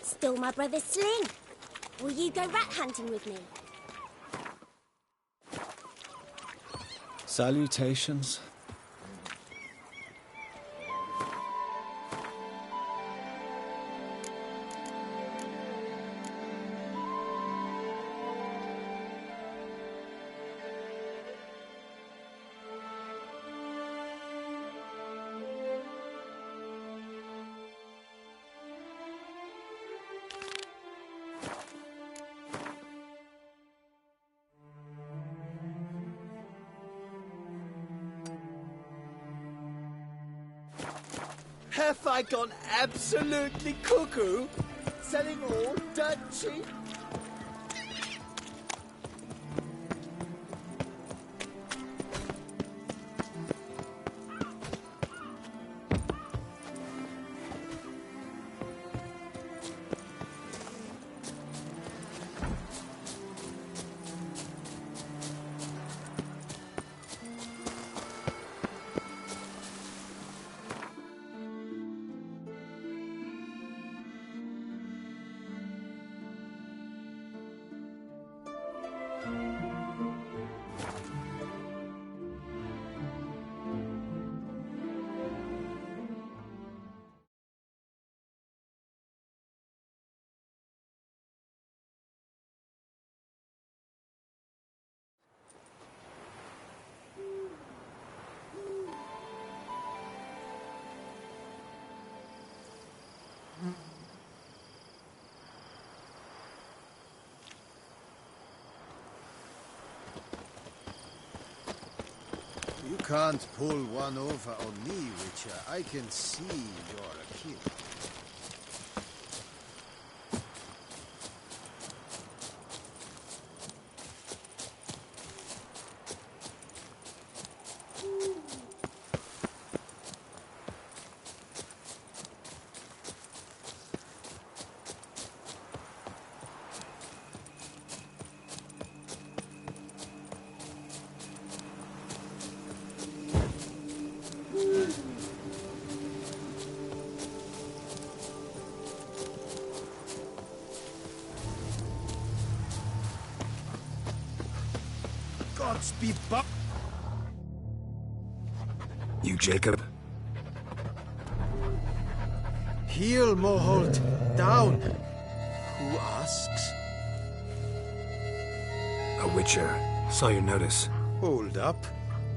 Stole my brother's sling. Will you go rat hunting with me? Salutations. Have I gone absolutely cuckoo? Selling all dirt cheap? You can't pull one over on me, Witcher. I can see you're a kid. Gods be bu- You, Jacob? Heel, Moholt. Down. Who asks? A witcher. Saw your notice. Hold up.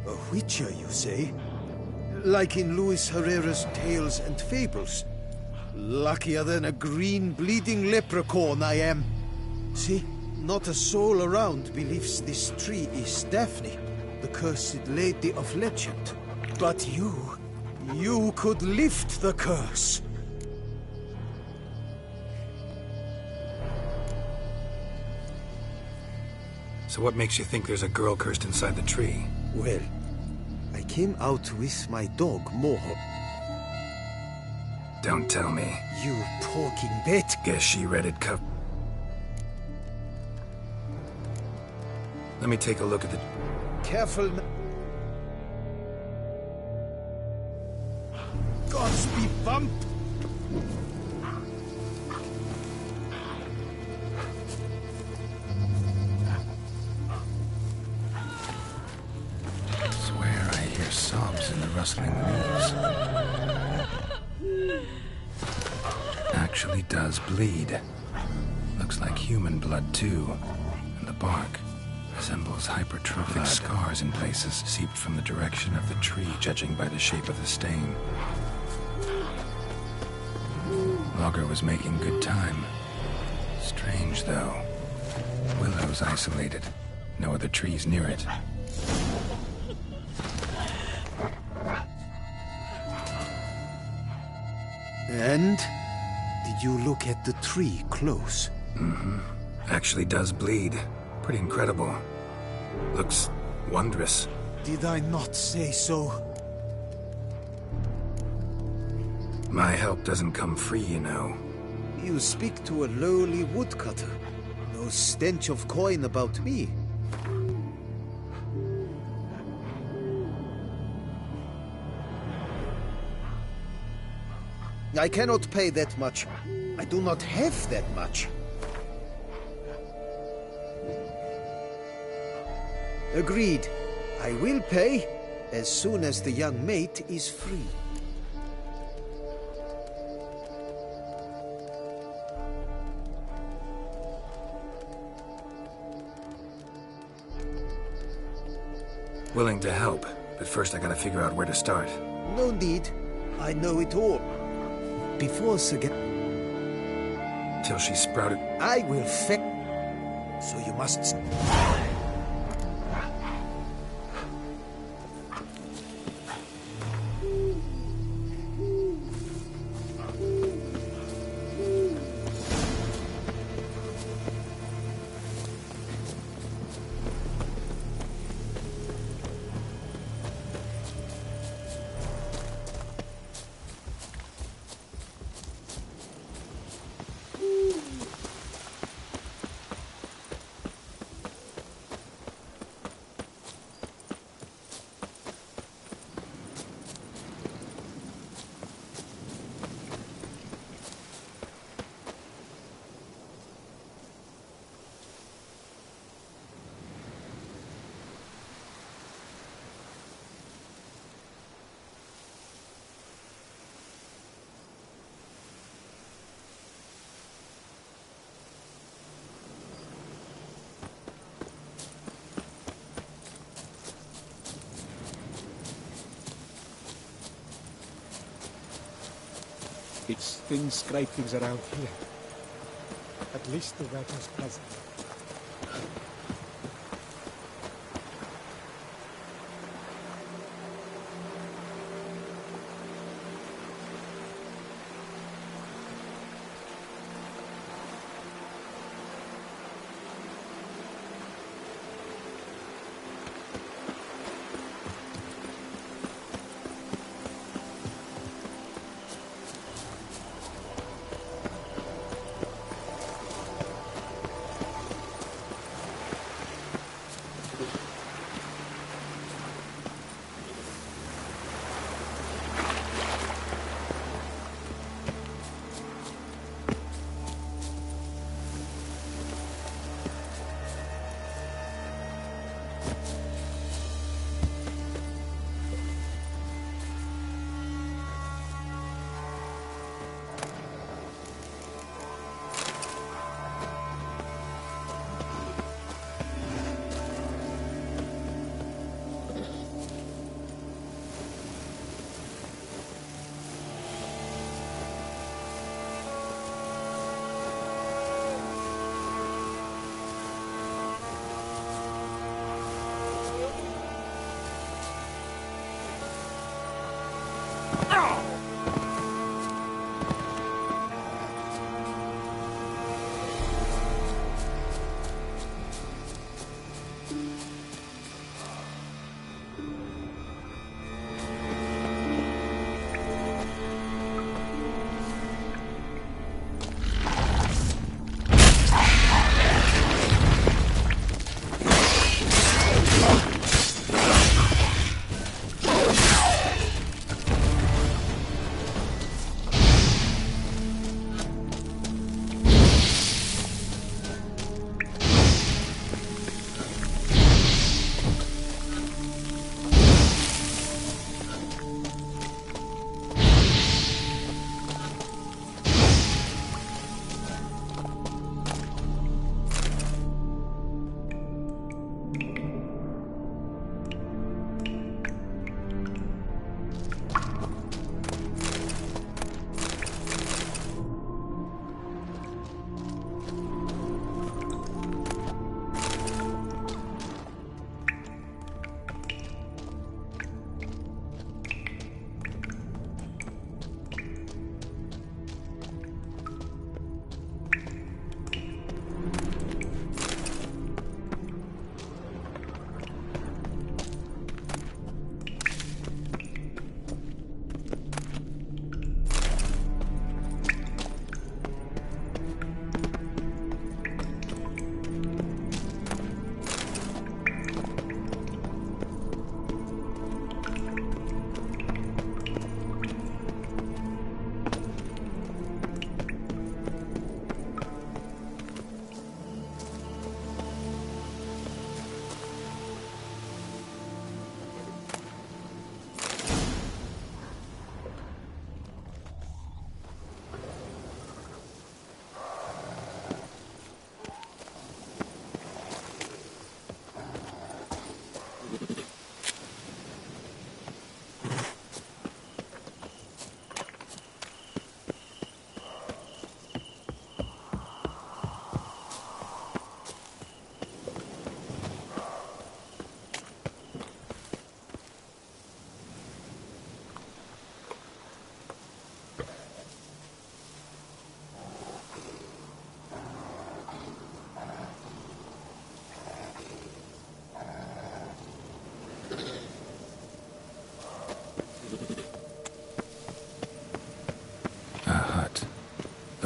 A witcher, you say? Like in Luis Herrera's Tales and Fables. Luckier than a green bleeding leprechaun I am. See? Not a soul around believes this tree is Daphne, the cursed lady of legend. But you could lift the curse. So what makes you think there's a girl cursed inside the tree? Well, I came out with my dog, Moho. Don't tell me. You talking bet. Guess she read it Let me take a look at the... Careful. Gods be bump. Swear I hear sobs in the rustling leaves. Actually does bleed. Looks like human blood too. And the bark resembles hypertrophic scars in places, seeped from the direction of the tree, judging by the shape of the stain. Logger was making good time. Strange, though. Willow's isolated. No other trees near it. And? Did you look at the tree close? Mm-hmm. Actually does bleed. Pretty incredible. Looks wondrous. Did I not say so? My help doesn't come free, you know. You speak to a lowly woodcutter. No stench of coin about me. I cannot pay that much. I do not have that much. Agreed. I will pay as soon as the young mate is free. Willing to help, but first I gotta figure out where to start. No need. I know it all. Before Sagan... Till she sprouted... I will fetch... So you must... It's thin scrapings around here. At least the rat is present.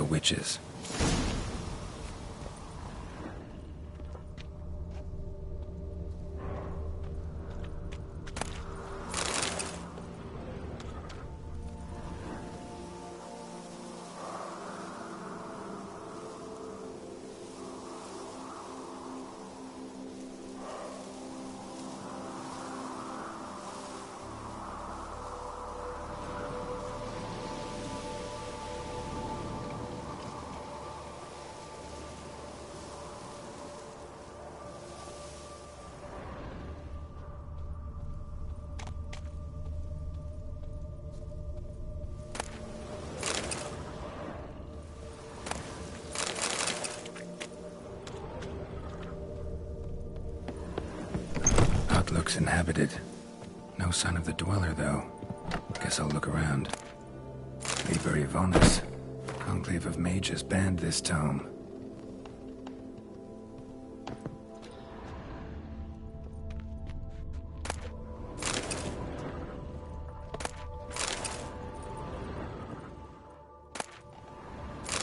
witches. Looks inhabited. No sign of the dweller, though. Guess I'll look around. Liber Yvonis. Conclave of Mages banned this tome.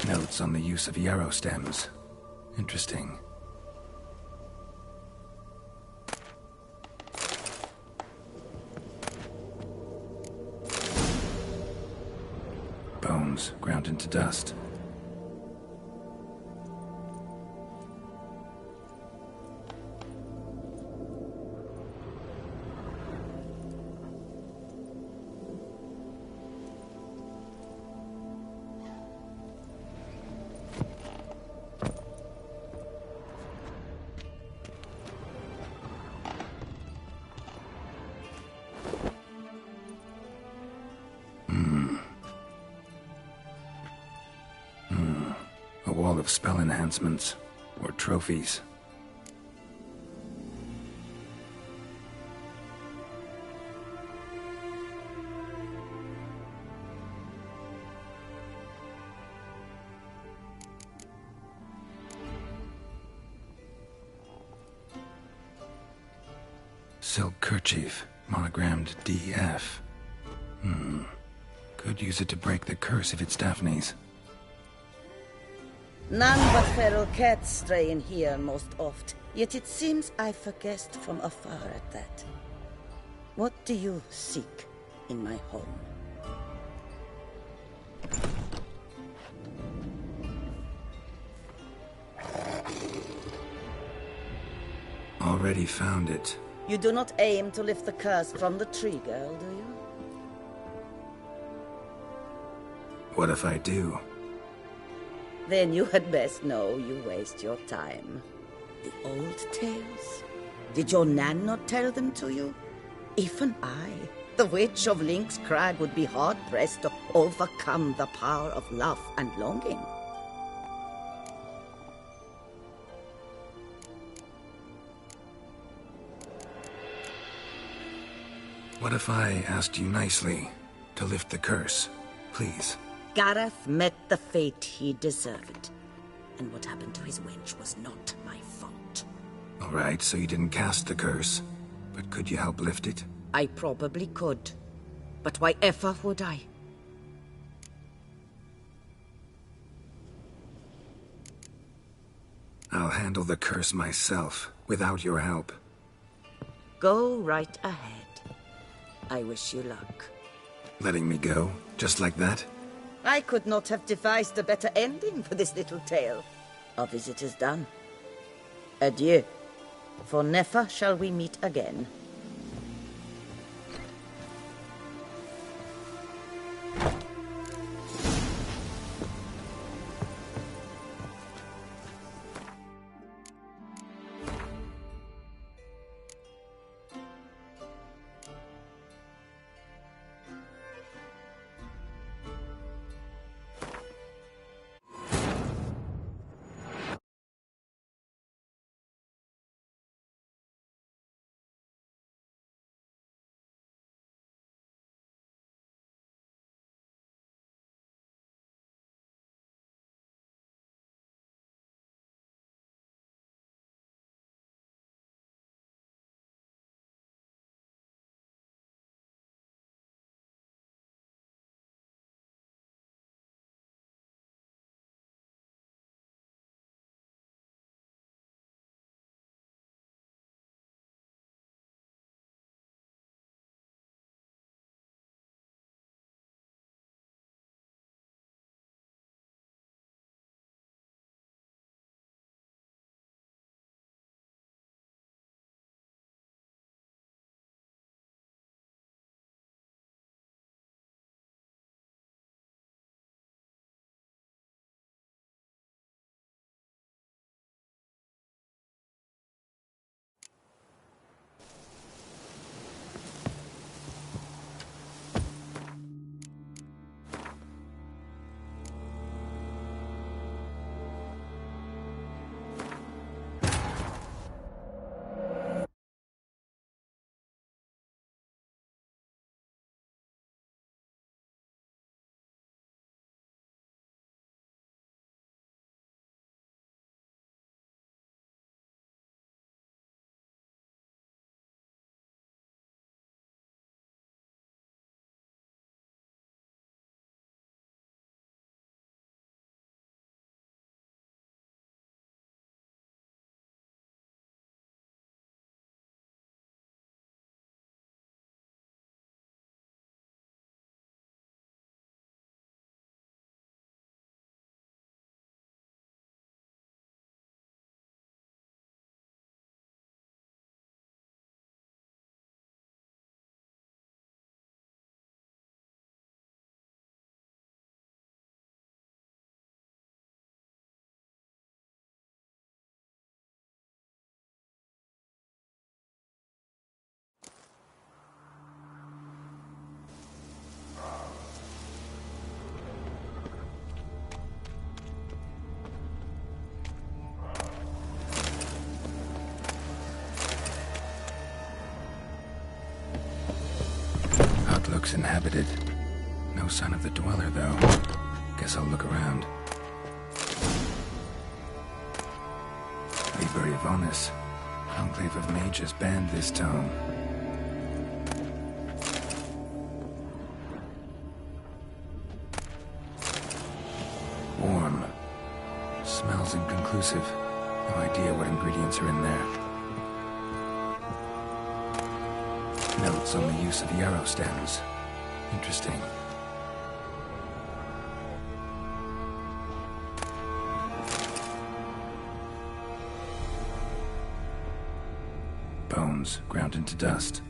Notes on the use of yarrow stems. Interesting. Bones ground into dust. A wall of spell enhancements, or trophies. Silk kerchief, monogrammed DF. Could use it to break the curse if it's Daphne's. None but feral cats stray in here most oft, yet it seems I've guessed from afar at that. What do you seek in my home? Already found it. You do not aim to lift the curse from the tree girl, do you? What if I do? Then you had best know you waste your time. The old tales? Did your Nan not tell them to you? Even I, the Witch of Link's Crag, would be hard-pressed to overcome the power of love and longing. What if I asked you nicely to lift the curse, please? Gareth met the fate he deserved. And what happened to his wench was not my fault. All right, so you didn't cast the curse. But could you help lift it? I probably could. But why ever would I? I'll handle the curse myself, without your help. Go right ahead. I wish you luck. Letting me go, just like that? I could not have devised a better ending for this little tale. Our visit is done. Adieu. For never shall we meet again. looks inhabited. No sign of the dweller, though. Guess I'll look around. Liber Ivonis. Conclave of Mages banned this tome. Warm. Smells inconclusive. No idea what ingredients are in there. Notes on the use of yarrow stems. Interesting. Bones ground into dust.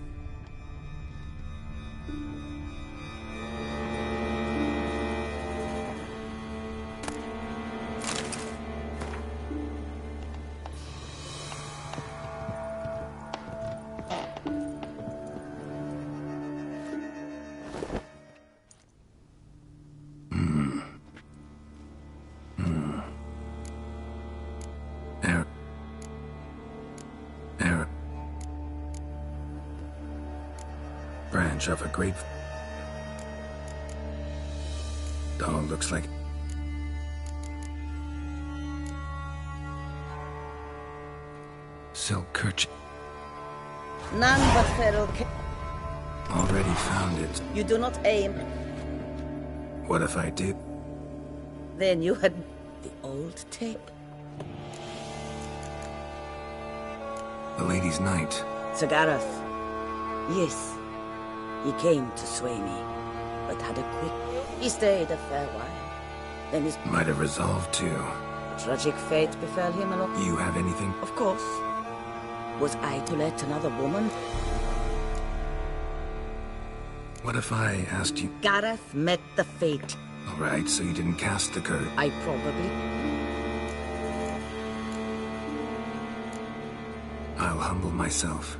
Branch of a grape. Oh, looks like... silk kerchief. None but feral Already found it. You do not aim. What if I did? Then you had the old tape. The Lady's Knight. Sir Gareth. Yes. He came to sway me, but had a quick... He stayed a fair while. Then his... Might have resolved to. Tragic fate befell him along... You have anything? Of course. Was I to let another woman... What if I asked you... Gareth met the fate. All right, so you didn't cast the curse. I probably... I'll humble myself.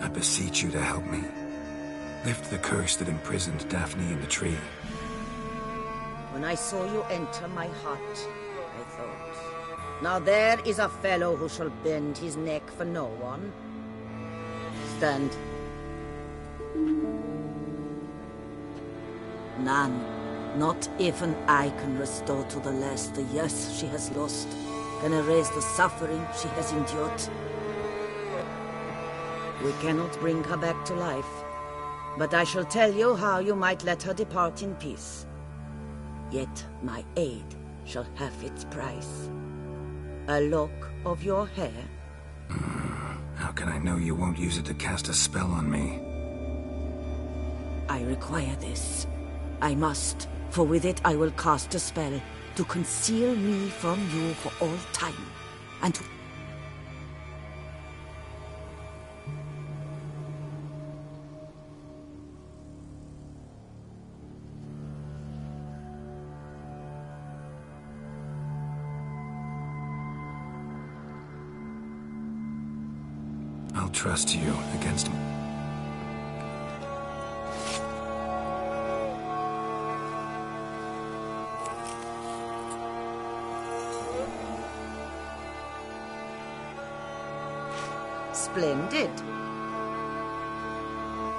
I beseech you to help me. Lift the curse that imprisoned Daphne in the tree. When I saw you enter my heart, I thought, now there is a fellow who shall bend his neck for no one. Stand. None, not even I can restore to the lass the years she has lost, can erase the suffering she has endured. We cannot bring her back to life, but I shall tell you how you might let her depart in peace. Yet my aid shall have its price. A lock of your hair. How can I know you won't use it to cast a spell on me? I require this. I must, for with it I will cast a spell to conceal me from you for all time, and to... I'll trust you against me. Splendid.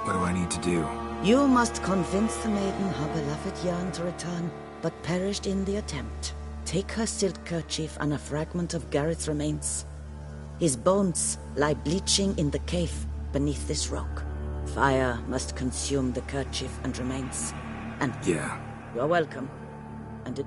What do I need to do? You must convince the maiden her beloved yearned to return, but perished in the attempt. Take her silk kerchief and a fragment of Gareth's remains. His bones lie bleaching in the cave beneath this rock. Fire must consume the kerchief and remains. And... Yeah. You're welcome. And it...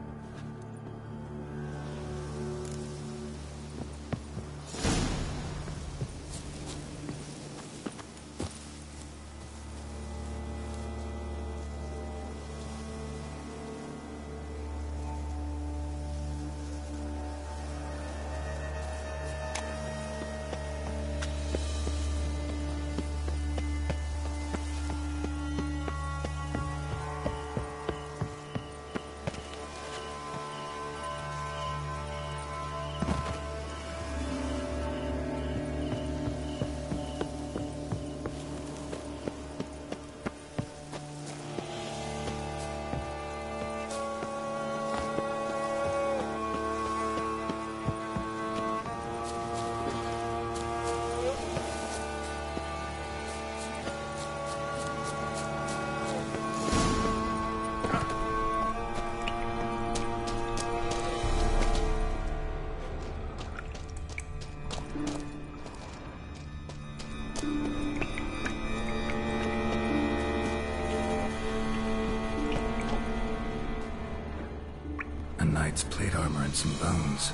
knight's plate armor and some bones.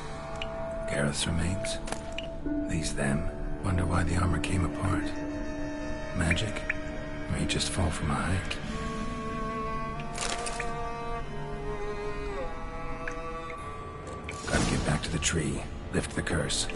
Gareth's remains? These them? Wonder why the armor came apart. Magic? Or he'd just fall from a height? Gotta get back to the tree. Lift the curse.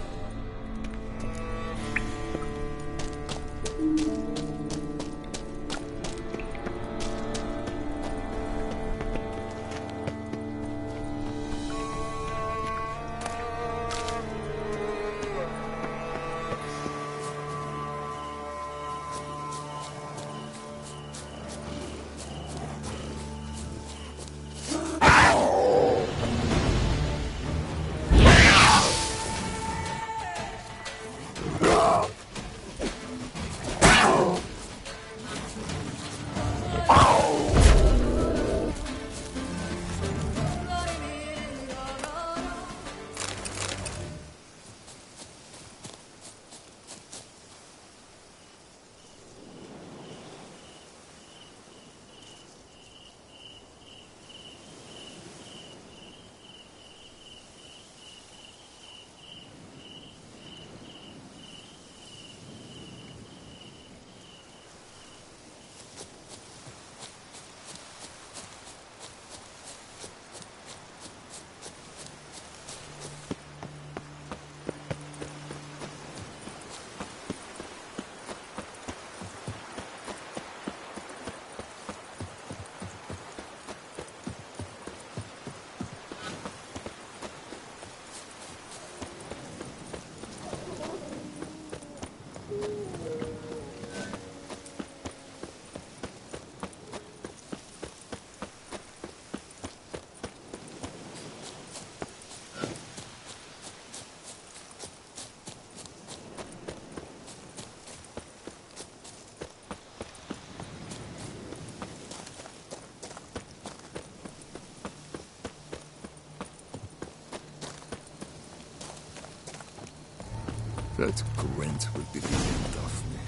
That Gwent will be the end of me.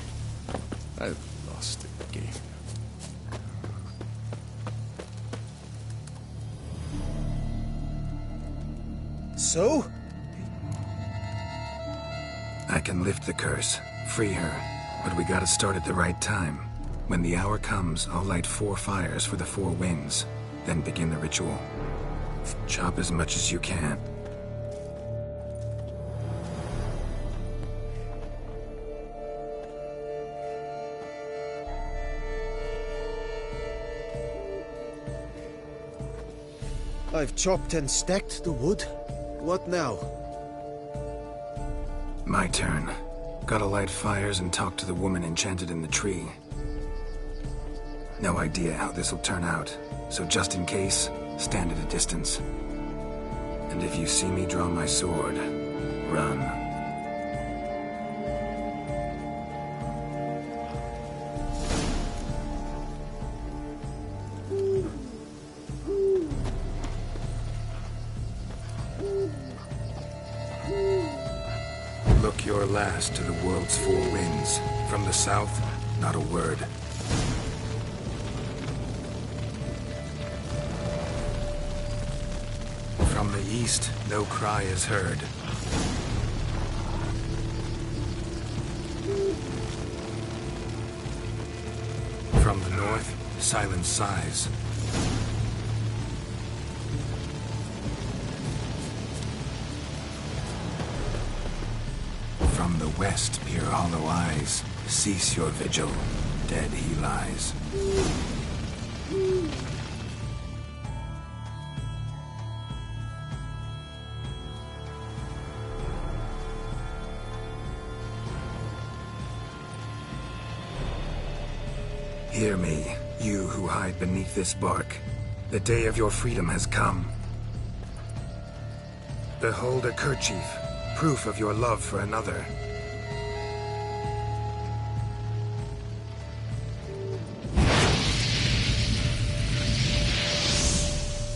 I've lost again. So? I can lift the curse, free her, but we gotta start at the right time. When the hour comes, I'll light 4 fires for the 4 winds, then begin the ritual. Chop as much as you can. I've chopped and stacked the wood. What now? My turn. Gotta light fires and talk to the woman enchanted in the tree. No idea how this'll turn out, so just in case, stand at a distance. And if you see me draw my sword, run. Look your last to the world's 4 winds. From the south, not a word. From the east, no cry is heard. From the north, silence sighs. From the west, peer hollow eyes. Cease your vigil. Dead he lies. Hear me, you who hide beneath this bark. The day of your freedom has come. Behold a kerchief, proof of your love for another.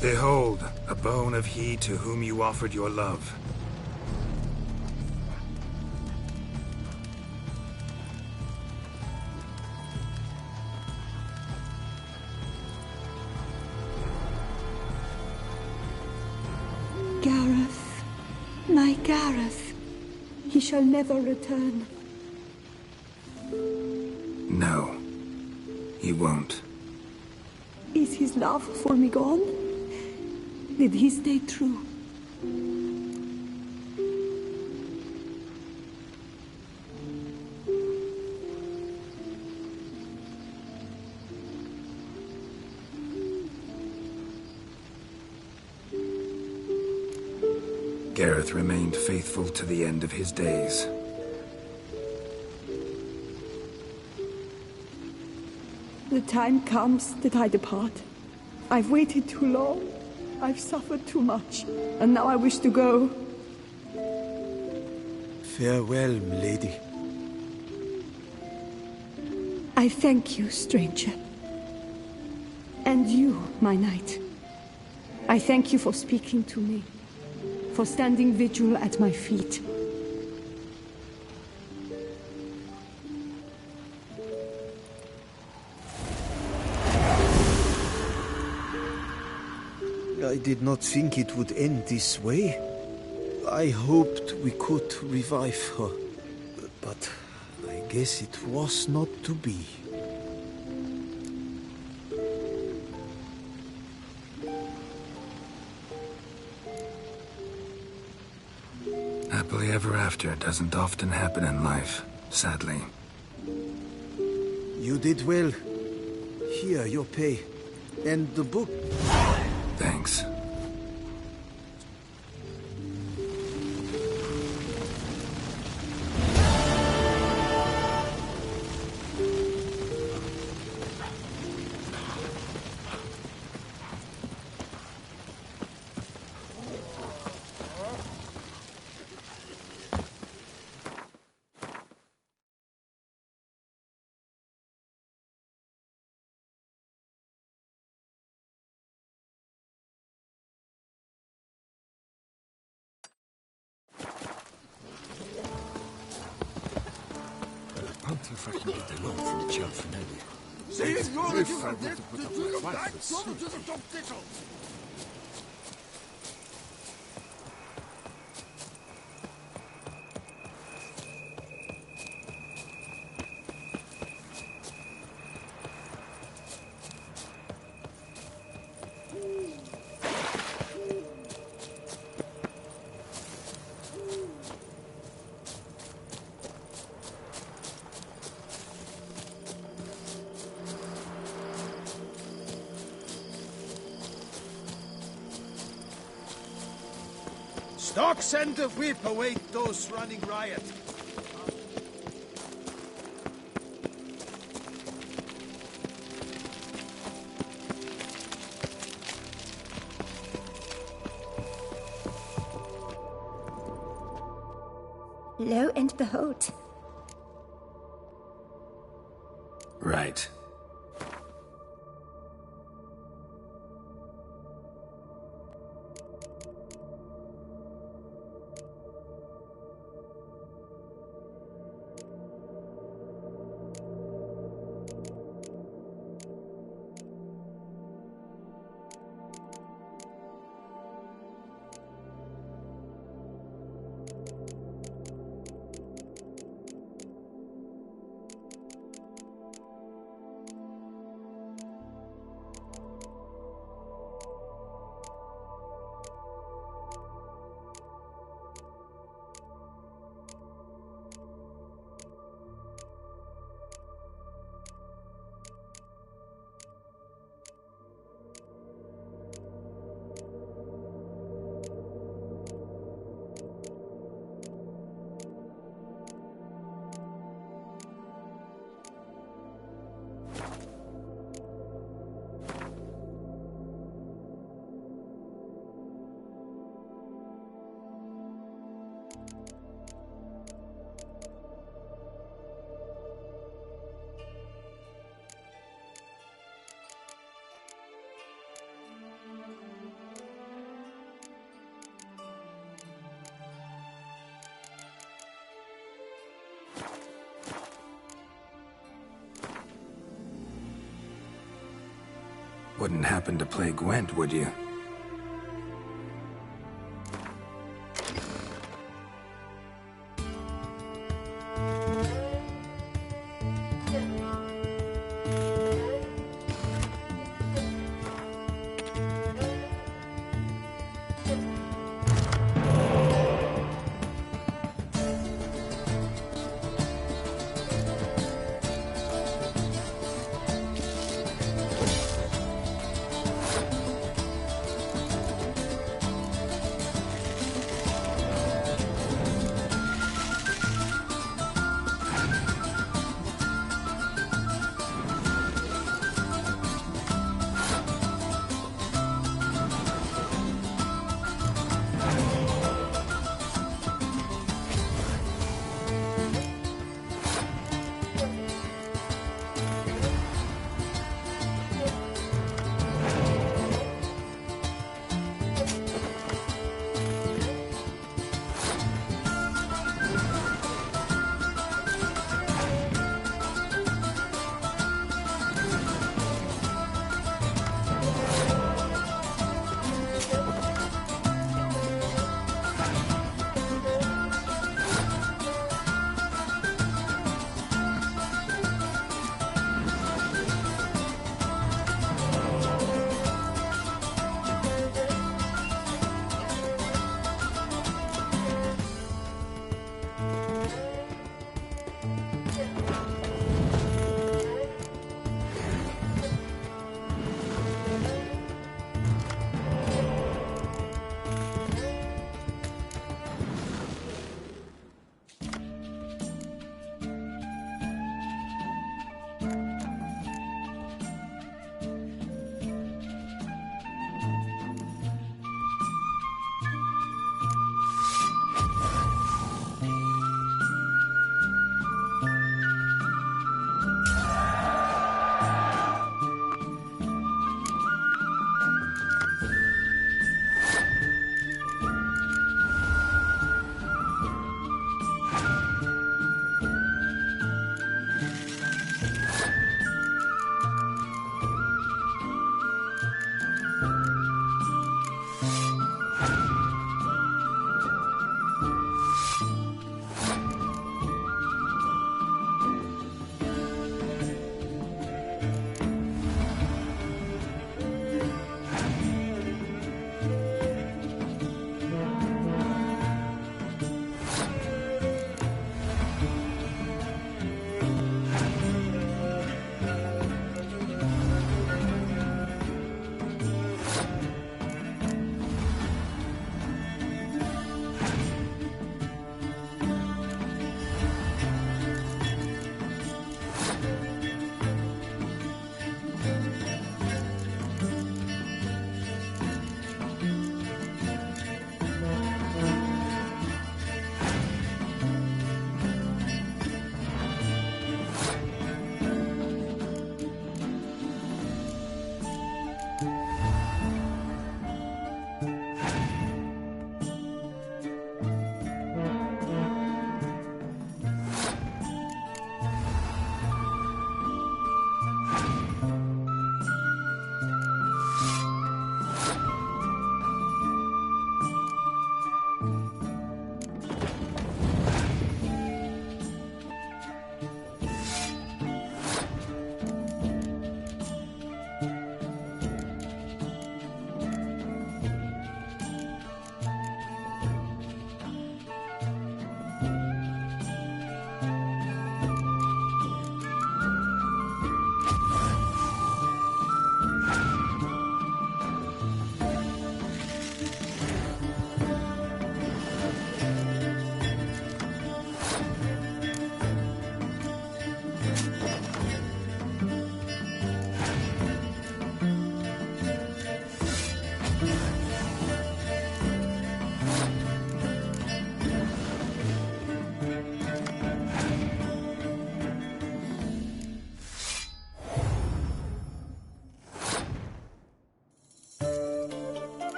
Behold, a bone of he to whom you offered your love. Gareth. He shall never return. No, he won't. Is his love for me gone? Did he stay true? Gareth remained faithful to the end of his days. The time comes that I depart. I've waited too long. I've suffered too much. And now I wish to go. Farewell, milady. I thank you, stranger. And you, my knight. I thank you for speaking to me. For standing vigil at my feet. I did not think it would end this way. I hoped we could revive her. But I guess it was not to be. Happily ever after doesn't often happen in life, sadly. You did well. Here, your pay. And the book. Thanks. Stocks and the whip await those running riot. Lo and behold. Right. Wouldn't happen to play Gwent, would you?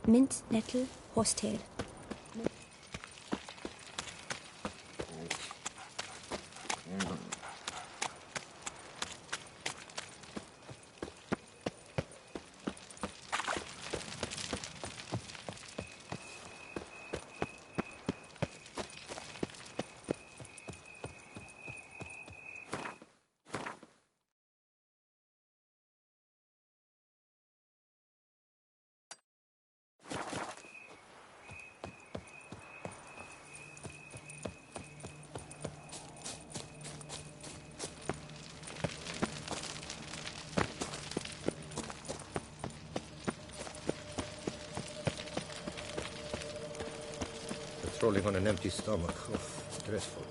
Mint, nettle, horsetail. Patrolling on an empty stomach. Oh, stressful.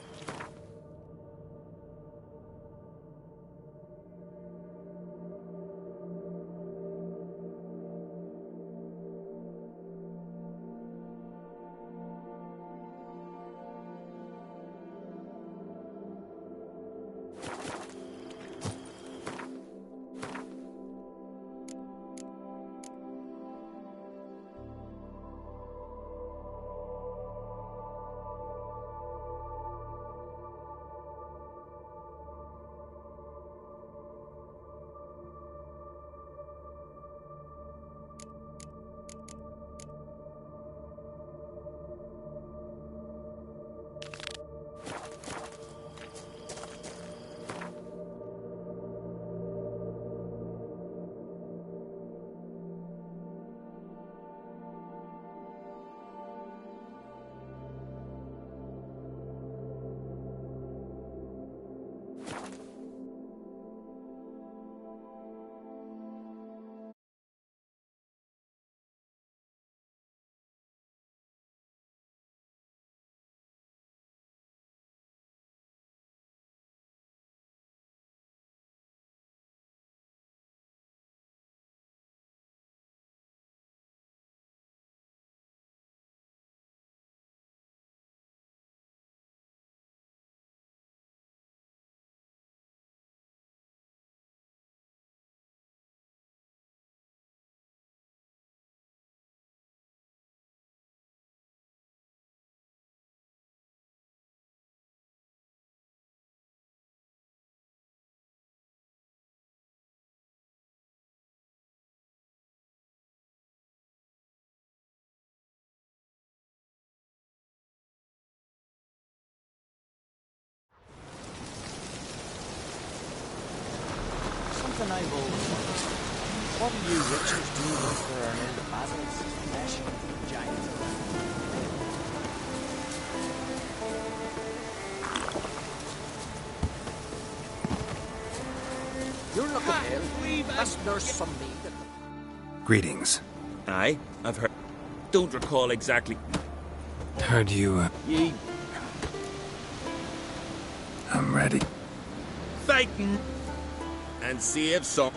Something I've always wondered. What do you witchers do when there are no basilisk, flesh, giants? You're looking ill. Must nurse some meat. Greetings. Aye, I've heard. Don't recall exactly. Heard you, Ye I'm ready. fighting and see if some.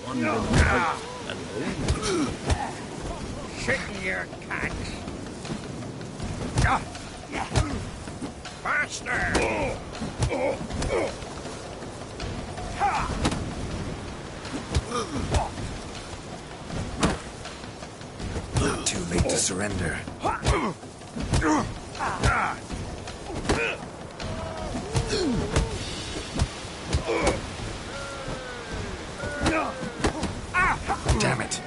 One alone. Sit your cats. Faster! Not too late to surrender. Damn it.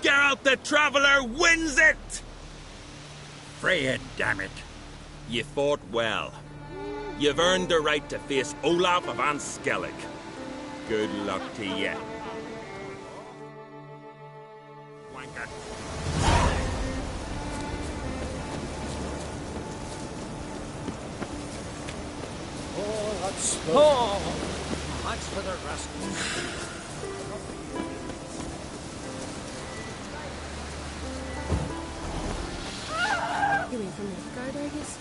Geralt the Traveler wins it! Freya, damn it. You fought well. You've earned the right to face Olaf of Anskellig. Good luck to you. Wanker. That's for the rascals. You went from Nilfgaard, I guess?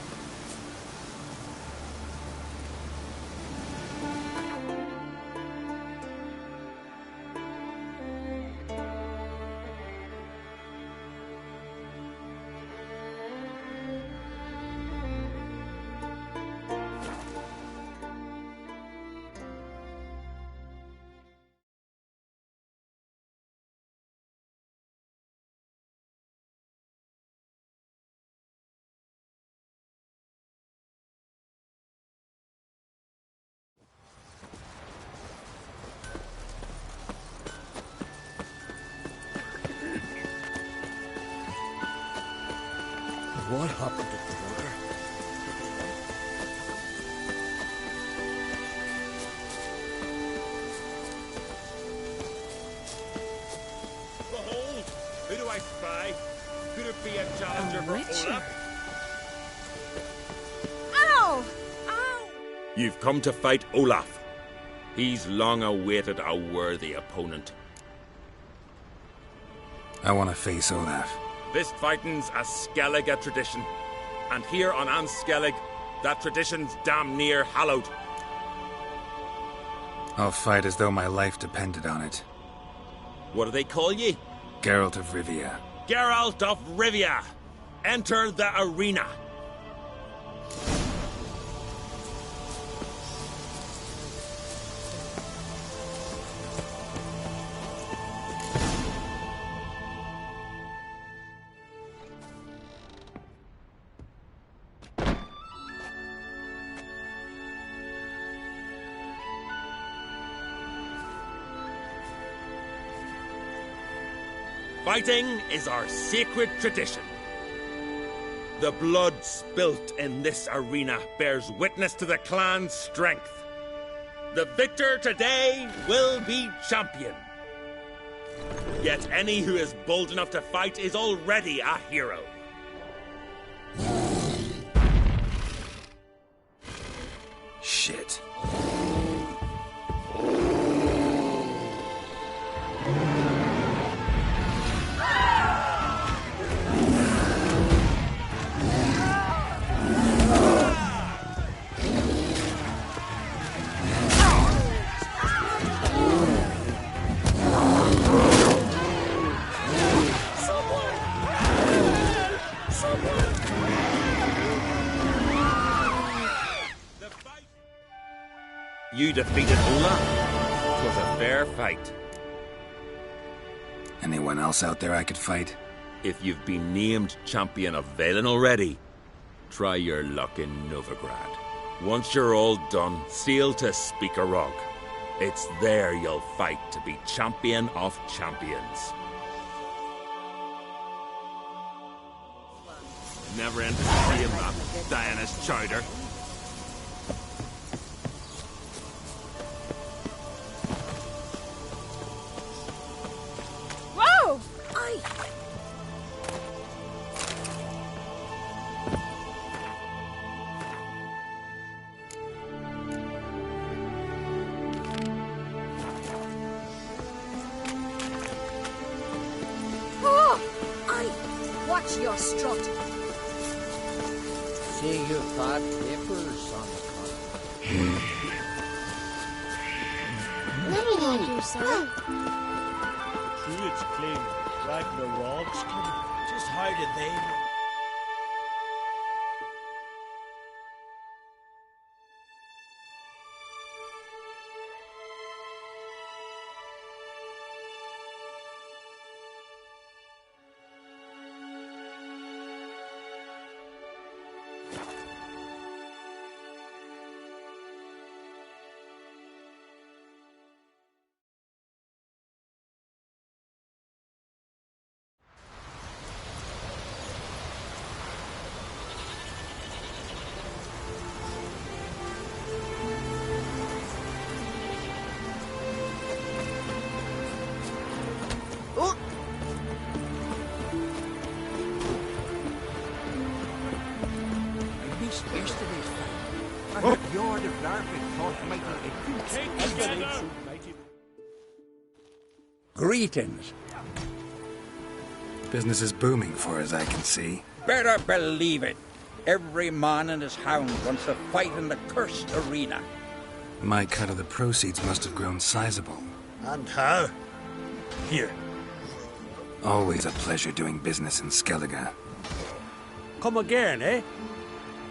What happened to Porter? Behold, who do I spy? Could it be a challenger for Olaf? Ow! Ow! You've come to fight Olaf. He's long awaited a worthy opponent. I want to face Olaf. This fighting's a Skellige tradition. And here on Anskellig, that tradition's damn near hallowed. I'll fight as though my life depended on it. What do they call ye? Geralt of Rivia. Geralt of Rivia! Enter the arena! Fighting is our sacred tradition. The blood spilt in this arena bears witness to the clan's strength. The victor today will be champion. Yet any who is bold enough to fight is already a hero. Shit. You defeated Olaf. 'Twas a fair fight. Anyone else out there I could fight? If you've been named champion of Valen already, try your luck in Novigrad. Once you're all done, sail to Speakerog. It's there you'll fight to be champion of champions. Never ended to see him that, Diana's chowder. Whoa! Aye! Oh! Aye! Watch your strut. See your fat papers on the front. Let me hold you, son. Druids claim Ragnarok's coming. Just how did they know? Yesterday's fight. I heard you're the Larkin thought might be Greetings. Business is booming for as I can see. Better believe it. Every man and his hound wants to fight in the cursed arena. My cut of the proceeds must have grown sizable. And how? Here. Always a pleasure doing business in Skellige. Come again, eh?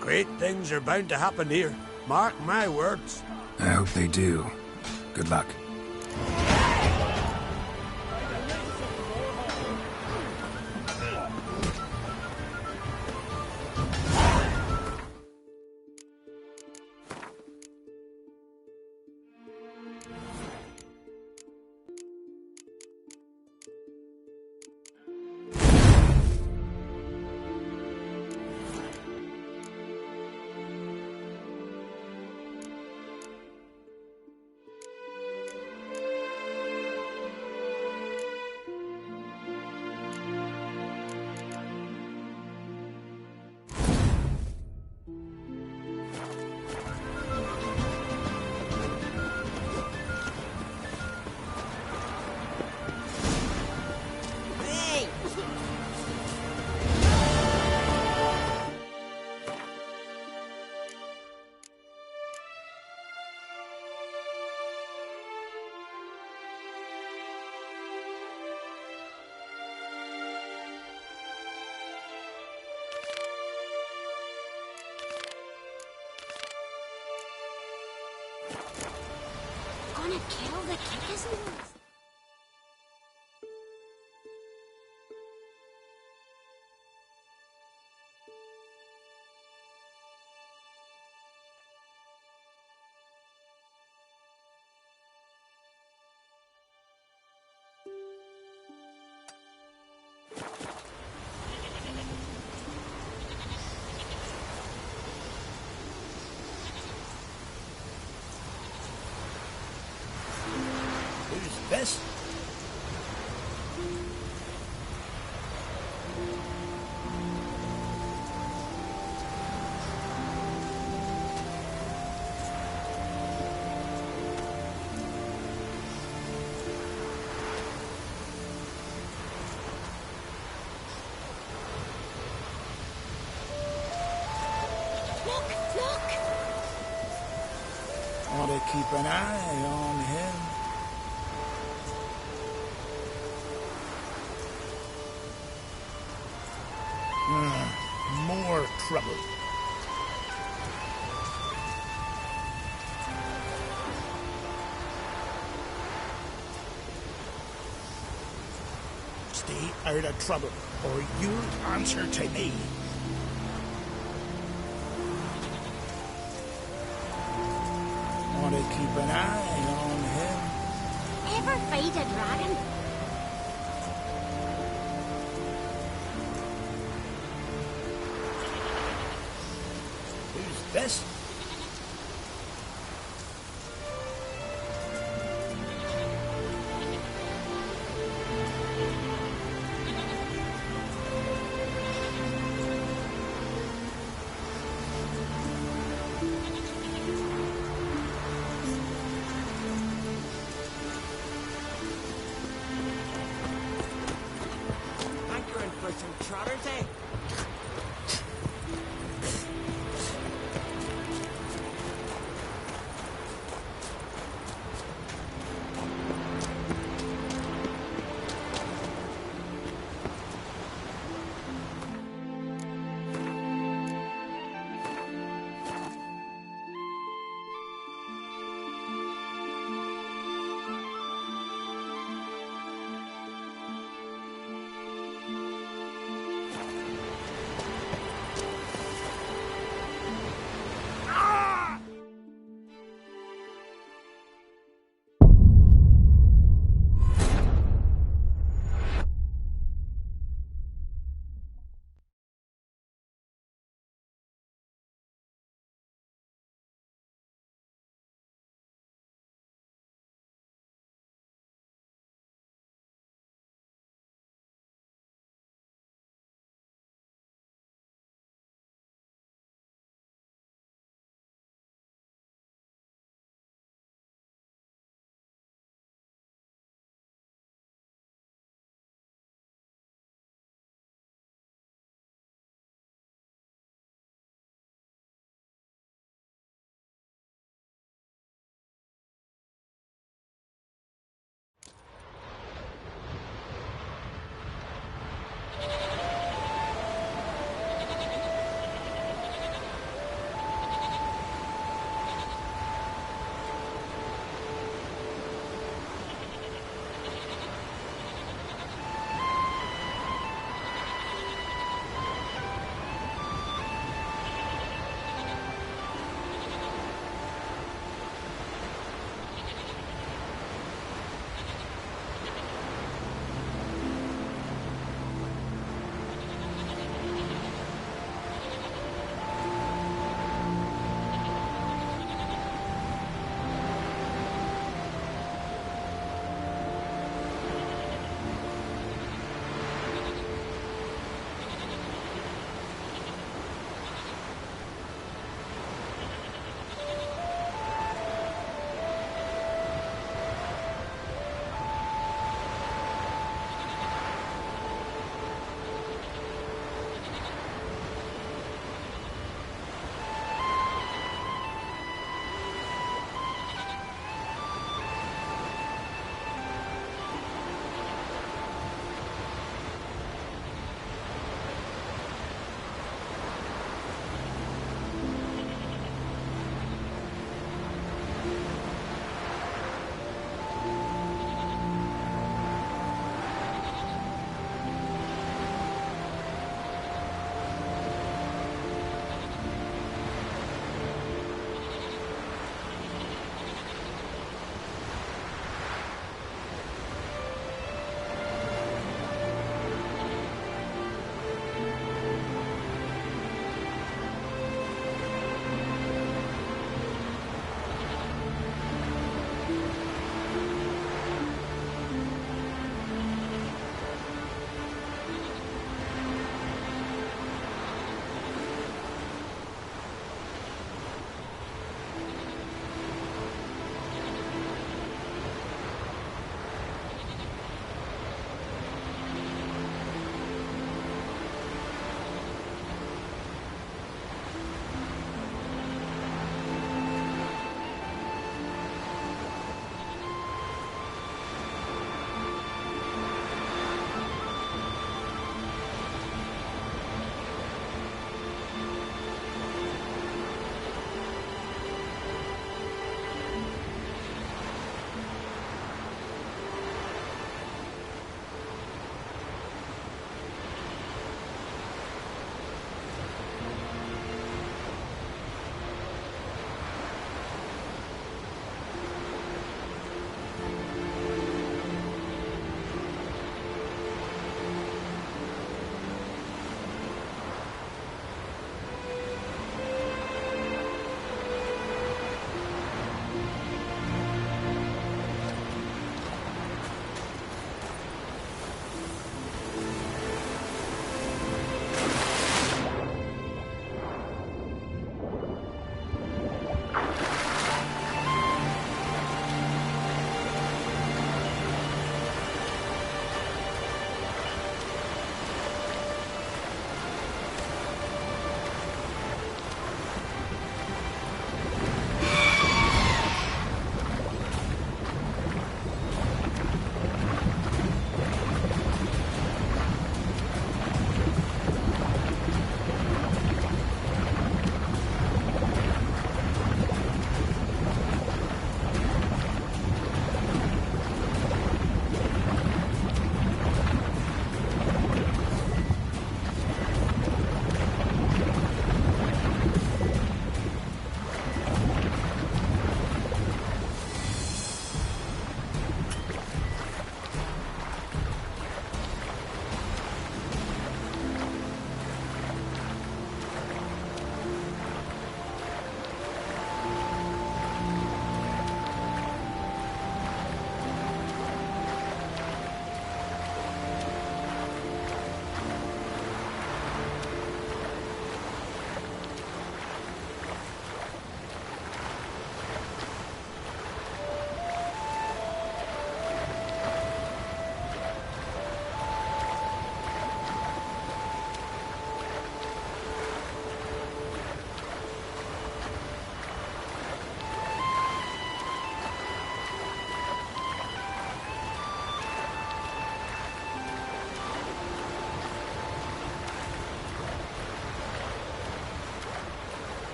Great things are bound to happen here. Mark my words. I hope they do. Good luck. kill the Kickers? Who's this? Look! Ought to keep an eye on him. More trouble. Stay out of trouble, or you'll answer to me. Want to keep an eye on him. Ever fight a dragon? Who's this? Hankering for some trotters, eh?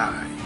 die.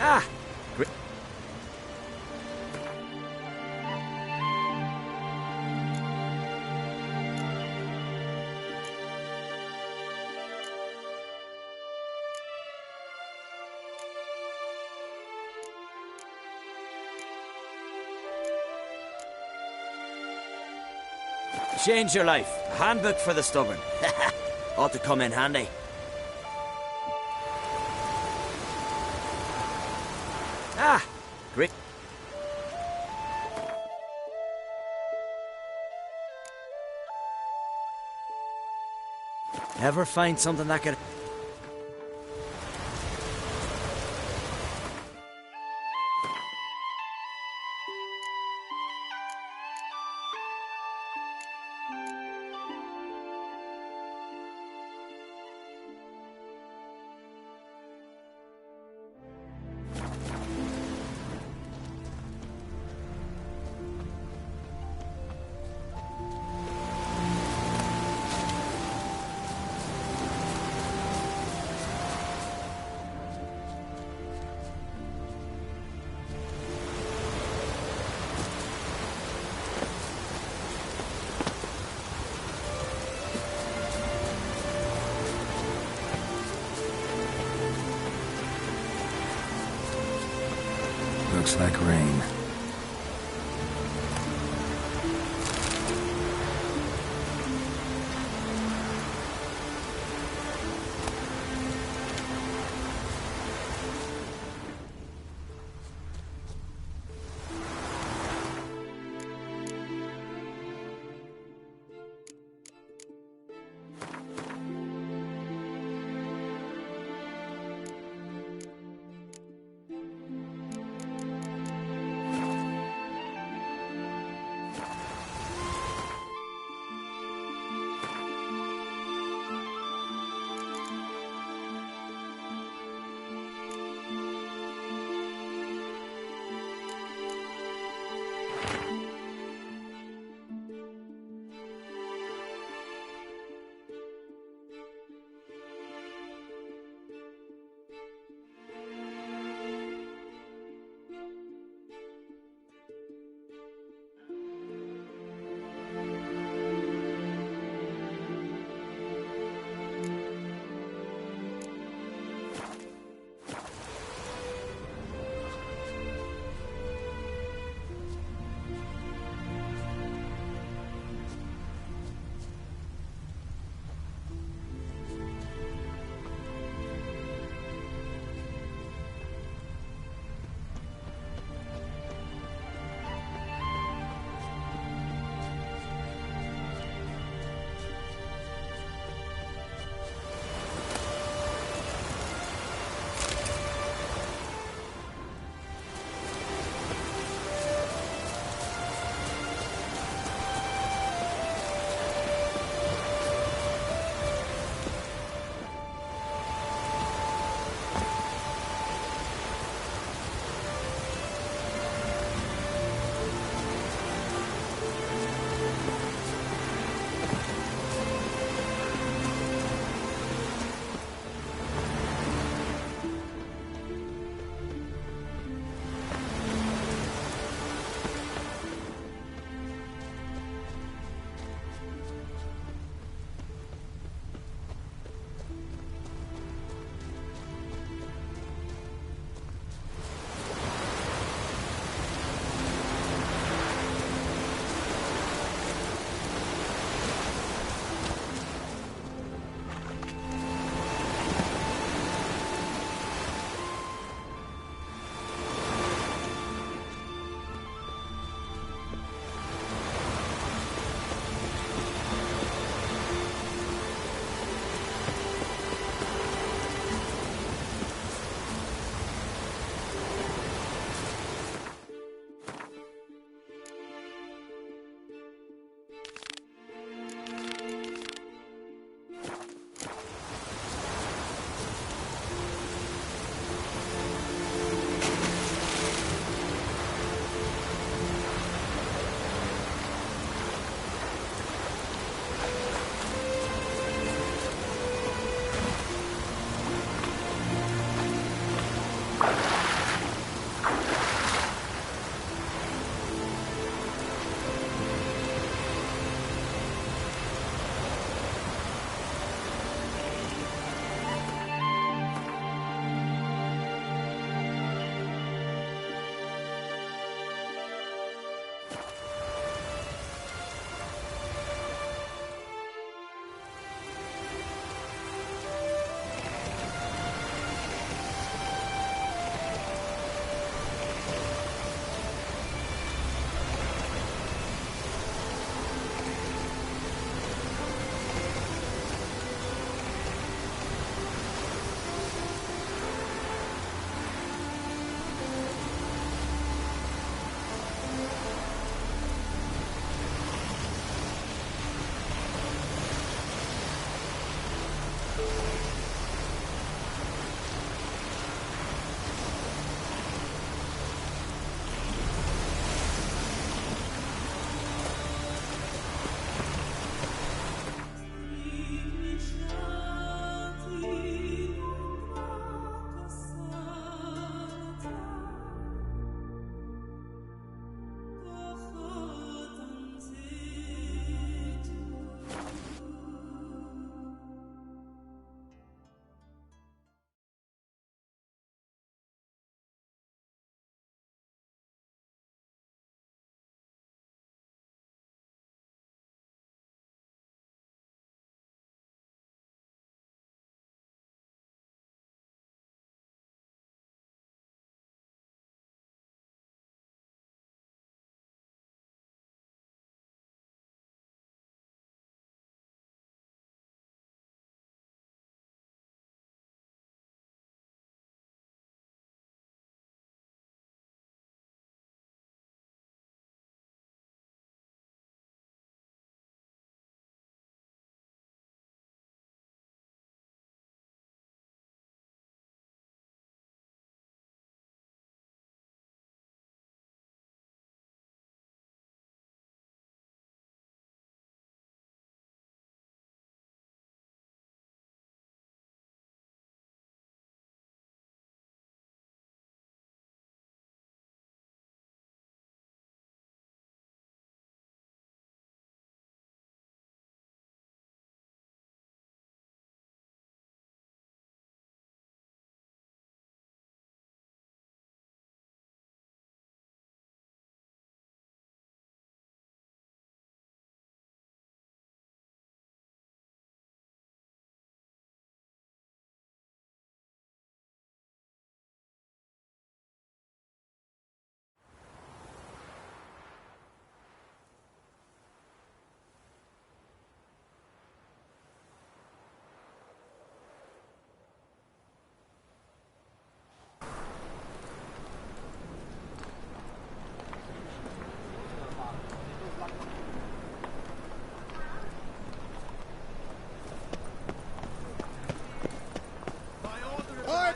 Ah! Great. Change your life. A handbook for the stubborn. Ought to come in handy. Ah! Great. Ever find something that could... Looks like rain.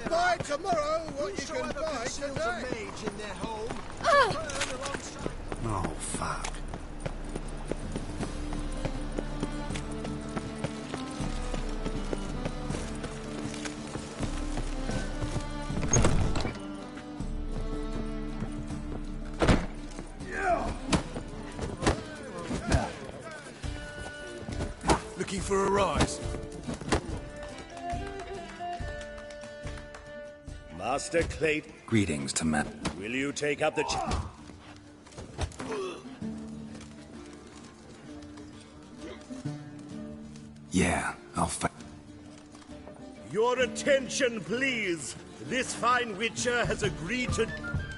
Buy tomorrow what you can buy today. Oh, fuck. Looking for a rise. Master Clayton, Greetings to Matt. will you take up the Yeah, I'll fight. Your attention, please. This fine witcher has agreed to...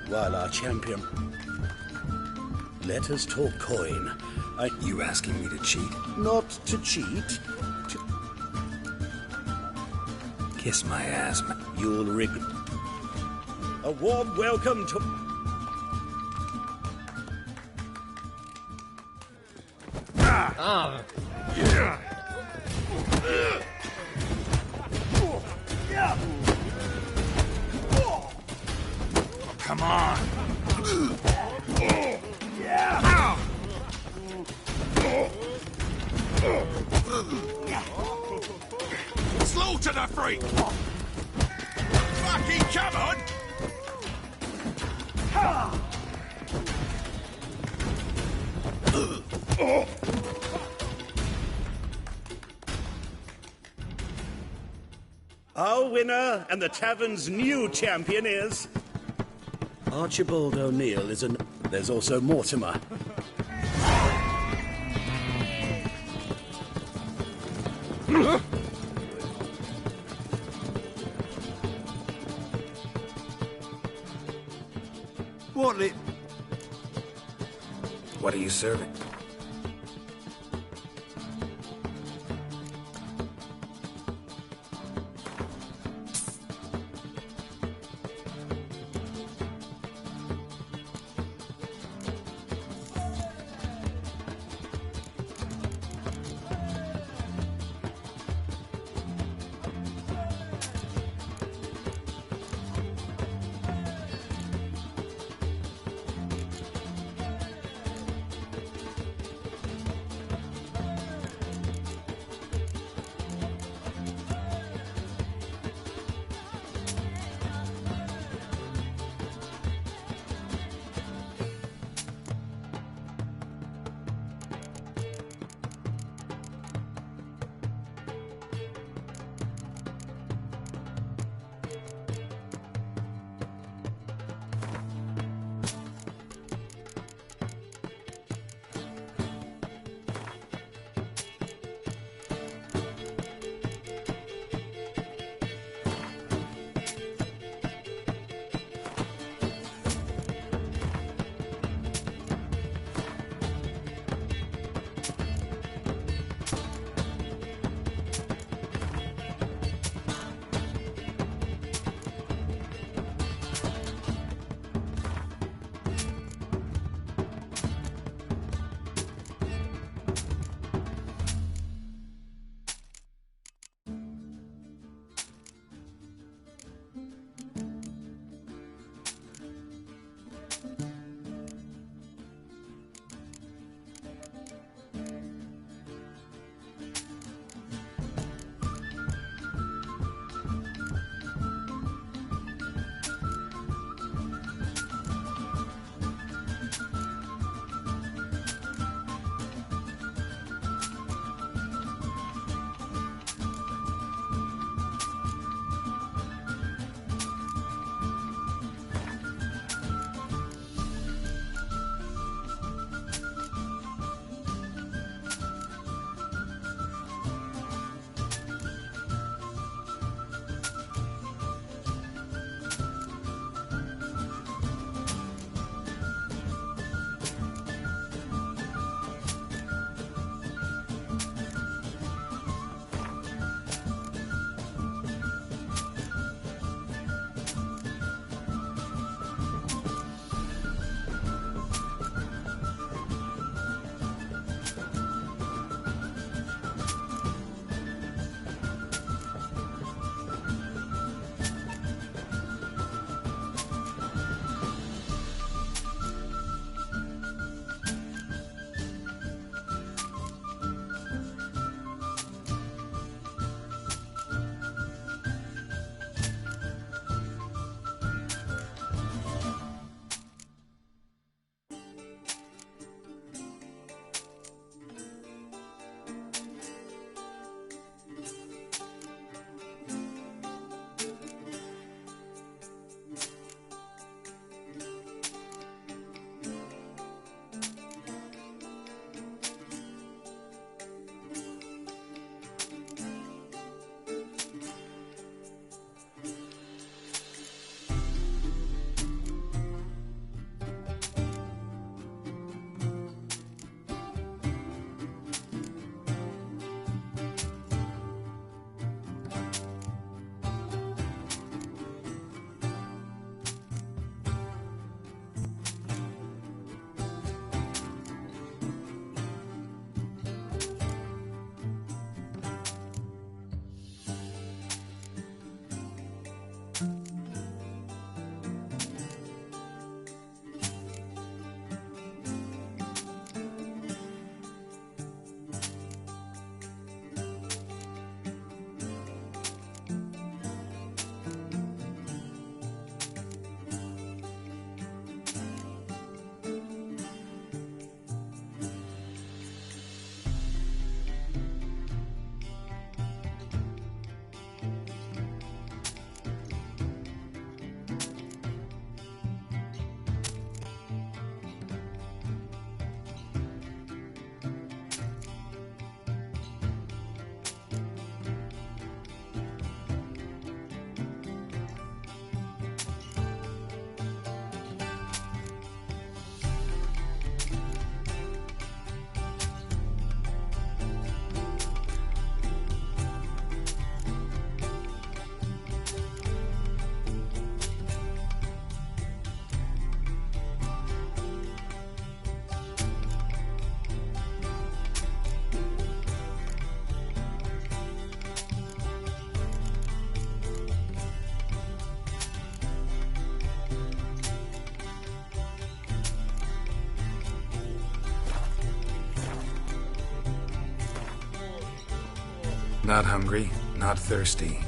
While our champion... Let us talk coin. You asking me to cheat? Not to cheat. Kiss my ass, man. You'll regret... A warm welcome to... Come on. Slaughter the freak! Fucking come on! Our winner and the tavern's new champion is... Archibald O'Neill is an... There's also Mortimer. What are you serving? Not hungry, not thirsty.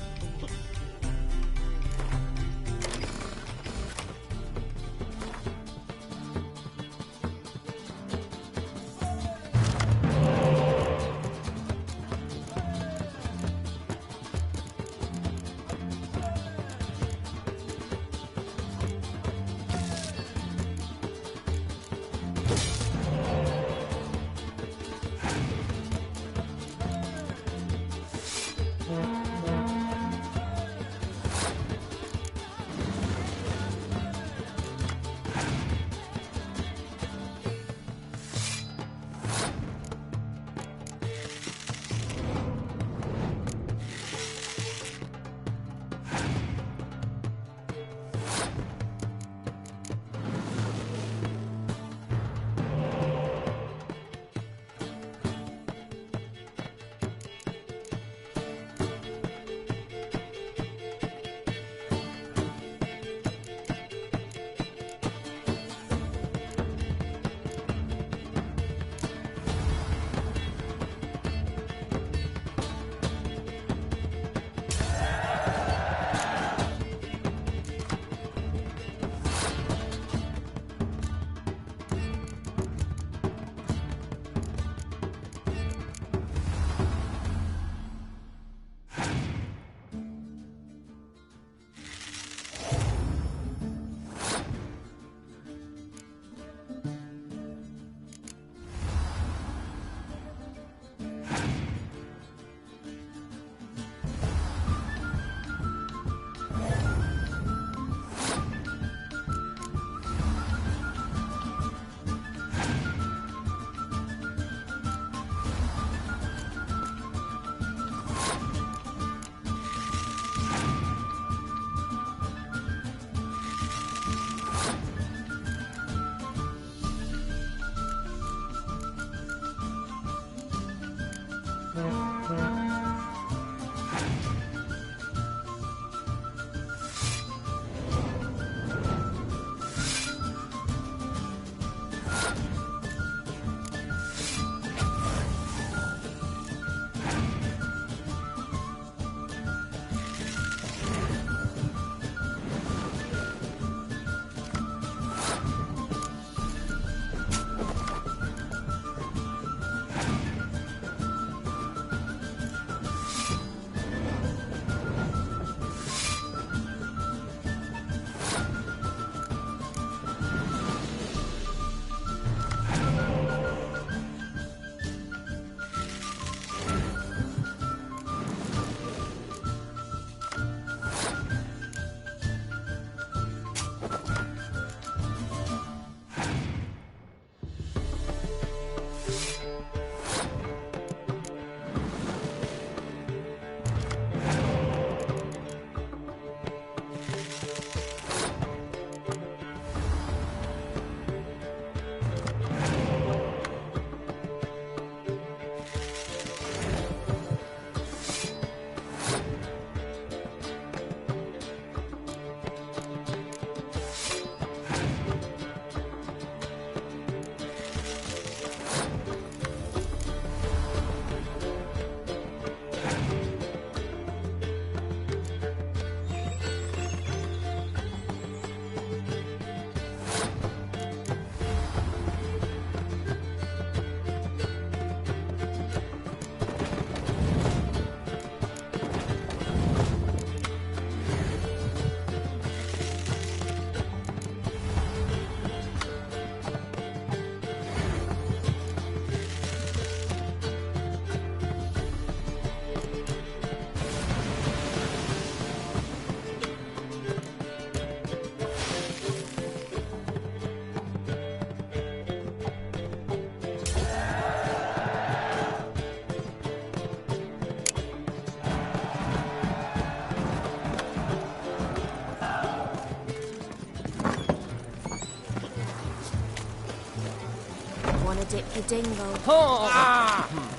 Wanna dip your dingle? Oh. Ah!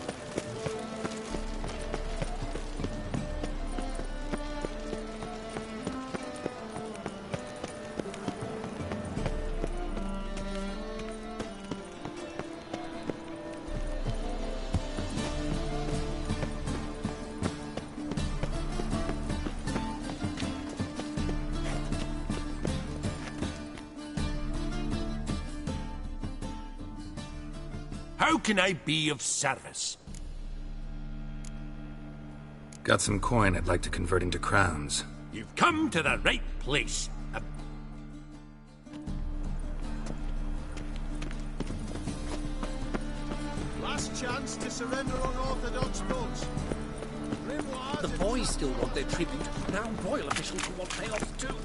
How can I be of service? Got some coin I'd like to convert into crowns. You've come to the right place. Last chance to surrender unorthodox boats. The boys still want their tribute. Now royal officials will want payoffs too.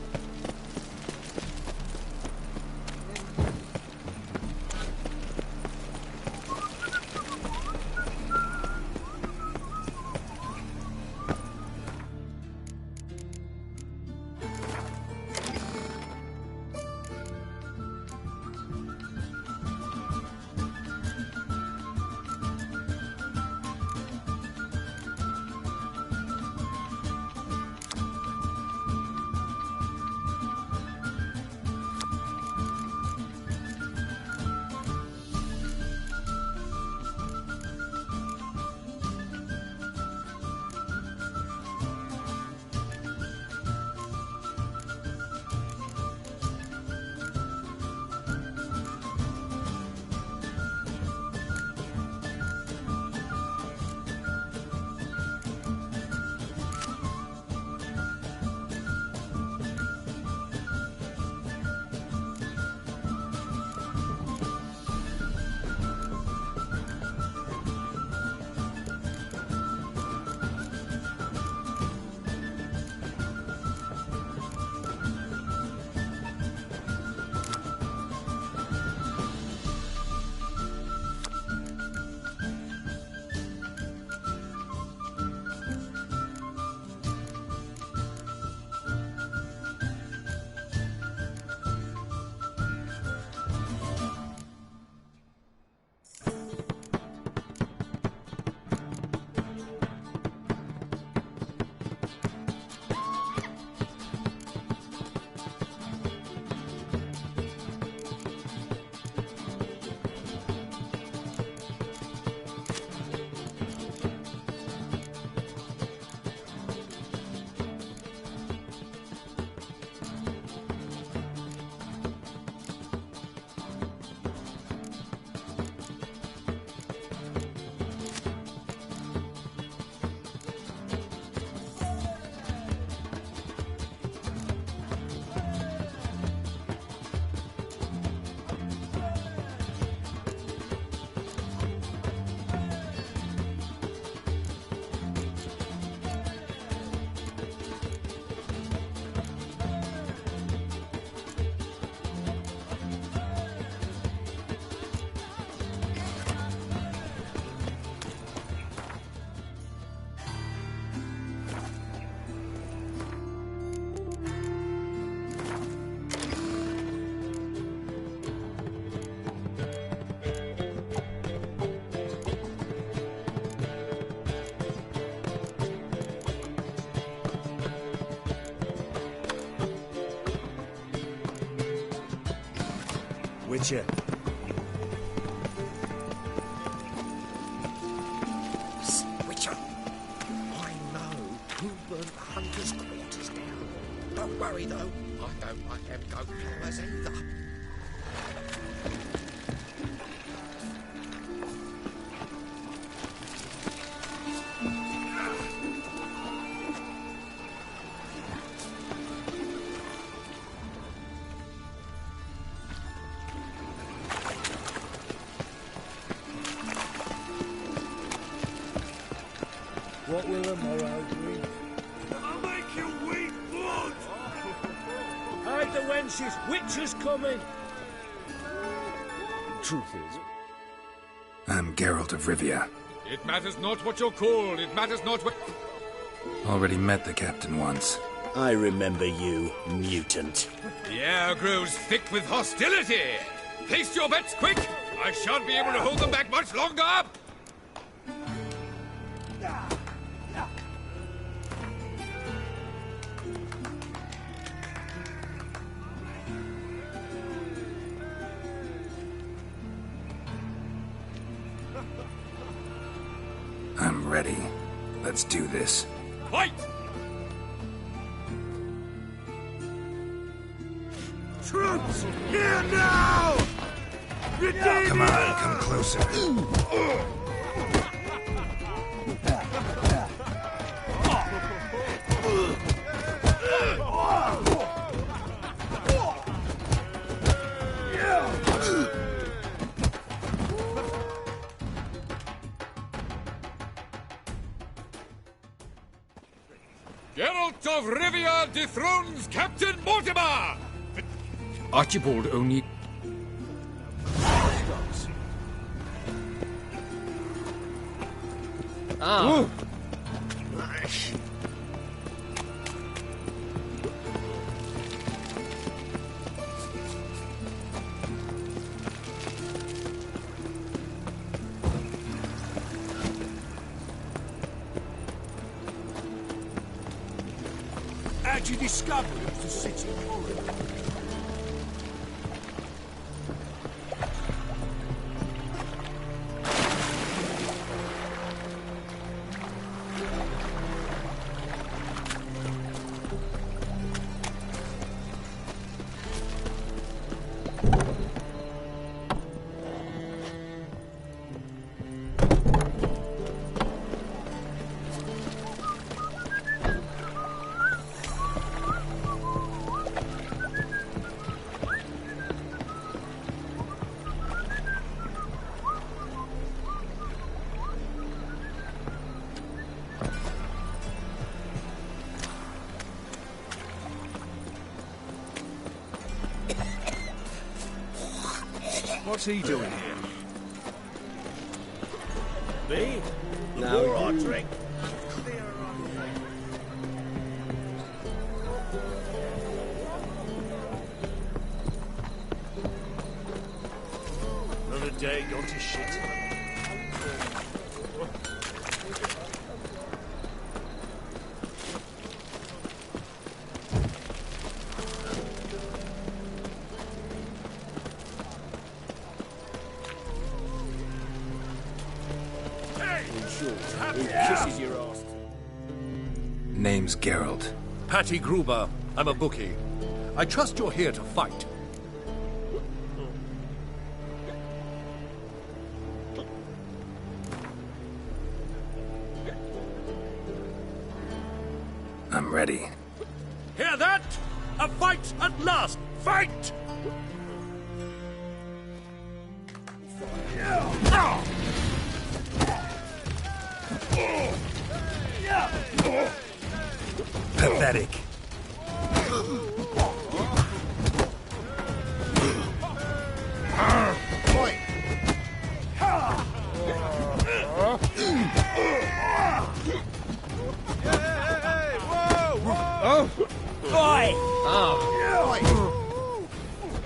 Witcher. Witcher, I know who burnt the hunter's quarters down. Don't worry though, I don't like them goat killers either. What will the morrow bring? I'll make you weep blood! Hide the wenches! Witcher's coming! Truth is, I'm Geralt of Rivia. It matters not what you're called. It matters not what... Already met the captain once. I remember you, mutant. The air grows thick with hostility. Place your bets quick. I shan't be able to hold them back much longer. I'm ready. Let's do this. Fight! Troops, here now! Come on, come closer. Geralt of Rivia dethrones Captain Mortimer! Archibald only... Ah. How'd you discover it was the city colony? What's he doing here? Me? No, Roderick. Another day gone to shit. Who kisses your ass? Name's Geralt. Patty Gruber, I'm a bookie. I trust you're here to fight. I'm ready. Hear that? A fight at last! Fight! Pathetic. Boy! Oh.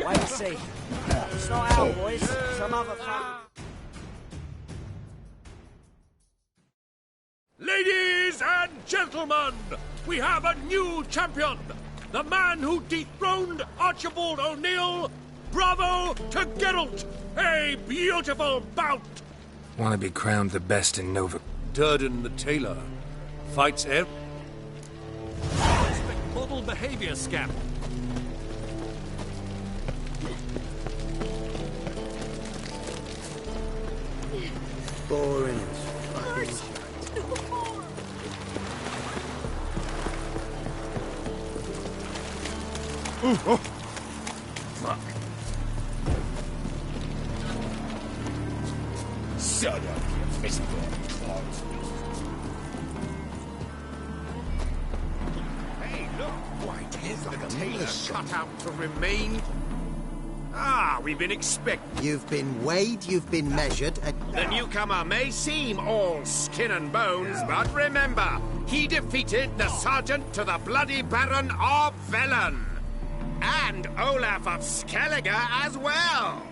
Wait and see. It's not our boys. Some other fun. Ladies and gentlemen, we have a new champion. The man who dethroned Archibald O'Neill. Bravo to Geralt. A beautiful bout. Want to be crowned the best in Nova... Durden the tailor fights every... Model behavior scam. Boring. Oh. Fuck. Shut up, you miserable clod. Hey, look! White is like a tailor cut out to remain. Ah, we've been expecting. You've been weighed, you've been measured, and... The newcomer may seem all skin and bones, but remember, he defeated the Sergeant to the Bloody Baron of Velen. And Olaf of Skellige as well.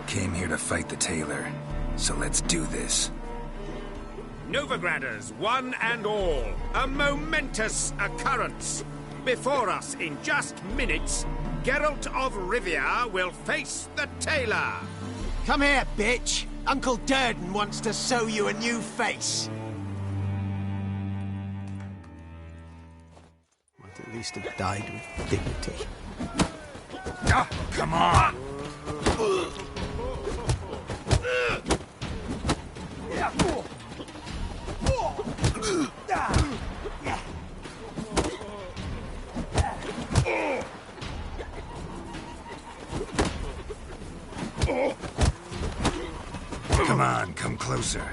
Came here to fight the tailor, so let's do this. Novigraders, one and all, a momentous occurrence. Before us, in just minutes, Geralt of Rivia will face the tailor. Come here, bitch! Uncle Durden wants to sew you a new face. least have died with dignity. Ah, come on! Come on, come closer.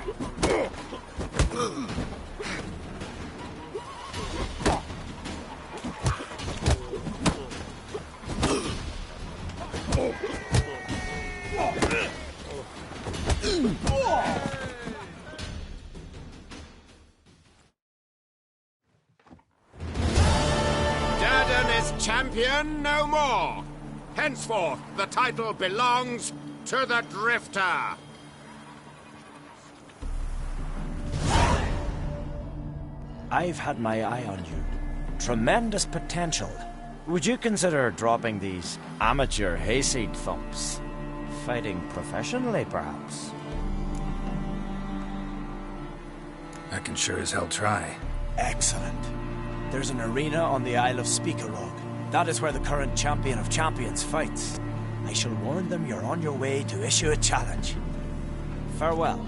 Durden is champion no more. Henceforth, the title belongs to the Drifter. I've had my eye on you. Tremendous potential. Would you consider dropping these amateur hayseed thumps? Fighting professionally, perhaps? I can sure as hell try. Excellent. There's an arena on the Isle of Speakerog. That is where the current champion of champions fights. I shall warn them you're on your way to issue a challenge. Farewell.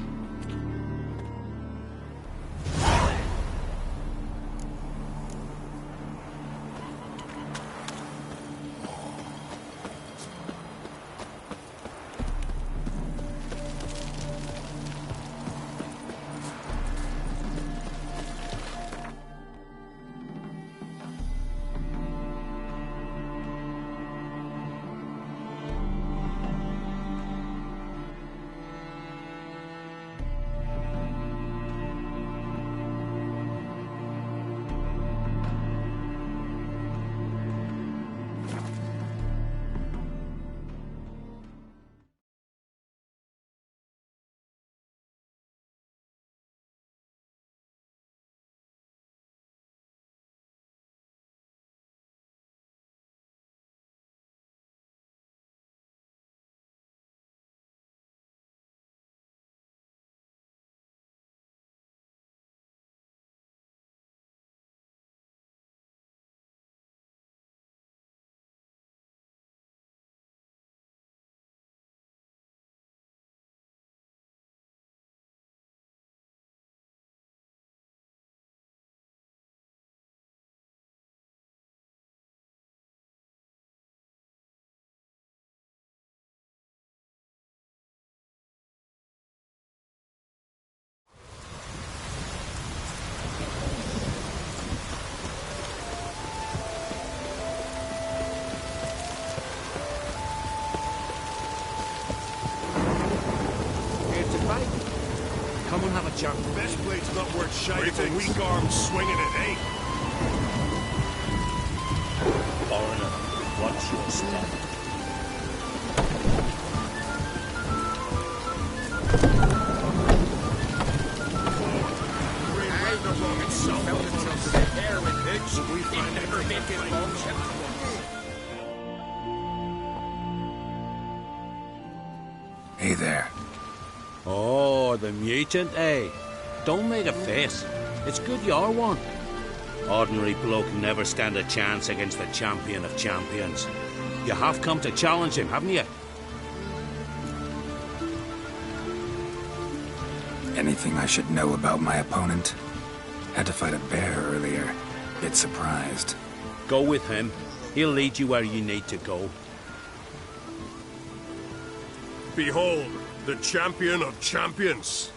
Come and have a chat. Best plate's not worth shite if a weak arm's swinging it, eh? Foreigner, watch your step. Hey there. Oh, the mutant, eh? Don't make a face. It's good you're one. Ordinary bloke never stand a chance against the champion of champions. You have come to challenge him, haven't you? Anything I should know about my opponent? Had to fight a bear earlier. Bit surprised. Go with him. He'll lead you where you need to go. Behold, the champion of champions.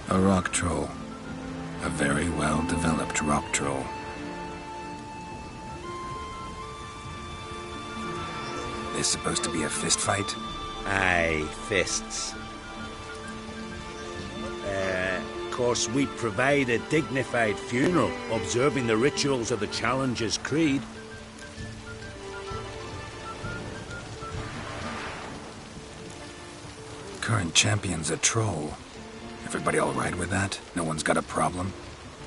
A rock troll. A very well-developed rock troll. This supposed to be a fist fight? Aye, fists. Of course, we provide a dignified funeral, observing the rituals of the Challenger's Creed. Current champion's a troll. Everybody all right with that? No one's got a problem?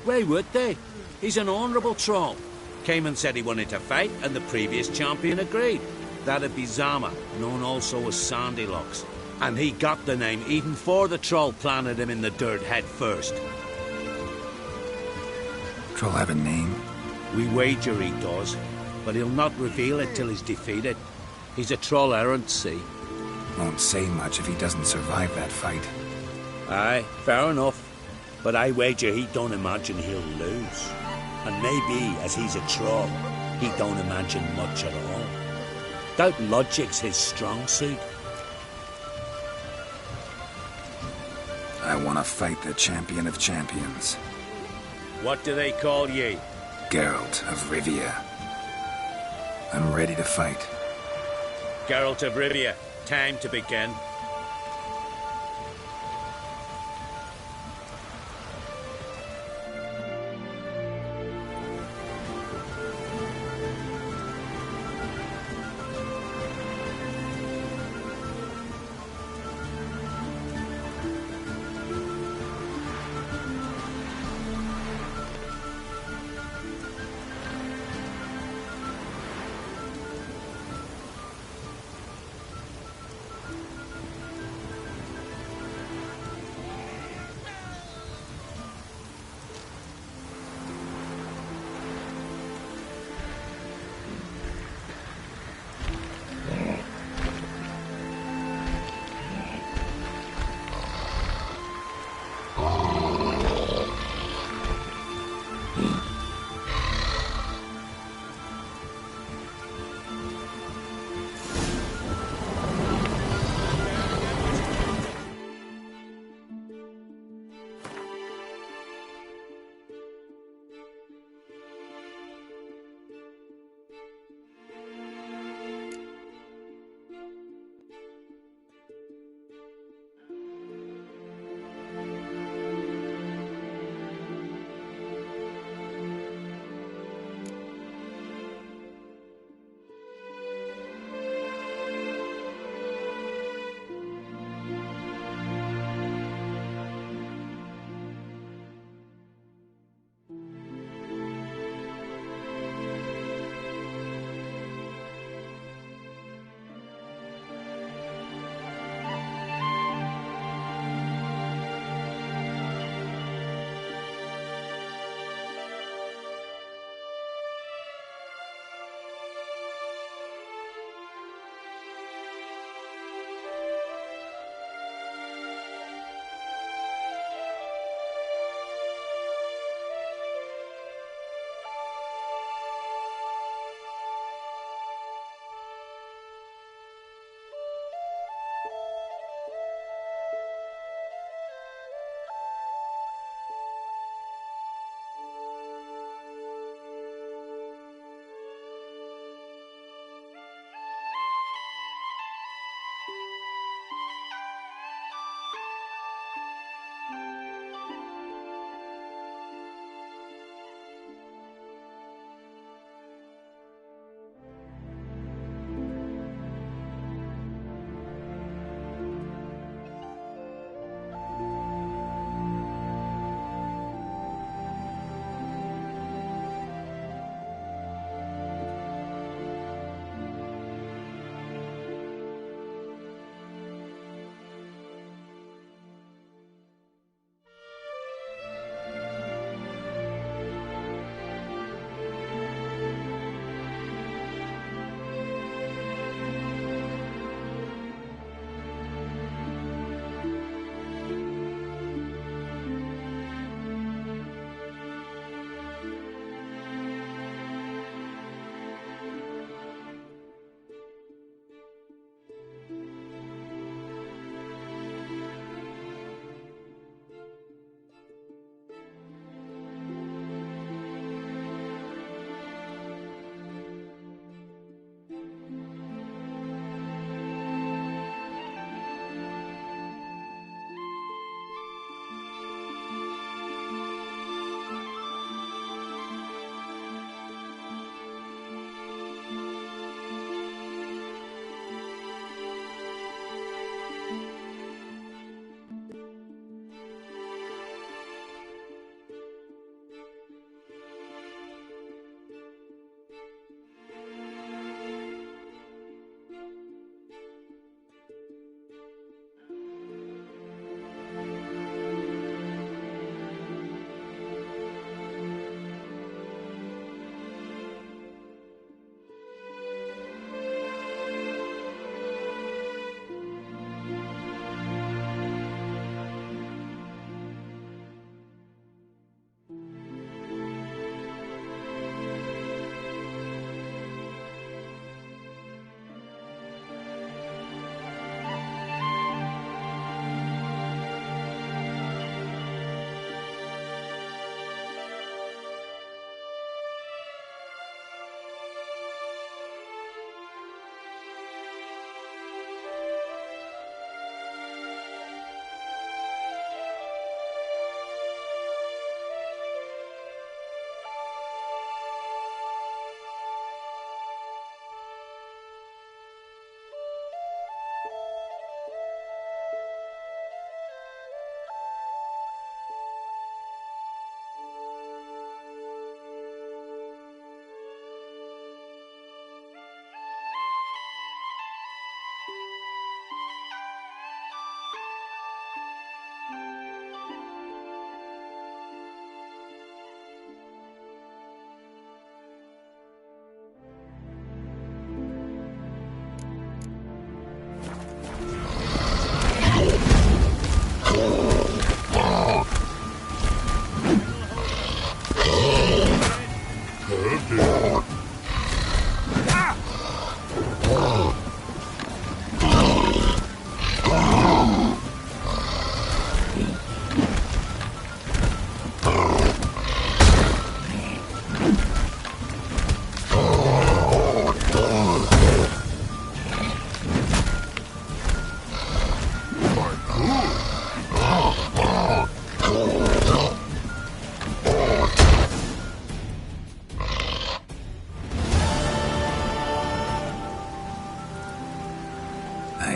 Why would they? He's an honourable troll. Came and said he wanted to fight, and the previous champion agreed. That'd be Zama, known also as Sandylocks. And he got the name even before the troll planted him in the dirt head first. Troll have a name? We wager he does, but he'll not reveal it till he's defeated. He's a troll errant, see? Won't say much if he doesn't survive that fight. Aye, fair enough. But I wager he don't imagine he'll lose. And maybe, as he's a troll, he don't imagine much at all. Doubt logic's his strong suit. I want to fight the champion of champions. What do they call ye? Geralt of Rivia. I'm ready to fight. Geralt of Rivia, time to begin.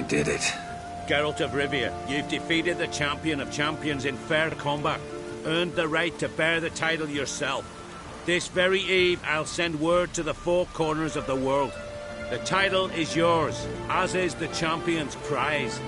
did it. Geralt of Rivia, you've defeated the champion of champions in fair combat. Earned the right to bear the title yourself. This very eve, I'll send word to the four corners of the world. The title is yours, as is the champion's prize.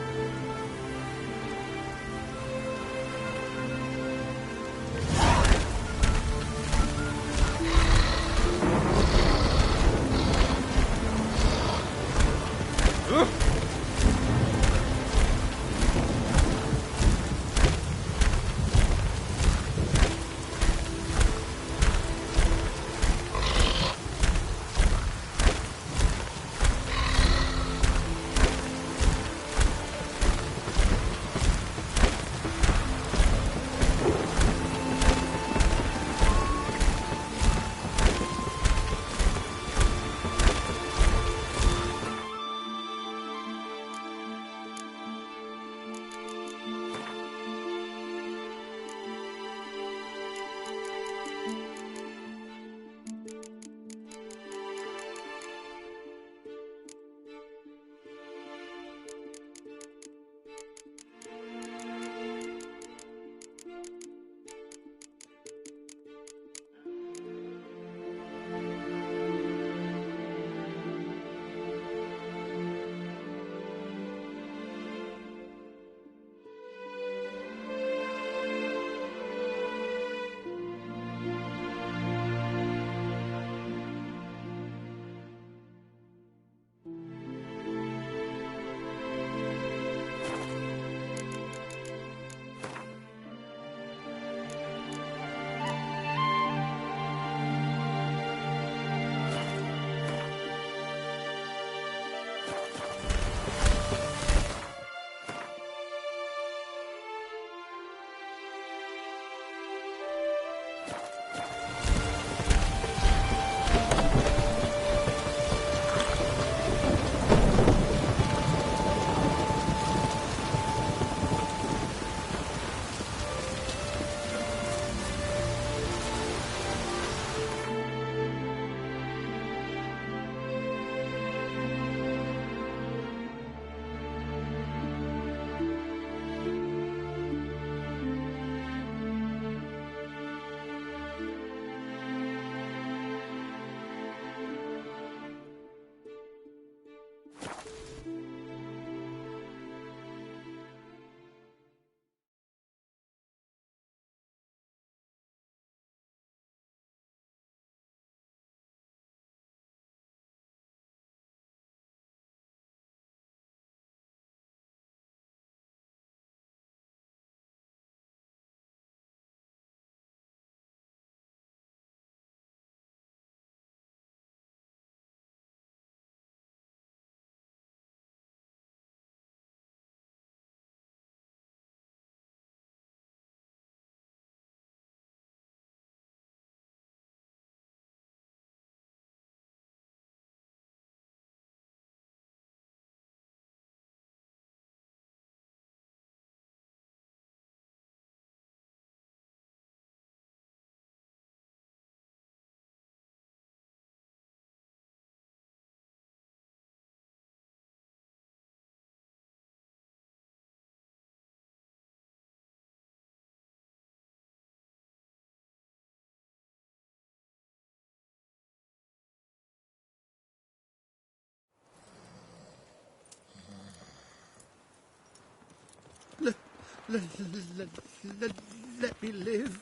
Let me live.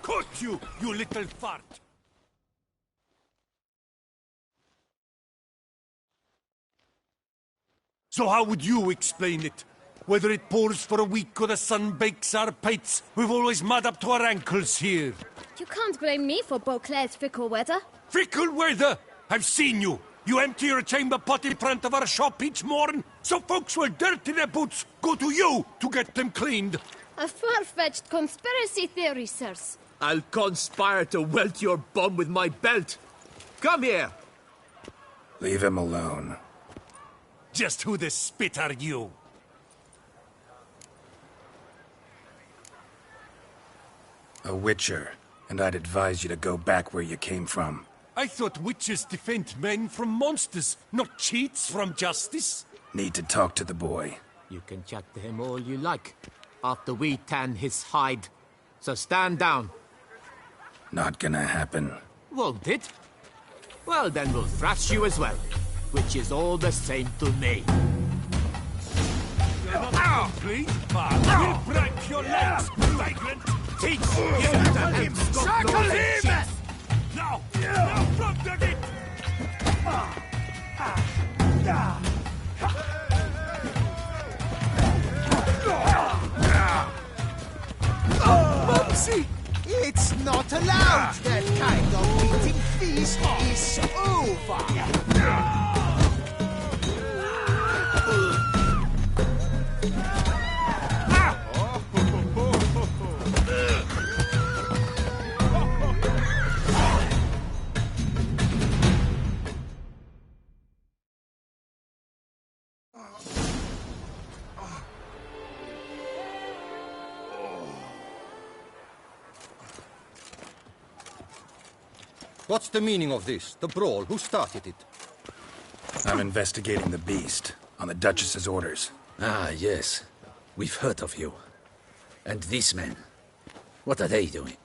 Cut you little fart! So how would you explain it? Whether it pours for a week or the sun bakes our pates, we've always mud up to our ankles here. You can't blame me for Beauclair's fickle weather. Fickle weather? I've seen you. You empty your chamber pot in front of our shop each morn, so folks will dirty their boots go to you to get them cleaned. A far-fetched conspiracy theory, sirs. I'll conspire to welt your bum with my belt. Come here. Leave him alone. Just who the spit are you? A witcher, and I'd advise you to go back where you came from. I thought witches defend men from monsters, not cheats from justice. Need to talk to the boy. You can chat to him all you like, after we tan his hide. So stand down. Not gonna happen. Won't it? Well, then we'll thrash you as well, which is all the same to me. Please, we'll break your legs, vagrant! Teach him to have Circle him! Now from the gate! Mumsy! It's not allowed! That kind of eating feast is over! What's the meaning of this? The brawl? Who started it? I'm investigating the beast, on the Duchess's orders. Ah, yes. We've heard of you. And these men, what are they doing?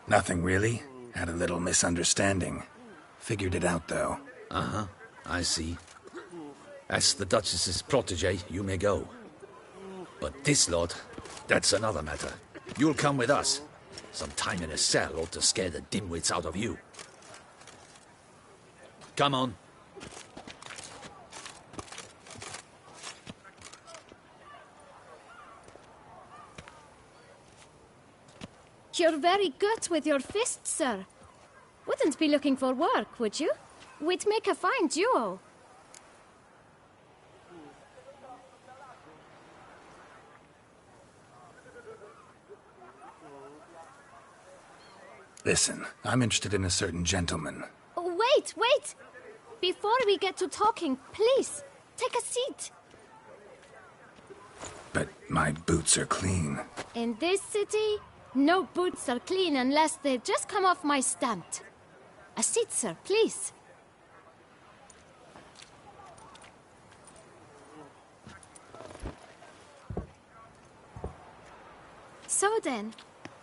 Nothing really. Had a little misunderstanding. Figured it out, though. Uh-huh. I see. As the Duchess's protege, you may go. But this lot, that's another matter. You'll come with us. Some time in a cell ought to scare the dimwits out of you. Come on. You're very good with your fists, sir. Wouldn't be looking for work, would you? We'd make a fine duo. Listen, I'm interested in a certain gentleman. Oh, wait! Before we get to talking, please, take a seat. But my boots are clean. In this city, no boots are clean unless they just come off my stand. A seat, sir, please. So then,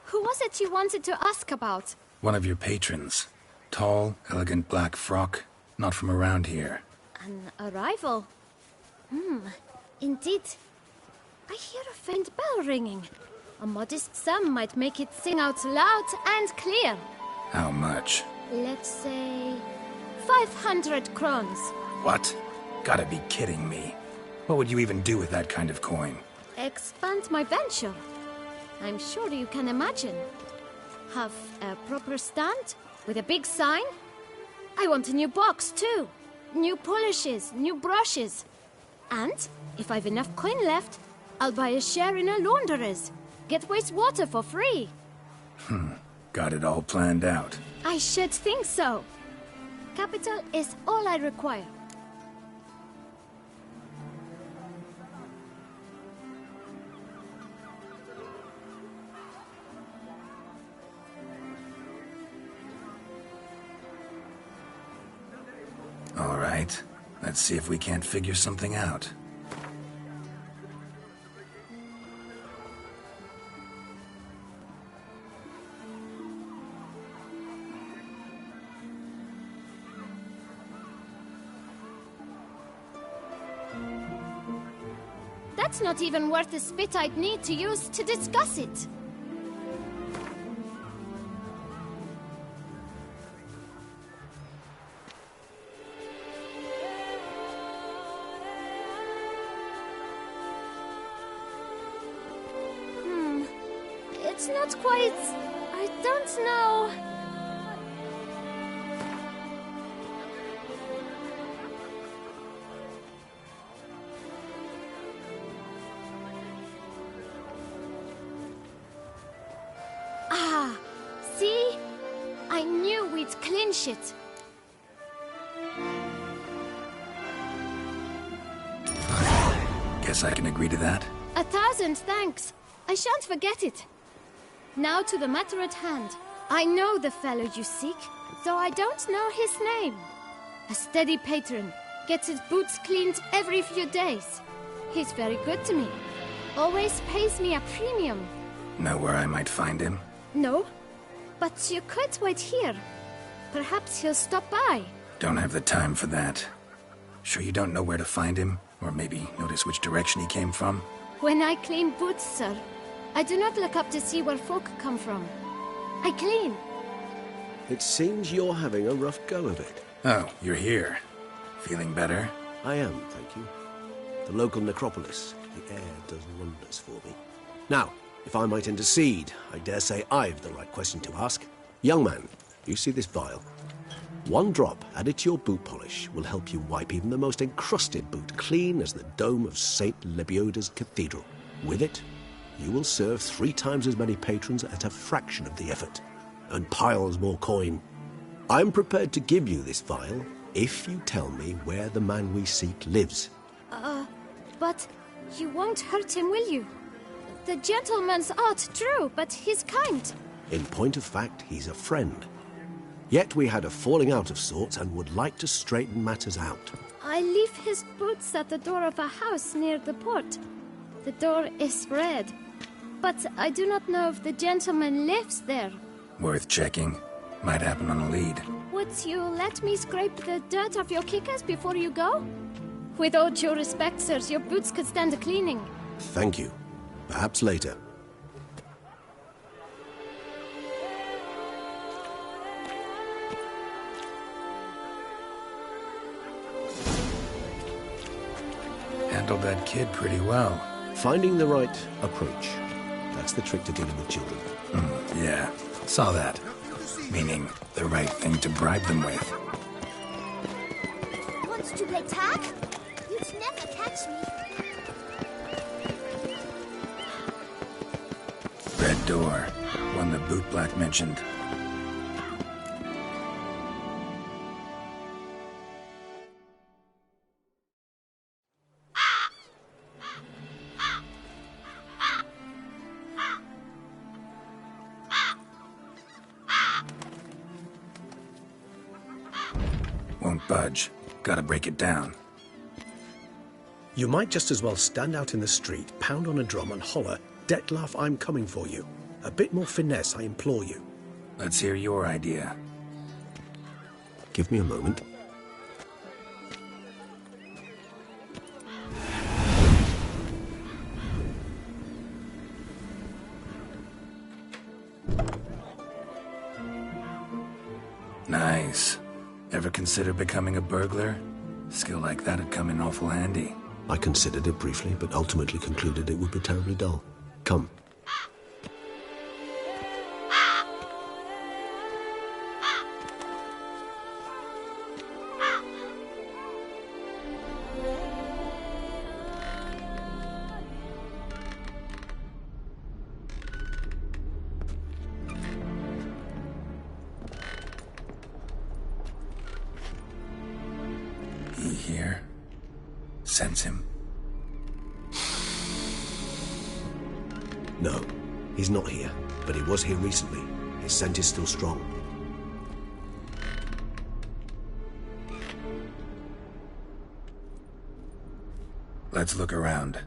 who was it you wanted to ask about? One of your patrons. Tall, elegant black frock. Not from around here. An arrival? Indeed. I hear a faint bell ringing. A modest sum might make it sing out loud and clear. How much? Let's say 500 crowns. What? Gotta be kidding me. What would you even do with that kind of coin? Expand my venture. I'm sure you can imagine. Have a proper stand with a big sign. I want a new box too. New polishes, new brushes. And if I've enough coin left, I'll buy a share in a launderer's. Get wastewater for free. Got it all planned out. I should think so. Capital is all I require. All right. Let's see if we can't figure something out. That's not even worth the spit I'd need to use to discuss it. It's not quite... I don't know... Ah, see? I knew we'd clinch it. Guess I can agree to that. 1,000 thanks. I shan't forget it. Now to the matter at hand. I know the fellow you seek, though I don't know his name. A steady patron, gets his boots cleaned every few days. He's very good to me. Always pays me a premium. Know where I might find him? No, but you could wait here. Perhaps he'll stop by. Don't have the time for that. Sure you don't know where to find him? Or maybe notice which direction he came from? When I clean boots, sir, I do not look up to see where folk come from. I clean. It seems you're having a rough go of it. Oh, you're here. Feeling better? I am, thank you. The local necropolis. The air does wonders for me. Now, if I might intercede, I dare say I've the right question to ask. Young man, you see this vial? 1 drop added to your boot polish will help you wipe even the most encrusted boot clean as the dome of St. Lebioda's Cathedral. With it, you will serve 3 times as many patrons at a fraction of the effort, and piles more coin. I'm prepared to give you this vial if you tell me where the man we seek lives. But you won't hurt him, will you? The gentleman's art, true, but he's kind. In point of fact, he's a friend. Yet we had a falling out of sorts and would like to straighten matters out. I leave his boots at the door of a house near the port. The door is red, but I do not know if the gentleman lives there. Worth checking. Might happen on a lead. Would you let me scrape the dirt off your kickers before you go? With all due respect, sirs, your boots could stand a cleaning. Thank you. Perhaps later. Handled that kid pretty well. Finding the right approach. That's the trick to dealing with children. Yeah, saw that. Meaning, the right thing to bribe them with. Want to play tag? You'd never catch me. Red door. One the bootblack mentioned. Won't budge. Gotta break it down. You might just as well stand out in the street, pound on a drum and holler, "Detlef, I'm coming for you." A bit more finesse, I implore you. Let's hear your idea. Give me a moment. Nice. Ever consider becoming a burglar? Skill like that'd come in awful handy. I considered it briefly, but ultimately concluded it would be terribly dull. Come. He here? Sense him? No, he's not here, but he was here recently. His scent is still strong. Let's look around.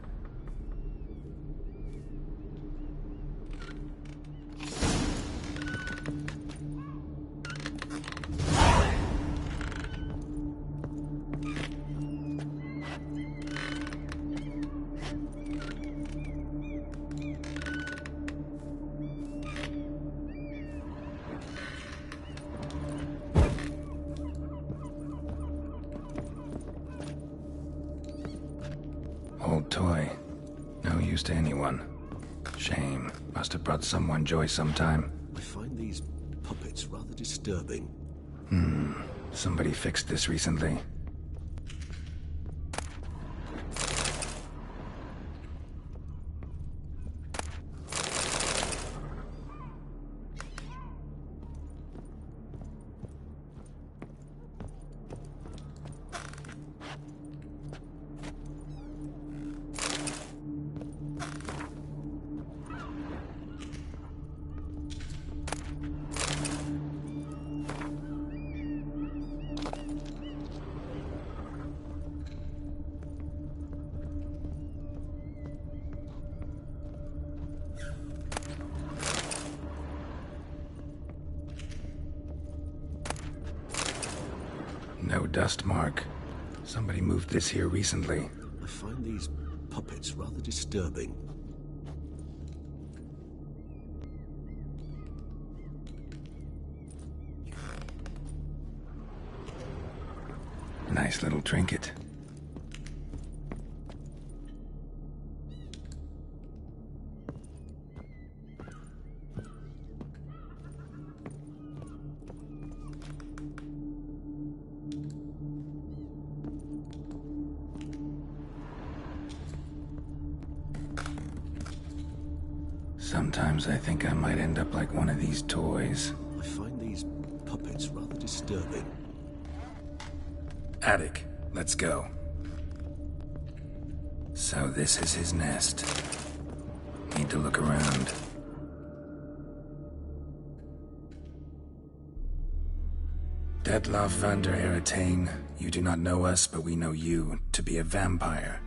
Old toy. No use to anyone. Shame. Must have brought someone joy sometime. I find these puppets rather disturbing. Somebody fixed this recently. No dust mark. Somebody moved this here recently. I find these puppets rather disturbing. Nice little trinket. Sometimes I think I might end up like one of these toys. I find these puppets rather disturbing. Attic, let's go. So this is his nest. Need to look around. Detloff van der Eretain, you do not know us, but we know you to be a vampire.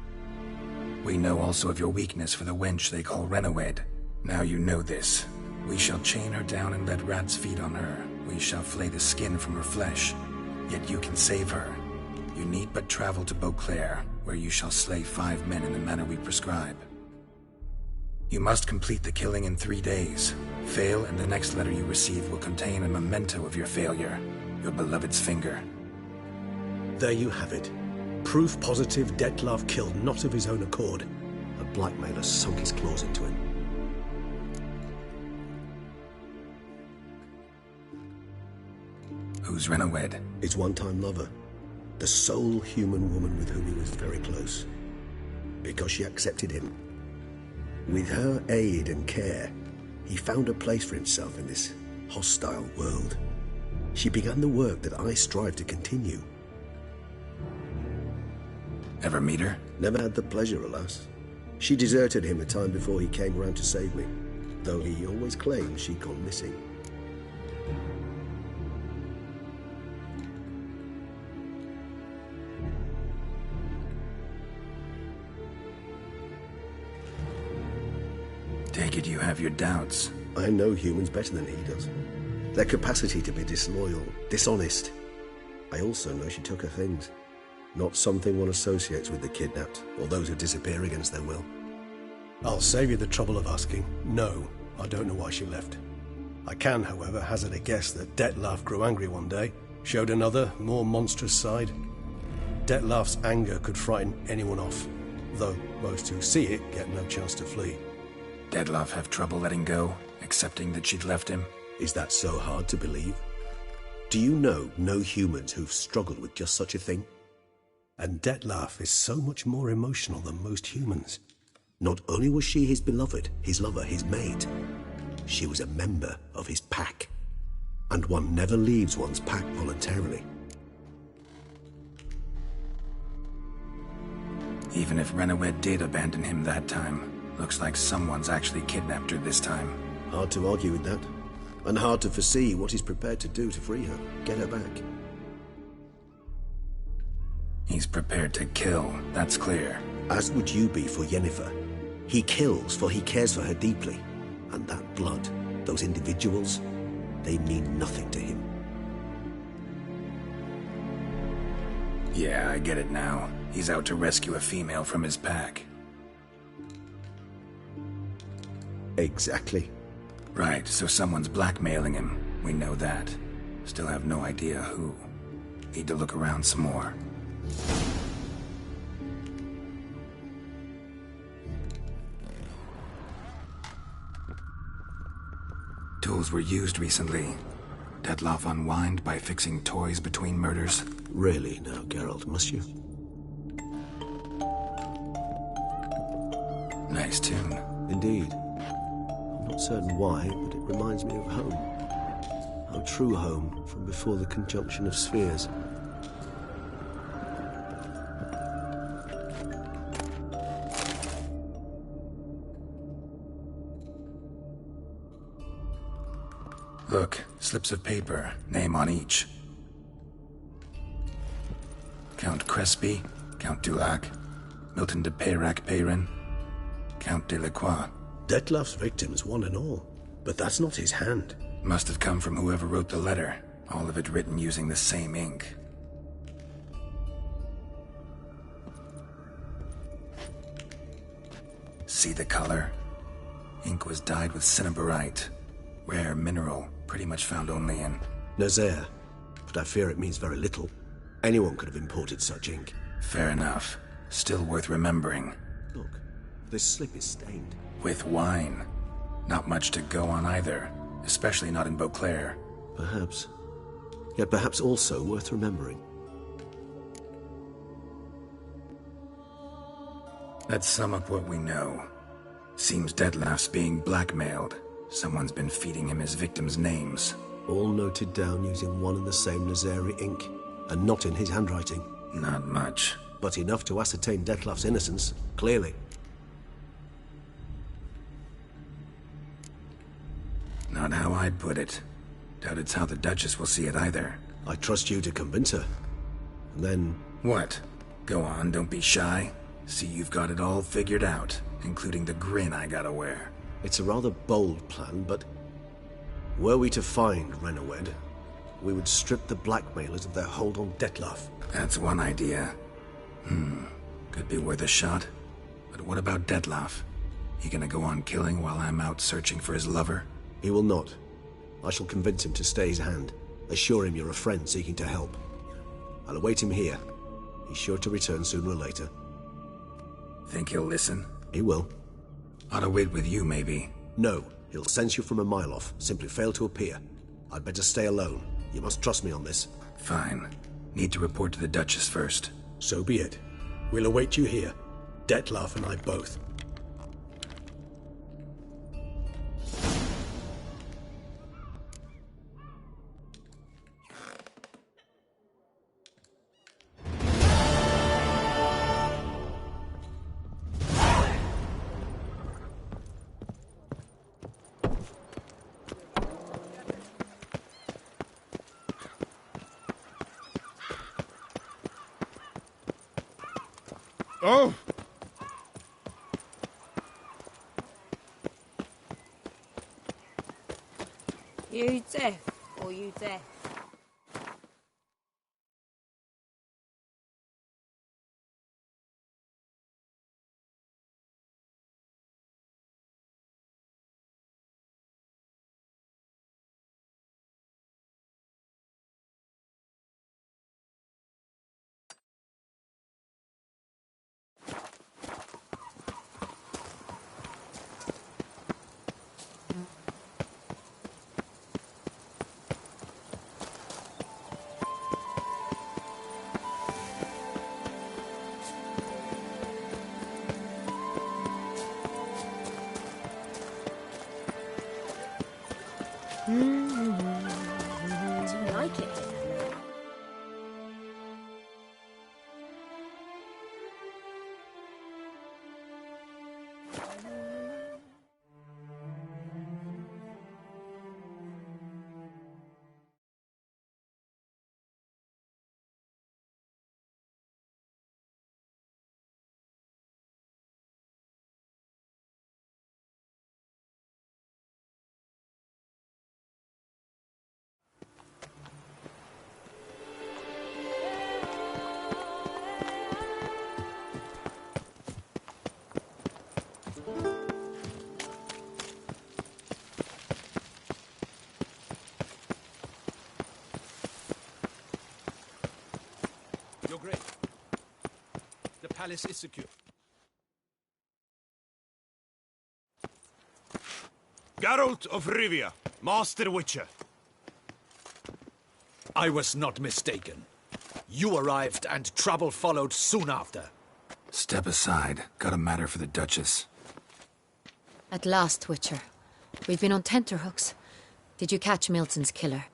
We know also of your weakness for the wench they call Renowed. Now you know this. We shall chain her down and let rats feed on her. We shall flay the skin from her flesh. Yet you can save her. You need but travel to Beauclair, where you shall slay 5 men in the manner we prescribe. You must complete the killing in 3 days. Fail, and the next letter you receive will contain a memento of your failure. Your beloved's finger. There you have it. Proof positive Detlav killed not of his own accord. A blackmailer sunk his claws into him. Who's Renowed? His one-time lover. The sole human woman with whom he was very close. Because she accepted him. With her aid and care, he found a place for himself in this hostile world. She began the work that I strive to continue. Ever meet her? Never had the pleasure, alas. She deserted him a time before he came round to save me, though he always claimed she'd gone missing. Take it you have your doubts. I know humans better than he does. Their capacity to be disloyal, dishonest. I also know she took her things. Not something one associates with the kidnapped, or those who disappear against their will. I'll save you the trouble of asking. No, I don't know why she left. I can, however, hazard a guess that Detlav grew angry one day, showed another, more monstrous side. Detlav's anger could frighten anyone off, though most who see it get no chance to flee. Detlav have trouble letting go, accepting that she'd left him? Is that so hard to believe? Do you know no humans who've struggled with just such a thing? And Detlav is so much more emotional than most humans. Not only was she his beloved, his lover, his mate, she was a member of his pack. And one never leaves one's pack voluntarily. Even if Renowed did abandon him that time, looks like someone's actually kidnapped her this time. Hard to argue with that. And hard to foresee what he's prepared to do to free her, get her back. He's prepared to kill, that's clear. As would you be for Yennefer. He kills for he cares for her deeply. And that blood, those individuals, they mean nothing to him. Yeah, I get it now. He's out to rescue a female from his pack. Exactly. Right, so someone's blackmailing him. We know that. Still have no idea who. Need to look around some more. Tools were used recently. Detlav unwind by fixing toys between murders. Really now, Geralt, must you? Nice tune. Indeed. I'm not certain why, but it reminds me of home. Our true home from before the conjunction of spheres. Look, slips of paper, name on each. Count Crespi, Count Dulac, Milton de Peyrac-Peyrin, Count Delacroix. Detlav's victims, one and all. But that's not his hand. Must have come from whoever wrote the letter. All of it written using the same ink. See the color? Ink was dyed with cinnabarite. Rare mineral, pretty much found only in... Nazaire. But I fear it means very little. Anyone could have imported such ink. Fair enough. Still worth remembering. Look, this slip is stained. With wine. Not much to go on either. Especially not in Beauclair. Perhaps. Yet perhaps also worth remembering. Let's sum up what we know. Seems Detlef's being blackmailed. Someone's been feeding him his victims' names. All noted down using one and the same Nazaire ink, and not in his handwriting. Not much. But enough to ascertain Detlef's innocence, clearly. Not how I'd put it. Doubt it's how the Duchess will see it either. I trust you to convince her. And then... What? Go on, don't be shy. See you've got it all figured out, including the grin I gotta wear. It's a rather bold plan, but... Were we to find Renawed, we would strip the blackmailers of their hold on Detlef. That's one idea. Could be worth a shot. But what about Detlef? He gonna go on killing while I'm out searching for his lover? He will not. I shall convince him to stay his hand. Assure him you're a friend seeking to help. I'll await him here. He's sure to return sooner or later. Think he'll listen? He will. Ought to wait with you, maybe. No. He'll sense you from a mile off. Simply fail to appear. I'd better stay alone. You must trust me on this. Fine. Need to report to the Duchess first. So be it. We'll await you here. Detlef and I both. Oh! You deaf or you deaf? Do you like it here? Your Grace, the palace is secure. Geralt of Rivia, Master Witcher. I was not mistaken. You arrived and trouble followed soon after. Step aside. Got a matter for the Duchess. At last, Witcher. We've been on tenterhooks. Did you catch Milton's killer?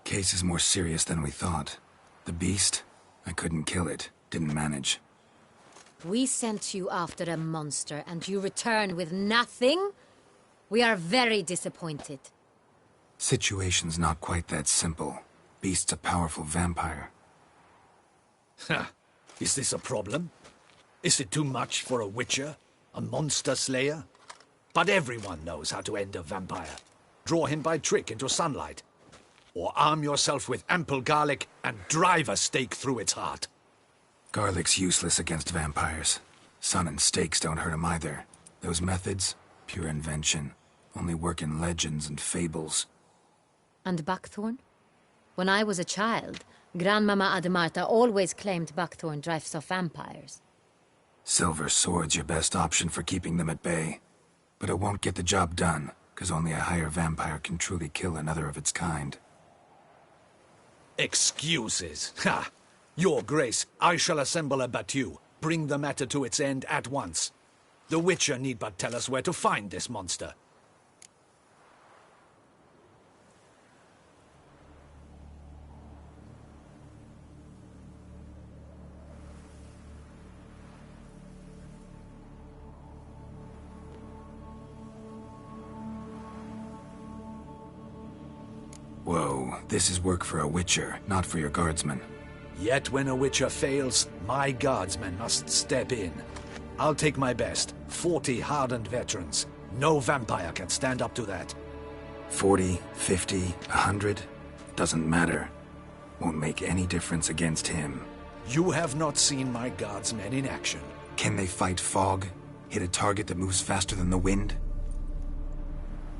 Case is more serious than we thought. The beast? I couldn't kill it. Didn't manage. We sent you after a monster, and you return with nothing? We are very disappointed. Situation's not quite that simple. Beast's a powerful vampire. Ha! Is this a problem? Is it too much for a witcher? A monster slayer? But everyone knows how to end a vampire. Draw him by trick into sunlight. Or arm yourself with ample garlic and drive a stake through its heart. Garlic's useless against vampires. Sun and steaks don't hurt him either. Those methods, pure invention. Only work in legends and fables. And buckthorn? When I was a child, Grandmama Ademarta always claimed buckthorn drives off vampires. Silver sword's your best option for keeping them at bay. But it won't get the job done, because only a higher vampire can truly kill another of its kind. Excuses. Ha! Your Grace, I shall assemble a battue. Bring the matter to its end at once. The Witcher need but tell us where to find this monster. Whoa, this is work for a Witcher, not for your guardsmen. Yet when a Witcher fails, my guardsmen must step in. I'll take my best. 40 hardened veterans. No vampire can stand up to that. 40, 50, 100? Doesn't matter. Won't make any difference against him. You have not seen my guardsmen in action. Can they fight fog? Hit a target that moves faster than the wind?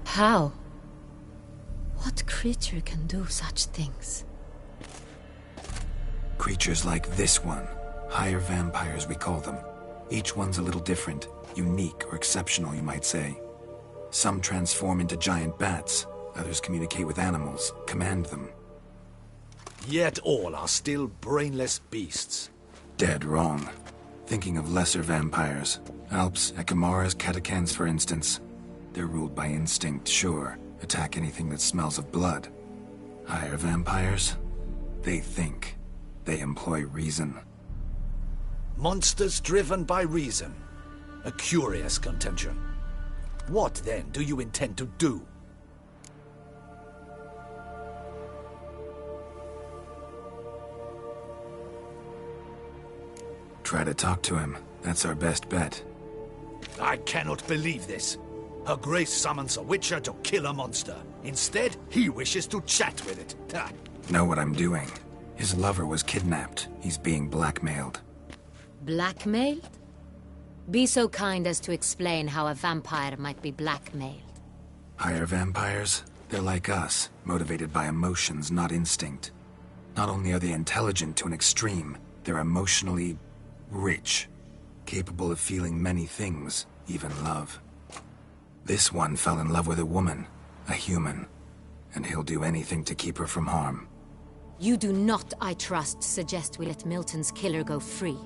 How? What creature can do such things? Creatures like this one. Higher vampires, we call them. Each one's a little different. Unique or exceptional, you might say. Some transform into giant bats. Others communicate with animals, command them. Yet all are still brainless beasts. Dead wrong. Thinking of lesser vampires. Alps, Ekamaras, Catacans, for instance. They're ruled by instinct, sure. Attack anything that smells of blood. Higher vampires? They think. They employ reason. Monsters driven by reason. A curious contention. What, then, do you intend to do? Try to talk to him. That's our best bet. I cannot believe this. Her Grace summons a Witcher to kill a monster. Instead, he wishes to chat with it. Ha. Know what I'm doing. His lover was kidnapped. He's being blackmailed. Blackmailed? Be so kind as to explain how a vampire might be blackmailed. Higher vampires? They're like us, motivated by emotions, not instinct. Not only are they intelligent to an extreme, they're emotionally rich, capable of feeling many things, even love. This one fell in love with a woman, a human, and he'll do anything to keep her from harm. You do not, I trust, suggest we let Milton's killer go free,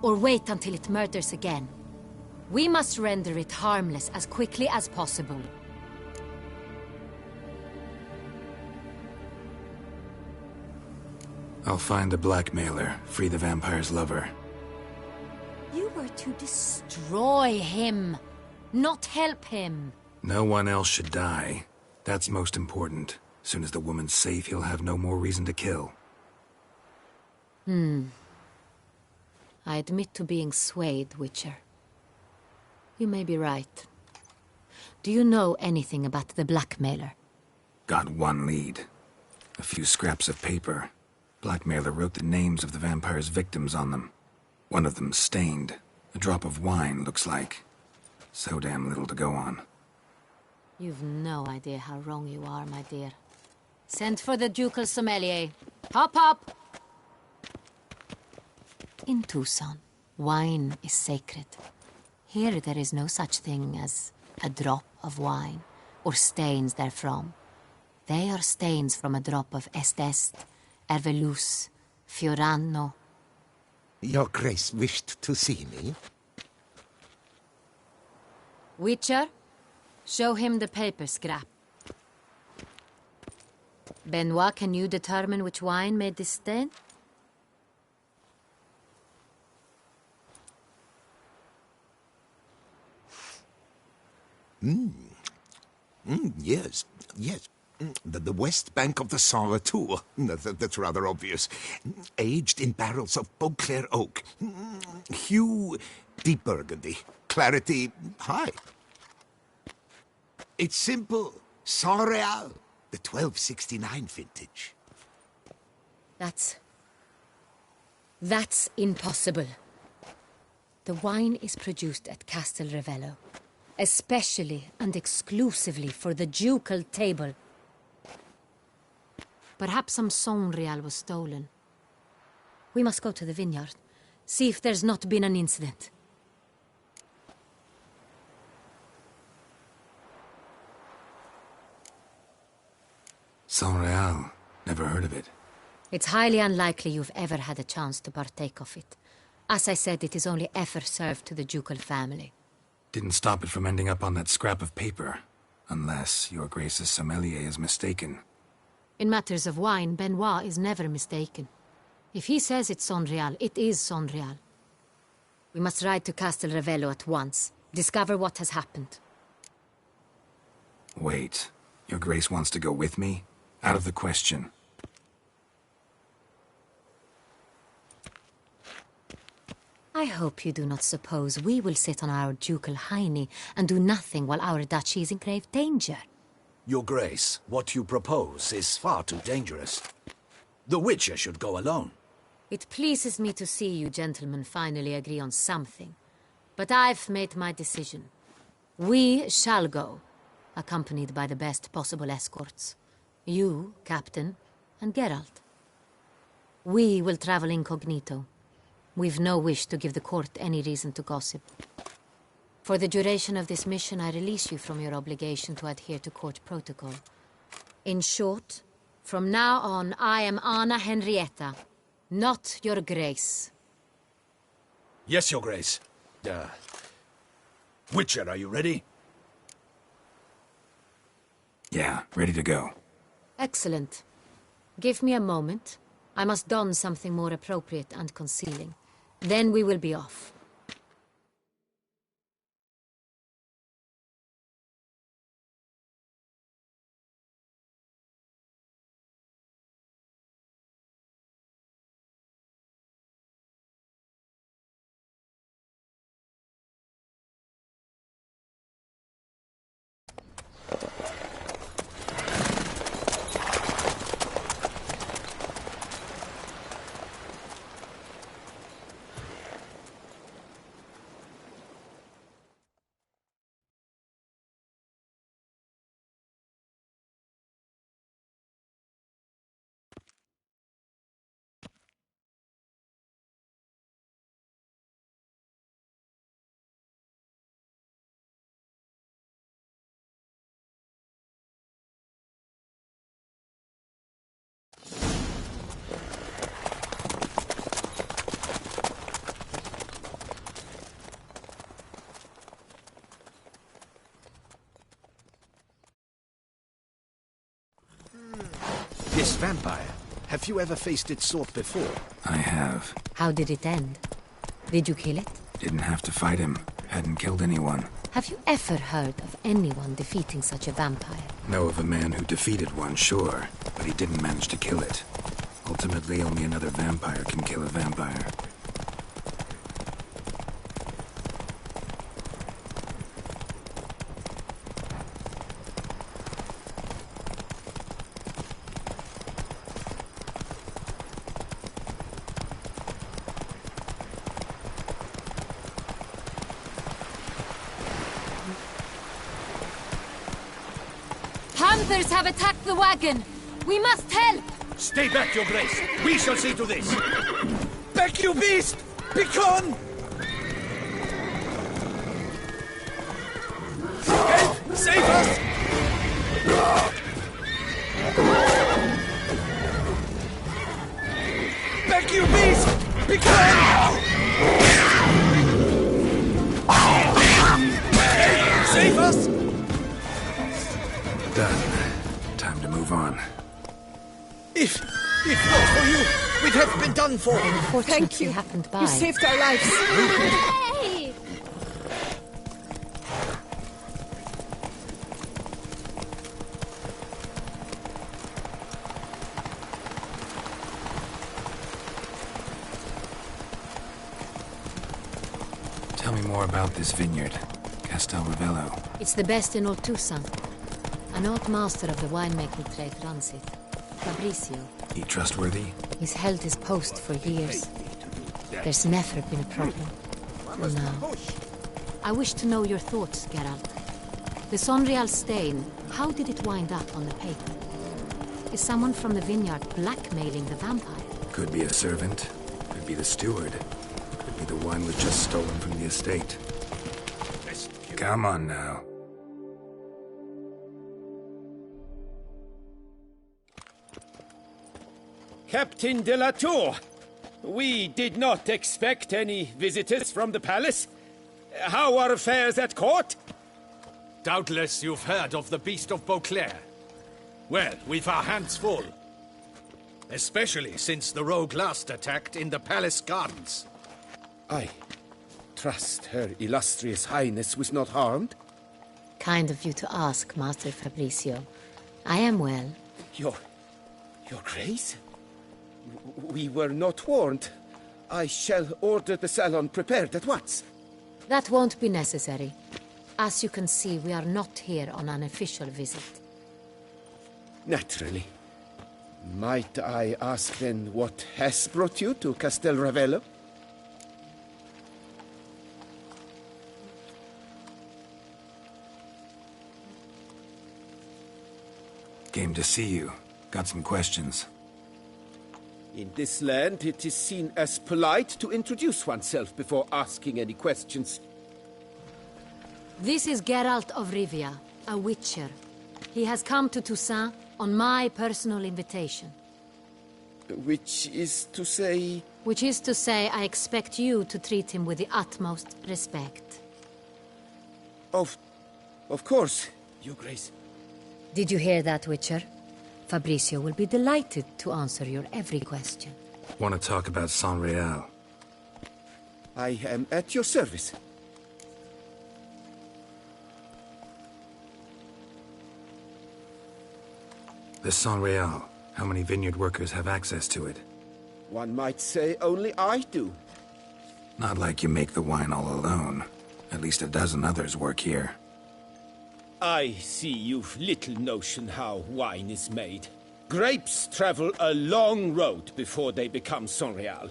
or wait until it murders again. We must render it harmless as quickly as possible. I'll find the blackmailer, free the vampire's lover. You were to destroy him, not help him. No one else should die. That's most important. Soon as the woman's safe, he'll have no more reason to kill. I admit to being swayed, Witcher. You may be right. Do you know anything about the blackmailer? Got one lead. A few scraps of paper. Blackmailer wrote the names of the vampire's victims on them. One of them stained. A drop of wine, looks like. So damn little to go on. You've no idea how wrong you are, my dear. Send for the ducal sommelier. Hop, hop! In Tucson, wine is sacred. Here there is no such thing as a drop of wine, or stains therefrom. They are stains from a drop of Est, Ervelus, Fiorano. Your Grace wished to see me? Witcher, show him the paper scrap. Benoit, can you determine which wine made this stain? Yes, yes. The west bank of the Saar too. That's rather obvious. Aged in barrels of Beauclair oak. Hue, deep burgundy. Clarity, high. It's simple. Saint-Réal, the 1269 vintage. That's impossible. The wine is produced at Castel Ravello, especially and exclusively for the ducal table. Perhaps some Sonreal was stolen. We must go to the vineyard, see if there's not been an incident. Sonreal. Never heard of it. It's highly unlikely you've ever had a chance to partake of it. As I said, it is only ever served to the ducal family. Didn't stop it from ending up on that scrap of paper. Unless your Grace's sommelier is mistaken. In matters of wine, Benoit is never mistaken. If he says it's Sonreal, it is Sonreal. We must ride to Castel Ravello at once. Discover what has happened. Wait. Your Grace wants to go with me? Out of the question. I hope you do not suppose we will sit on our ducal hiney and do nothing while our duchy is in grave danger. Your Grace, what you propose is far too dangerous. The Witcher should go alone. It pleases me to see you gentlemen finally agree on something. But I've made my decision. We shall go, accompanied by the best possible escorts. You, Captain, and Geralt. We will travel incognito. We've no wish to give the court any reason to gossip. For the duration of this mission, I release you from your obligation to adhere to court protocol. In short, from now on, I am Anna Henrietta, not your Grace. Yes, Your Grace. Witcher, are you ready? Yeah, ready to go. Excellent. Give me a moment. I must don something more appropriate and concealing. Then we will be off. This vampire, have you ever faced its sort before? I have. How did it end? Did you kill it? Didn't have to fight him. Hadn't killed anyone. Have you ever heard of anyone defeating such a vampire? Know of a man who defeated one, sure, but he didn't manage to kill it. Ultimately, only another vampire can kill a vampire. Hunters have attacked the wagon! We must help! Stay back, Your Grace! We shall see to this! Back, you beast! Begone! Help! Save us! Back, you beast! Begone! Help! Save us! Done. Time to move on. If not for you, we'd have been done for. Thank you. Happened by. You saved our lives. Hey! Tell me more about this vineyard. Castel Ravello. It's the best in all Toussaint. An old master of the winemaking trade runs it. Fabricio. He trustworthy? He's held his post for years. There's never been a problem. No. I wish to know your thoughts, Geralt. The Sonreal stain, how did it wind up on the paper? Is someone from the vineyard blackmailing the vampire? Could be a servant. Could be the steward. Could be the wine was just stolen from the estate. Come on now. Captain de la Tour, we did not expect any visitors from the palace. How are affairs at court? Doubtless you've heard of the Beast of Beauclair. Well, we've our hands full. Especially since the rogue last attacked in the palace gardens. I trust Her Illustrious Highness was not harmed? Kind of you to ask, Master Fabricio. I am well. Your Grace? We were not warned. I shall order the salon prepared at once. That won't be necessary. As you can see, we are not here on an official visit. Naturally. Might I ask then what has brought you to Castel Ravello? Came to see you. Got some questions. In this land, it is seen as polite to introduce oneself before asking any questions. This is Geralt of Rivia, a witcher. He has come to Toussaint on my personal invitation. Which is to say... Which is to say, I expect you to treat him with the utmost respect. Of course, Your Grace. Did you hear that, Witcher? Fabricio will be delighted to answer your every question. Want to talk about Sonreal? I am at your service. The Sonreal. How many vineyard workers have access to it? One might say only I do. Not like you make the wine all alone. At least a dozen others work here. I see you've little notion how wine is made. Grapes travel a long road before they become Sonreal.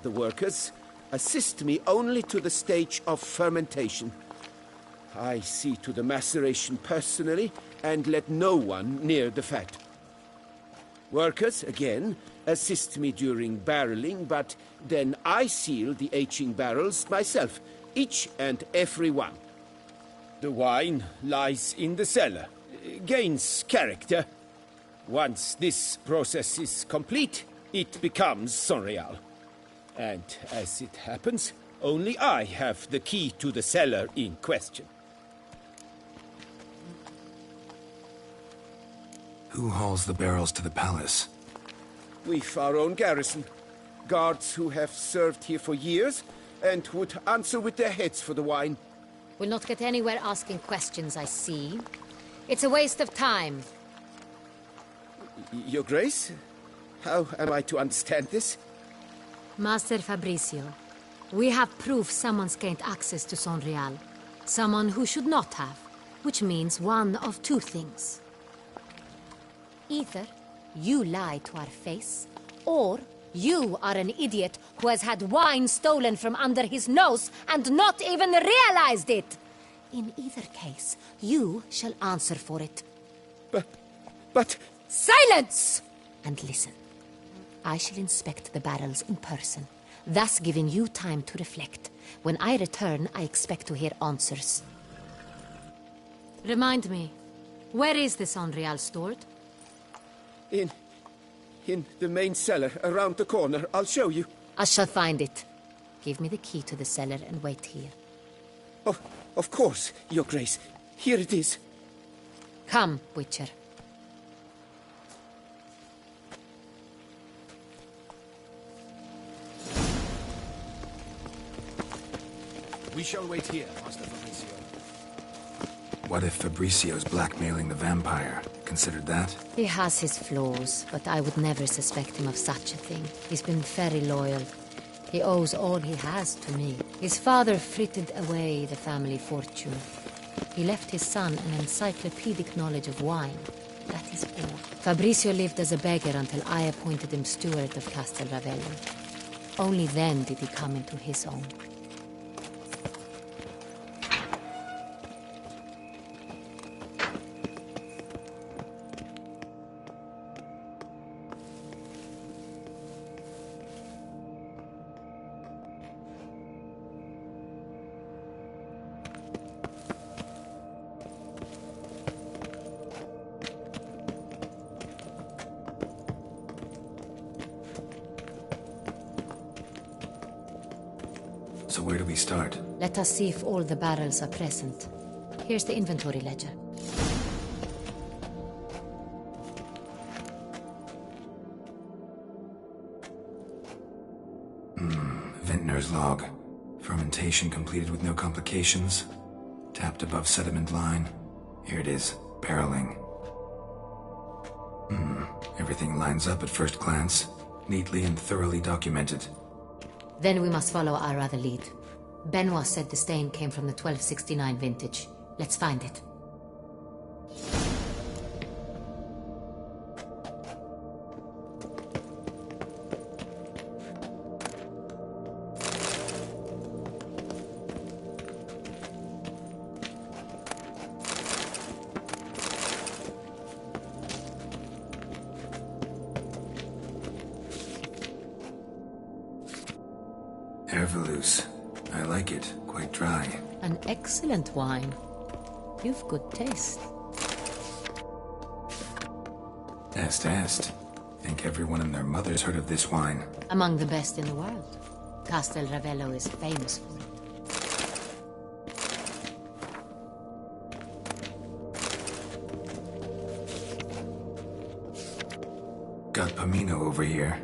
The workers assist me only to the stage of fermentation. I see to the maceration personally and let no one near the fat. Workers, again, assist me during barreling, but then I seal the aging barrels myself, each and every one. The wine lies in the cellar, gains character. Once this process is complete, it becomes Sonreal. And as it happens, only I have the key to the cellar in question. Who hauls the barrels to the palace? We've our own garrison. Guards who have served here for years and would answer with their heads for the wine. We'll not get anywhere asking questions, I see. It's a waste of time. Your Grace? How am I to understand this? Master Fabricio, we have proof someone's gained access to Sonreal. Someone who should not have. Which means one of two things. Either you lie to our face, or you are an idiot who has had wine stolen from under his nose and not even realized it. In either case, you shall answer for it. But... Silence! And listen. I shall inspect the barrels in person, thus giving you time to reflect. When I return, I expect to hear answers. Remind me, where is the Sonreal stored? In the main cellar, around the corner. I'll show you. I shall find it. Give me the key to the cellar and wait here. Oh, of course, Your Grace. Here it is. Come, Witcher. We shall wait here, Master Fabricio. What if Fabricio's blackmailing the vampire? Considered that? He has his flaws, but I would never suspect him of such a thing. He's been very loyal. He owes all he has to me. His father frittered away the family fortune. He left his son an encyclopedic knowledge of wine. That is all. Fabricio lived as a beggar until I appointed him steward of Castel Ravello. Only then did he come into his own. So where do we start? Let us see if all the barrels are present. Here's the inventory ledger. Vintner's log. Fermentation completed with no complications. Tapped above sediment line. Here it is. Barreling. Everything lines up at first glance. Neatly and thoroughly documented. Then we must follow our other lead. Benoit said the stain came from the 1269 vintage. Let's find it. Ervelous. I like it. Quite dry. An excellent wine. You've good taste. Est. Think everyone and their mother's heard of this wine. Among the best in the world. Castel Ravello is famous for it. Got Pomino over here.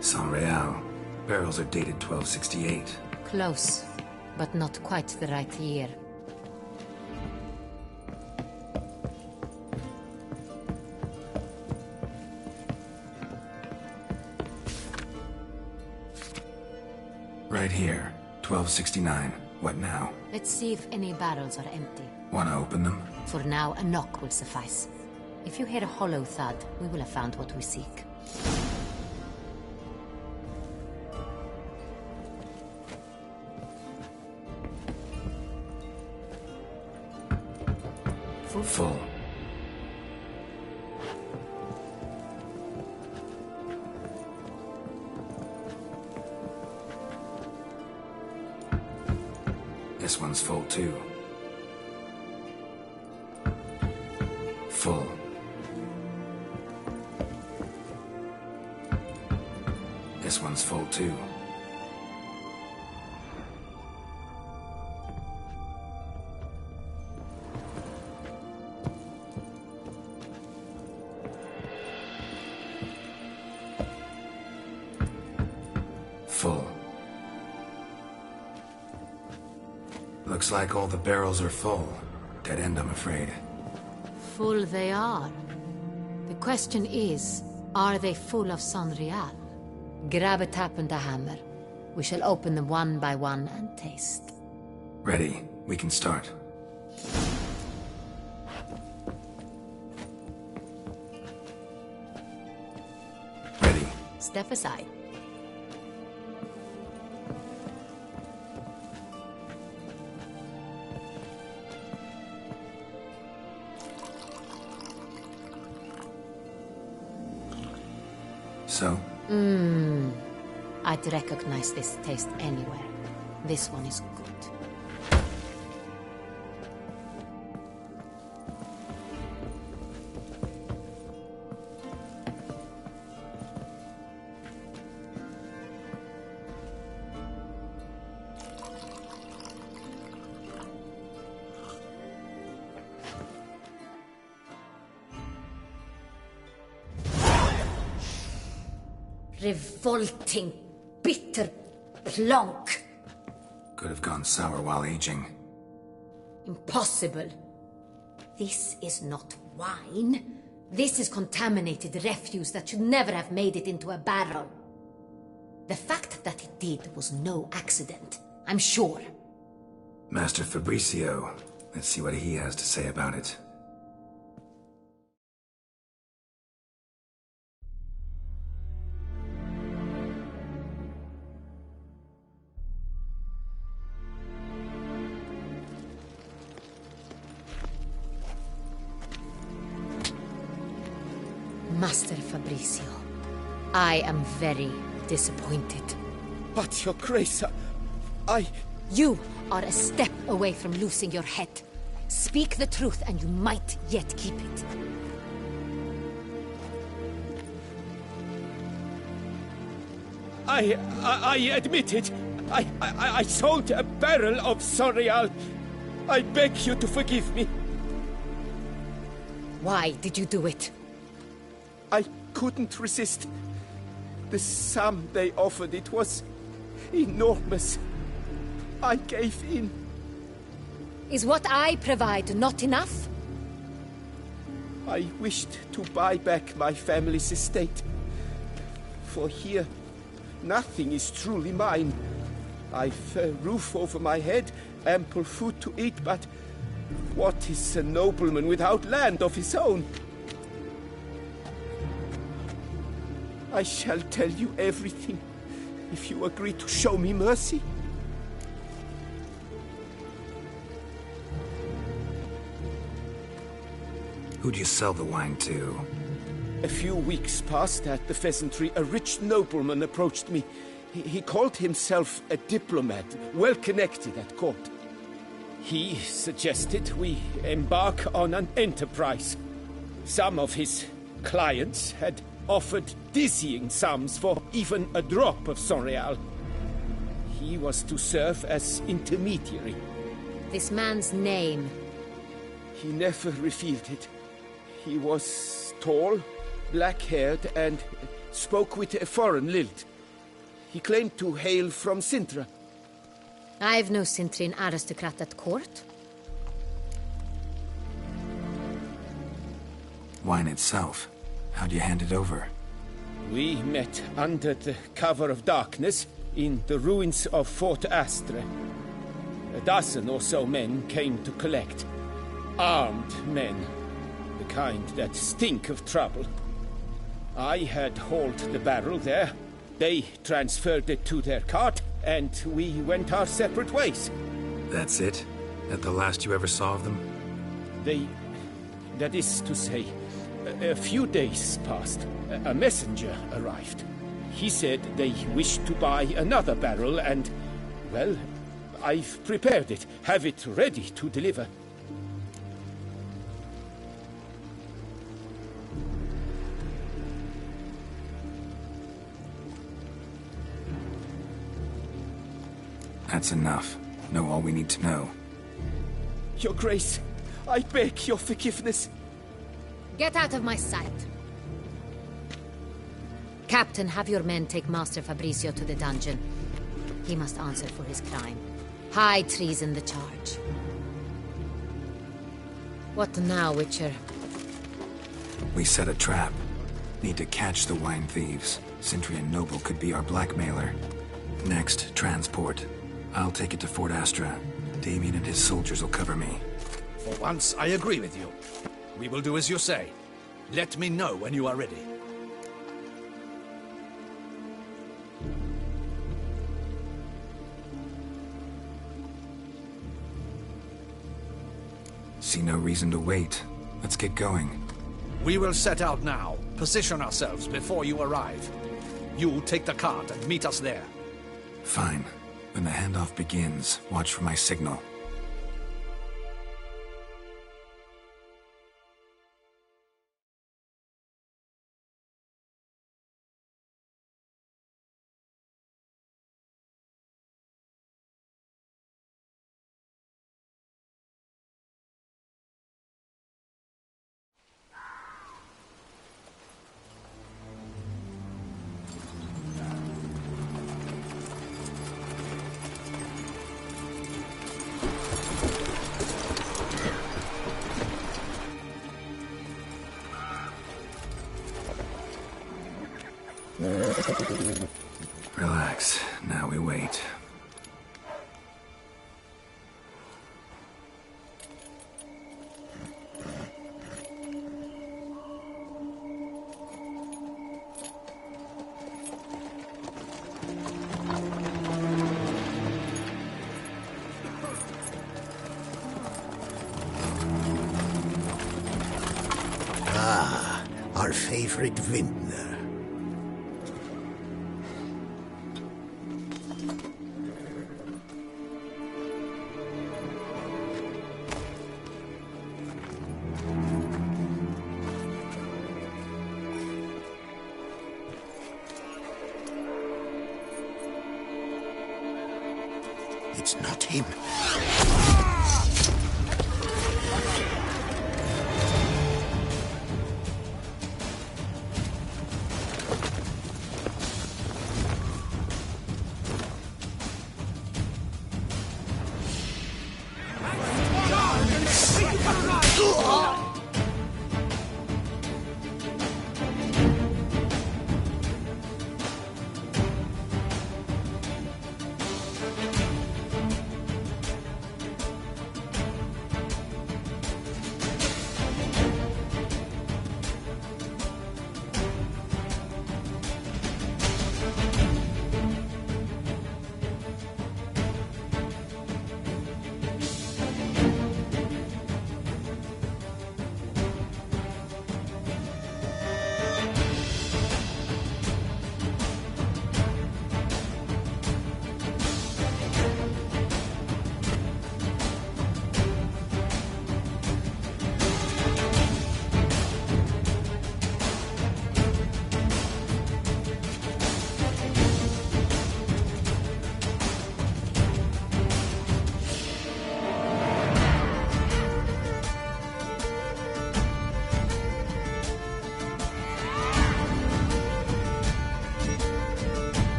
Saint-Réal. Barrels are dated 1268. Close, but not quite the right year. Right here. 1269. What now? Let's see if any barrels are empty. Wanna open them? For now, a knock will suffice. If you hear a hollow thud, we will have found what we seek. Full. This one's full too. Full. This one's full too. Full. Looks like all the barrels are full. Dead end, I'm afraid. Full they are. The question is, are they full of Saint-Réal? Grab a tap and a hammer. We shall open them one by one and taste. Ready. We can start. Ready. Step aside. So? I'd recognize this taste anywhere. This one is good. Revolting, bitter plonk. Could have gone sour while aging. Impossible. This is not wine. This is contaminated refuse that should never have made it into a barrel. The fact that it did was no accident, I'm sure. Master Fabricio. Let's see what he has to say about it. Master Fabricio, I am very disappointed. But, Your Grace, You are a step away from losing your head. Speak the truth and you might yet keep it. I admit it. I sold a barrel of Sorial. I beg you to forgive me. Why did you do it? I couldn't resist. The sum they offered, it was enormous. I gave in. Is what I provide not enough? I wished to buy back my family's estate. For here, nothing is truly mine. I've a roof over my head, ample food to eat, but what is a nobleman without land of his own? I shall tell you everything, if you agree to show me mercy. Who'd you sell the wine to? A few weeks past at the pheasantry, a rich nobleman approached me. He called himself a diplomat, well connected at court. He suggested we embark on an enterprise. Some of his clients had offered dizzying sums for even a drop of Sorial. He was to serve as intermediary. This man's name? He never revealed it. He was tall, black-haired, and spoke with a foreign lilt. He claimed to hail from Sintra. I've no Sintrian aristocrat at court. Wine itself. How'd you hand it over? We met under the cover of darkness in the ruins of Fort Astre. A dozen or so men came to collect. Armed men. The kind that stink of trouble. I had hauled the barrel there. They transferred it to their cart, and we went our separate ways. That's it? That the last you ever saw of them? That is to say, a few days passed. A messenger arrived. He said they wished to buy another barrel and, well, I've prepared it. Have it ready to deliver. That's enough. Know all we need to know. Your Grace, I beg your forgiveness. Get out of my sight. Captain, have your men take Master Fabricio to the dungeon. He must answer for his crime. High treason the charge. What now, Witcher? We set a trap. Need to catch the wine thieves. Sintrian Noble could be our blackmailer. Next, transport. I'll take it to Fort Astra. Damien and his soldiers will cover me. For once, I agree with you. We will do as you say. Let me know when you are ready. See no reason to wait. Let's get going. We will set out now. Position ourselves before you arrive. You take the cart and meet us there. Fine. When the handoff begins, watch for my signal. our favorite vintner. It's not him.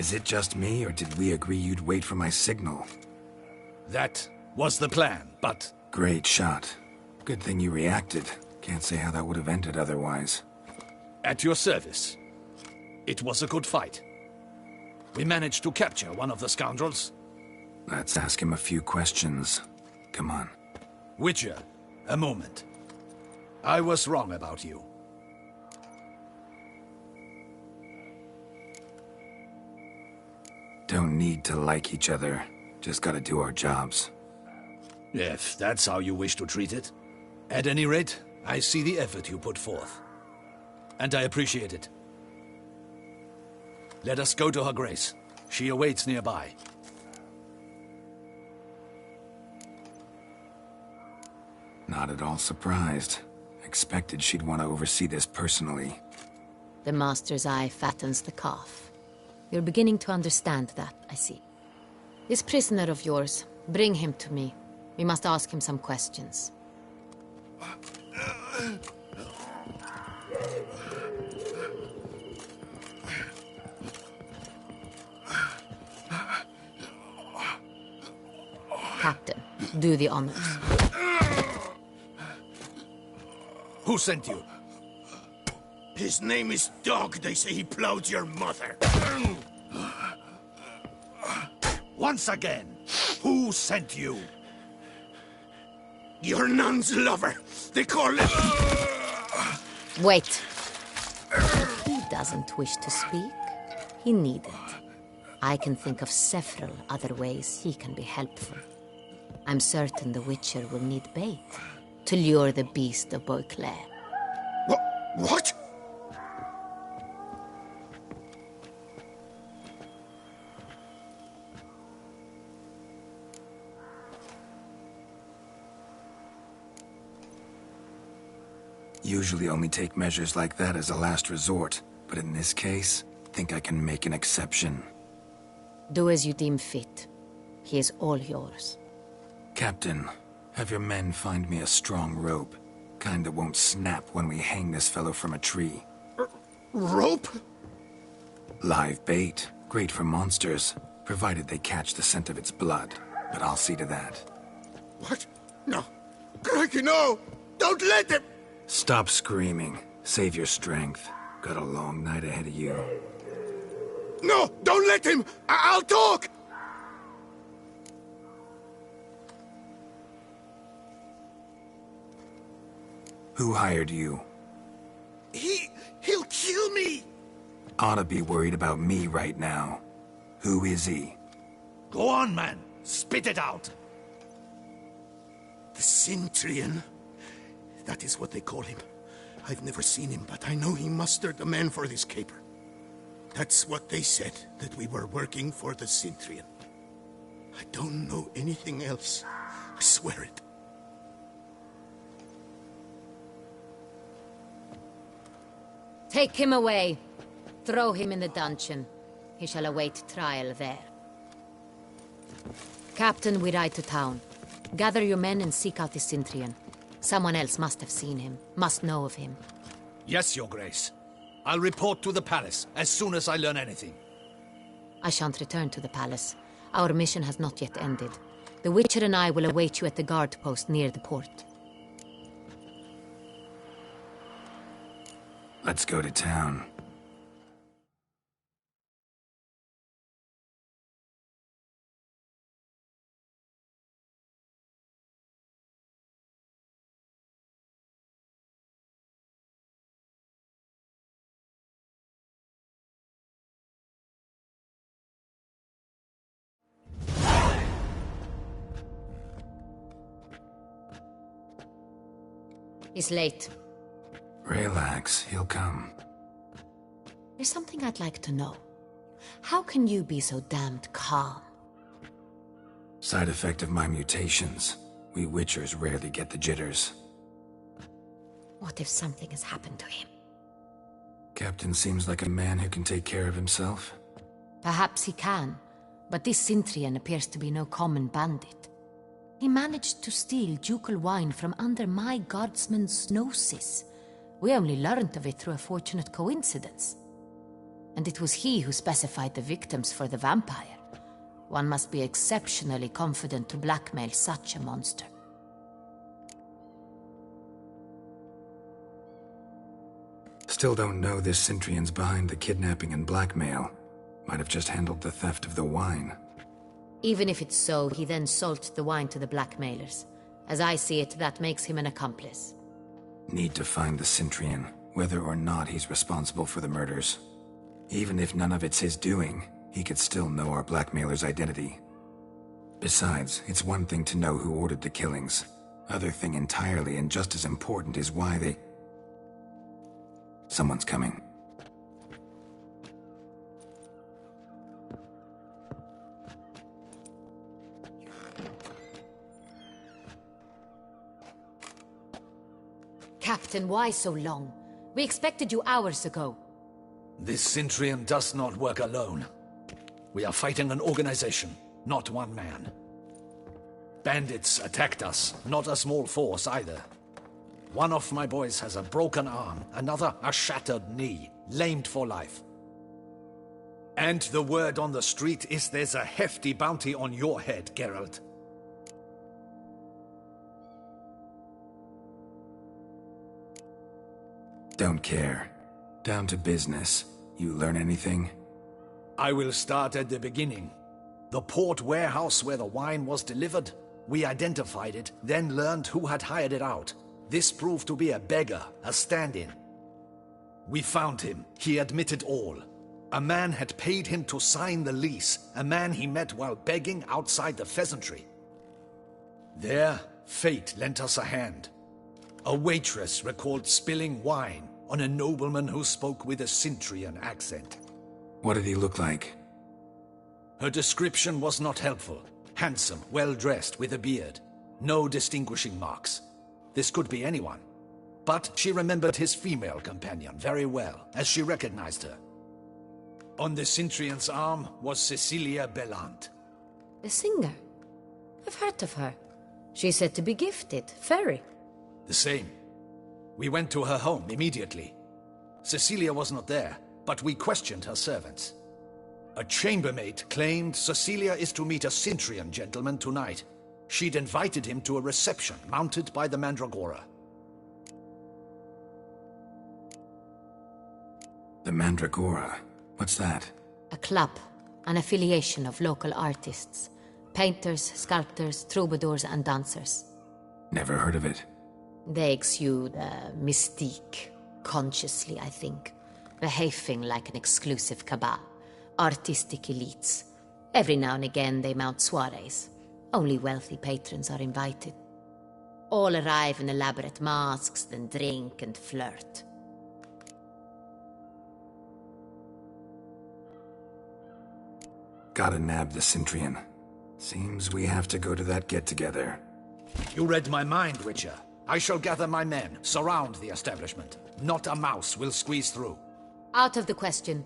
Is it just me, or did we agree you'd wait for my signal? That was the plan, but... Great shot. Good thing you reacted. Can't say how that would have ended otherwise. At your service. It was a good fight. We managed to capture one of the scoundrels. Let's ask him a few questions. Come on. Witcher, a moment. I was wrong about you. Don't need to like each other. Just gotta do our jobs. If that's how you wish to treat it. At any rate, I see the effort you put forth. And I appreciate it. Let us go to her grace. She awaits nearby. Not at all surprised. Expected she'd want to oversee this personally. The Master's eye fattens the calf. You're beginning to understand that, I see. This prisoner of yours, bring him to me. We must ask him some questions. Captain, do the honors. Who sent you? His name is Dog. They say he plowed your mother. Once again, who sent you? Your nun's lover. They call it... Wait. If he doesn't wish to speak, he needn't. I can think of several other ways he can be helpful. I'm certain the Witcher will need bait to lure the beast of Beauclair. What? Usually only take measures like that as a last resort, but in this case, think I can make an exception. Do as you deem fit. He is all yours. Captain, have your men find me a strong rope. Kind that won't snap when we hang this fellow from a tree. Rope? Live bait. Great for monsters, provided they catch the scent of its blood. But I'll see to that. What? No. Crikey, no! Don't let him! Stop screaming. Save your strength. Got a long night ahead of you. No! Don't let him! I'll talk! Who hired you? He'll kill me! Ought to be worried about me right now. Who is he? Go on, man. Spit it out. The Cintrian. That is what they call him. I've never seen him, but I know he mustered the men for this caper. That's what they said, that we were working for the Cintrian. I don't know anything else. I swear it. Take him away. Throw him in the dungeon. He shall await trial there. Captain, we ride to town. Gather your men and seek out the Cintrian. Someone else must have seen him, must know of him. Yes, Your Grace. I'll report to the palace as soon as I learn anything. I shan't return to the palace. Our mission has not yet ended. The Witcher and I will await you at the guard post near the port. Let's go to town. He's late. Relax, he'll come. There's something I'd like to know. How can you be so damned calm? Side effect of my mutations. We Witchers rarely get the jitters. What if something has happened to him? Captain seems like a man who can take care of himself. Perhaps he can, but this Cintrian appears to be no common bandit. He managed to steal ducal wine from under my guardsman's noses. We only learned of it through a fortunate coincidence. And it was he who specified the victims for the vampire. One must be exceptionally confident to blackmail such a monster. Still don't know this Cintrian's behind the kidnapping and blackmail. Might have just handled the theft of the wine. Even if it's so, he then sold the wine to the blackmailers. As I see it, that makes him an accomplice. Need to find the Cintrian, whether or not he's responsible for the murders. Even if none of it's his doing, he could still know our blackmailer's identity. Besides, it's one thing to know who ordered the killings. Other thing entirely, and just as important, is why they... Someone's coming. Captain, why so long? We expected you hours ago. This Centurion does not work alone. We are fighting an organization, not one man. Bandits attacked us, not a small force either. One of my boys has a broken arm, another a shattered knee, lamed for life. And the word on the street is there's a hefty bounty on your head, Geralt. Don't care. Down to business. You learn anything? I will start at the beginning. The port warehouse where the wine was delivered. We identified it, then learned who had hired it out. This proved to be a beggar, a stand-in. We found him. He admitted all. A man had paid him to sign the lease, a man he met while begging outside the pheasantry. There, fate lent us a hand. A waitress recalled spilling wine on a nobleman who spoke with a Cintrian accent. What did he look like? Her description was not helpful. Handsome, well-dressed, with a beard. No distinguishing marks. This could be anyone. But she remembered his female companion very well, as she recognized her. On the Cintrian's arm was Cecilia Bellant. The singer? I've heard of her. She's said to be gifted, fairy. The same. We went to her home immediately. Cecilia was not there, but we questioned her servants. A chambermaid claimed Cecilia is to meet a Cintrian gentleman tonight. She'd invited him to a reception mounted by the Mandragora. The Mandragora? What's that? A club, an affiliation of local artists. Painters, sculptors, troubadours and dancers. Never heard of it. They exude a mystique, consciously, I think. Behaving like an exclusive cabal. Artistic elites. Every now and again they mount soirees. Only wealthy patrons are invited. All arrive in elaborate masks, then drink and flirt. Gotta nab the Cintrian. Seems we have to go to that get-together. You read my mind, Witcher. I shall gather my men, surround the establishment. Not a mouse will squeeze through. Out of the question.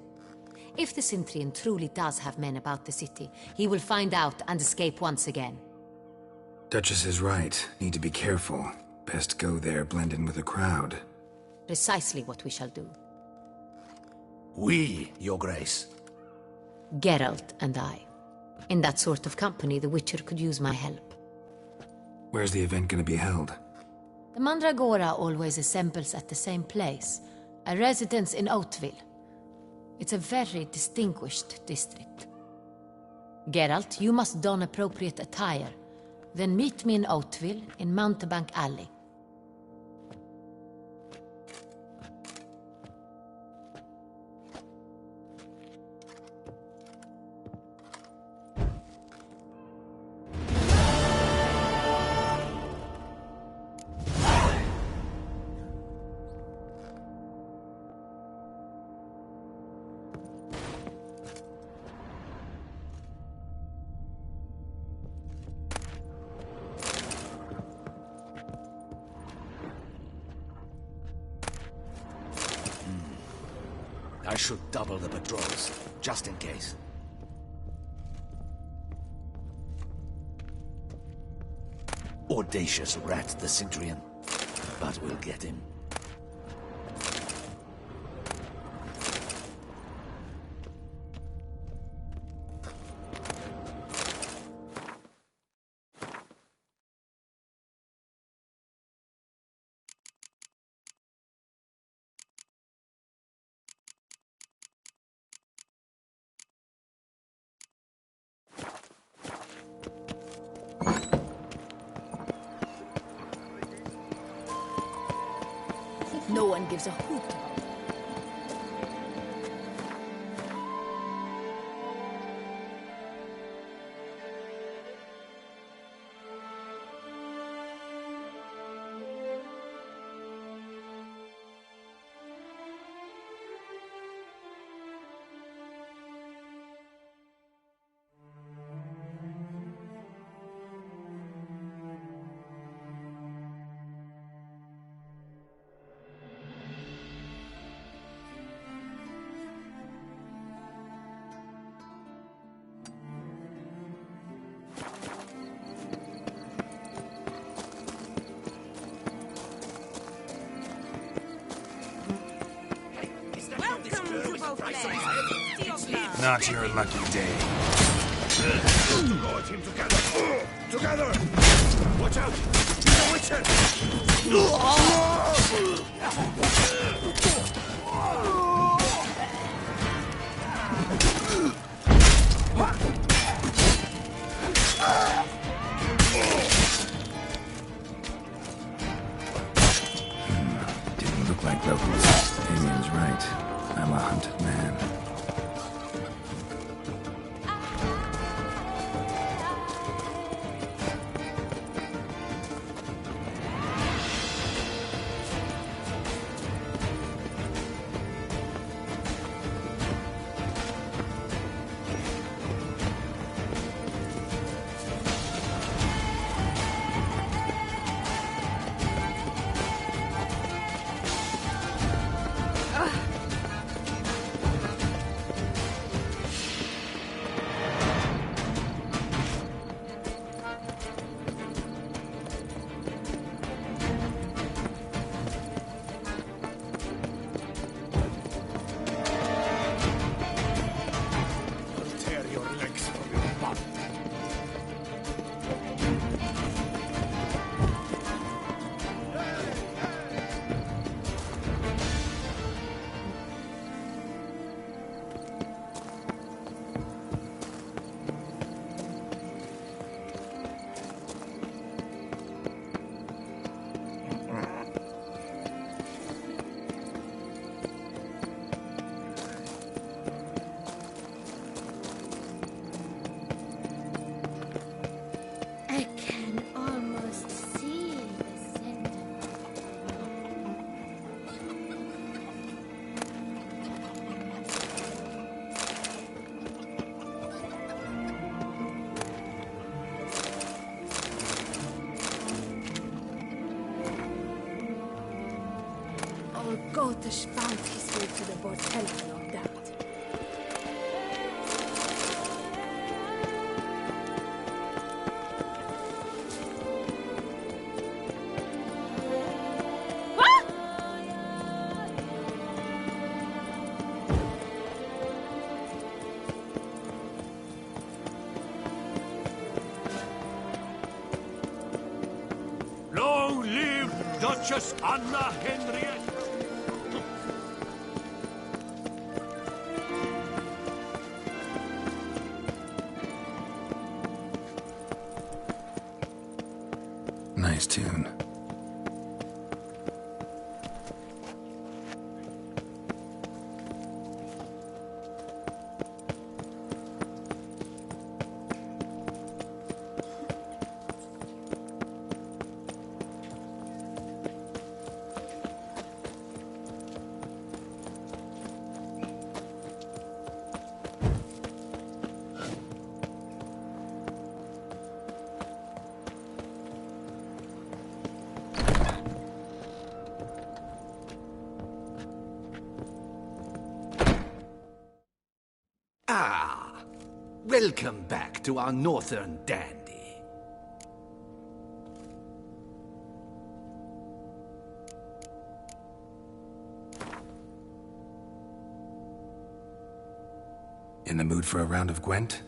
If the Cintrian truly does have men about the city, he will find out and escape once again. Duchess is right. Need to be careful. Best go there, blend in with the crowd. Precisely what we shall do. We, Your Grace. Geralt and I. In that sort of company, the Witcher could use my help. Where's the event gonna be held? The Mandragora always assembles at the same place, a residence in Oatville. It's a very distinguished district. Geralt, you must don appropriate attire. Then meet me in Oatville, in Mountebank Alley. I should double the patrols, just in case. Audacious rat, the Cintrian. But we'll get him. No one gives a hoot. Not your lucky day. Lord, him together! Together! Watch out! He's a witcher! Didn't look like locals. Damien's right. I'm a hunted man. I can almost see the center. Old Gotish found his way to the Bordello, no doubt. Long live Duchess Anna Henriette! Nice tune. Ah, welcome back to our northern dandy. In the mood for a round of Gwent?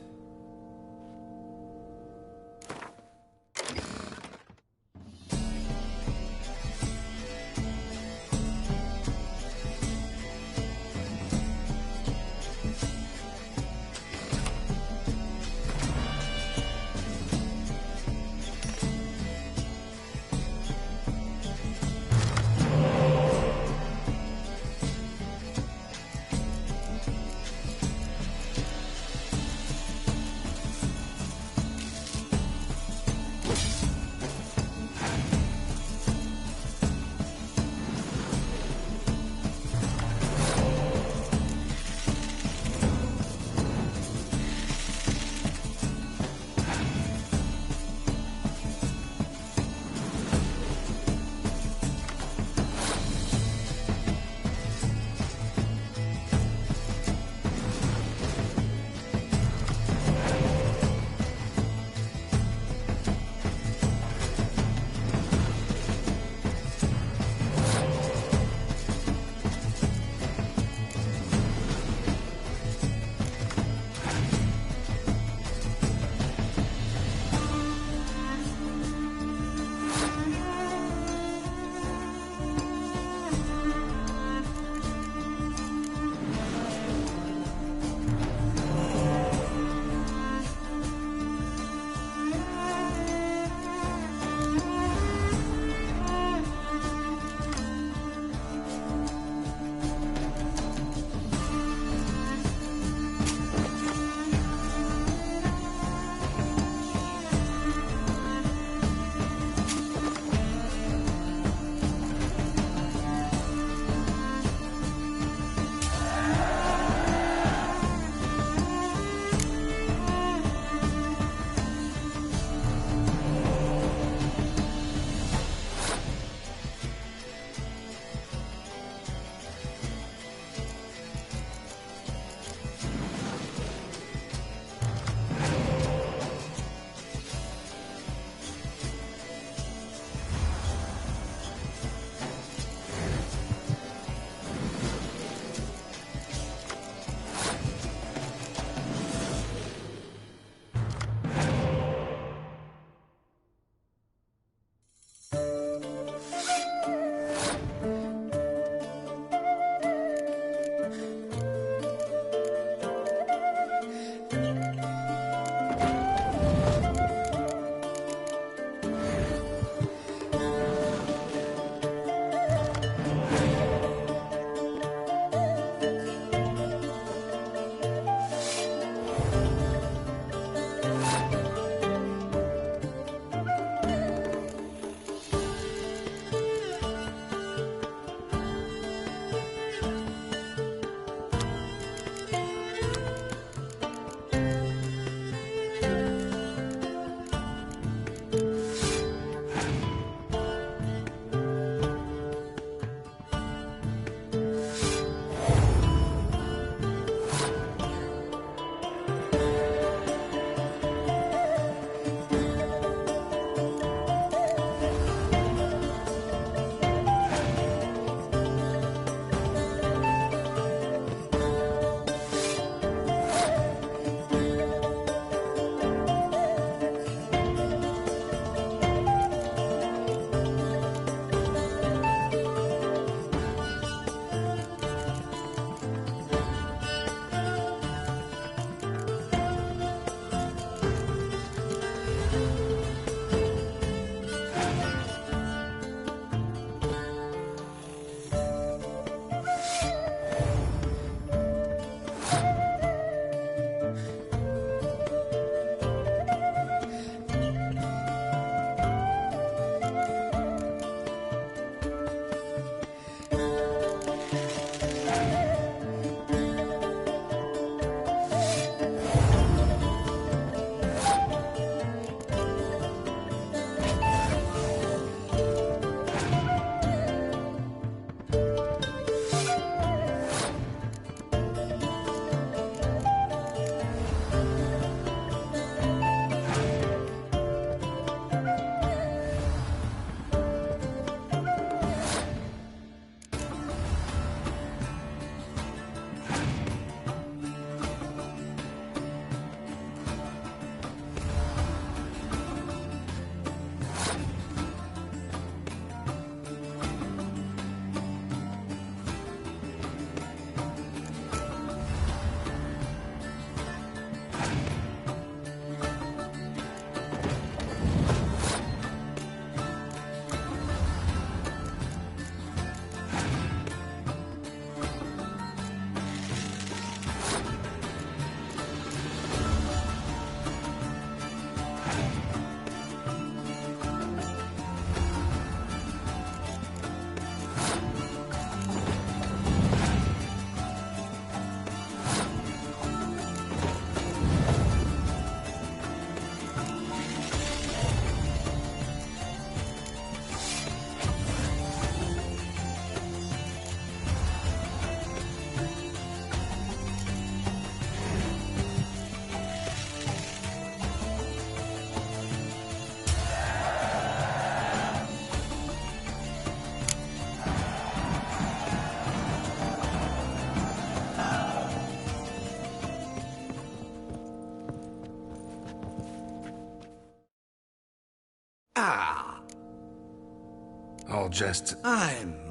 Ah. All just... I'm...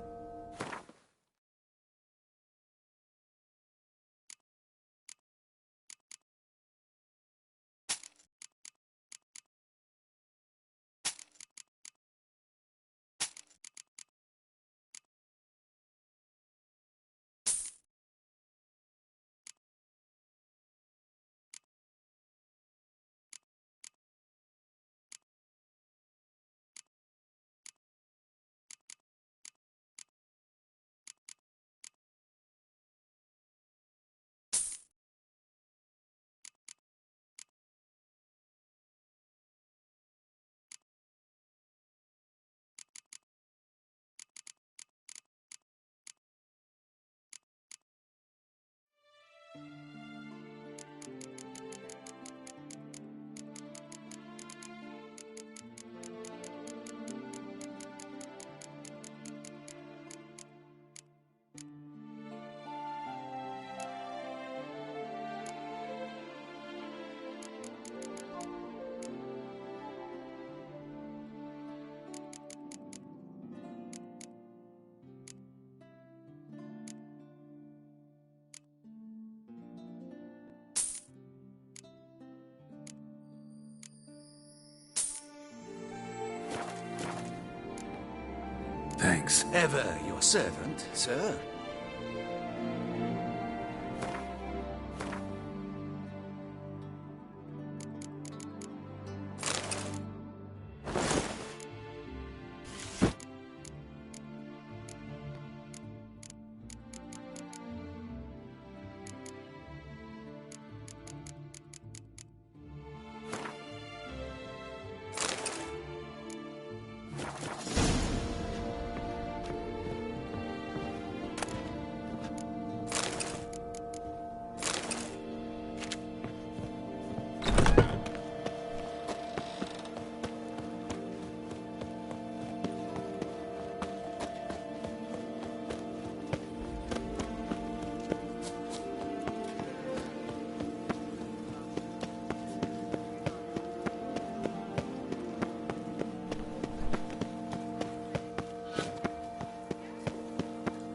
Thanks. Ever your servant, sir.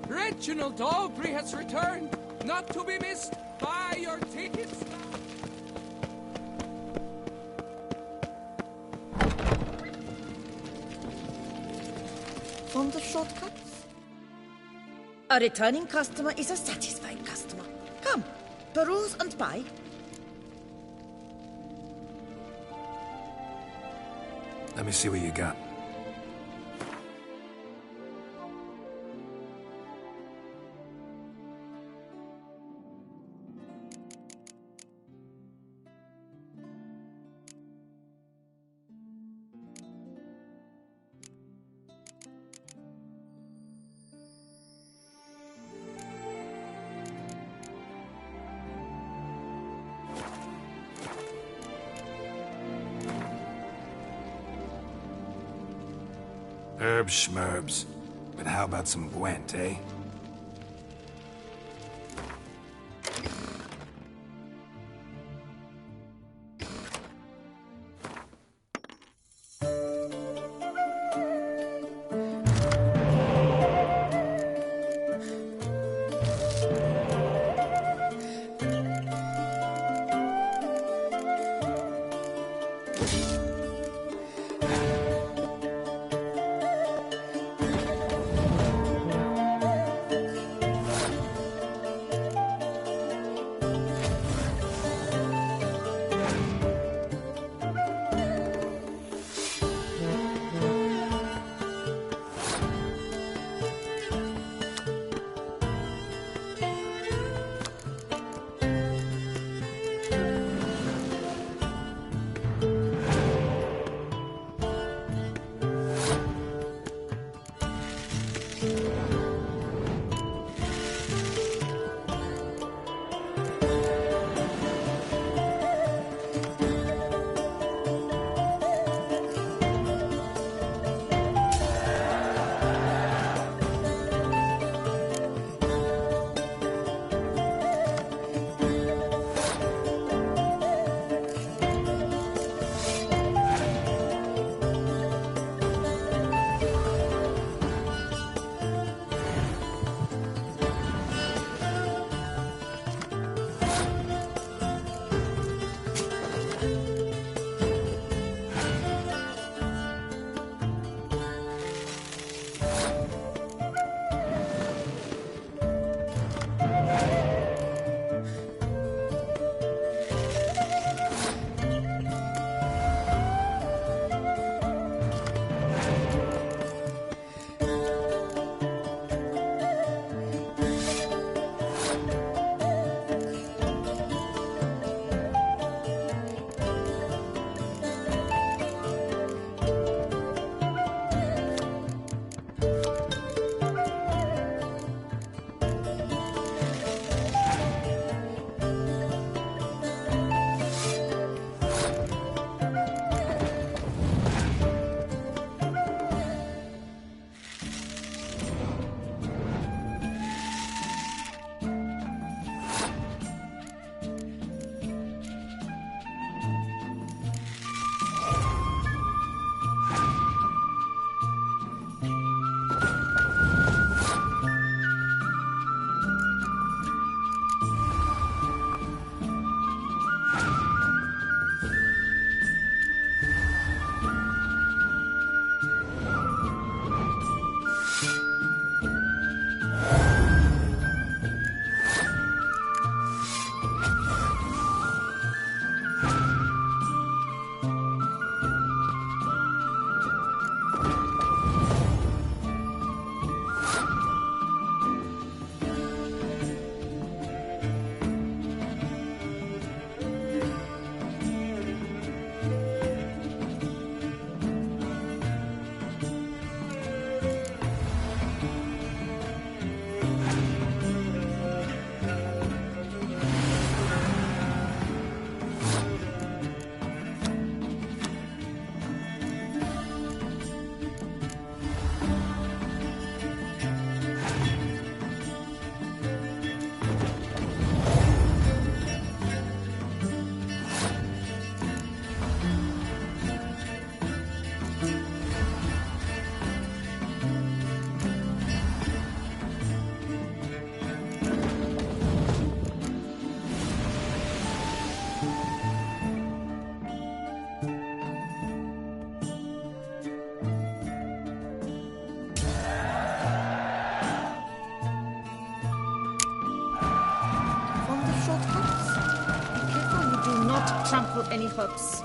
Reginald Aubrey has returned, not to be missed. Buy your tickets now. From the shortcuts? A returning customer is a satisfied customer. Come, peruse and buy. Let me see what you got. Herbs schmerbs. But how about some Gwent, eh? trample any hopes.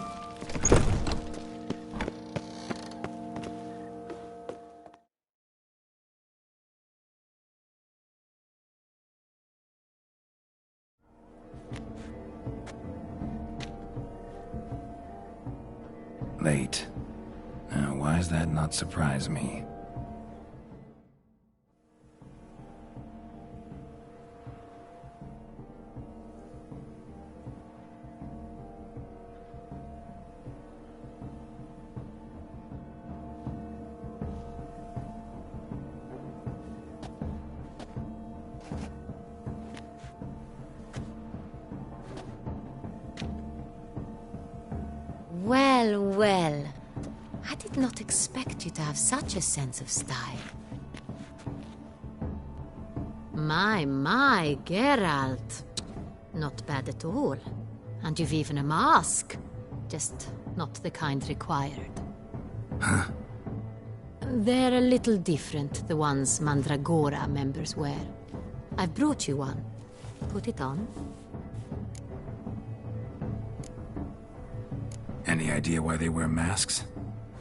Late. Now, why does that not surprise me? Well, well. I did not expect you to have such a sense of style. My, Geralt. Not bad at all. And you've even a mask. Just not the kind required. Huh? They're a little different, the ones Mandragora members wear. I've brought you one. Put it on. Any idea why they wear masks?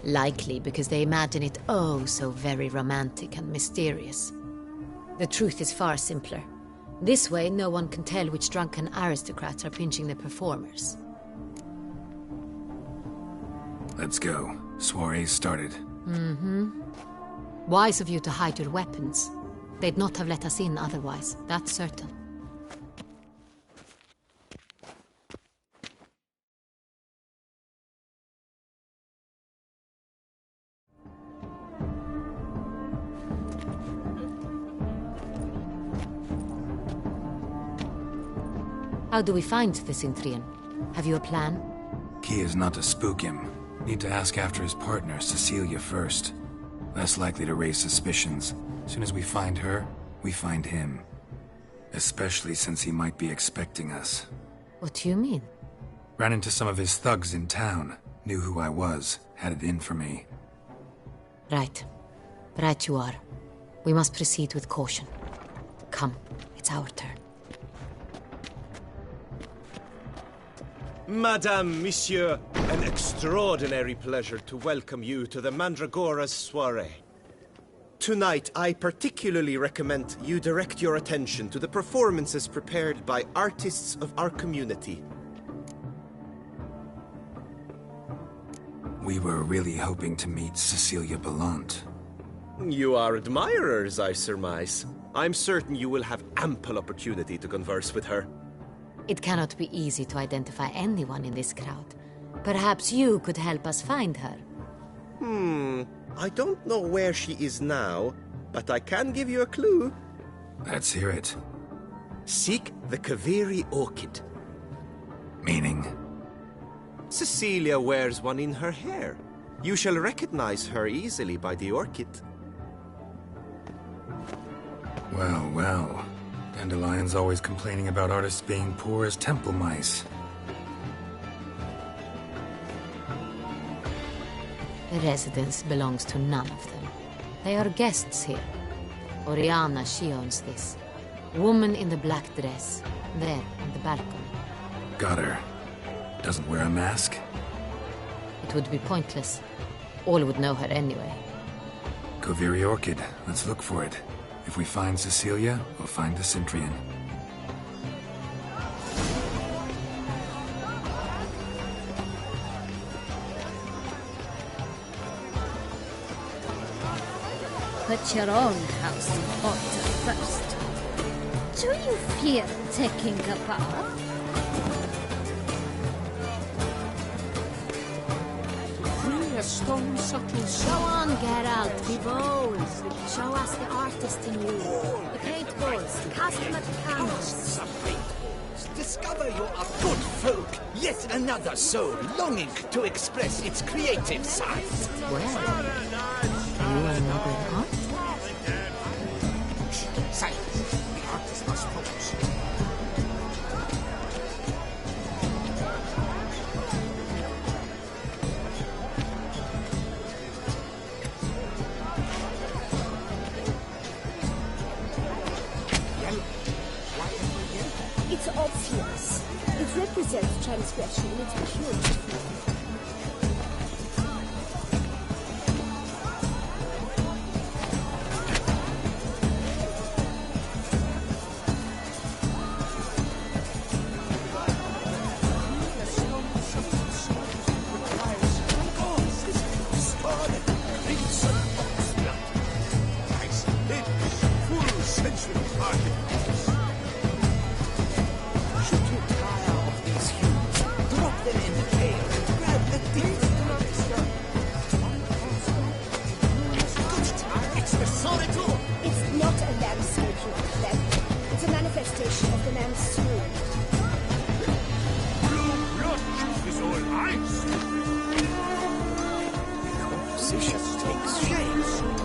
Likely because they imagine it oh so very romantic and mysterious. The truth is far simpler. This way, no one can tell which drunken aristocrats are pinching the performers. Let's go. Soiree's started. Mm-hmm. Wise of you to hide your weapons. They'd not have let us in otherwise, that's certain. How do we find the Cintrian? Have you a plan? Key is not to spook him. Need to ask after his partner, Cecilia, first. Less likely to raise suspicions. Soon as we find her, we find him. Especially since he might be expecting us. What do you mean? Ran into some of his thugs in town. Knew who I was. Had it in for me. Right. Right you are. We must proceed with caution. Come, it's our turn. Madame, Monsieur, an extraordinary pleasure to welcome you to the Mandragora's soiree. Tonight, I particularly recommend you direct your attention to the performances prepared by artists of our community. We were really hoping to meet Cecilia Ballant. You are admirers, I surmise. I'm certain you will have ample opportunity to converse with her. It cannot be easy to identify anyone in this crowd. Perhaps you could help us find her. I don't know where she is now, but I can give you a clue. Let's hear it. Seek the Kaviri orchid. Meaning? Cecilia wears one in her hair. You shall recognize her easily by the orchid. Well, well. Dandelion's always complaining about artists being poor as temple mice. The residence belongs to none of them. They are guests here. Oriana, she owns this. Woman in the black dress. There, on the balcony. Got her. Doesn't wear a mask? It would be pointless. All would know her anyway. Kaviri Orchid. Let's look for it. If we find Cecilia, we'll find the Cintrian. Put your own house in order first. Do you fear taking a bath? Bring a stone subtle Go on, Geralt, be bold. Show us the artist in you. The paintballs, cast them at the canvas. Discover you are good folk. Yet another soul longing to express its creative side. Well, you are not an artist? Silence. The artist must focus. It's obvious. It represents transgression is pure.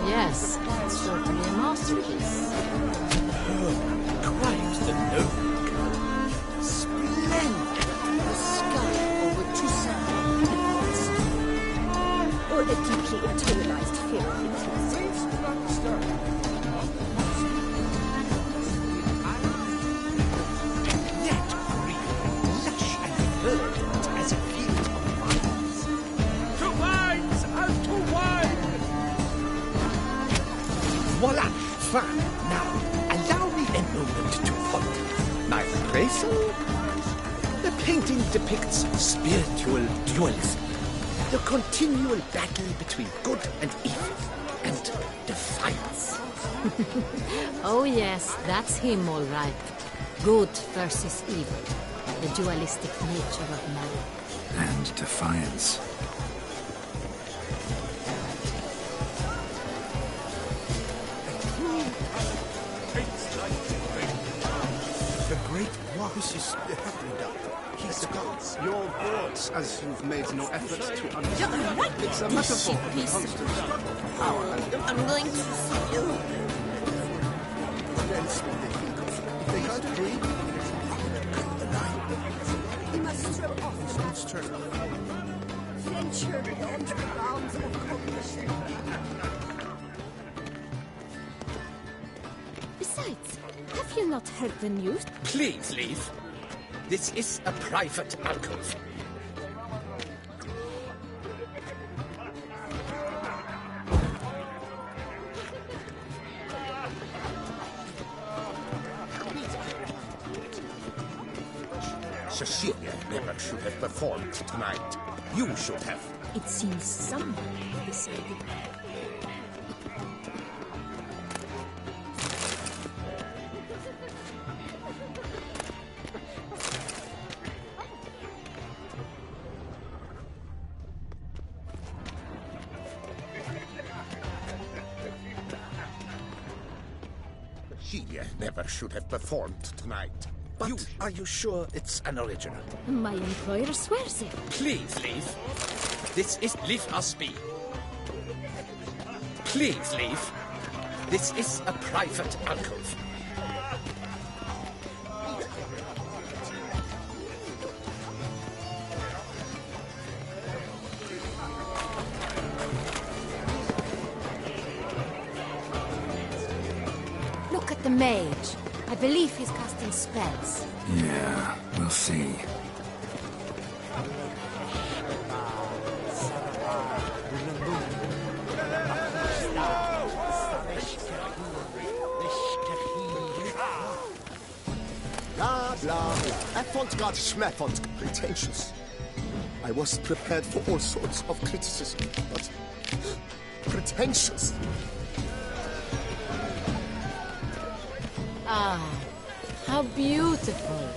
Yes, it's certainly a masterpiece. Quite the noble. Splendid. The sky over Toussaint. Or the deeply internalized fear of intimacy. That green, lush and verdant as a field of vines. To wines and to wine! Voila! Fine. Now, allow me a moment to ponder. My appraisal? The painting depicts spiritual dualism. The continual battle between good and evil, and defiance. Oh yes, that's him all right. Good versus evil. The dualistic nature of man. And defiance. The great Wash is He's got your thoughts, as you've made no effort to understand. You're right. It's a metaphor. Piece of I'm going to see you. What else will they think of? If they can't agree, cut the line. We must strip off the Let's turn it off. venture beyond the bounds of cognition. Besides, have you not heard the news? Please leave. This is a private alcove. Cecilia never should have performed tonight. You should have. It seems someone decided. Cecilia never should have performed tonight. But are you sure it's an original? My employer swears it. Please leave. This is leave us be. Please leave. This is a private alcove. Look at the mage. I believe he's casting spells. Yeah, we'll see. Blah, blah, blah. Avant-garde schmavant, pretentious. I was prepared for all sorts of criticism, but pretentious. Ah, how beautiful.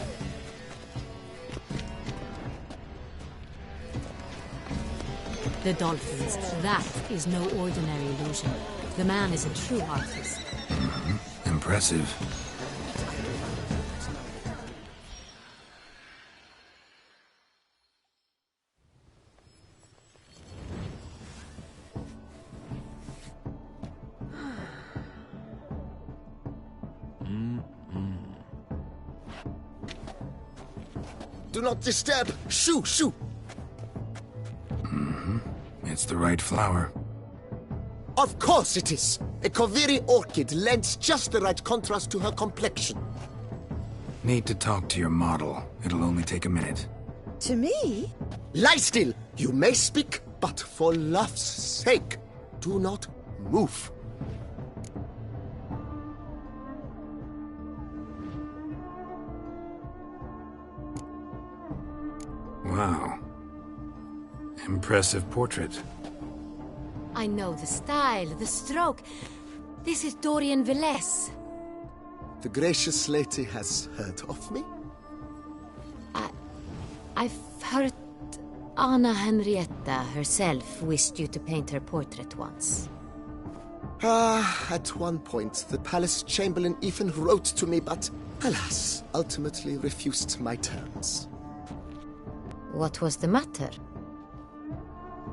The dolphins, that is no ordinary illusion. The man is a true artist. Impressive. Do not disturb! Shoo, shoo! It's the right flower. Of course it is! A Koviri orchid lends just the right contrast to her complexion. Need to talk to your model. It'll only take a minute. To me? Lie still! You may speak, but for love's sake, do not move. Wow. Impressive portrait. I know the style, the stroke. This is Dorian Velez. The gracious lady has heard of me? I've heard Anna Henrietta herself wished you to paint her portrait once. At one point, the palace chamberlain even wrote to me, but, alas, ultimately refused my terms. What was the matter?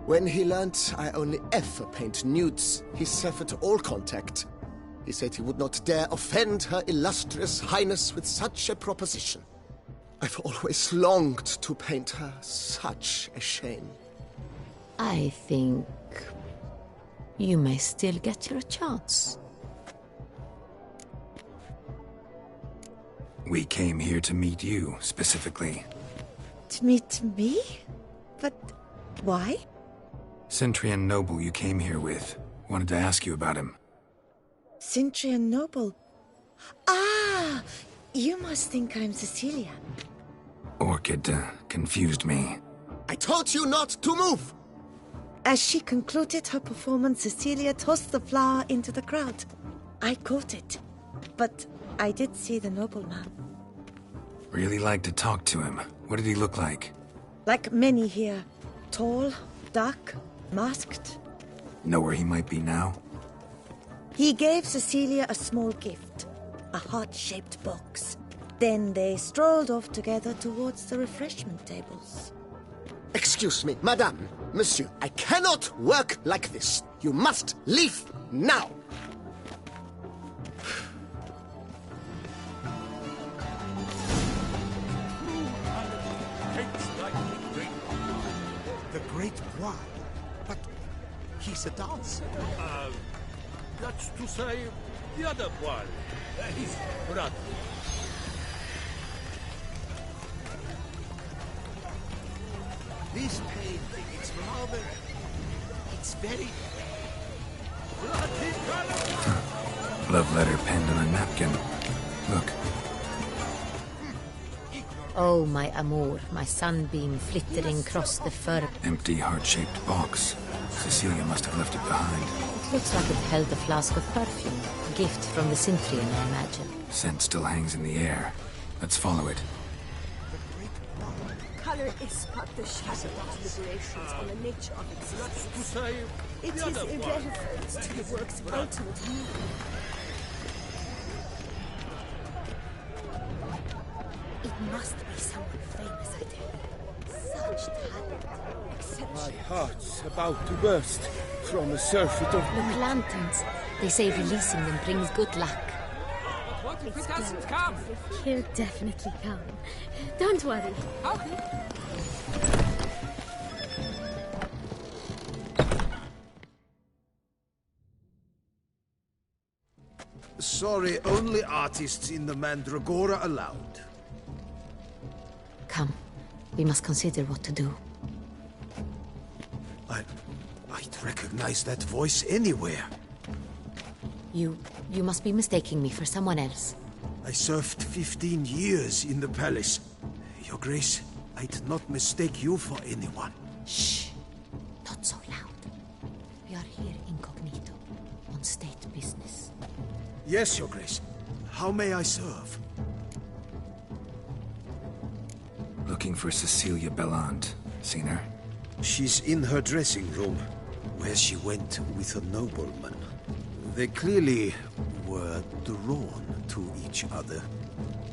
When he learnt I only ever paint nudes, he severed all contact. He said he would not dare offend her illustrious highness with such a proposition. I've always longed to paint her. Such a shame. I think you may still get your chance. We came here to meet you, specifically. To meet me? But why? Centrian noble you came here with. Wanted to ask you about him. Centrian noble? Ah! You must think I'm Cecilia. Orchid confused me. I told you not to move! As she concluded her performance, Cecilia tossed the flower into the crowd. I caught it, but I did see the nobleman. Really like to talk to him. What did he look like? Like many here. Tall, dark, masked. Know where he might be now? He gave Cecilia a small gift, a heart-shaped box. Then they strolled off together towards the refreshment tables. Excuse me, madame, monsieur, I cannot work like this. You must leave now. The great Bois. But he's a dancer. That's to say, the other Bois. His brother. This painting, it's rather... It's very... Love letter penned on a napkin. Look. Oh, my amour, my sunbeam flittering across the fur. Empty, heart-shaped box. Cecilia must have left it behind. It looks like it held a flask of perfume. A gift from the Cintrian, I imagine. Scent still hangs in the air. Let's follow it. Color is but the shadow of liberations on the nature of existence. It is irrelevant to the work's ultimate meaning. It must be someone famous, I tell you. Such talent. My heart's about to burst from a surfeit of... Look, lanterns. They say releasing them brings good luck. What if it doesn't come? He'll definitely come. Don't worry. Sorry, only artists in the Mandragora allowed. Come. We must consider what to do. I'd recognize that voice anywhere. You must be mistaking me for someone else. I served 15 years in the palace. Your Grace, I'd not mistake you for anyone. Shh. Not so loud. We are here incognito, on state business. Yes, Your Grace. How may I serve? Looking for Cecilia Bellant. Seen her? She's in her dressing room, where she went with a nobleman. They clearly were drawn to each other.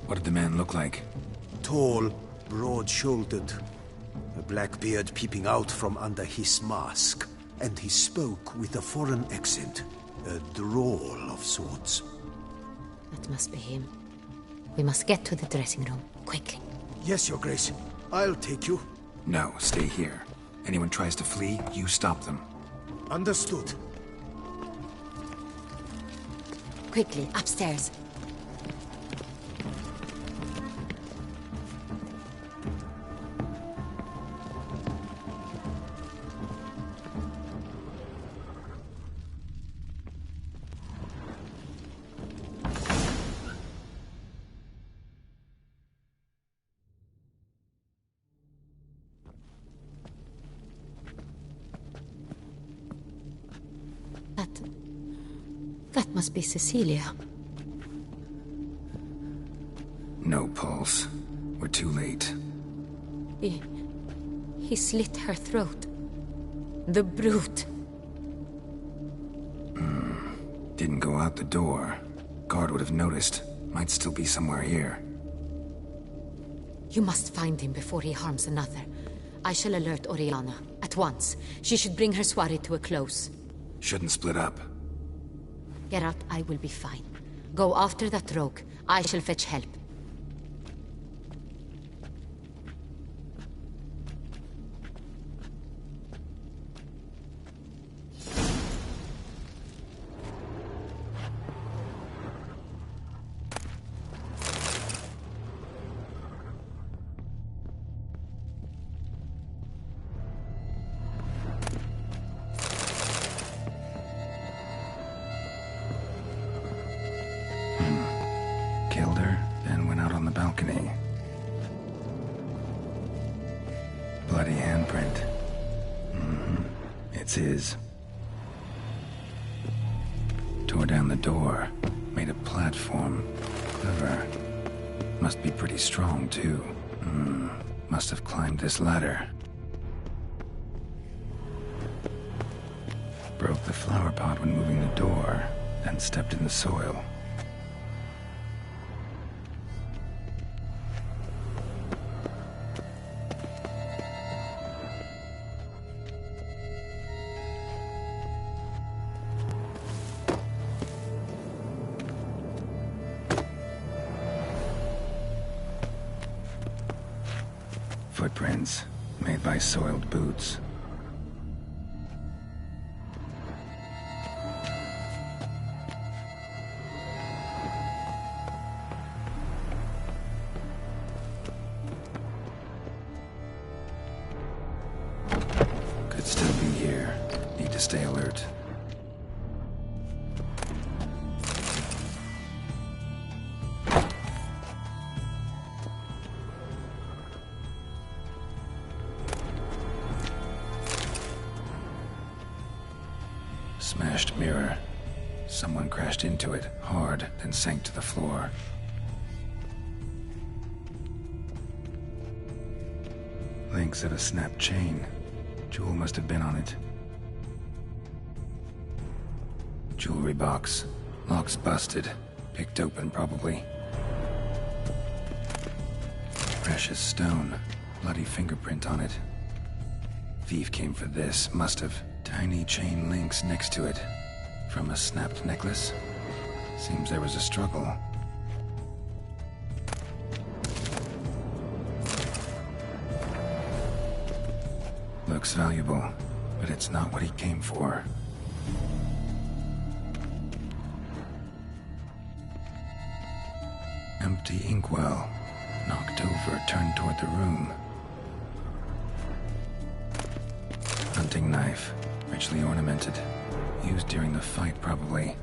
What did the man look like? Tall, broad-shouldered, a black beard peeping out from under his mask, and he spoke with a foreign accent, a drawl of sorts. That must be him. We must get to the dressing room, quickly. Yes, Your Grace. I'll take you. No, stay here. Anyone tries to flee, you stop them. Understood. Quickly, upstairs. That must be Cecilia. No pulse. We're too late. He slit her throat. The brute. Didn't go out the door. Guard would have noticed. Might still be somewhere here. You must find him before he harms another. I shall alert Oriana. At once. She should bring her soirée to a close. Shouldn't split up. Geralt, I will be fine. Go after that rogue. I shall fetch help. Killed her, then went out on the balcony. Bloody handprint. It's his. Tore down the door. Made a platform. Clever. Must be pretty strong, too. Must have climbed this ladder. Broke the flower pot when moving the door, then stepped in the soil. Footprints, made by soiled boots. Could still be here. Need to stay alert. Smashed mirror. Someone crashed into it, hard, then sank to the floor. Links of a snapped chain. Jewel must have been on it. Jewelry box. Lock's busted. Picked open, probably. Precious stone. Bloody fingerprint on it. Thief came for this, must have. Tiny chain links next to it. From a snapped necklace. Seems there was a struggle. Looks valuable, but it's not what he came for. Empty inkwell. Knocked over, turned toward the room. Hunting knife. Richly ornamented. Used during the fight, probably.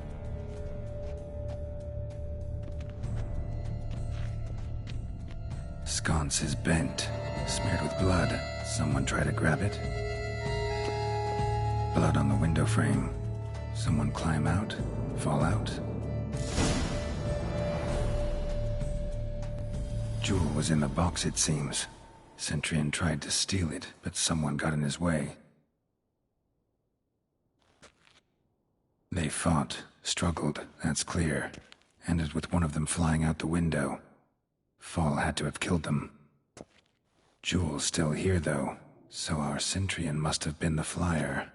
Sconce is bent. Smeared with blood. Someone try to grab it. Blood on the window frame. Someone climb out? Fall out? Jewel was in the box, it seems. Centurion tried to steal it, but someone got in his way. They fought, struggled, that's clear. Ended with one of them flying out the window. Fall had to have killed them. Jewel's still here, though, so our Centurion must have been the flyer.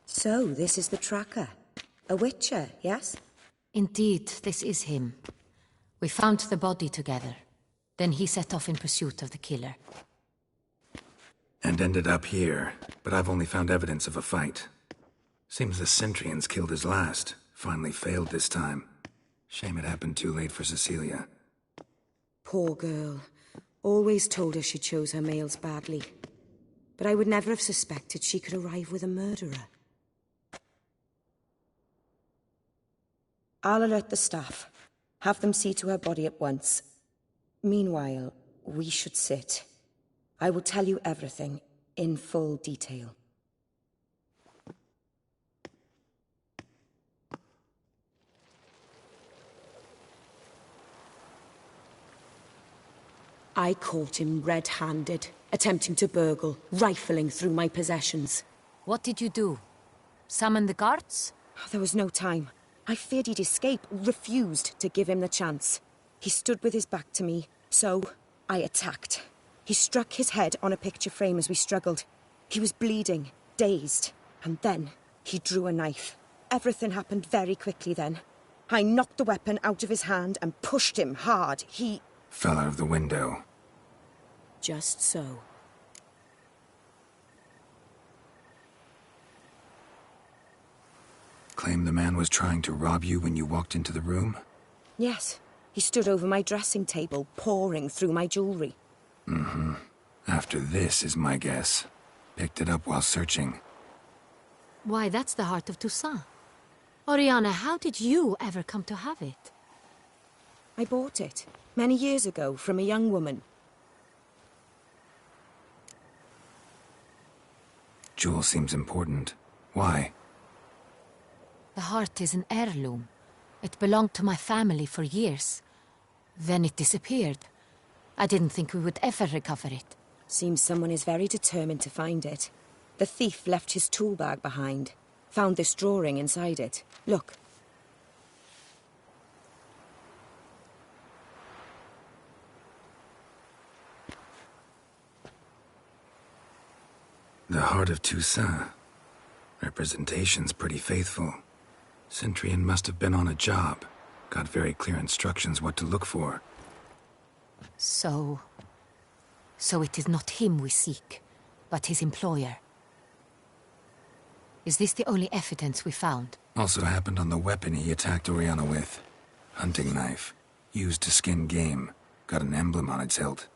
So, this is the tracker. A witcher, yes? Indeed, this is him. We found the body together. Then he set off in pursuit of the killer. And ended up here, but I've only found evidence of a fight. Seems the Centurions killed his last. Finally failed this time. Shame it happened too late for Cecilia. Poor girl. Always told her she chose her males badly. But I would never have suspected she could arrive with a murderer. I'll alert the staff. Have them see to her body at once. Meanwhile, we should sit. I will tell you everything, in full detail. I caught him red-handed, attempting to burgle, rifling through my possessions. What did you do? Summon the guards? There was no time. I feared he'd escape, refused to give him the chance. He stood with his back to me, so I attacked. He struck his head on a picture frame as we struggled. He was bleeding, dazed, and then he drew a knife. Everything happened very quickly then. I knocked the weapon out of his hand and pushed him hard. He fell out of the window. Just so. Claim the man was trying to rob you when you walked into the room? Yes. He stood over my dressing table, pouring through my jewelry. Mm-hmm. After this is my guess. Picked it up while searching. Why, that's the heart of Toussaint. Oriana, how did you ever come to have it? I bought it, many years ago, from a young woman. Jewel seems important. Why? The heart is an heirloom. It belonged to my family for years. Then it disappeared. I didn't think we would ever recover it. Seems someone is very determined to find it. The thief left his tool bag behind. Found this drawing inside it. Look. The heart of Toussaint. Representation's pretty faithful. Centurion must have been on a job. Got very clear instructions what to look for. So it is not him we seek, but his employer. Is this the only evidence we found? Also happened on the weapon he attacked Oriana with. Hunting knife. Used to skin game. Got an emblem on its hilt.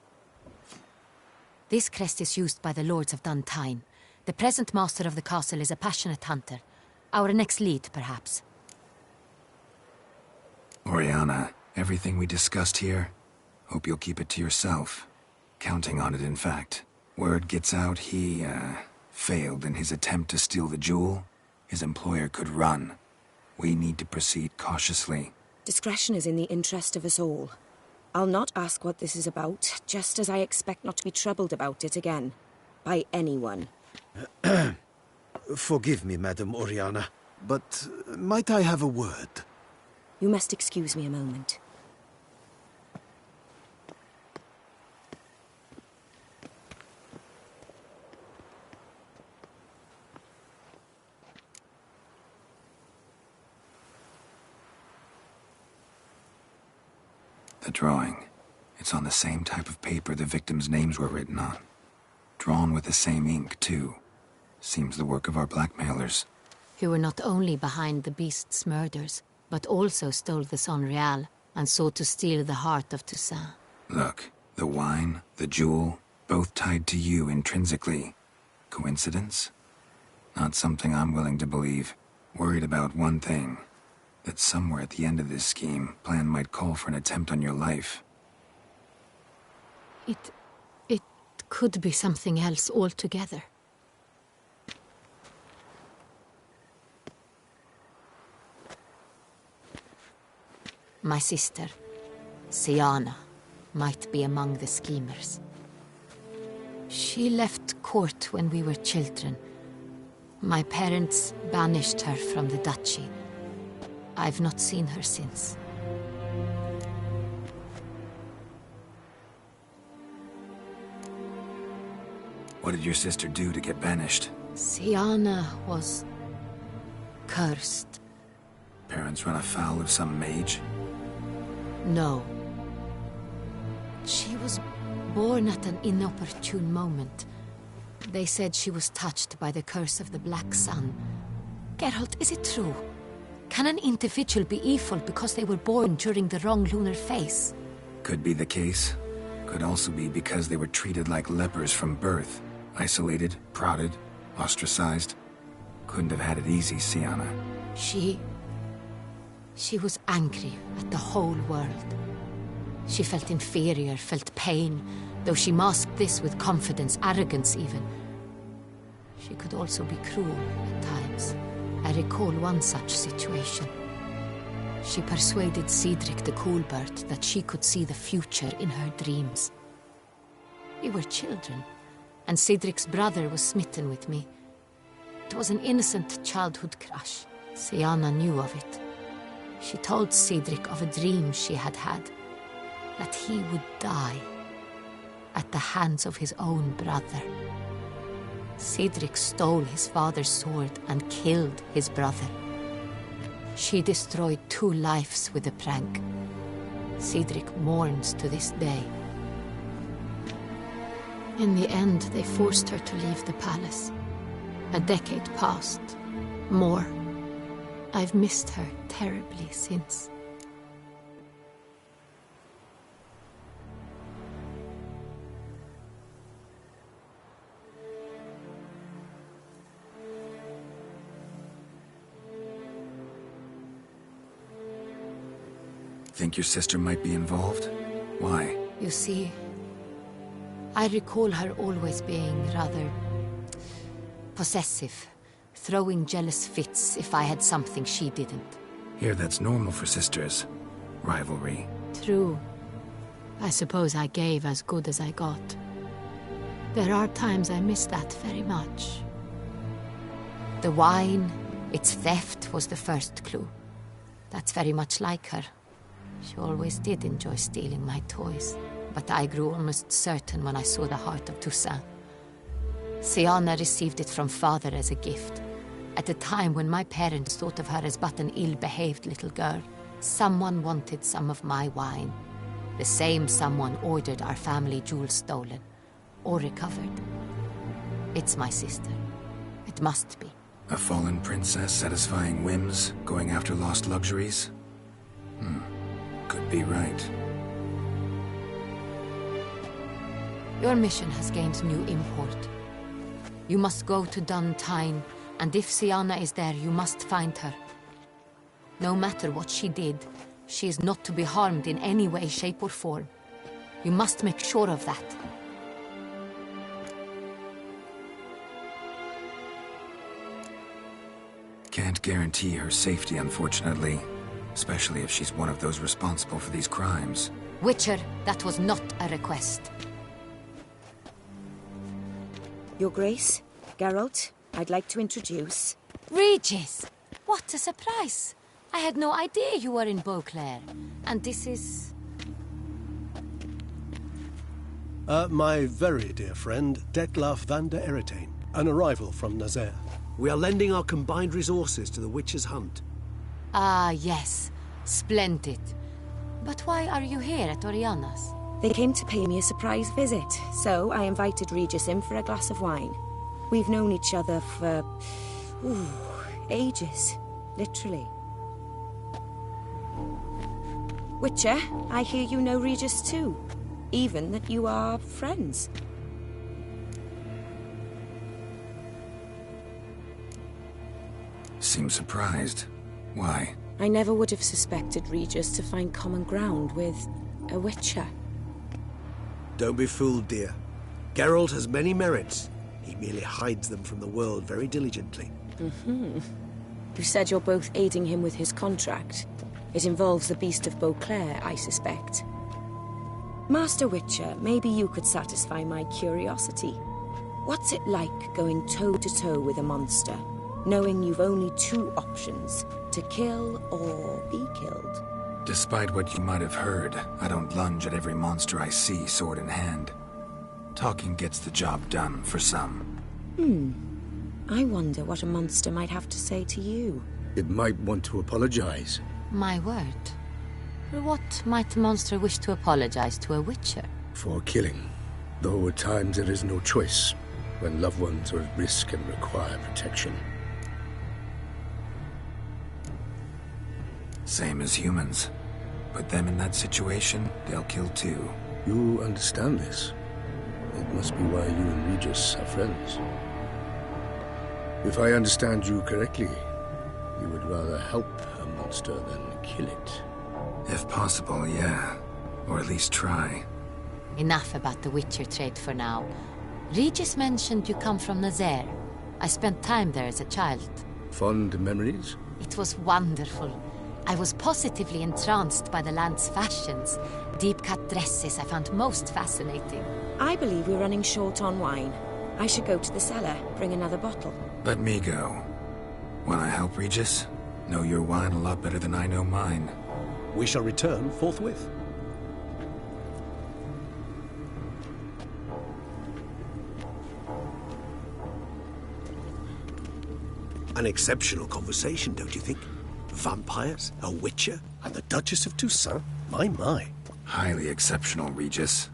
This crest is used by the Lords of Duntine. The present master of the castle is a passionate hunter. Our next lead, perhaps. Oriana, everything we discussed here, hope you'll keep it to yourself. Counting on it, in fact. Word gets out he, failed in his attempt to steal the jewel. His employer could run. We need to proceed cautiously. Discretion is in the interest of us all. I'll not ask what this is about, just as I expect not to be troubled about it again. By anyone. Forgive me, Madam Oriana, but might I have a word? You must excuse me a moment. The drawing. It's on the same type of paper the victims' names were written on. Drawn with the same ink, too. Seems the work of our blackmailers. Who were not only behind the beast's murders, but also stole the Son Real and sought to steal the heart of Toussaint. Look, the wine, the jewel, both tied to you intrinsically. Coincidence? Not something I'm willing to believe. Worried about one thing. That somewhere at the end of this scheme, plan might call for an attempt on your life. It could be something else altogether. My sister, Siana, might be among the schemers. She left court when we were children. My parents banished her from the duchy. I've not seen her since. What did your sister do to get banished? Siana was cursed. Parents run afoul of some mage? No. She was born at an inopportune moment. They said she was touched by the curse of the Black Sun. Geralt, is it true? Can an individual be evil because they were born during the wrong lunar phase? Could be the case. Could also be because they were treated like lepers from birth. Isolated, prodded, ostracized. Couldn't have had it easy, Siana. She was angry at the whole world. She felt inferior, felt pain, though she masked this with confidence, arrogance even. She could also be cruel at times. I recall one such situation. She persuaded Cedric the Coolbird that she could see the future in her dreams. We were children, and Cedric's brother was smitten with me. It was an innocent childhood crush. Sienna knew of it. She told Cedric of a dream she had had, that he would die at the hands of his own brother. Cedric stole his father's sword and killed his brother. She destroyed 2 lives with a prank. Cedric mourns to this day. In the end, they forced her to leave the palace. A decade passed. More. I've missed her terribly since. Think your sister might be involved? Why? You see, I recall her always being rather possessive, throwing jealous fits if I had something she didn't. Here, that's normal for sisters. Rivalry. True. I suppose I gave as good as I got. There are times I miss that very much. The wine, its theft, was the first clue. That's very much like her. She always did enjoy stealing my toys, but I grew almost certain when I saw the heart of Toussaint. Sienna received it from father as a gift. At a time when my parents thought of her as but an ill-behaved little girl, someone wanted some of my wine. The same someone ordered our family jewels stolen, or recovered. It's my sister. It must be. A fallen princess satisfying whims, going after lost luxuries? Could be right. Your mission has gained new import. You must go to Dun Tyne, and if Sienna is there, you must find her. No matter what she did, she is not to be harmed in any way, shape, or form. You must make sure of that. Can't guarantee her safety, unfortunately. Especially if she's one of those responsible for these crimes. Witcher, that was not a request. Your Grace, Geralt, I'd like to introduce... Regis! What a surprise! I had no idea you were in Beauclair. And this is... My very dear friend, Detlaf van der Eretain, an arrival from Nazaire. We are lending our combined resources to the Witcher's hunt. Ah, yes. Splendid. But why are you here at Oriana's? They came to pay me a surprise visit, so I invited Regis in for a glass of wine. We've known each other for... ages. Literally. Witcher, I hear you know Regis too. Even that you are friends. Seems surprised. Why? I never would have suspected Regis to find common ground with a Witcher. Don't be fooled, dear. Geralt has many merits. He merely hides them from the world very diligently. You said you're both aiding him with his contract. It involves the Beast of Beauclair, I suspect. Master Witcher, maybe you could satisfy my curiosity. What's it like going toe-to-toe with a monster, knowing you've only 2 options, to kill or be killed? Despite what you might have heard, I don't lunge at every monster I see sword in hand. Talking gets the job done for some. I wonder what a monster might have to say to you. It might want to apologize. My word. What might the monster wish to apologize to a Witcher? For killing. Though at times there is no choice, when loved ones are at risk and require protection. Same as humans. Put them in that situation, they'll kill too. You understand this. It must be why you and Regis are friends. If I understand you correctly, You would rather help a monster than kill it. If possible, yeah. Or at least try. Enough about the Witcher trade for now. Regis mentioned you come from Nazaire. I spent time there as a child. Fond memories? It was wonderful. I was positively entranced by the land's fashions. Deep-cut dresses I found most fascinating. I believe we're running short on wine. I should go to the cellar, bring another bottle. Let me go. Wanna help, Regis? Know your wine a lot better than I know mine. We shall return forthwith. An exceptional conversation, don't you think? Vampires, a witcher, and the Duchess of Toussaint? My. Highly exceptional, Regis.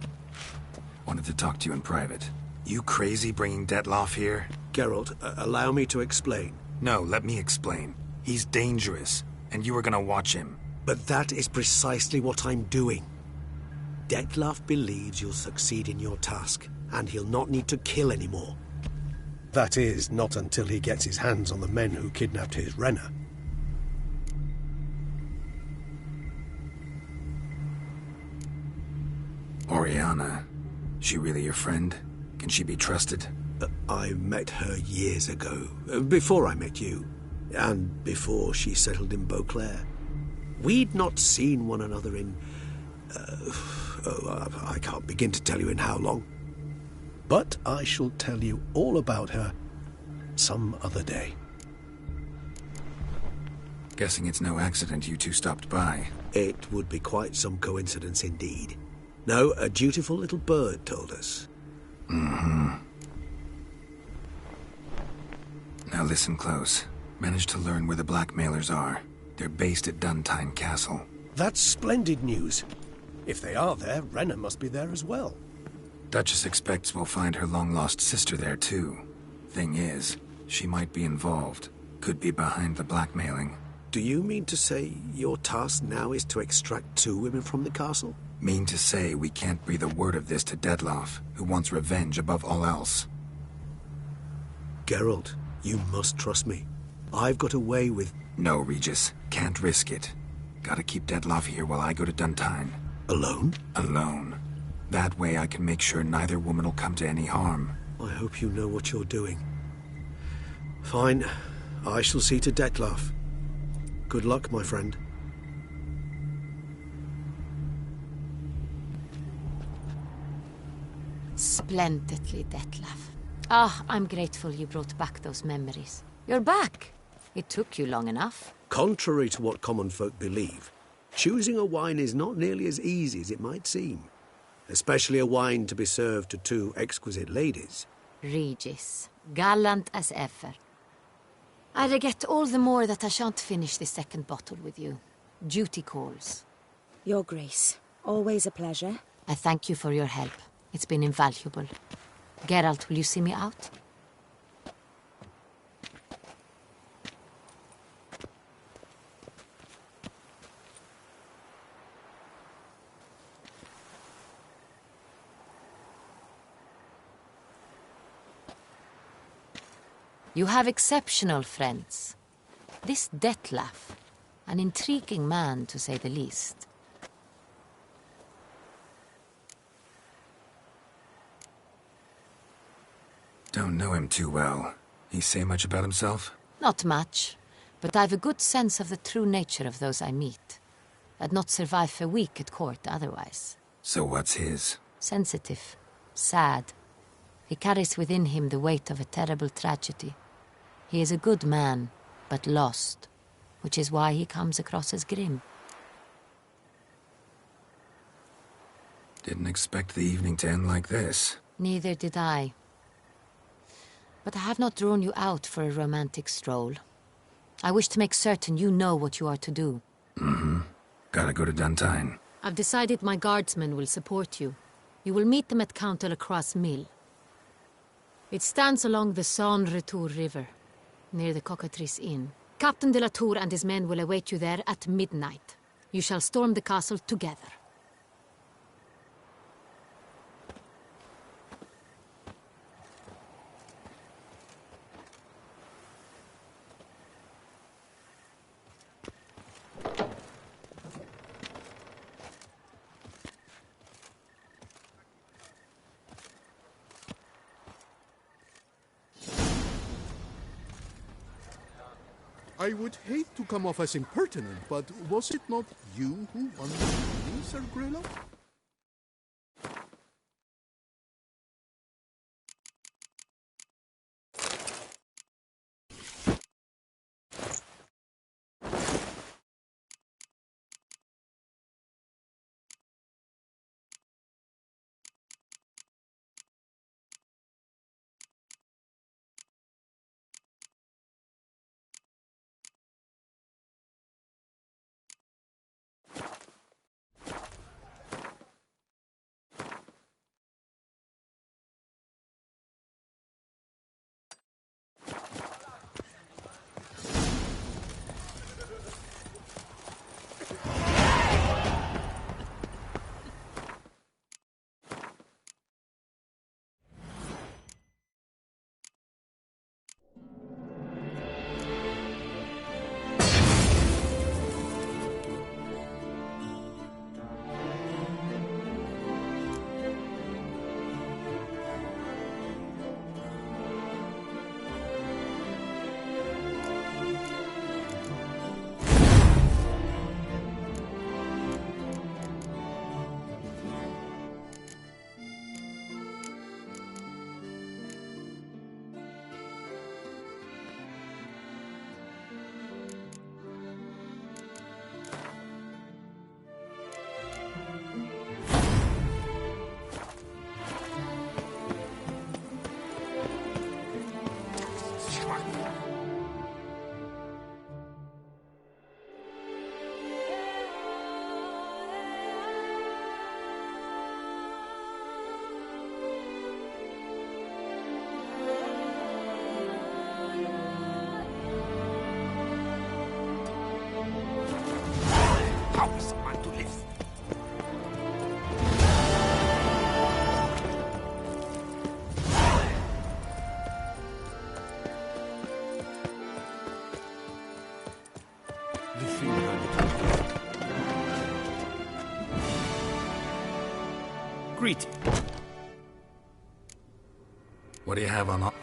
Wanted to talk to you in private. You crazy bringing Detloff here? Geralt, allow me to explain. No, let me explain. He's dangerous, and you were gonna watch him. But that is precisely what I'm doing. Detloff believes you'll succeed in your task, and he'll not need to kill anymore. That is, not until he gets his hands on the men who kidnapped his Renna. Oriana. She really your friend? Can she be trusted? I met her years ago, before I met you, and before she settled in Beauclair. We'd not seen one another in... I can't begin to tell you in how long. But I shall tell you all about her some other day. Guessing it's no accident you two stopped by. It would be quite some coincidence indeed. No, a dutiful little bird told us. Mm-hmm. Now listen close. Managed to learn where the blackmailers are. They're based at Duntine Castle. That's splendid news. If they are there, Renna must be there as well. Duchess expects we'll find her long-lost sister there, too. Thing is, she might be involved. Could be behind the blackmailing. Do you mean to say your task now is to extract 2 women from the castle? Mean to say we can't breathe a word of this to Detloff, who wants revenge above all else. Geralt, you must trust me. I've got away with... No, Regis. Can't risk it. Gotta keep Detloff here while I go to Duntine. Alone? Alone. That way I can make sure neither woman will come to any harm. I hope you know what you're doing. Fine. I shall see to Detloff. Good luck, my friend. Splendidly, Detlaff. I'm grateful you brought back those memories. You're back. It took you long enough. Contrary to what common folk believe, choosing a wine is not nearly as easy as it might seem. Especially a wine to be served to 2 exquisite ladies. Regis, gallant as ever. I regret all the more that I shan't finish the second bottle with you. Duty calls. Your Grace, always a pleasure. I thank you for your help. It's been invaluable. Geralt, will you see me out? You have exceptional friends. This Detlaff, an intriguing man to say the least. Don't know him too well. He say much about himself? Not much, but I've a good sense of the true nature of those I meet. I'd not survive a week at court otherwise. So what's his? Sensitive, sad. He carries within him the weight of a terrible tragedy. He is a good man, but lost, which is why he comes across as grim. Didn't expect the evening to end like this. Neither did I. But I have not drawn you out for a romantic stroll. I wish to make certain you know what you are to do. Mm-hmm. Gotta go to Duntine. I've decided my guardsmen will support you. You will meet them at Count Delacroix' mill. It stands along the Saône-Retour River, near the Cockatrice Inn. Captain de la Tour and his men will await you there at midnight. You shall storm the castle together. I would hate to come off as impertinent, but was it not you who won the meeting, Sir Greylock? Greeting. What do you have on?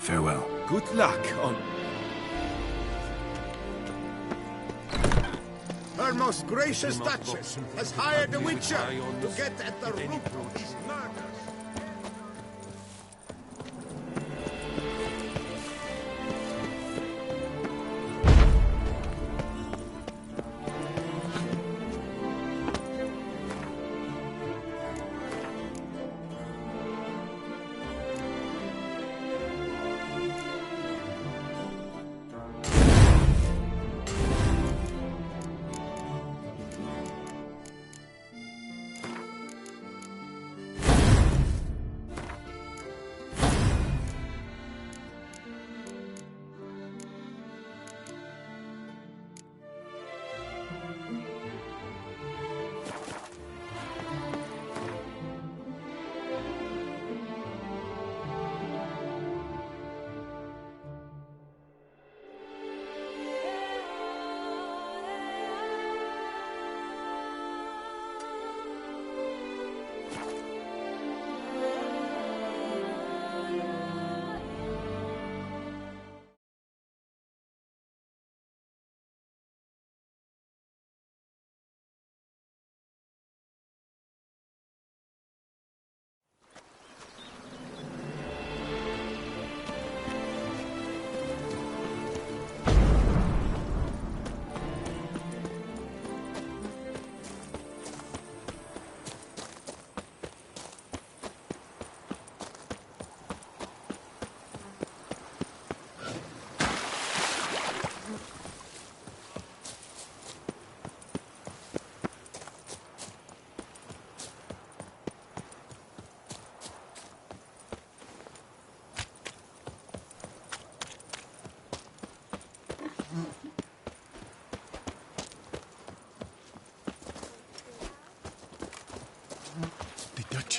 Farewell. Good luck on... Her most gracious Duchess has hired a witcher to get at the root of these murders.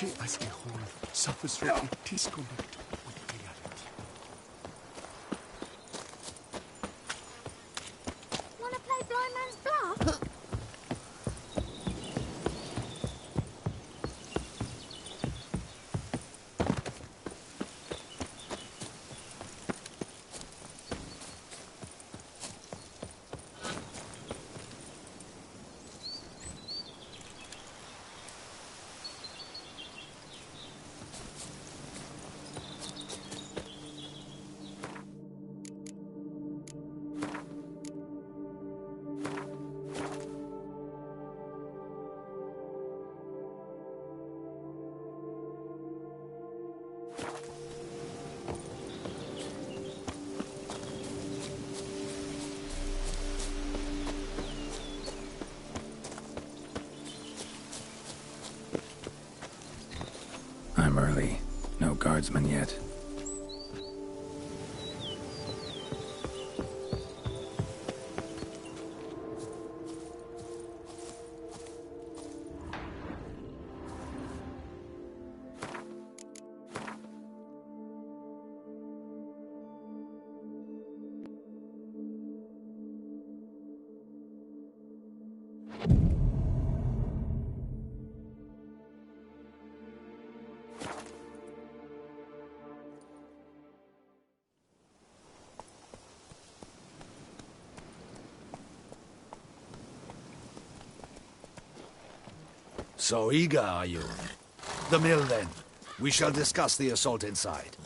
Che as a whole suffers from a disconnect with reality. Wanna play blind man's bluff? I'm early. No guardsmen yet. So eager, are you? The mill, then. We shall discuss the assault inside.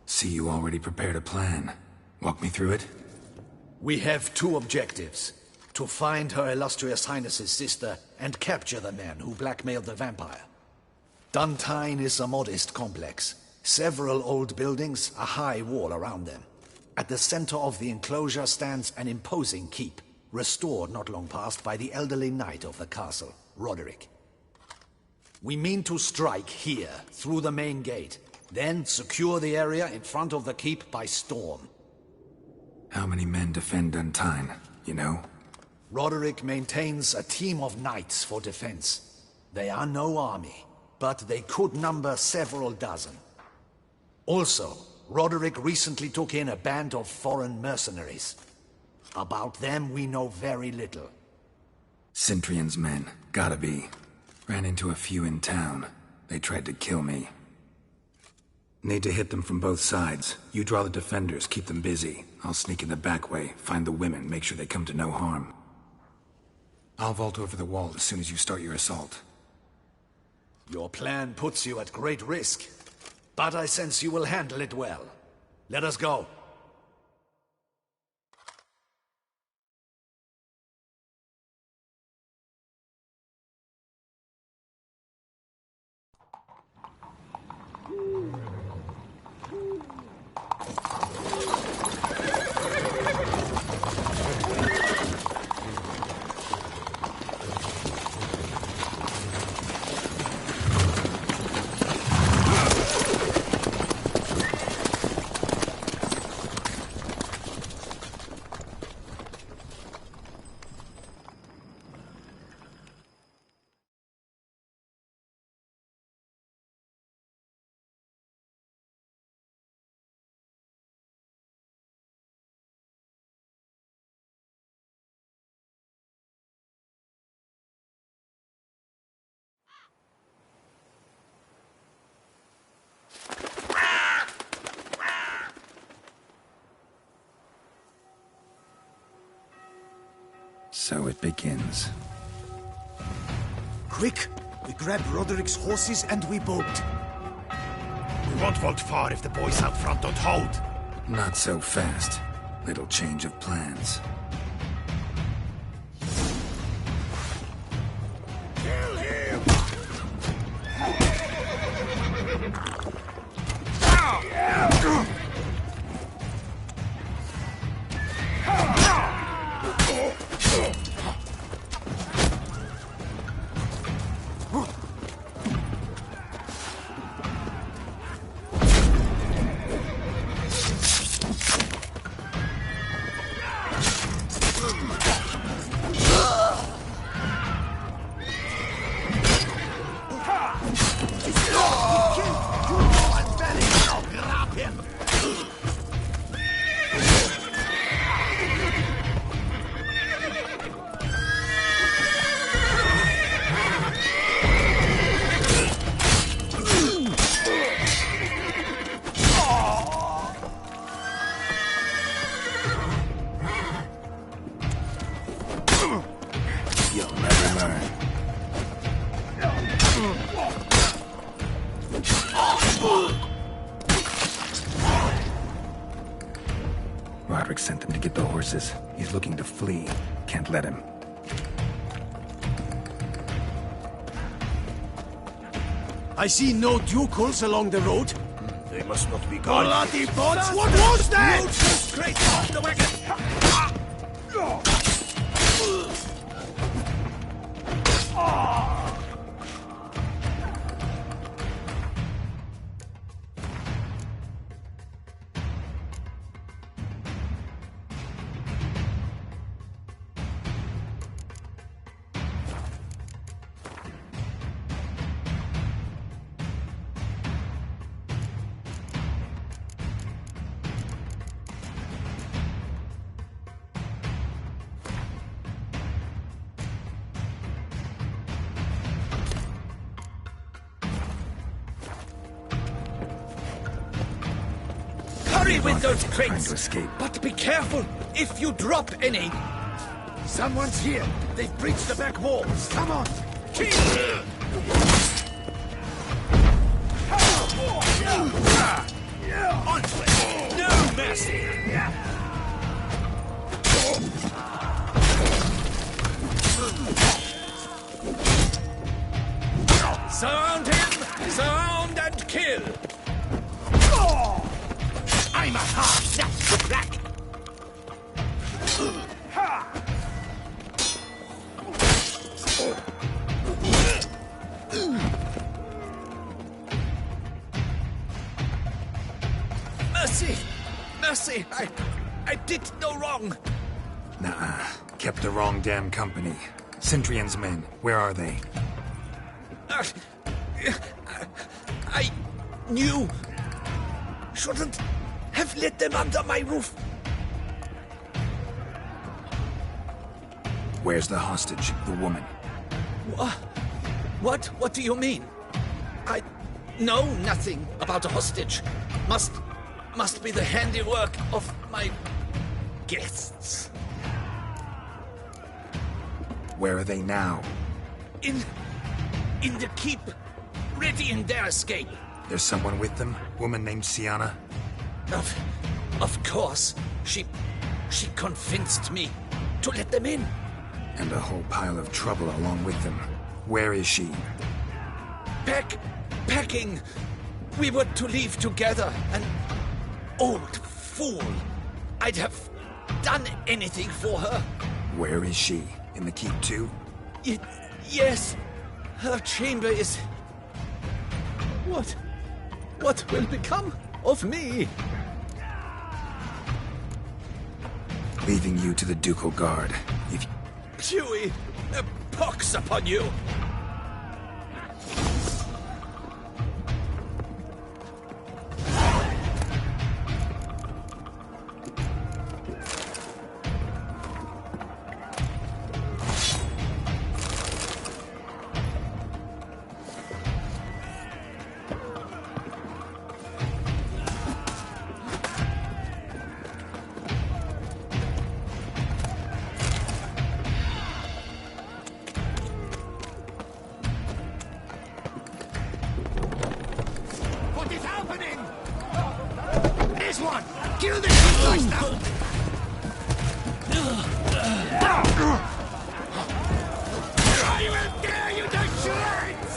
See, you already prepared a plan. Walk me through it? We have two objectives. To find Her Illustrious Highness's sister and capture the men who blackmailed the vampire. Duntine is a modest complex. Several old buildings, a high wall around them. At the center of the enclosure stands an imposing keep, restored not long past by the elderly knight of the castle, Roderick. We mean to strike here, through the main gate, then secure the area in front of the keep by storm. How many men defend Duntine, you know? Roderick maintains a team of knights for defense. They are no army, but they could number several dozen. Also, Roderick recently took in a band of foreign mercenaries. About them we know very little. Cintrian's men, gotta be. Ran into a few in town. They tried to kill me. Need to hit them from both sides. You draw the defenders, keep them busy. I'll sneak in the back way, find the women, make sure they come to no harm. I'll vault over the wall as soon as you start your assault. Your plan puts you at great risk. But I sense you will handle it well. Let us go. So it begins. Quick! We grab Roderick's horses and we bolt. We won't vault far if the boys out front don't hold. Not so fast. Little change of plans. Kill him! Roderick sent them to get the horses. He's looking to flee. Can't let him. I see no ducals along the road. They must not be gone. Bloody bots! What was that? Road so straight off the wagon! Hurry with those Trying crates! to escape. But be careful if you drop any! Someone's here. They've breached the back walls. Come on. Onto it! No mercy! Surround him! Surround and kill! I'm a half, that's the crack! Mercy! Mercy! I did no wrong! Nuh-uh. Kept the wrong damn company. Centrion's men, where are they? I knew. Shouldn't have let them under my roof. Where's the hostage, the woman? What do you mean? I know nothing about a hostage. Must be the handiwork of my guests. Where are they now? In the keep, readying their escape. There's someone with them? Woman named Sienna? Of course. She convinced me to let them in. And a whole pile of trouble along with them. Where is she? Packing. We were to leave together. An old fool. I'd have done anything for her. Where is she? In the keep too? Yes. Her chamber is... What will become of me? Leaving you to the ducal guard. Chewie, a pox upon you! What is happening? This one! Kill the English now! I will tear you to shreds!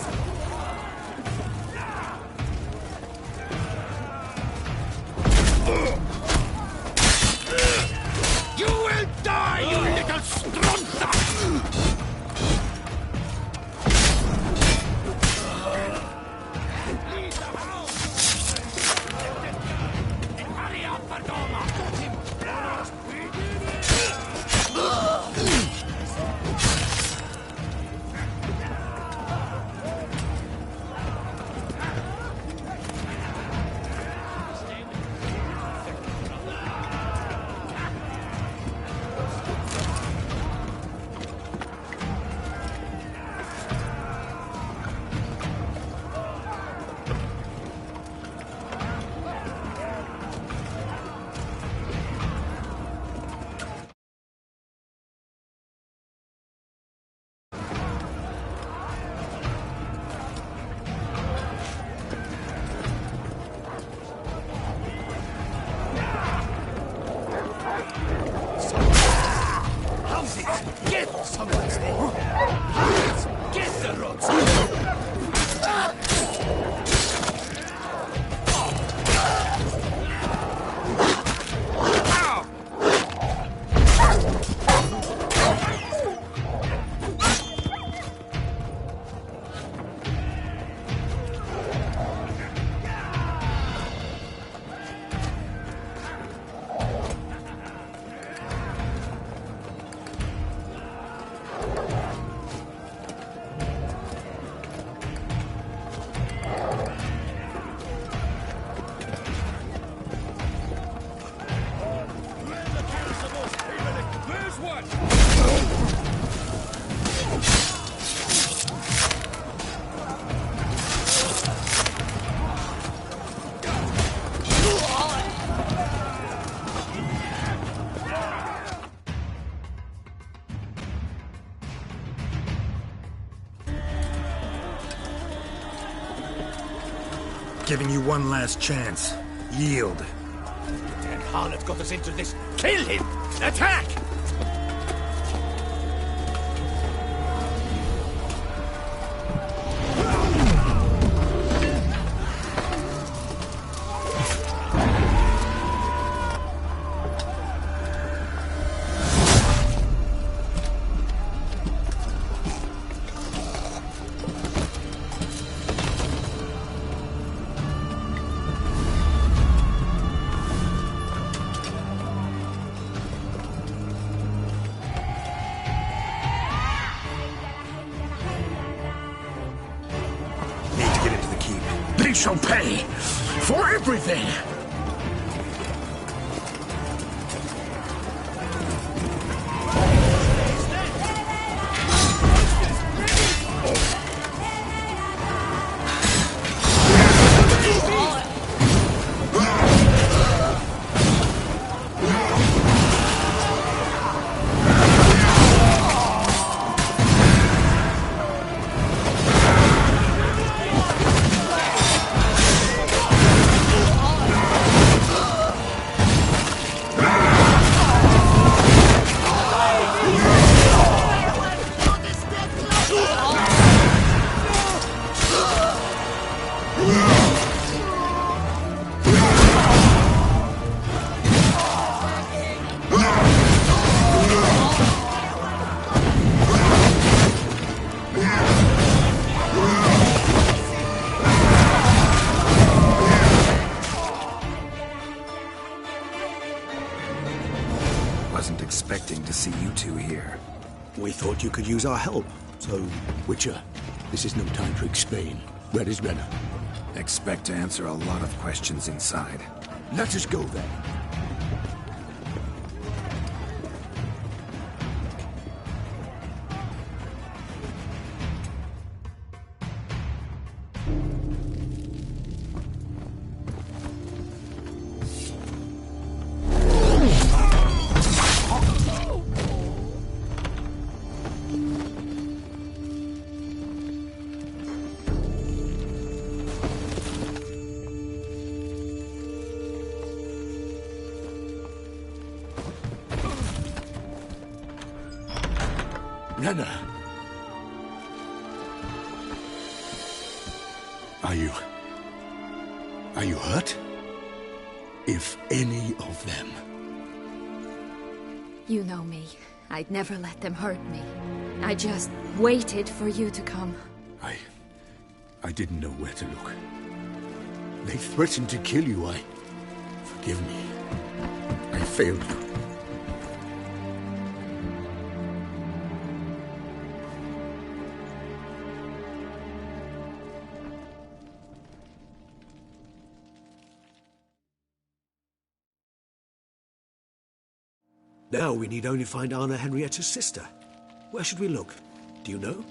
You will die, you little strunter! Giving you one last chance. Yield. The damn harlot got us into this. Kill him! Attack! They shall pay for everything! Wasn't expecting to see you two here. We thought you could use our help, so... Witcher, this is no time to explain. Where is Renna? Expect to answer a lot of questions inside. Let us go then. Renna! Are you hurt? If any of them. You know me. I'd never let them hurt me. I just waited for you to come. I didn't know where to look. They threatened to kill you. Forgive me. I failed you. Now we need only find Anna Henrietta's sister. Where should we look? Do you know?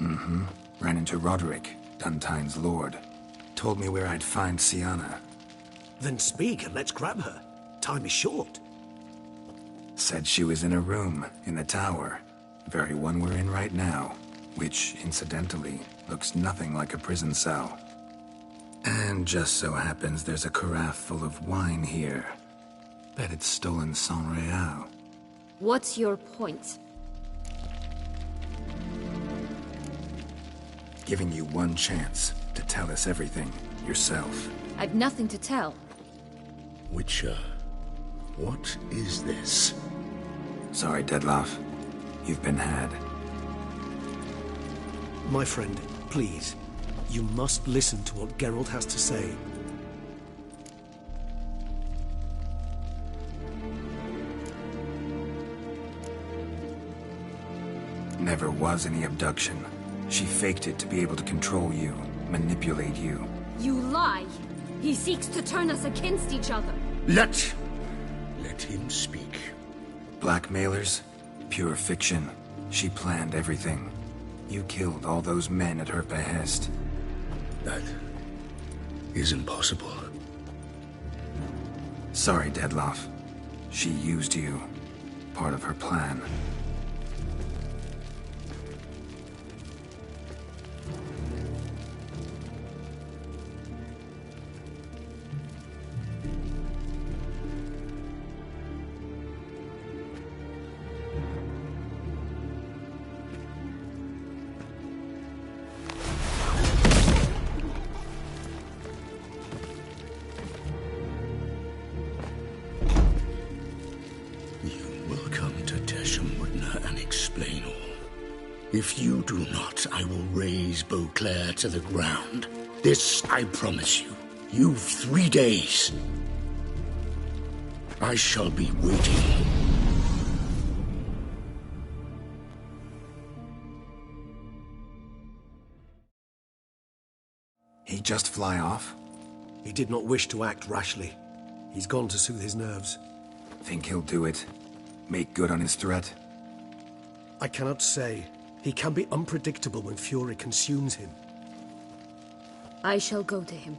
Mm-hmm. Ran into Roderick, Duntine's lord. Told me where I'd find Sienna. Then speak and let's grab her. Time is short. Said she was in a room in the tower. Very one we're in right now. Which, incidentally, looks nothing like a prison cell. And just so happens there's a carafe full of wine here. Bet it's stolen San Real. What's your point? Giving you one chance to tell us everything yourself. I've nothing to tell. Witcher, what is this? Sorry, Dettlaff. You've been had. My friend, please. You must listen to what Geralt has to say. Never was any abduction. She faked it to be able to control you, manipulate you. You lie! He seeks to turn us against each other. Let him speak. Blackmailers? Pure fiction. She planned everything. You killed all those men at her behest. That is impossible. Sorry, Dettlaff. She used you. Part of her plan. Ashambutna and explain all. If you do not, I will raze Beauclair to the ground. This I promise you. You've 3 days. I shall be waiting. He just fly off? He did not wish to act rashly. He's gone to soothe his nerves. Think he'll do it? Make good on his threat? I cannot say. He can be unpredictable when fury consumes him. I shall go to him.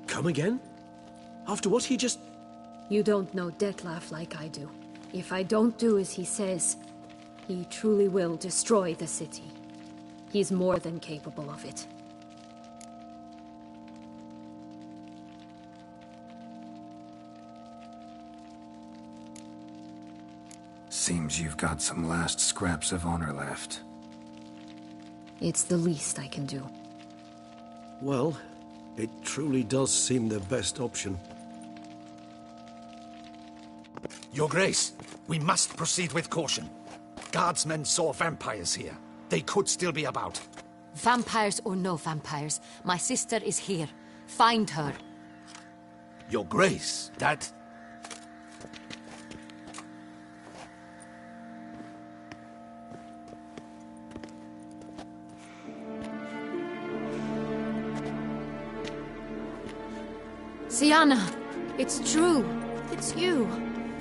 Come again? After what he just... You don't know Detlef like I do. If I don't do as he says, he truly will destroy the city. He's more than capable of it. Seems you've got some last scraps of honor left. It's the least I can do. Well, it truly does seem the best option. Your Grace, we must proceed with caution. Guardsmen saw vampires here. They could still be about. Vampires or no vampires, my sister is here. Find her. Your Grace, that... Sienna, it's true. It's you.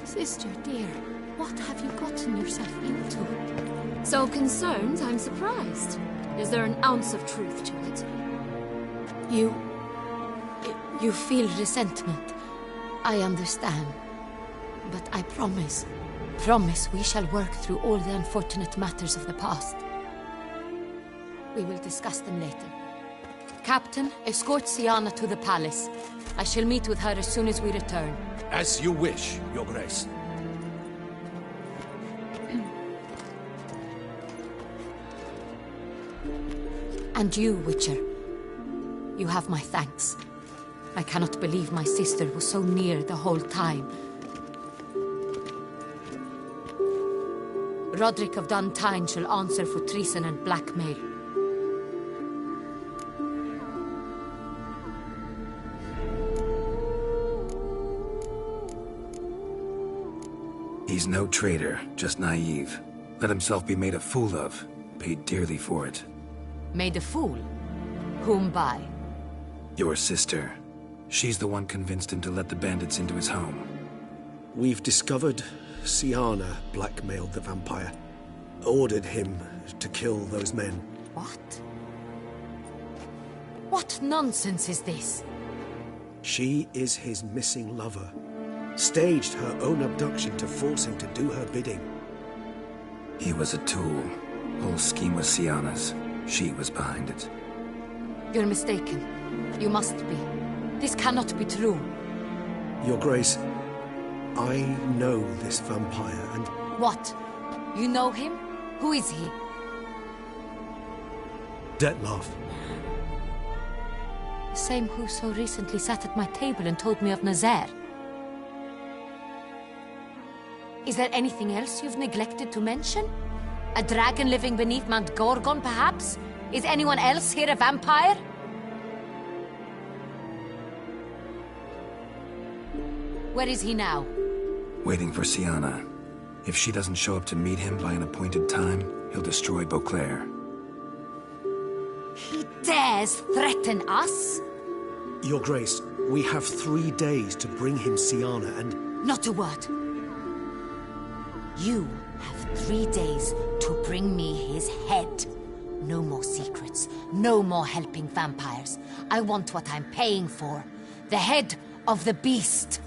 Sister, dear, what have you gotten yourself into? So concerned, I'm surprised. Is there an ounce of truth to it? You feel resentment. I understand. But I promise we shall work through all the unfortunate matters of the past. We will discuss them later. Captain, escort Sienna to the palace. I shall meet with her as soon as we return. As you wish, Your Grace. And you, Witcher. You have my thanks. I cannot believe my sister was so near the whole time. Roderick of Duntine shall answer for treason and blackmail. He's no traitor, just naive. Let himself be made a fool of. Paid dearly for it. Made a fool? Whom by? Your sister. She's the one convinced him to let the bandits into his home. We've discovered Sienna blackmailed the vampire. Ordered him to kill those men. What? What nonsense is this? She is his missing lover. Staged her own abduction to force him to do her bidding. He was a tool. Whole scheme was Sienna's. She was behind it. You're mistaken. You must be. This cannot be true. Your Grace, I know this vampire and... What? You know him? Who is he? Detlef. The same who so recently sat at my table and told me of Nazaire. Is there anything else you've neglected to mention? A dragon living beneath Mount Gorgon, perhaps? Is anyone else here a vampire? Where is he now? Waiting for Sienna. If she doesn't show up to meet him by an appointed time, he'll destroy Beauclair. He dares threaten us? Your Grace, we have 3 days to bring him Sienna and... Not a word. You have 3 days to bring me his head. No more secrets. No more helping vampires. I want what I'm paying for. The head of the beast.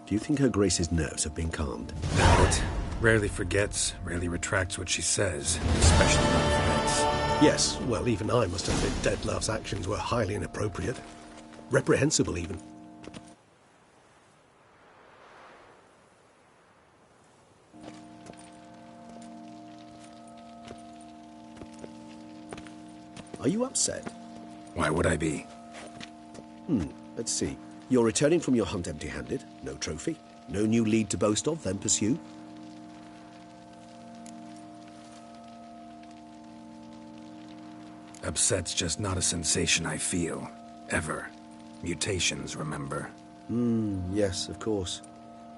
Do you think Her Grace's nerves have been calmed? Doubt. Rarely forgets, rarely retracts what she says, especially on threats. Yes, well, even I must admit Dettlaff's actions were highly inappropriate. Reprehensible, even. Are you upset? Why would I be? Let's see. You're returning from your hunt empty-handed. No trophy. No new lead to boast of, then pursue. Upset's just not a sensation I feel. Ever. Mutations, remember? Yes, of course.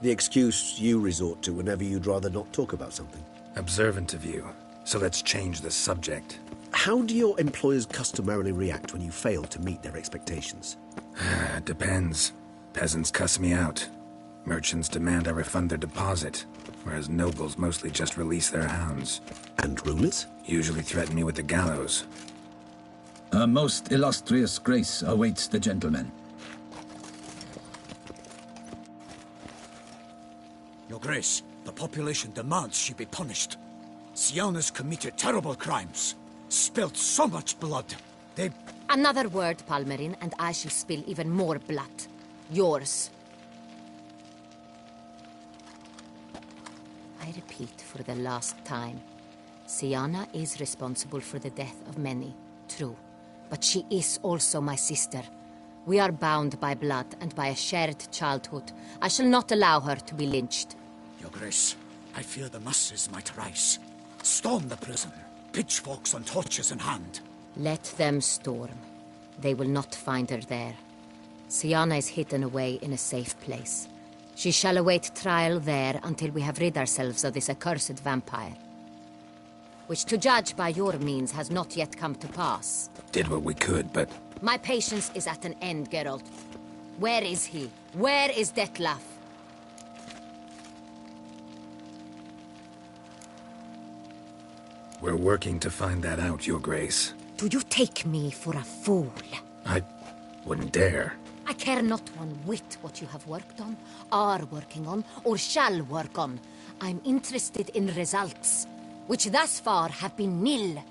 The excuse you resort to whenever you'd rather not talk about something. Observant of you. So let's change the subject. How do your employers customarily react when you fail to meet their expectations? Depends. Peasants cuss me out. Merchants demand I refund their deposit, whereas nobles mostly just release their hounds. And rulers? Usually threaten me with the gallows. A most illustrious grace awaits the gentleman. Your Grace, the population demands she be punished. Siana's committed terrible crimes. Spilt so much blood. They... Another word, Palmerin, and I shall spill even more blood. Yours. I repeat for the last time. Siana is responsible for the death of many, true. But she is also my sister. We are bound by blood and by a shared childhood. I shall not allow her to be lynched. Your Grace, I fear the masses might rise. Storm the prison. Pitchforks and torches in hand. Let them storm. They will not find her there. Siana is hidden away in a safe place. She shall await trial there until we have rid ourselves of this accursed vampire. Which, to judge by your means, has not yet come to pass. Did what we could, but... My patience is at an end, Geralt. Where is he? Where is Dettlaff? We're working to find that out, Your Grace. Do you take me for a fool? I wouldn't dare. I care not one whit what you have worked on, are working on, or shall work on. I'm interested in results, which thus far have been nil.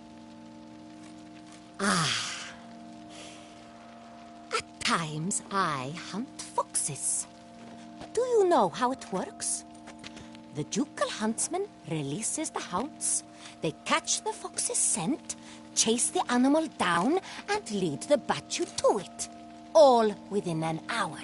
At times, I hunt foxes. Do you know how it works? The ducal huntsman releases the hounds. They catch the fox's scent, chase the animal down, and lead the Batu to it. All within an hour.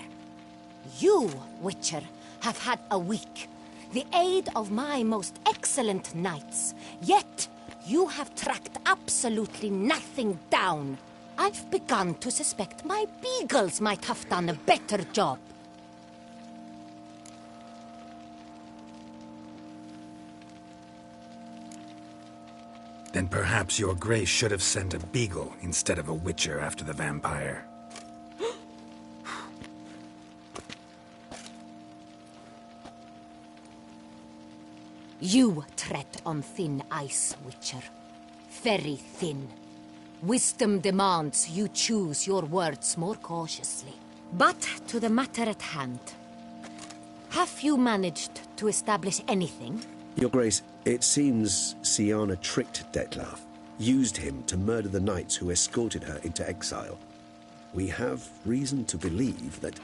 You, Witcher, have had a week. The aid of my most excellent knights. Yet, you have tracked absolutely nothing down. I've begun to suspect my beagles might have done a better job. Then perhaps Your Grace should have sent a beagle instead of a witcher after the vampire. You tread on thin ice, Witcher. Very thin. Wisdom demands you choose your words more cautiously. But to the matter at hand. Have you managed to establish anything? Your Grace, it seems Siana tricked Dettlaff, used him to murder the knights who escorted her into exile. We have reason to believe that...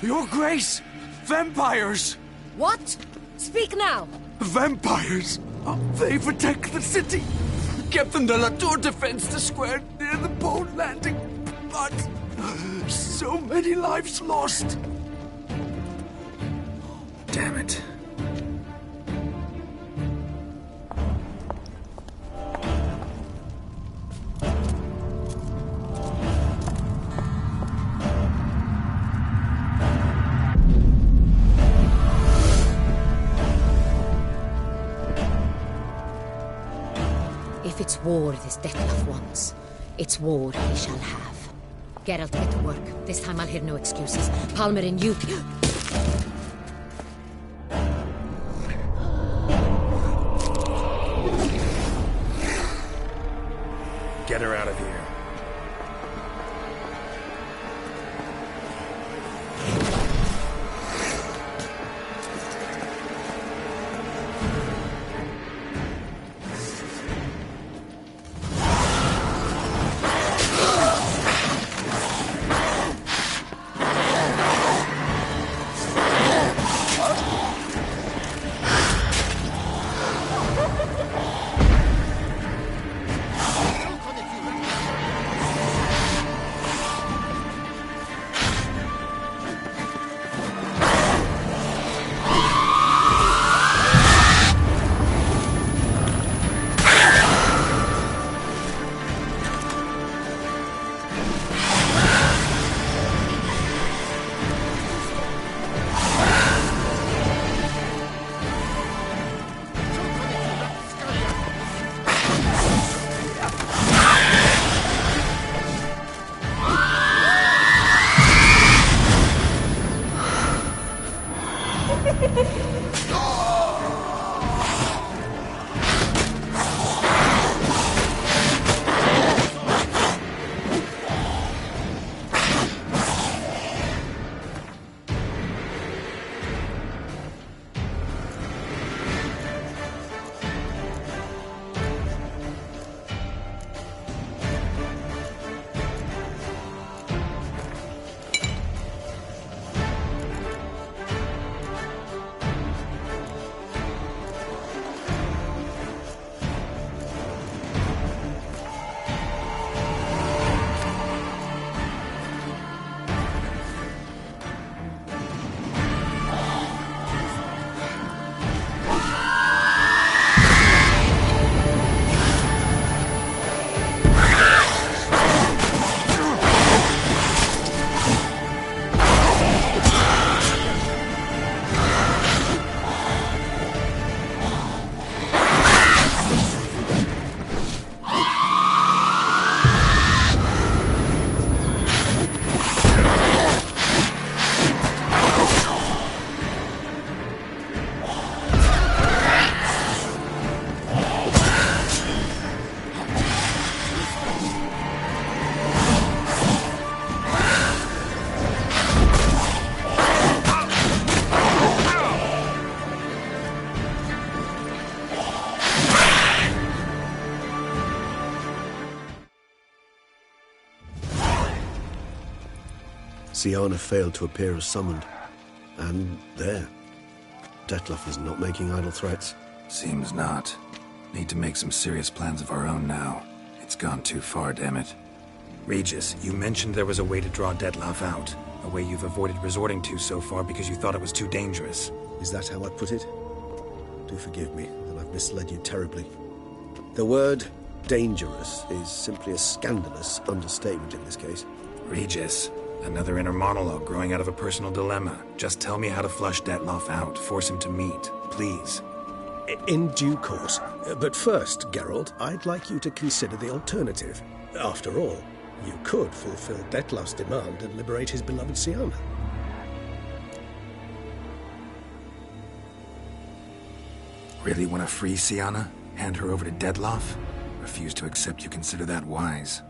Your Grace! Vampires! What? Speak now! Vampires! They protect the city! Captain de la Tour defends the square near the boat landing, but... so many lives lost! Damn it. If it's war this Dettlaff wants, it's war he shall have. Geralt, get to work. This time I'll hear no excuses. Palmerin, you... Get her out of here. Siana failed to appear as summoned. And there. Dettlaff is not making idle threats. Seems not. Need to make some serious plans of our own now. It's gone too far, damn it. Regis, you mentioned there was a way to draw Dettlaff out. A way you've avoided resorting to so far because you thought it was too dangerous. Is that how I put it? Do forgive me, that I've misled you terribly. The word dangerous is simply a scandalous understatement in this case. Regis, another inner monologue growing out of a personal dilemma. Just tell me how to flush Dettlaff out, force him to meet, please. In due course. But first, Geralt, I'd like you to consider the alternative. After all, you could fulfill Dettlaff's demand and liberate his beloved Siana. Really want to free Siana? Hand her over to Dettlaff? Refuse to accept you consider that wise.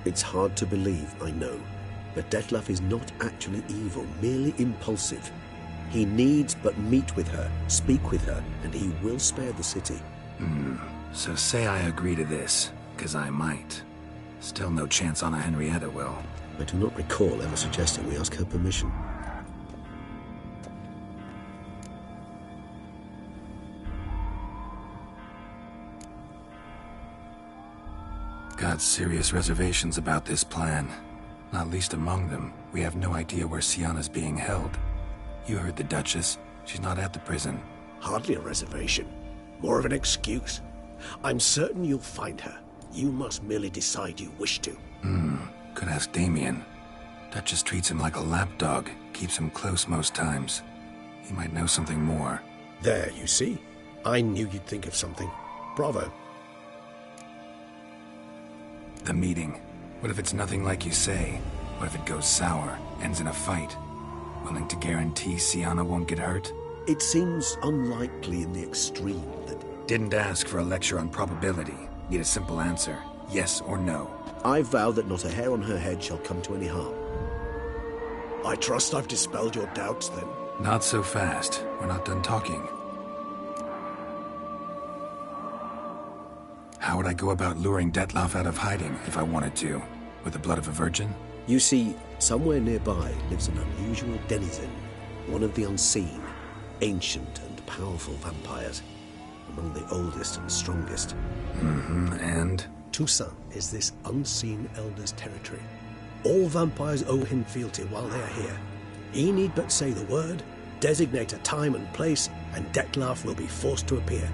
It's hard to believe, I know, but Dettlaff is not actually evil, merely impulsive. He needs but meet with her, speak with her, and he will spare the city. So say I agree to this, because I might. Still no chance Anna Henrietta will. I do not recall ever suggesting we ask her permission. Got serious reservations about this plan. Not least among them, we have no idea where Siana's being held. You heard the Duchess. She's not at the prison. Hardly a reservation. More of an excuse. I'm certain you'll find her. You must merely decide you wish to. Could ask Damien. Duchess treats him like a lapdog. Keeps him close most times. He might know something more. There, you see? I knew you'd think of something. Bravo. The meeting. What if it's nothing like you say? What if it goes sour, ends in a fight? Willing to guarantee Siana won't get hurt? It seems unlikely in the extreme that... Didn't ask for a lecture on probability. Need a simple answer. Yes or no. I vow that not a hair on her head shall come to any harm. I trust I've dispelled your doubts, then. Not so fast. We're not done talking. How would I go about luring Dettlaff out of hiding if I wanted to? With the blood of a virgin? You see, somewhere nearby lives an unusual denizen. One of the unseen, ancient and powerful vampires. Among the oldest and strongest. And? Toussaint is this unseen elder's territory. All vampires owe him fealty while they are here. He need but say the word, designate a time and place, and Dettlaff will be forced to appear.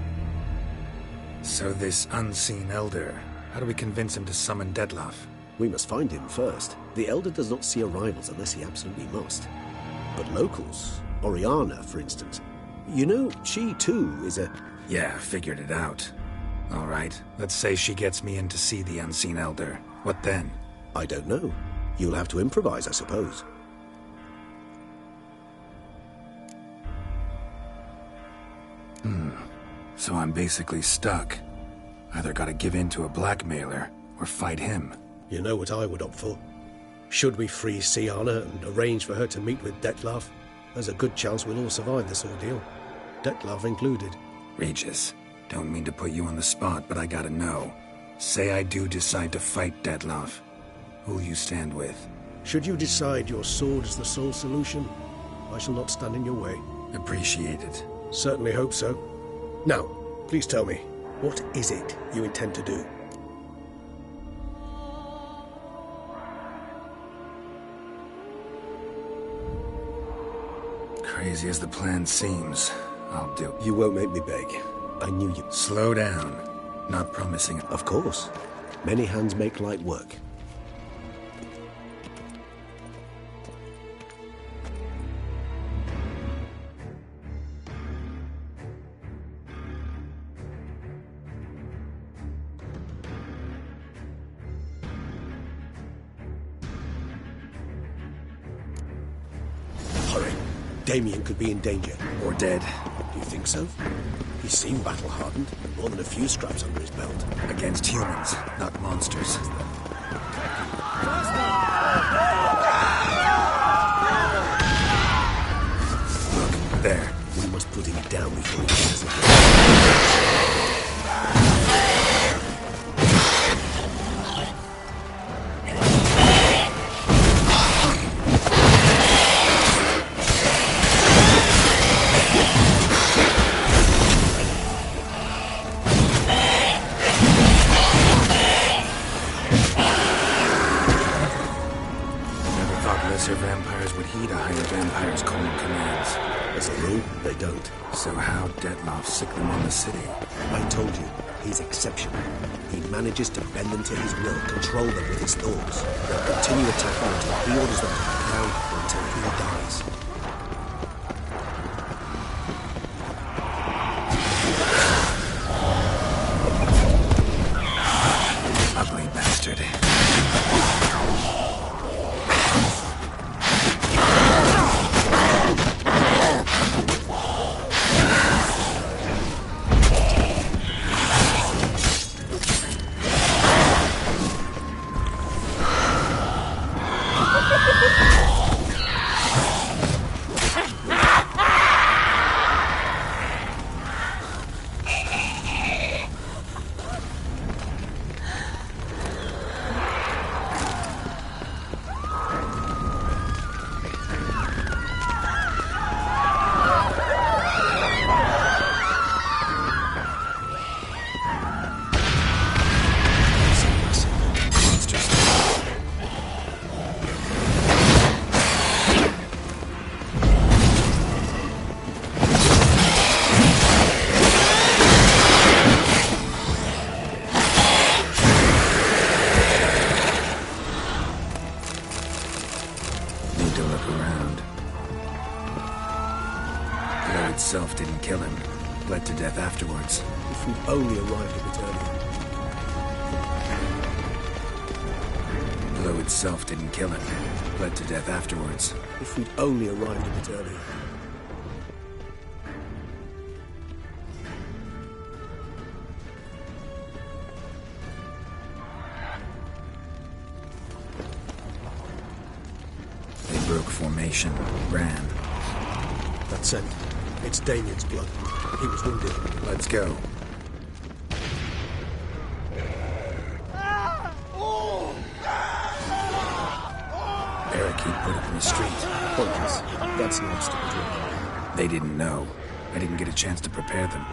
So this unseen elder, how do we convince him to summon Dettlaff? We must find him first. The elder does not see arrivals unless he absolutely must. But locals, Oriana, for instance, you know, she too is a... Yeah, figured it out. All right, let's say she gets me in to see the unseen elder. What then? I don't know. You'll have to improvise, I suppose. So I'm basically stuck. Either gotta give in to a blackmailer, or fight him. You know what I would opt for? Should we free Siana and arrange for her to meet with Dettlaff, there's a good chance we'll all survive this ordeal. Dettlaff included. Regis, don't mean to put you on the spot, but I gotta know. Say I do decide to fight Dettlaff. Who'll you stand with? Should you decide your sword is the sole solution, I shall not stand in your way. Appreciate it. Certainly hope so. Now, please tell me, what is it you intend to do? Crazy as the plan seems, I'll do. You won't make me beg. I knew you. Slow down. Not promising. Of course. Many hands make light work. Hurry. Damien could be in danger. Or dead. Do you think so? He seemed battle-hardened. More than a few scraps under his belt. Against humans, not monsters. Look, there. We must put him down before he does it. Lesser vampires would heed a higher vampire's calling commands. As a rule, they don't. So how Dettlaff sick them on the city? I told you, he's exceptional. He manages to bend them to his will, control them with his thoughts. They'll continue attacking until he orders them to back down or until he dies. Ugly bastard. Itself didn't kill him. Bled to death afterwards. If we'd only arrived a bit earlier. Blow itself didn't kill him. Bled to death afterwards. If we'd only arrived a bit earlier. They broke formation, ran. That scent. It's Damien's blood. He was wounded. Let's go. Barricade put up in the street. Pointless. That's an obstacle. They didn't know. I didn't get a chance to prepare them.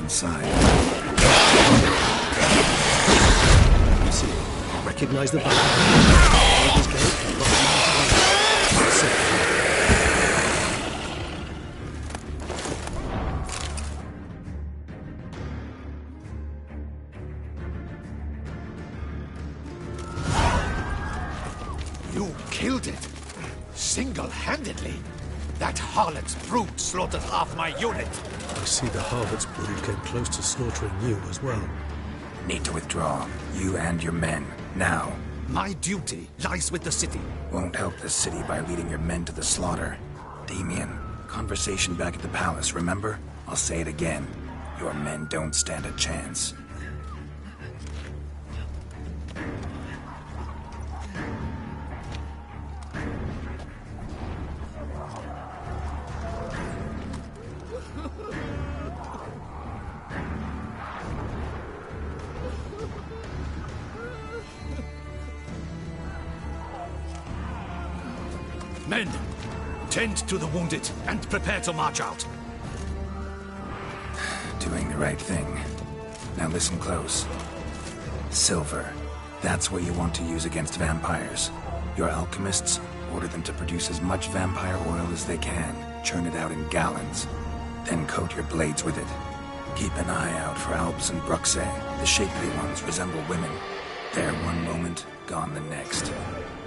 inside. You see, recognize the You killed it! Single-handedly! That harlot's brood slaughtered half my unit! I see the harlot's brood came close to slaughtering you as well. Need to withdraw. You and your men. Now. My duty lies with the city. Won't help the city by leading your men to the slaughter. Damien, conversation back at the palace, remember? I'll say it again. Your men don't stand a chance. Men, tend to the wounded and prepare to march out. Doing the right thing. Now listen close. Silver. That's what you want to use against vampires. Your alchemists, order them to produce as much vampire oil as they can. Churn it out in gallons. Then coat your blades with it. Keep an eye out for Alps and Bruxae. The shapely ones resemble women. There one moment, gone the next.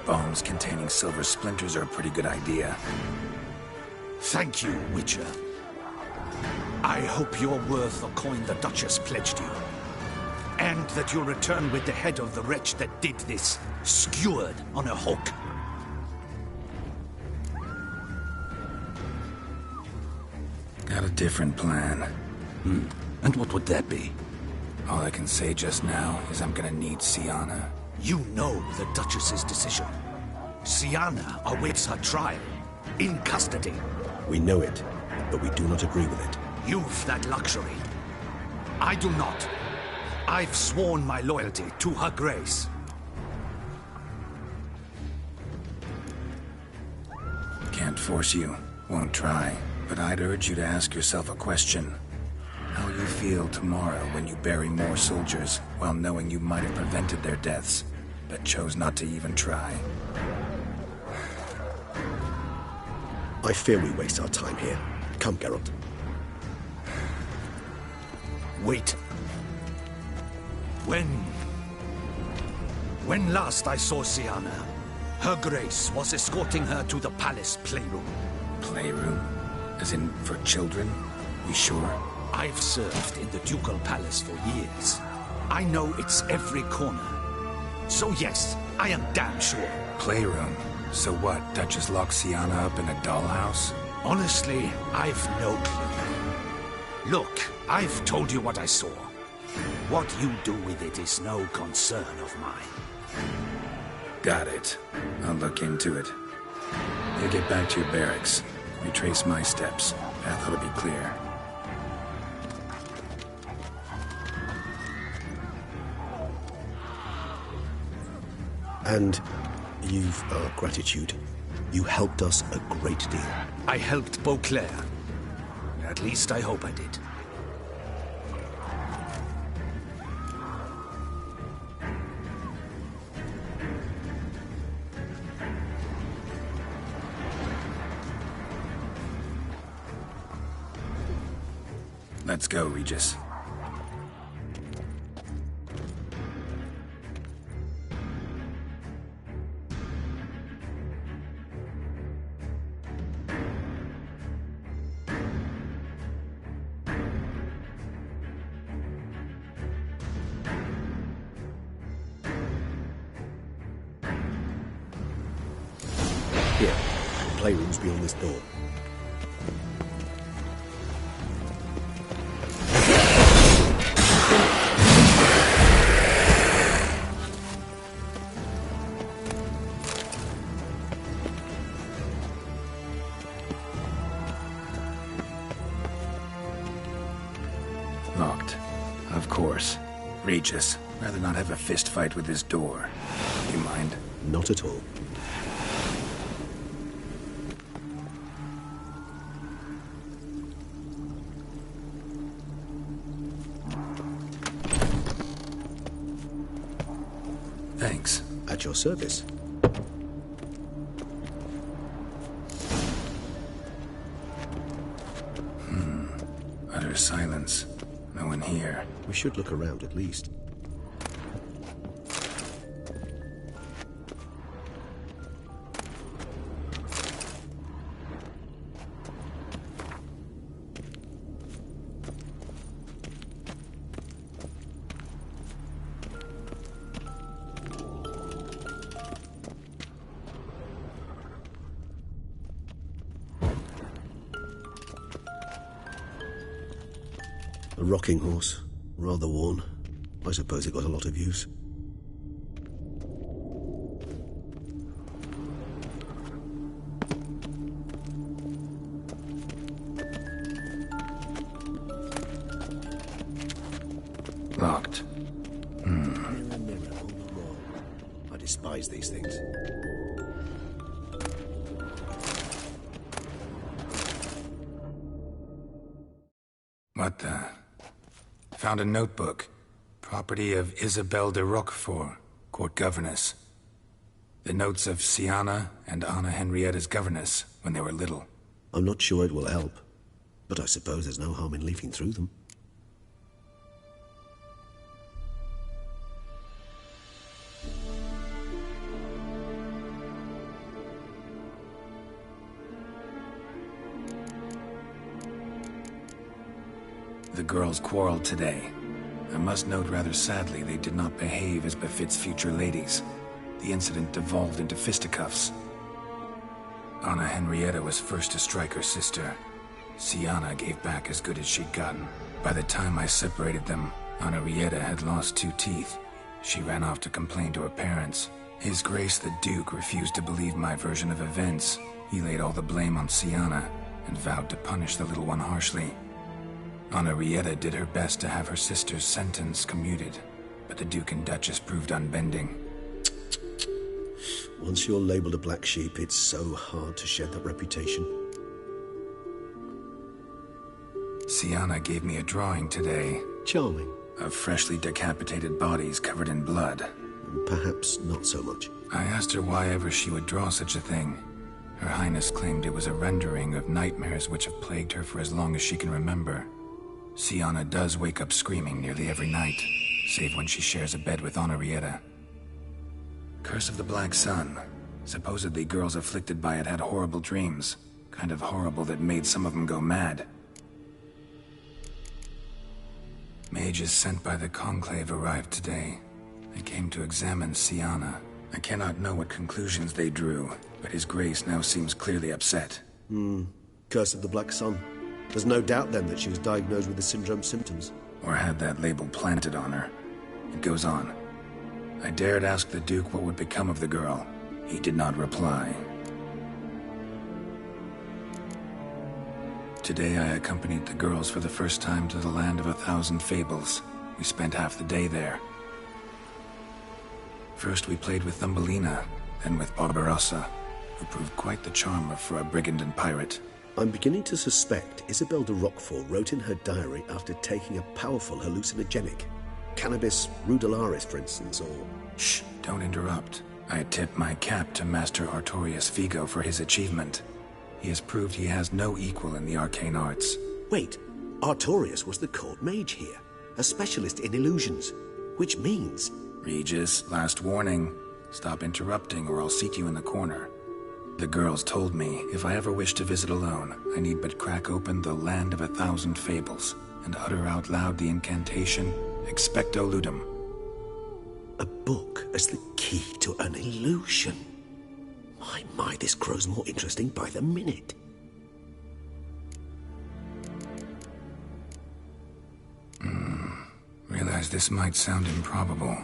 Bombs containing silver splinters are a pretty good idea. Thank you, Witcher. I hope you're worth the coin the Duchess pledged you. And that you'll return with the head of the wretch that did this, skewered on a hook. Got a different plan. And what would that be? All I can say just now is I'm gonna need Sienna. You know the Duchess's decision. Sienna awaits her trial, in custody. We know it, but we do not agree with it. You've that luxury. I do not. I've sworn my loyalty to her grace. Can't force you. Won't try. But I'd urge you to ask yourself a question. How will you feel tomorrow when you bury more soldiers while knowing you might have prevented their deaths, but chose not to even try? I fear we waste our time here. Come, Geralt. Wait. When last I saw Sienna, her grace was escorting her to the palace playroom. Playroom? As in for children? You sure? I've served in the ducal palace for years. I know its every corner. So yes, I am damn sure. Playroom? So what, Duchess locks Sienna up in a dollhouse? Honestly, I've no clue. Look, I've told you what I saw. What you do with it is no concern of mine. Got it. I'll look into it. You get back to your barracks. Retrace my steps. Path ought to be clear. And you've our gratitude. You helped us a great deal. I helped Beauclair. At least I hope I did. Let's go, Regis. Here, the playroom's beyond this door. Locked. Of course. Regis, rather not have a fist fight with this door. You mind? Not at all. At your service. Utter silence. No one here. We should look around at least. A rocking horse. Rather worn. I suppose it got a lot of use. Locked. Mirror, mirror on the wall. I despise these things. What the? Found a notebook. Property of Isabelle de Roquefort, court governess. The notes of Siana and Anna Henrietta's governess when they were little. I'm not sure it will help, but I suppose there's no harm in leafing through them. The girls quarreled today. I must note rather sadly they did not behave as befits future ladies. The incident devolved into fisticuffs. Anna Henrietta was first to strike her sister. Siana gave back as good as she'd gotten. By the time I separated them, Anna Henrietta had lost 2 teeth. She ran off to complain to her parents. His Grace the Duke refused to believe my version of events. He laid all the blame on Siana and vowed to punish the little one harshly. Anna Henrietta did her best to have her sister's sentence commuted, but the Duke and Duchess proved unbending. Once you're labelled a black sheep, it's so hard to shed that reputation. Siana gave me a drawing today. Charming. Of freshly decapitated bodies covered in blood. Perhaps not so much. I asked her why ever she would draw such a thing. Her Highness claimed it was a rendering of nightmares which have plagued her for as long as she can remember. Siana does wake up screaming nearly every night, save when she shares a bed with Anna Henrietta. Curse of the Black Sun. Supposedly girls afflicted by it had horrible dreams. Kind of horrible that made some of them go mad. Mages sent by the Conclave arrived today. They came to examine Siana. I cannot know what conclusions they drew, but His Grace now seems clearly upset. Curse of the Black Sun. There's no doubt then that she was diagnosed with the syndrome symptoms. Or had that label planted on her. It goes on. I dared ask the Duke what would become of the girl. He did not reply. Today I accompanied the girls for the first time to the land of 1,000 fables. We spent half the day there. First we played with Thumbelina, then with Barbarossa, who proved quite the charmer for a brigand and pirate. I'm beginning to suspect Isabelle de Roquefort wrote in her diary after taking a powerful hallucinogenic. Cannabis rudelaris, for instance, or... Shh, don't interrupt. I tip my cap to Master Artorius Vigo for his achievement. He has proved he has no equal in the arcane arts. Wait, Artorius was the court mage here, a specialist in illusions, which means... Regis, last warning. Stop interrupting or I'll seat you in the corner. The girls told me if I ever wish to visit alone, I need but crack open the Land of 1,000 Fables and utter out loud the incantation, Expecto Ludum. A book as the key to an illusion. My, this grows more interesting by the minute. Realize this might sound improbable,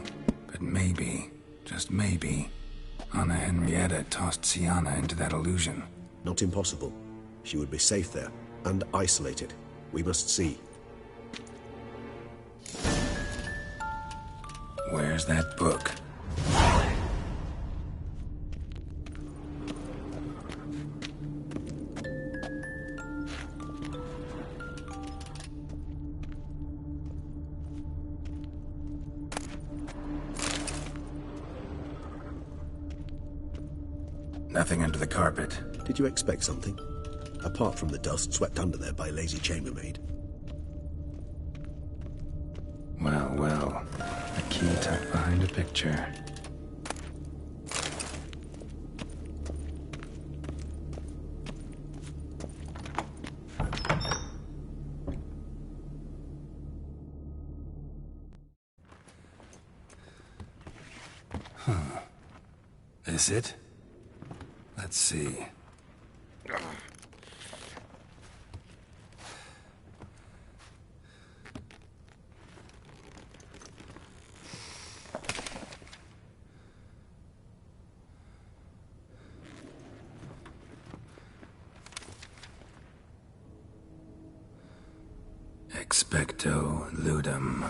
but maybe, just maybe, Anna Henrietta tossed Siana into that illusion. Not impossible. She would be safe there, and isolated. We must see. Where's that book? Nothing under the carpet. Did you expect something? Apart from the dust swept under there by a lazy chambermaid. Well, well. A key tucked behind a picture. Is it? Let's see. Expecto ludum.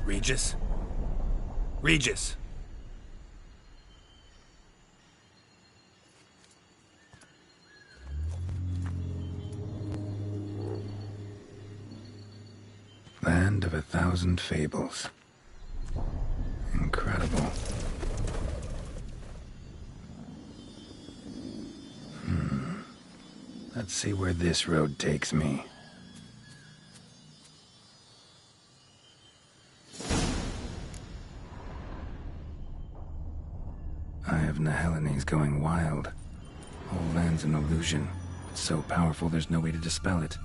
Regis? Regis! Land of 1,000 fables. Incredible. Let's see where this road takes me. Eye of Nehelene going wild. Whole land's an illusion. It's so powerful there's no way to dispel it.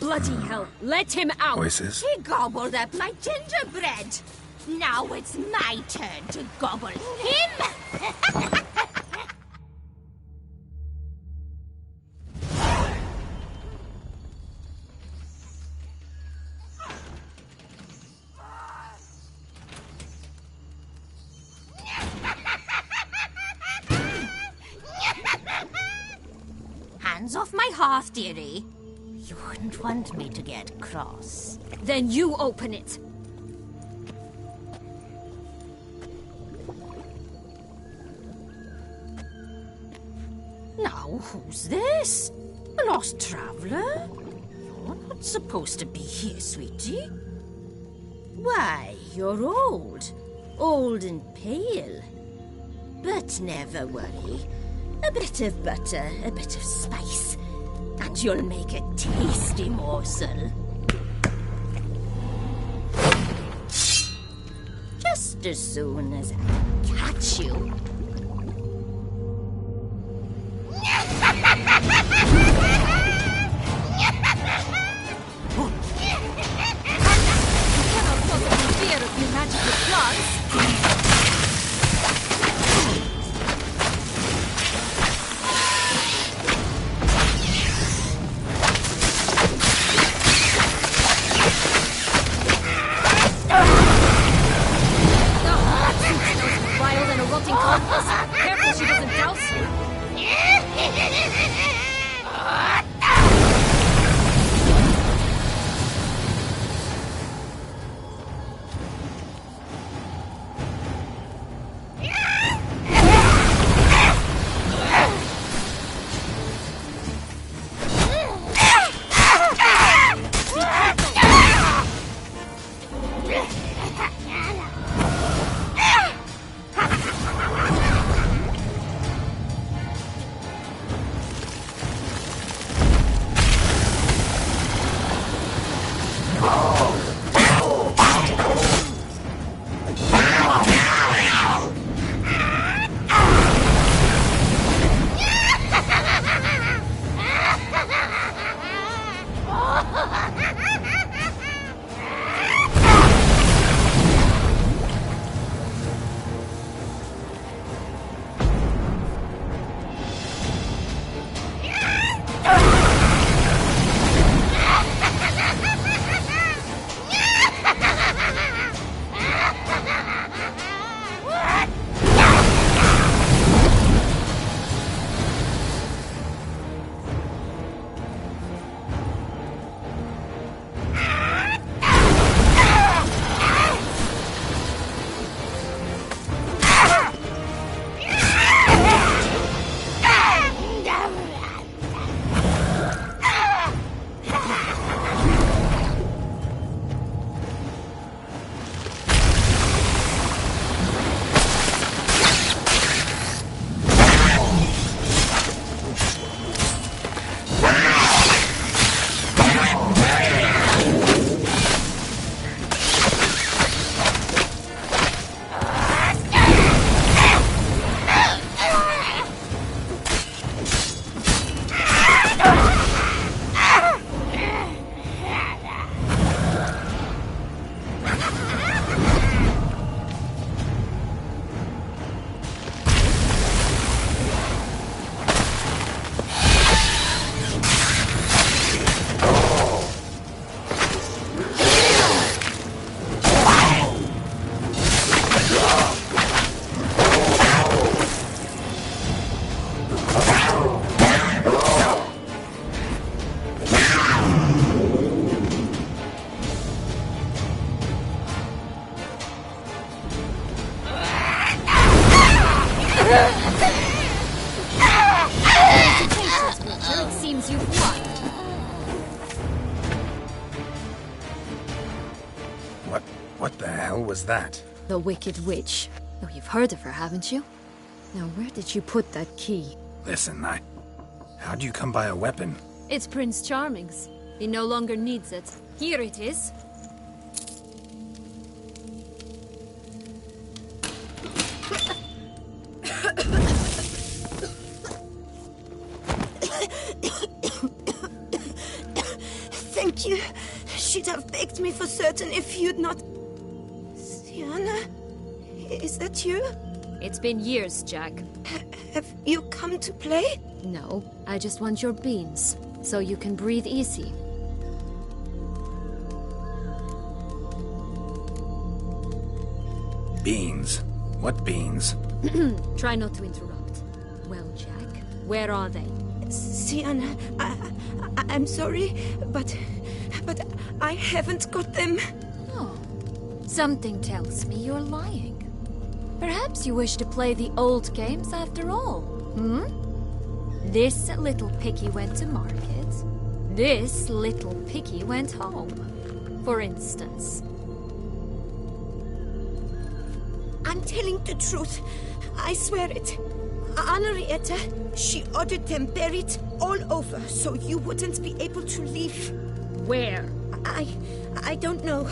Bloody hell, let him out! Voices? He gobbled up my gingerbread. Now it's my turn to gobble him! Hands off my hearth, dearie. You wouldn't want me to get cross. Then you open it. Now, who's this? A lost traveler? You're not supposed to be here, sweetie. Why, you're old. Old and pale. But never worry. A bit of butter, a bit of spice, and you'll make a tasty morsel. Just as soon as I catch you. Careful she doesn't douse you. It seems you've won. What the hell was that? The Wicked Witch. Oh, you've heard of her, haven't you? Now, where did you put that key? Listen, how'd you come by a weapon? It's Prince Charming's. He no longer needs it. Here it is. Thank you. She'd have begged me for certain if you'd not... Sienna? Is that you? It's been years, Jack. Have you come to play? No, I just want your beans, so you can breathe easy. Beans? What beans? Try not to interrupt. Well, Jack, where are they? Sienna, I'm sorry, but I haven't got them. Oh, something tells me you're lying. Perhaps you wish to play the old games after all, hmm? This little piggy went to market. This little piggy went home, for instance. I'm telling the truth. I swear it. Henrietta, she ordered them buried all over so you wouldn't be able to leave. Where? I don't know.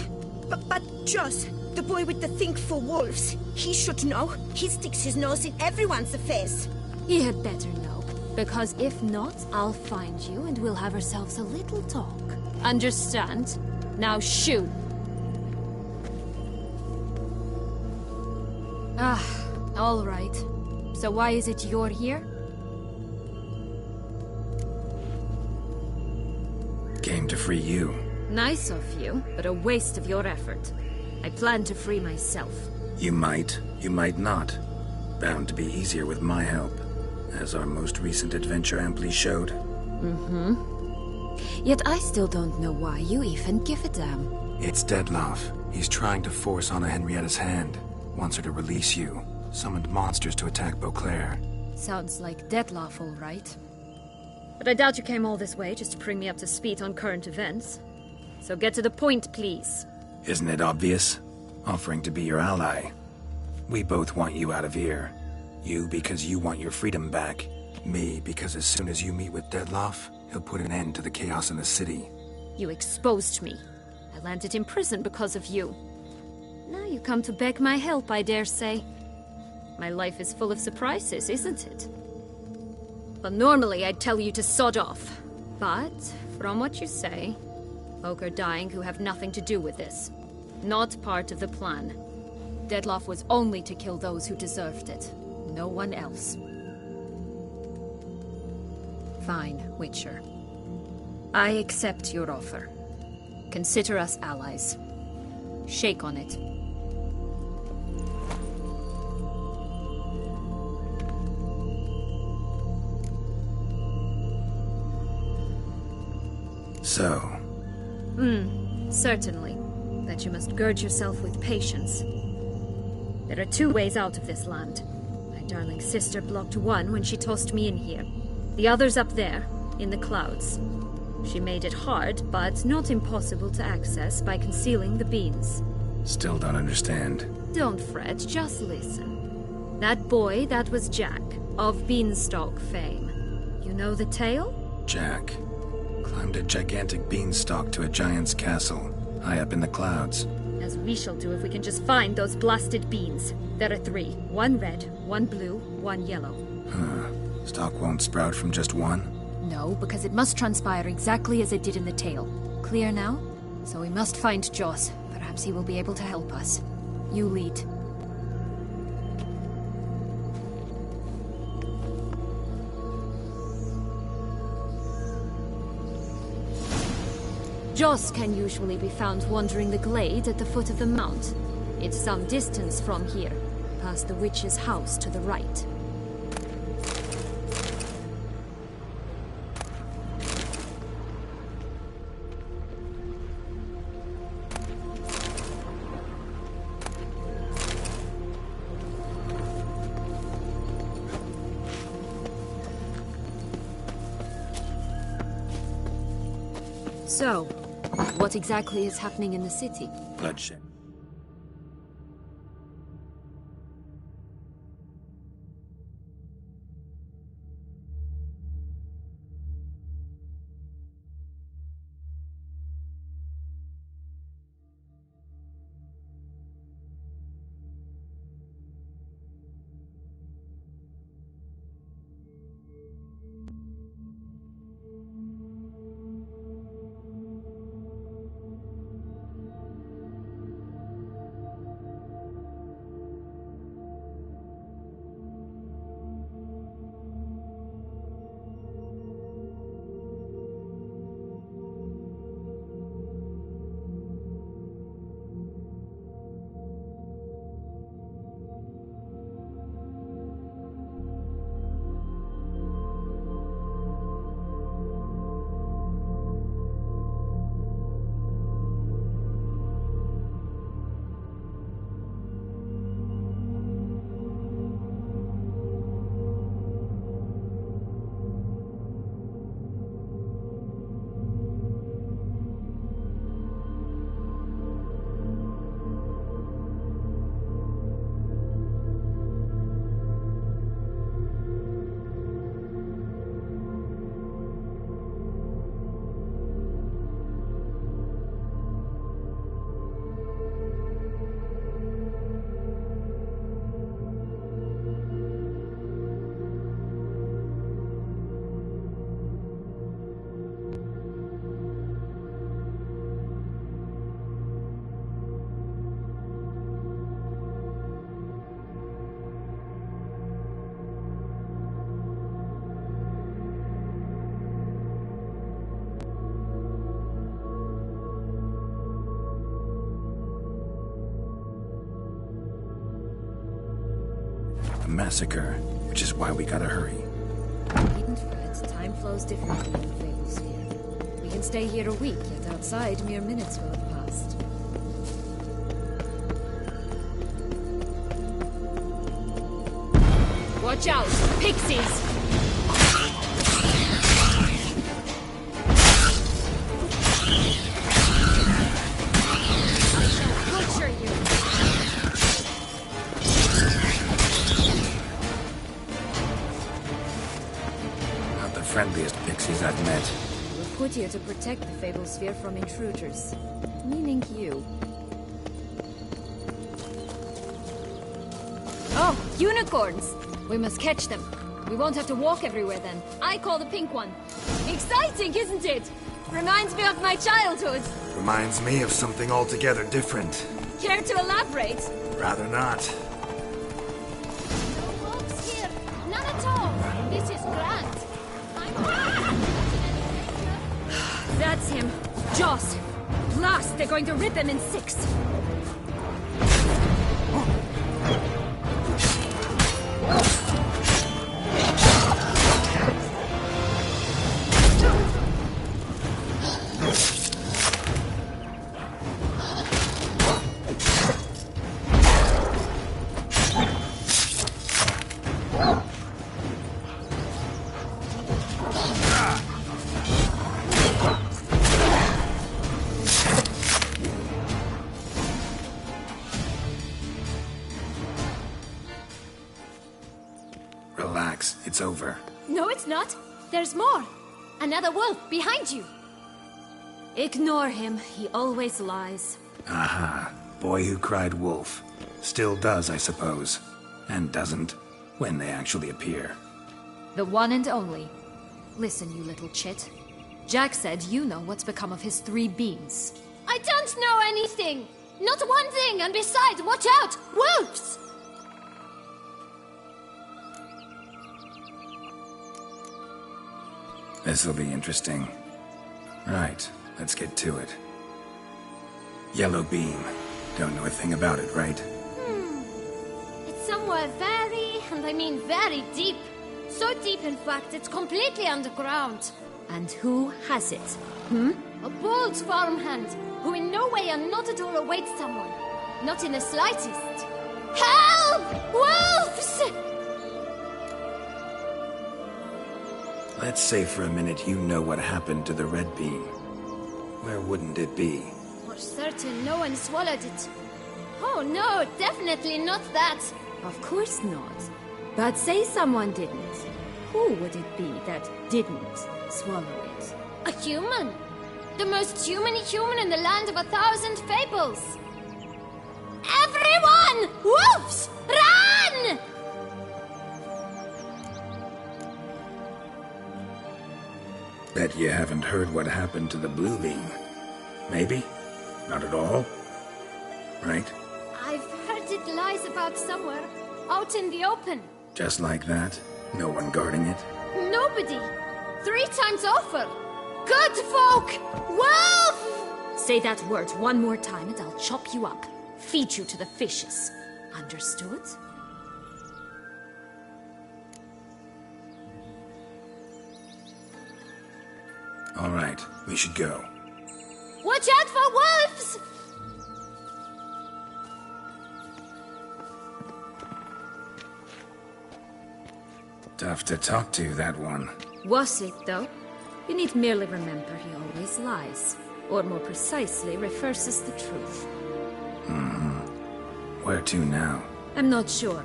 But Joss, the boy with the thing for wolves, he should know. He sticks his nose in everyone's affairs. He had better know, because if not, I'll find you and we'll have ourselves a little talk. Understand? Now shoot! Ah, all right. So why is it you're here? Came to free you. Nice of you, but a waste of your effort. I plan to free myself. You might not. Bound to be easier with my help, as our most recent adventure amply showed. Yet I still don't know why you even give a damn. It's Dettlaff. He's trying to force Anna Henrietta's hand. Wants her to release you. Summoned monsters to attack Beauclair. Sounds like Dettlaff, all right. But I doubt you came all this way just to bring me up to speed on current events. So get to the point, please. Isn't it obvious? Offering to be your ally. We both want you out of here. You because you want your freedom back. Me because as soon as you meet with Dettlaff, he'll put an end to the chaos in the city. You exposed me. I landed in prison because of you. Now you come to beg my help, I dare say. My life is full of surprises, isn't it? But normally I'd tell you to sod off. But, from what you say, folk are dying who have nothing to do with this. Not part of the plan. Dettlaff was only to kill those who deserved it. No one else. Fine, Witcher. I accept your offer. Consider us allies. Shake on it. So? Certainly. But you must gird yourself with patience. There are two ways out of this land. My darling sister blocked one when she tossed me in here. The other's up there, in the clouds. She made it hard, but not impossible to access by concealing the beans. Still don't understand. Don't fret, just listen. That boy, that was Jack, of Beanstalk fame. You know the tale? Jack climbed a gigantic beanstalk to a giant's castle, high up in the clouds. As we shall do if we can just find those blasted beans. There are 3. 1 red, 1 blue, 1 yellow. Stalk won't sprout from just one? No, because it must transpire exactly as it did in the tale. Clear now? So we must find Joss. Perhaps he will be able to help us. You lead. Joss can usually be found wandering the glade at the foot of the mount. It's some distance from here, past the witch's house to the right. So, what exactly is happening in the city? Bloodshed. A massacre, which is why we gotta hurry. Needn't fret. Time flows differently in the Fable Sphere. We can stay here a week, yet outside mere minutes will have passed. Watch out! Pixies! Friendliest pixies I've met. We're put here to protect the Fable Sphere from intruders. Meaning you. Oh, unicorns! We must catch them. We won't have to walk everywhere then. I call the pink one. Exciting, isn't it? Reminds me of my childhood. Reminds me of something altogether different. Care to elaborate? Rather not. No folks here. None at all. This is grand. That's him. Joss. Blast, they're going to rip him in 6. Relax, it's over. No, it's not. There's more. Another wolf behind you. Ignore him. He always lies. Aha. Boy who cried wolf. Still does, I suppose. And doesn't, when they actually appear. The one and only. Listen, you little chit. Jack said you know what's become of his 3 beans. I don't know anything. Not one thing, and besides, watch out! Wolves! This'll be interesting. Right, let's get to it. Yellow beam. Don't know a thing about it, right? It's somewhere very, and I mean very deep. So deep, in fact, it's completely underground. And who has it? A bold farmhand, who in no way and not at all awaits someone. Not in the slightest. Help! Wolves! Let's say for a minute you know what happened to the red beam. Where wouldn't it be? For certain, no one swallowed it. Oh no, definitely not that. Of course not. But say someone didn't. Who would it be that didn't swallow it? A human. The most human-y human in the land of 1,000 fables. Everyone! Wolves! Run! Bet you haven't heard what happened to the blue beam. Maybe? Not at all? Right? I've heard it lies about somewhere, out in the open. Just like that? No one guarding it? Nobody. 3 times over. Good folk! Wolf! Say that word one more time and I'll chop you up. Feed you to the fishes. Understood? All right, we should go. Watch out for wolves! Tough to talk to, that one. Was it, though? You need merely remember he always lies. Or more precisely, reverses the truth. Where to now? I'm not sure.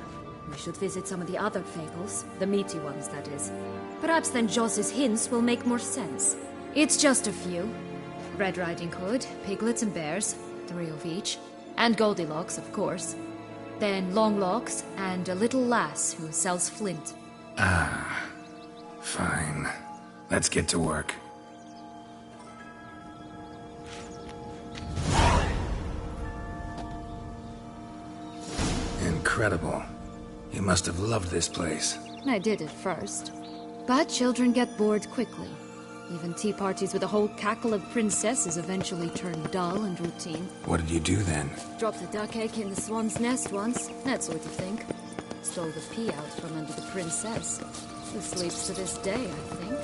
We should visit some of the other fables. The meaty ones, that is. Perhaps then Joss's hints will make more sense. It's just a few. Red Riding Hood, piglets and bears, 3 of each. And Goldilocks, of course. Then Longlocks, and a little lass who sells flint. Ah, fine. Let's get to work. Incredible. You must have loved this place. I did at first. But children get bored quickly. Even tea parties with a whole cackle of princesses eventually turn dull and routine. What did you do then? Dropped a duck egg in the swan's nest once, that sort of thing. Stole the pea out from under the princess, who sleeps to this day, I think.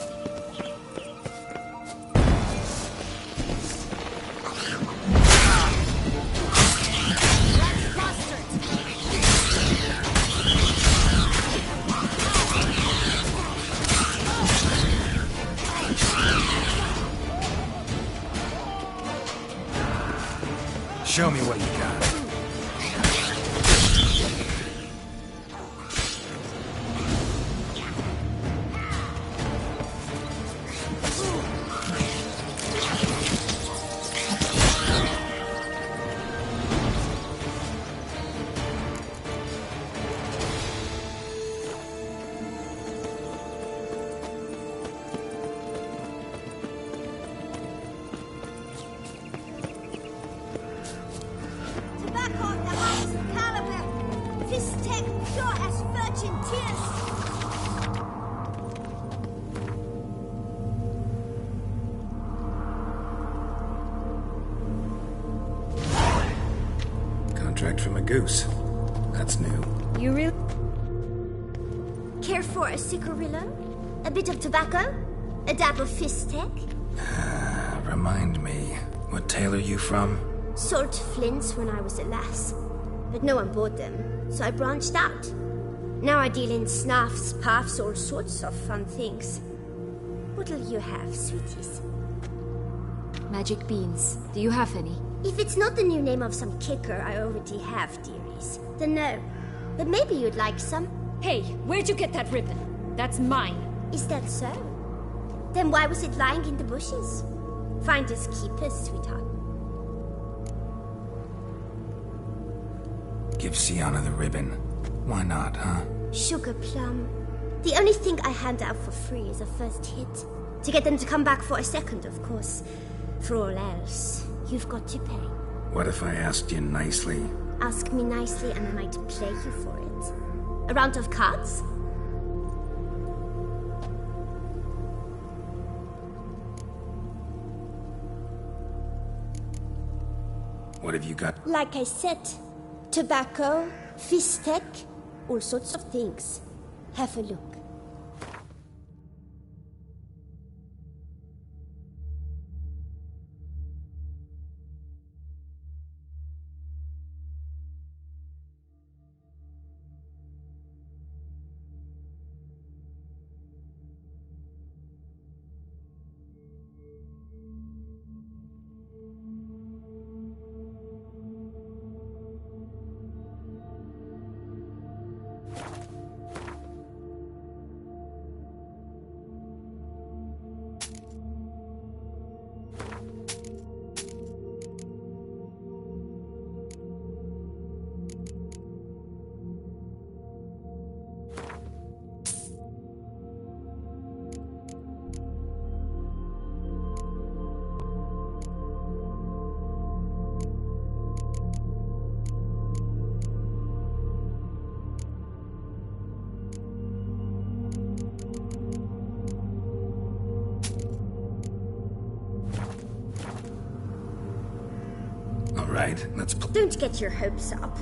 Show me what you got. Contract from a goose. That's new. You really care for a cigarillo? A bit of tobacco? A dab of fistek? Remind me, what tale are you from? Sold flints when I was a lass. But no one bought them, so I branched out. Now I deal in snuffs, puffs, all sorts of fun things. What'll you have, sweeties? Magic beans. Do you have any? If it's not the new name of some kicker I already have, dearies, then no. But maybe you'd like some. Hey, where'd you get that ribbon? That's mine. Is that so? Then why was it lying in the bushes? Finders keepers, sweetheart. Give Sienna the ribbon. Why not, huh? Sugar plum. The only thing I hand out for free is a first hit. To get them to come back for a second, of course. For all else, you've got to pay. What if I asked you nicely? Ask me nicely and I might play you for it. A round of cards? What have you got? Like I said, tobacco, fistek, all sorts of things. Have a look. Right, let's Don't get your hopes up.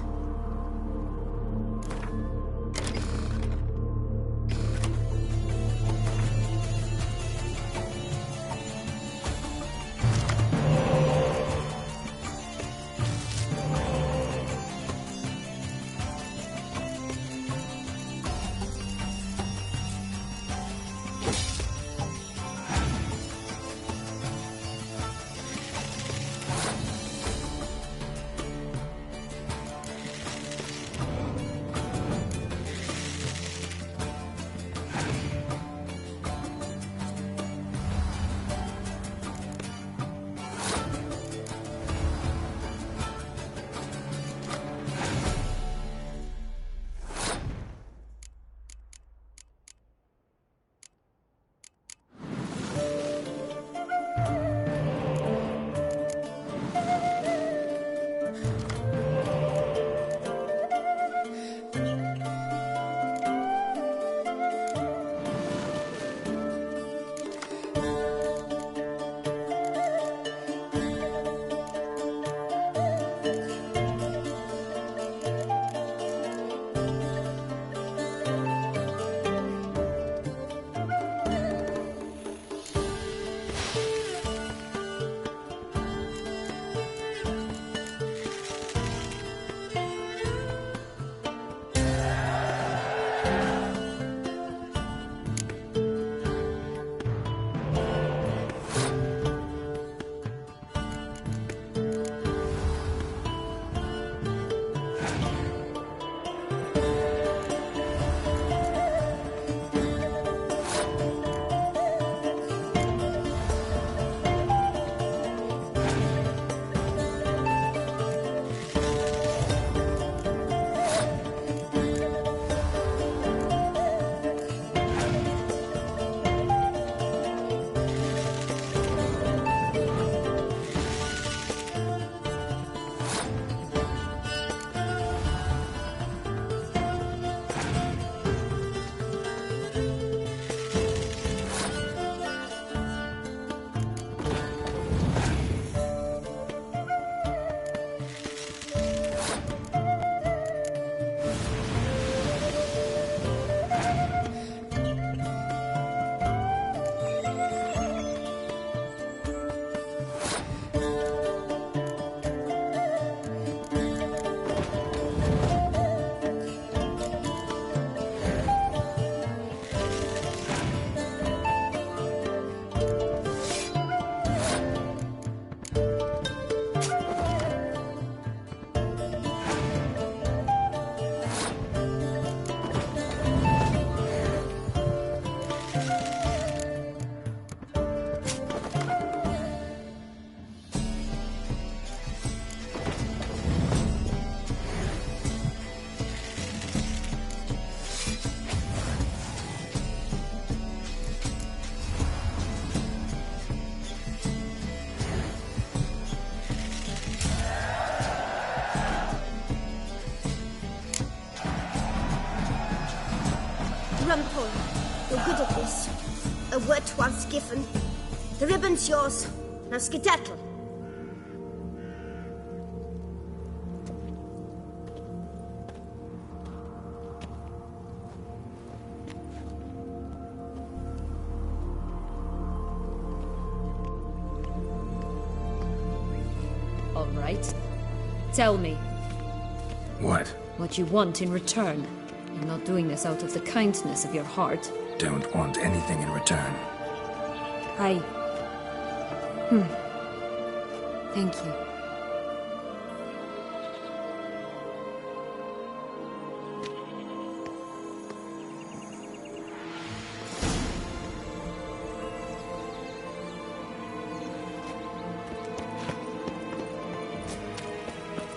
Rumpole, you're good at this. A word once given. The ribbon's yours. Now skedaddle. All right. Tell me. What? What you want in return. You're not doing this out of the kindness of your heart. Don't want anything in return. Thank you.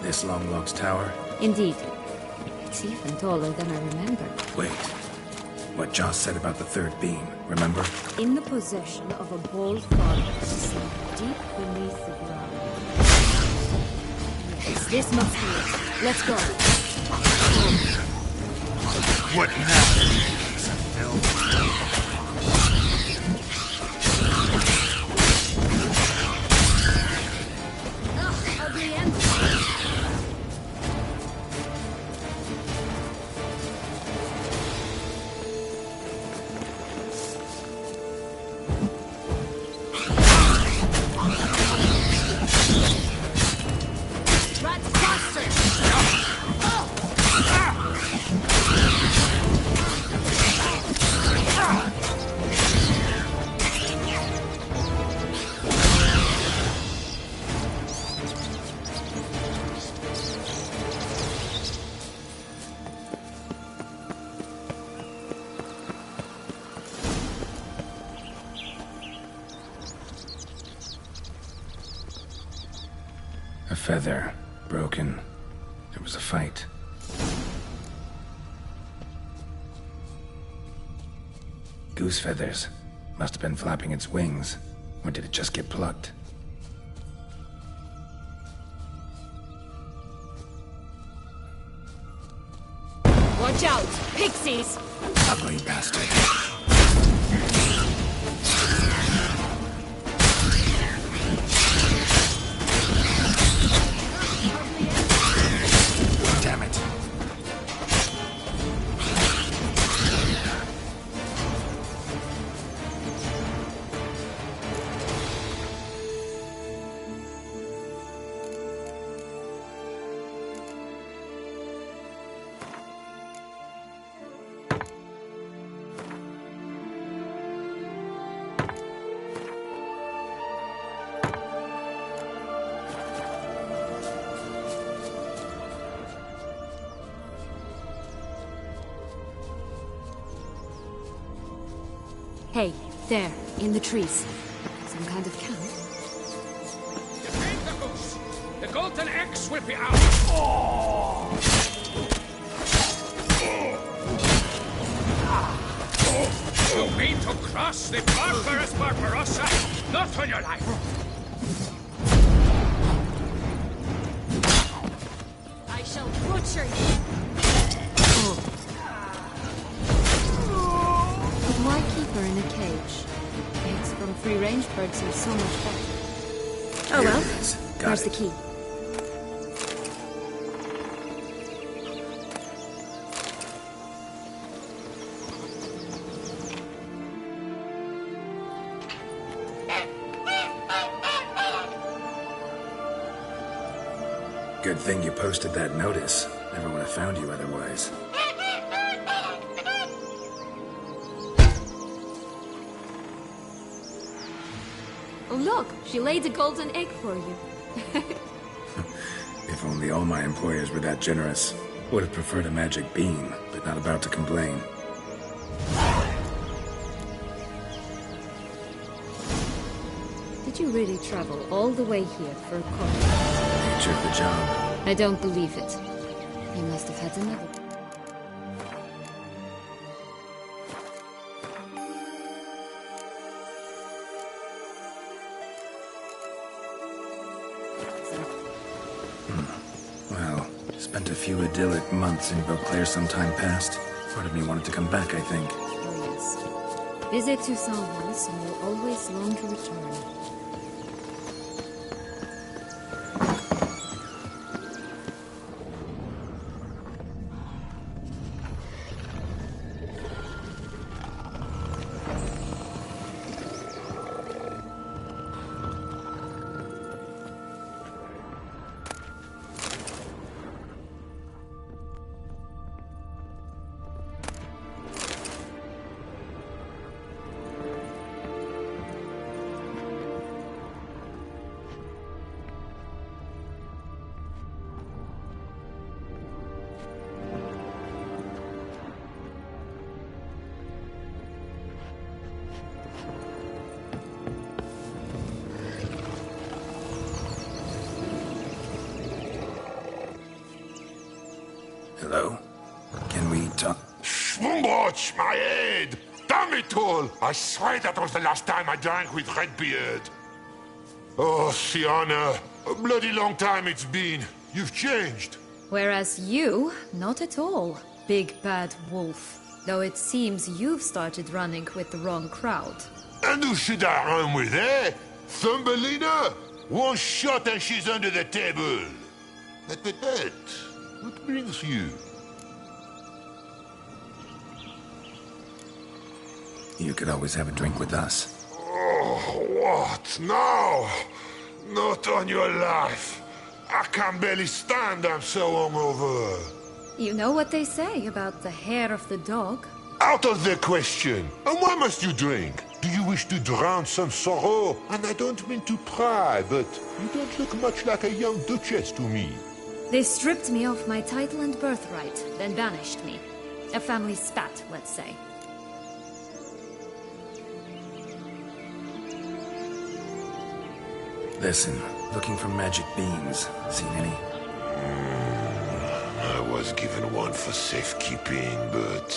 This Longlog's tower? Indeed. It's even taller than I remember. Wait. What Joss said about the third beam, remember? In the possession of a bold forest, deep beneath the ground. Yes, this must be it. Let's go. What Ugh, ugly end. A feather. Broken. There was a fight. Goose feathers. Must have been flapping its wings. Or did it just get plucked? Watch out! Pixies! Ugly bastard. Damn it. Hey, there, in the trees. Some kind of camp. Defend the goose! The golden eggs will be out! You mean to cross the barbarous Barbarossa? Not on your life! I shall butcher you! But why keep her in a cage? Eggs from free-range birds are so much better. Oh well, there's the key. Good thing you posted that notice. Never would have found you otherwise. Oh look, she laid a golden egg for you. If only all my employers were that generous. Would have preferred a magic bean, but not about to complain. Did you really travel all the way here for a coffee? Nature of the job. I don't believe it. You must have had another. Well, spent a few idyllic months in Beauclair some time past. Part of me wanted to come back, I think. Oh, yes. Visit Toussaint once, and you'll always long to return. Hello? Can we talk? Schwumbotch, my head! Damn it all! I swear that was the last time I drank with Redbeard. Oh, Sienna, a bloody long time it's been. You've changed. Whereas you, not at all, big bad wolf. Though it seems you've started running with the wrong crowd. And who should I run with, eh? Thumbelina? One shot and she's under the table. But, what brings you? You could always have a drink with us. Oh, what? No! Not on your life. I can barely stand, I'm so hungover. You know what they say about the hair of the dog? Out of the question. And why must you drink? Do you wish to drown some sorrow? And I don't mean to pry, but you don't look much like a young duchess to me. They stripped me of my title and birthright, then banished me. A family spat, let's say. Listen, looking for magic beans. Seen any? I was given one for safekeeping, but...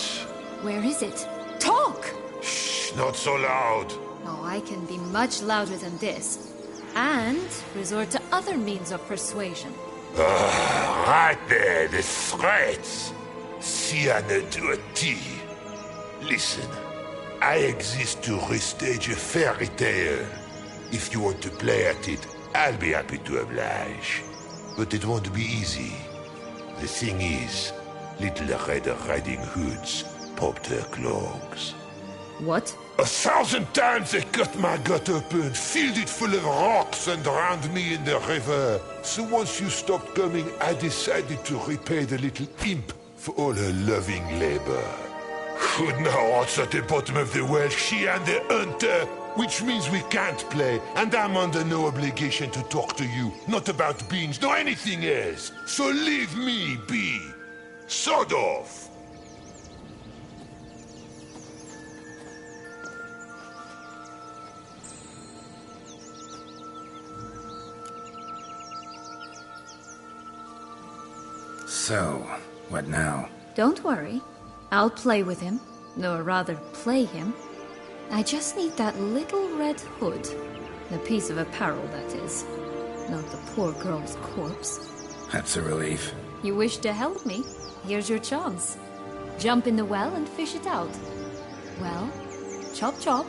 Where is it? Talk! Shh, not so loud. Oh, I can be much louder than this. And resort to other means of persuasion. Right there, the threats. Sienna to a T. Listen, I exist to restage a fairy tale. If you want to play at it, I'll be happy to oblige. But it won't be easy. The thing is, Little Red Riding Hoods popped her clogs. What? 1,000 times they cut my gut open, filled it full of rocks and drowned me in the river. So once you stopped coming, I decided to repay the little imp for all her loving labor. Who now what's at the bottom of the well? She and the hunter, which means we can't play, and I'm under no obligation to talk to you. Not about beans, nor anything else. So leave me be. Sod off. So, what now? Don't worry. I'll play with him. Or rather, play him. I just need that little red hood. A piece of apparel, that is. Not the poor girl's corpse. That's a relief. You wish to help me? Here's your chance. Jump in the well and fish it out. Well, chop chop.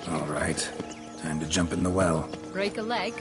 All right. Time to jump in the well. Break a leg.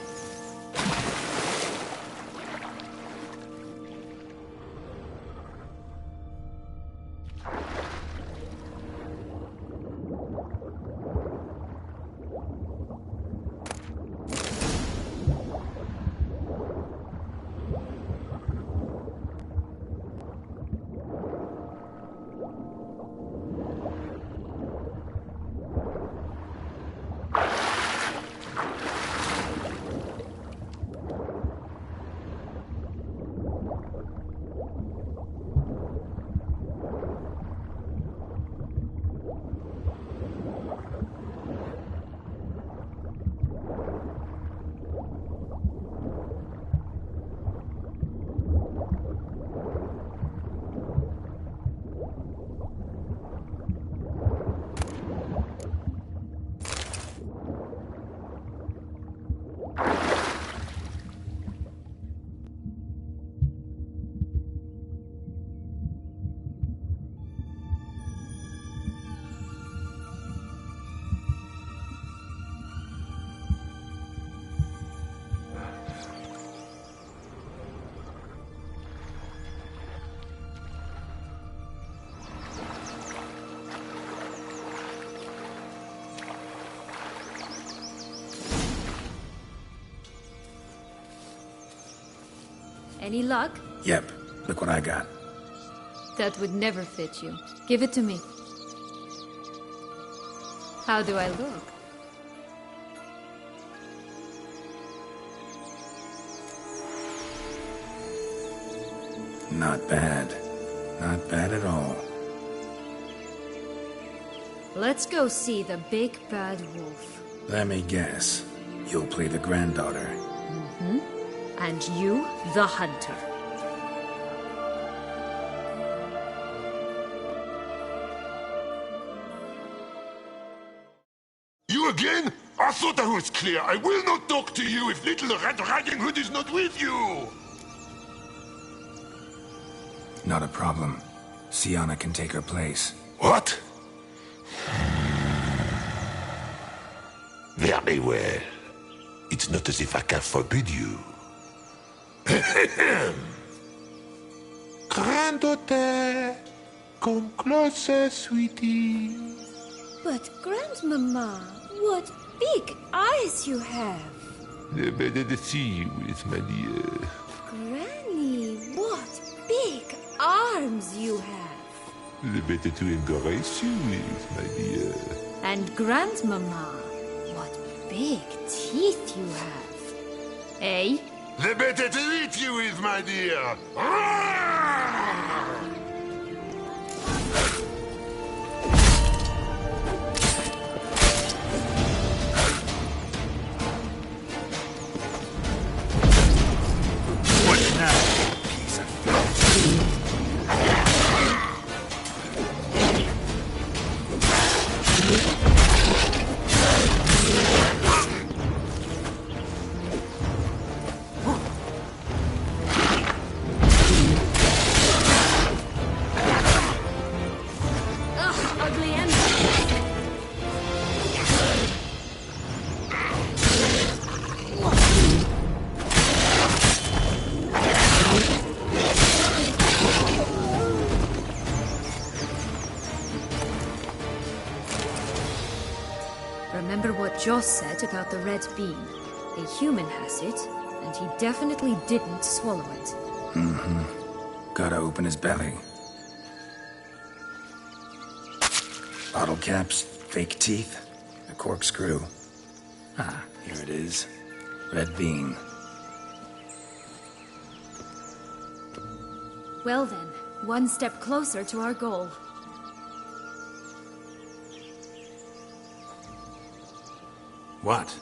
Any luck? Yep, look what I got. That would never fit you. Give it to me. How do I look? Not bad. Not bad at all. Let's go see the big bad wolf. Let me guess. You'll play the granddaughter. Mm-hmm. And you, the hunter. You again? I thought I was clear. I will not talk to you if little Red Riding Hood is not with you! Not a problem. Sienna can take her place. What? Very well. It's not as if I can forbid you. Granddaughter, come closer, sweetie. But, Grandmama, what big eyes you have. The better to see you with, my dear. Granny, what big arms you have. The better to embrace you with, my dear. And Grandmama, what big teeth you have. Eh? The better to eat you with, my dear. What now, piece of Ugly end. Remember what Joss said about the red bean. A human has it, and he definitely didn't swallow it. Mm-hmm. Gotta open his belly. Bottle caps, fake teeth, a corkscrew. Ah, here it is. Red bean. Well then, one step closer to our goal. What?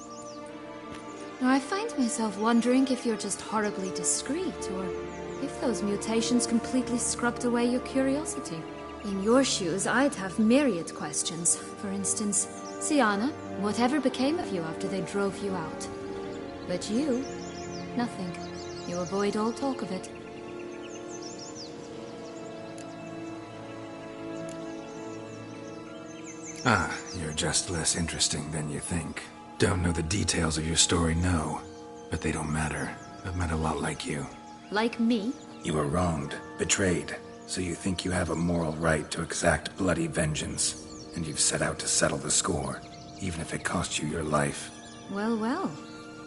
Now, I find myself wondering if you're just horribly discreet, or if those mutations completely scrubbed away your curiosity. In your shoes, I'd have myriad questions. For instance, Sienna, whatever became of you after they drove you out? But you, nothing. You avoid all talk of it. Ah, you're just less interesting than you think. Don't know the details of your story, no. But they don't matter. I've met a lot like you. Like me? You were wronged, betrayed, so you think you have a moral right to exact bloody vengeance. And you've set out to settle the score, even if it cost you your life. Well, well.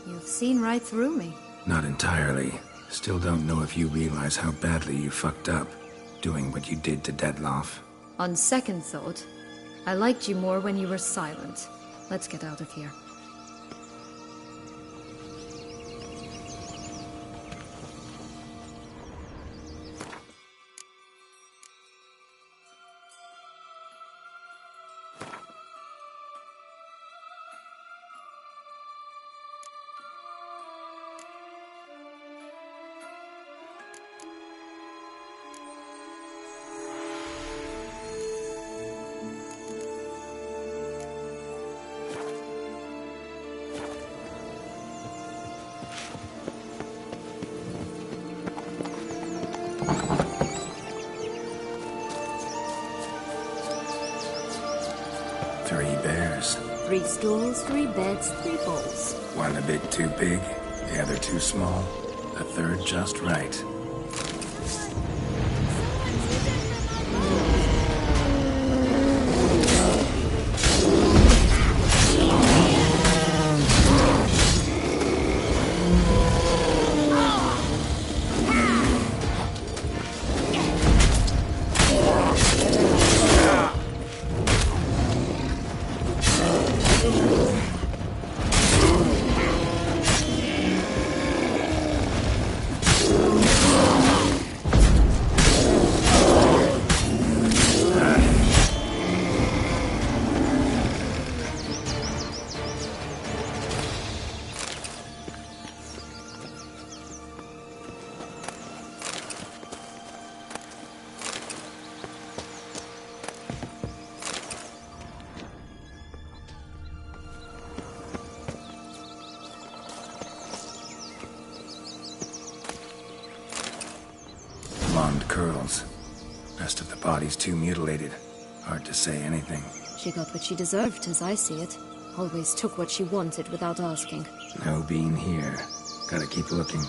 You've seen right through me. Not entirely. Still don't know if you realize how badly you fucked up, doing what you did to Deadloff. On second thought, I liked you more when you were silent. Let's get out of here. Three stools, 3 beds, 3 bowls. One a bit too big, the other too small, the third just right. curls. Rest of the body's too mutilated. Hard to say anything. She got what she deserved, as I see it. Always took what she wanted without asking. No bean here. Gotta keep looking.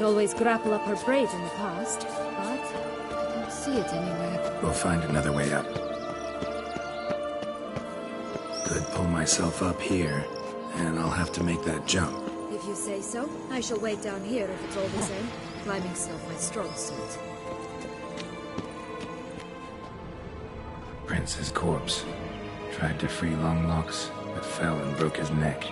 I'd always grapple up her braids in the past, but I don't see it anywhere. We'll find another way up. Could pull myself up here, and I'll have to make that jump. If you say so, I shall wait down here if it's all the same. Climbing's not my strong suit. Prince's corpse. Tried to free Longlocks, but fell and broke his neck.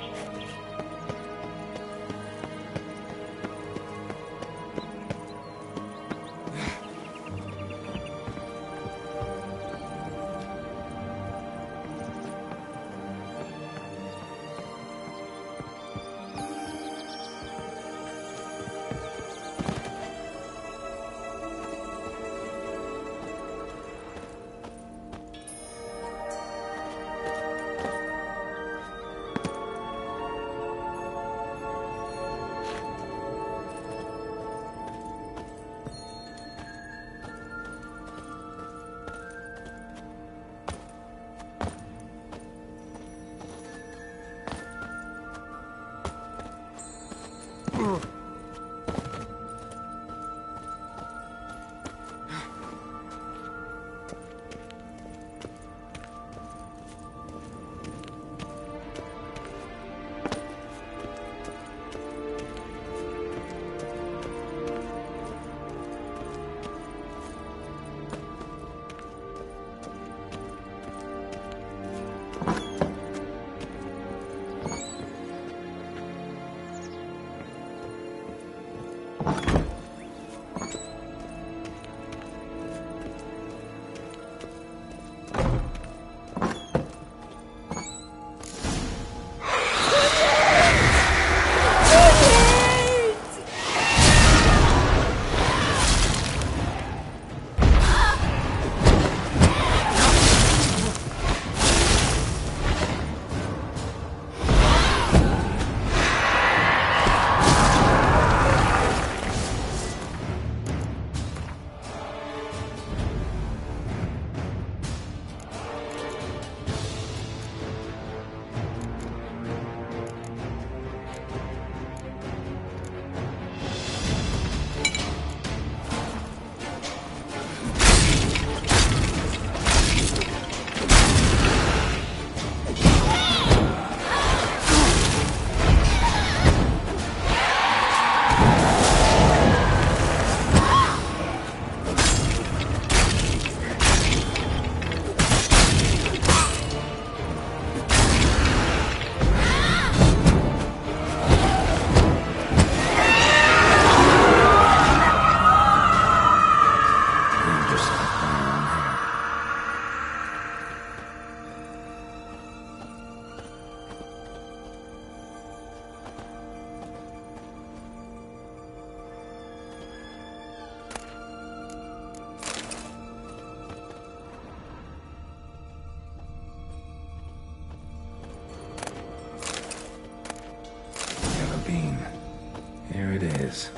Here it is.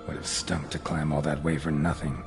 Would have stunk to climb all that way for nothing.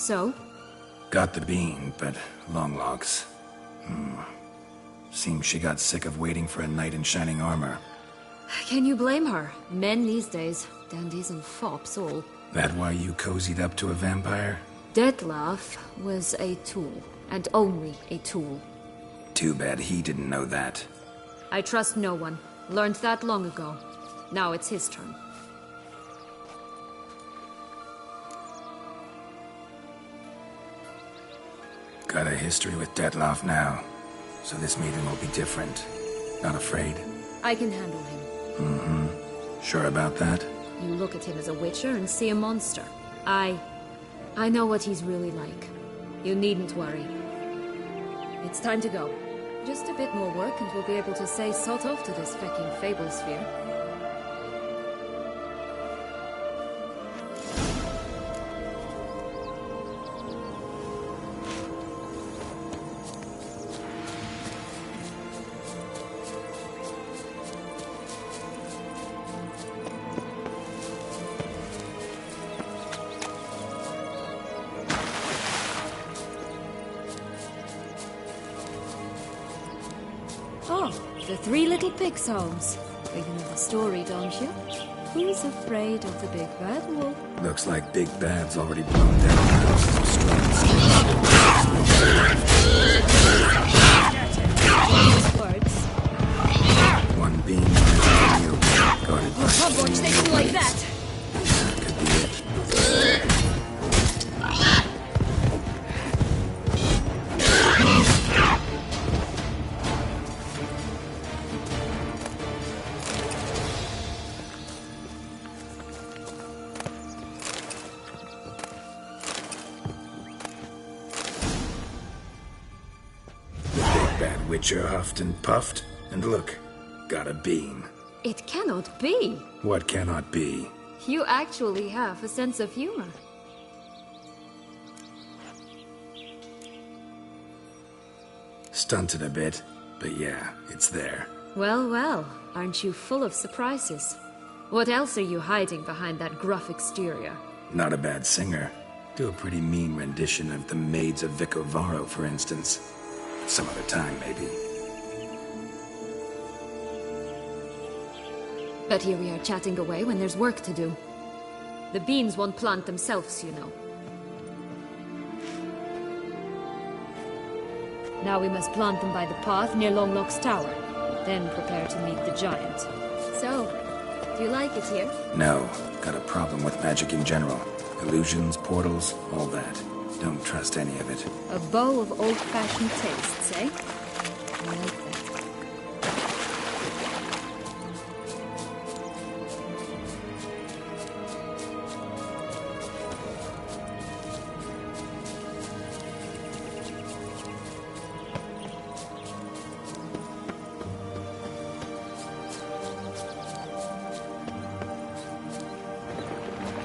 So? Got the bean, but long locks. Seems she got sick of waiting for a knight in shining armor. Can you blame her? Men these days, dandies and fops all. That why you cozied up to a vampire? Detlef was a tool, and only a tool. Too bad he didn't know that. I trust no one. Learned that long ago. Now it's his turn. Got a history with Detlef now, so this meeting will be different. Not afraid? I can handle him. Sure about that? You look at him as a witcher and see a monster. I know what he's really like. You needn't worry. It's time to go. Just a bit more work and we'll be able to say sod off to this fecking fable sphere. Oh, the Three Little Pigs homes. You know the story, don't you? Who's afraid of the big bad wolf? Looks like Big Bad's already blown down the houses of Words. One beam on you. Guarded by How much they do like that? could be it. Bad Witcher huffed and puffed, and look, got a beam. It cannot be. What cannot be? You actually have a sense of humor. Stunted a bit, but yeah, it's there. Well, well, aren't you full of surprises? What else are you hiding behind that gruff exterior? Not a bad singer. Do a pretty mean rendition of the Maids of Vicovaro, for instance. Some other time, maybe. But here we are chatting away when there's work to do. The beans won't plant themselves, you know. Now we must plant them by the path near Longlock's tower. Then prepare to meet the giant. So, do you like it here? No, got a problem with magic in general. Illusions, portals, all that. Don't trust any of it. A bow of old-fashioned tastes, eh? I like that.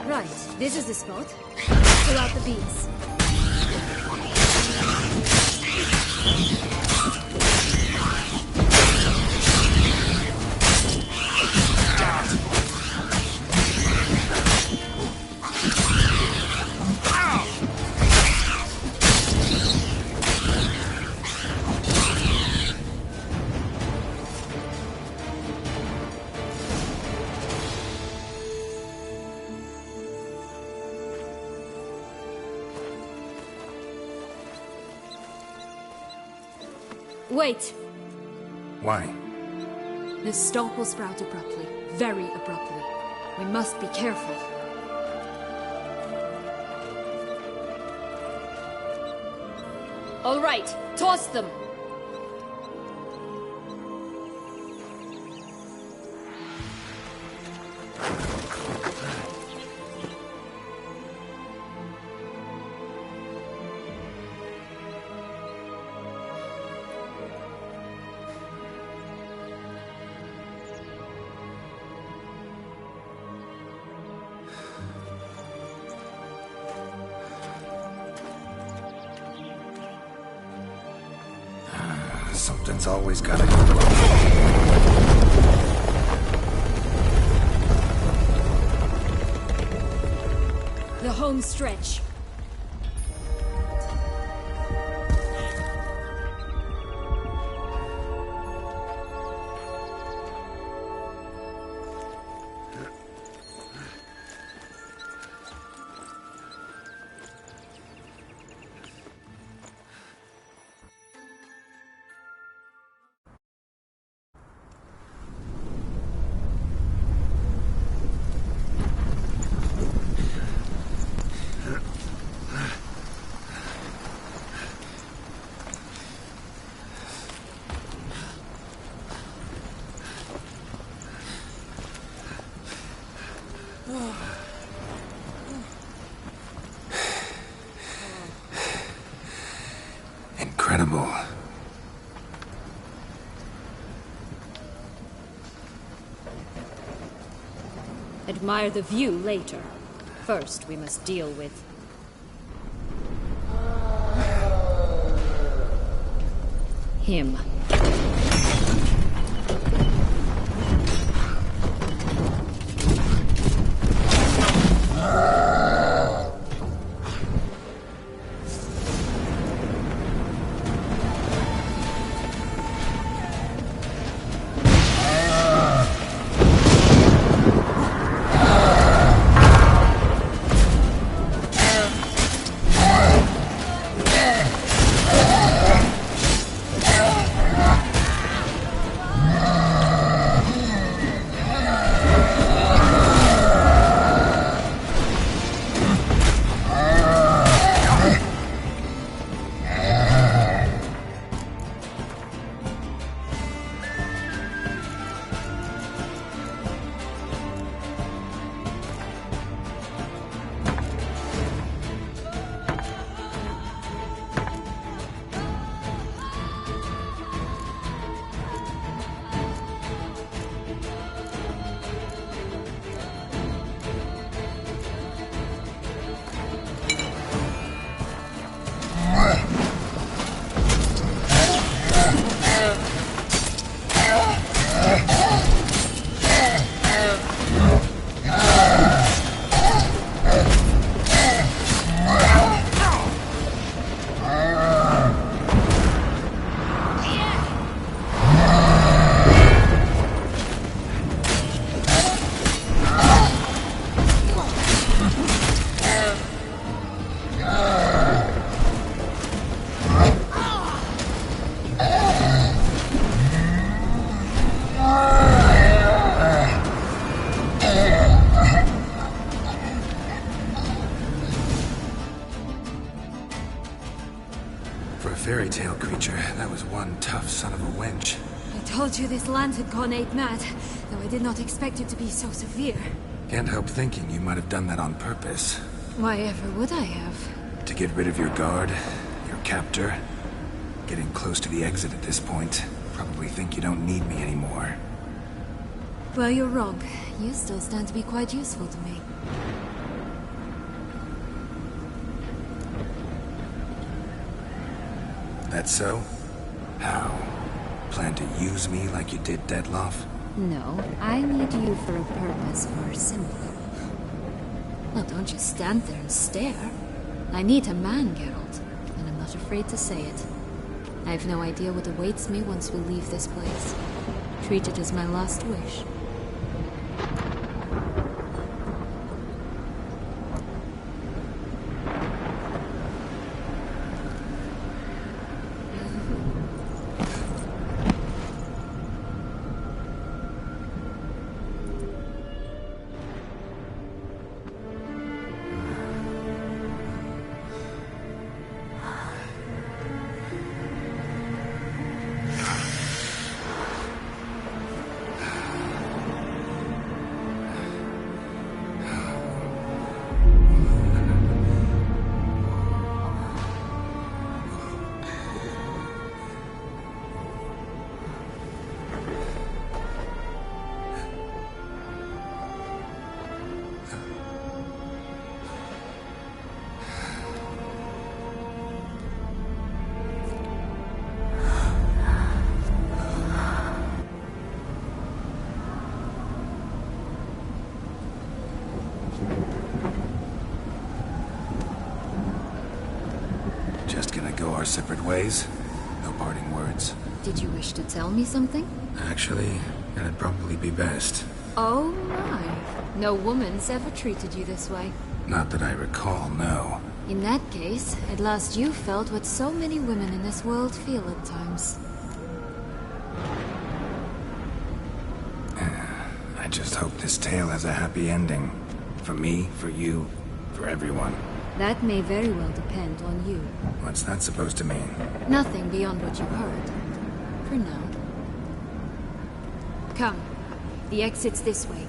Right, this is the spot. Pull out the beans. Wait! Why? The stalk will sprout abruptly. Very abruptly. We must be careful. All right, toss them! Something's always gotta go wrong. The home stretch. Incredible. Admire the view later. First, we must deal with... him. Fairy tale creature, that was one tough son of a wench. I told you this land had gone ape mad, though I did not expect it to be so severe. Can't help thinking you might have done that on purpose. Why ever would I have? To get rid of your guard, your captor. Getting close to the exit at this point. Probably think you don't need me anymore. Well, you're wrong. You still stand to be quite useful to me. That so? How? Plan to use me like you did Detloff? No, I need you for a purpose far simpler. Well, don't just stand there and stare. I need a man, Geralt, and I'm not afraid to say it. I have no idea what awaits me once we leave this place. Treat it as my last wish. Separate ways. No parting words. Did you wish to tell me something? Actually, that'd probably be best. Oh my. No woman's ever treated you this way. Not that I recall, no. In that case, at last you felt what so many women in this world feel at times. I just hope this tale has a happy ending. For me, for you, for everyone. That may very well depend on you. What's that supposed to mean? Nothing beyond what you heard. For now. Come. The exit's this way.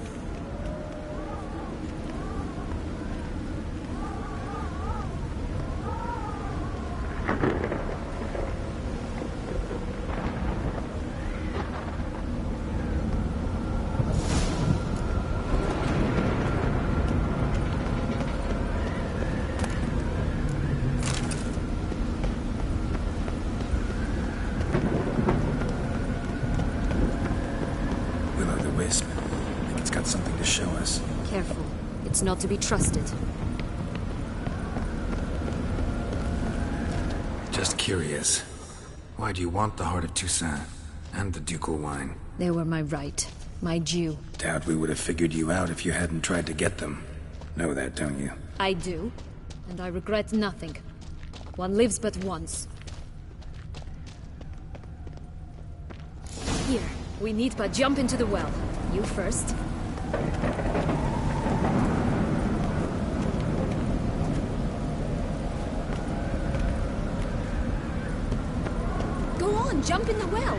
wisp. I think it's got something to show us. Careful. It's not to be trusted. Just curious. Why do you want the Heart of Toussaint and the ducal wine? They were my right. My due. Doubt we would have figured you out if you hadn't tried to get them. Know that, don't you? I do. And I regret nothing. One lives but once. Here. We need but jump into the well. You first. Go on, jump in the well.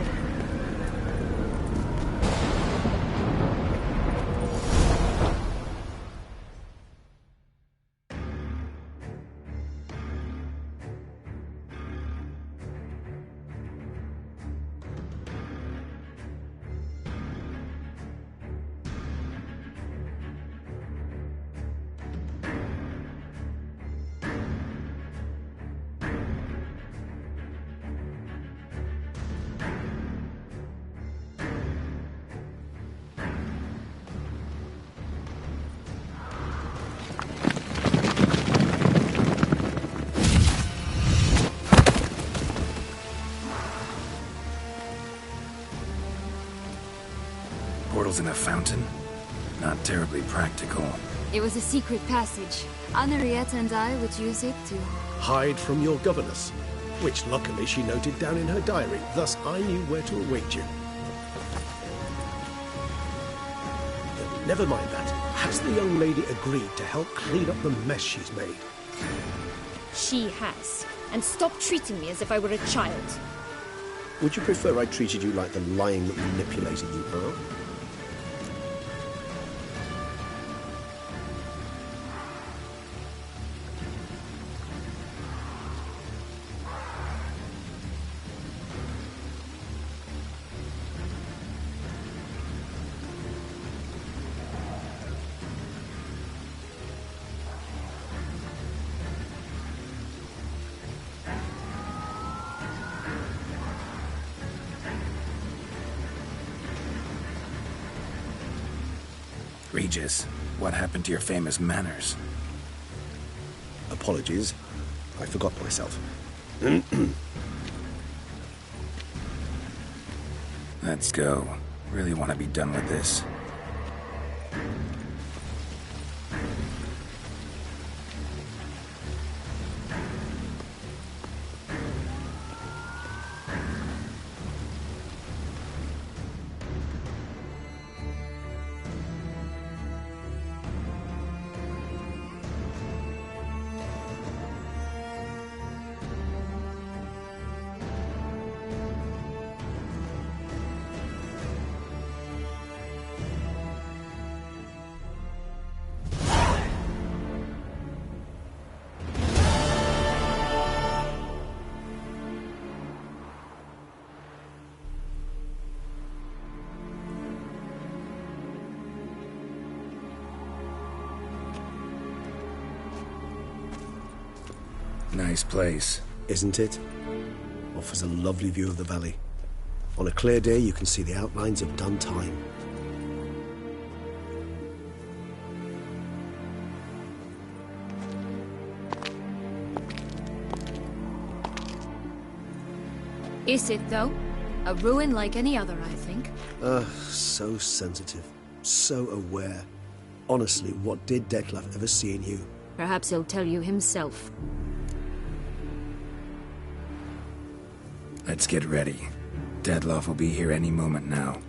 Portals in a fountain? Not terribly practical. It was a secret passage. Henriette and I would use it to... Hide from your governess, which luckily she noted down in her diary. Thus I knew where to await you. Never mind that. Has the young lady agreed to help clean up the mess she's made? She has. And stop treating me as if I were a child. Would you prefer I treated you like the lying manipulator you are? Regis, what happened to your famous manners? Apologies. I forgot myself. Let's go. Really want to be done with this. Nice place. Isn't it? Offers a lovely view of the valley. On a clear day, you can see the outlines of done time. Is it, though? A ruin like any other, I think. So sensitive. So aware. Honestly, what did Detlef ever see in you? Perhaps he'll tell you himself. Let's get ready. Detlef will be here any moment now.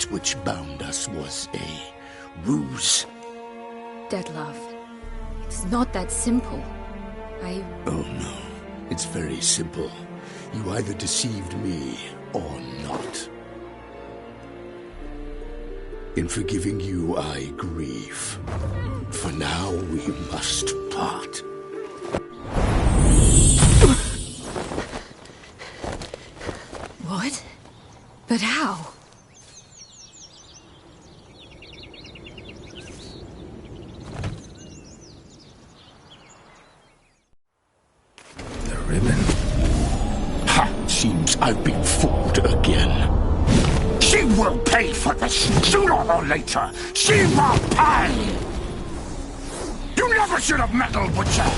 that which bound us was a ruse. Dead love. It's not that simple. Oh no, it's very simple. You either deceived me or not. In forgiving you, I grieve. For now, we must part. What? But how? The ribbon. Ha! Seems I've been fooled again. She will pay for this, sooner or later. She will pay! You never should have meddled, Witcher!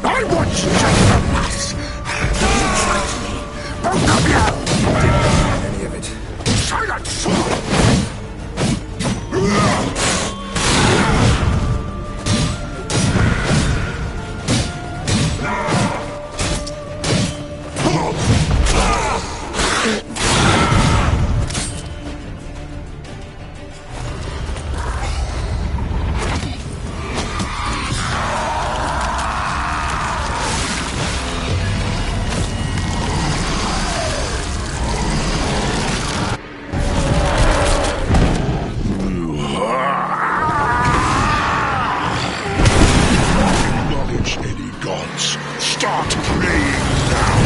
I want you to mass! You tricked me! Both of you! Didn't have any of it. Silence! Acknowledge any gods. Start praying now.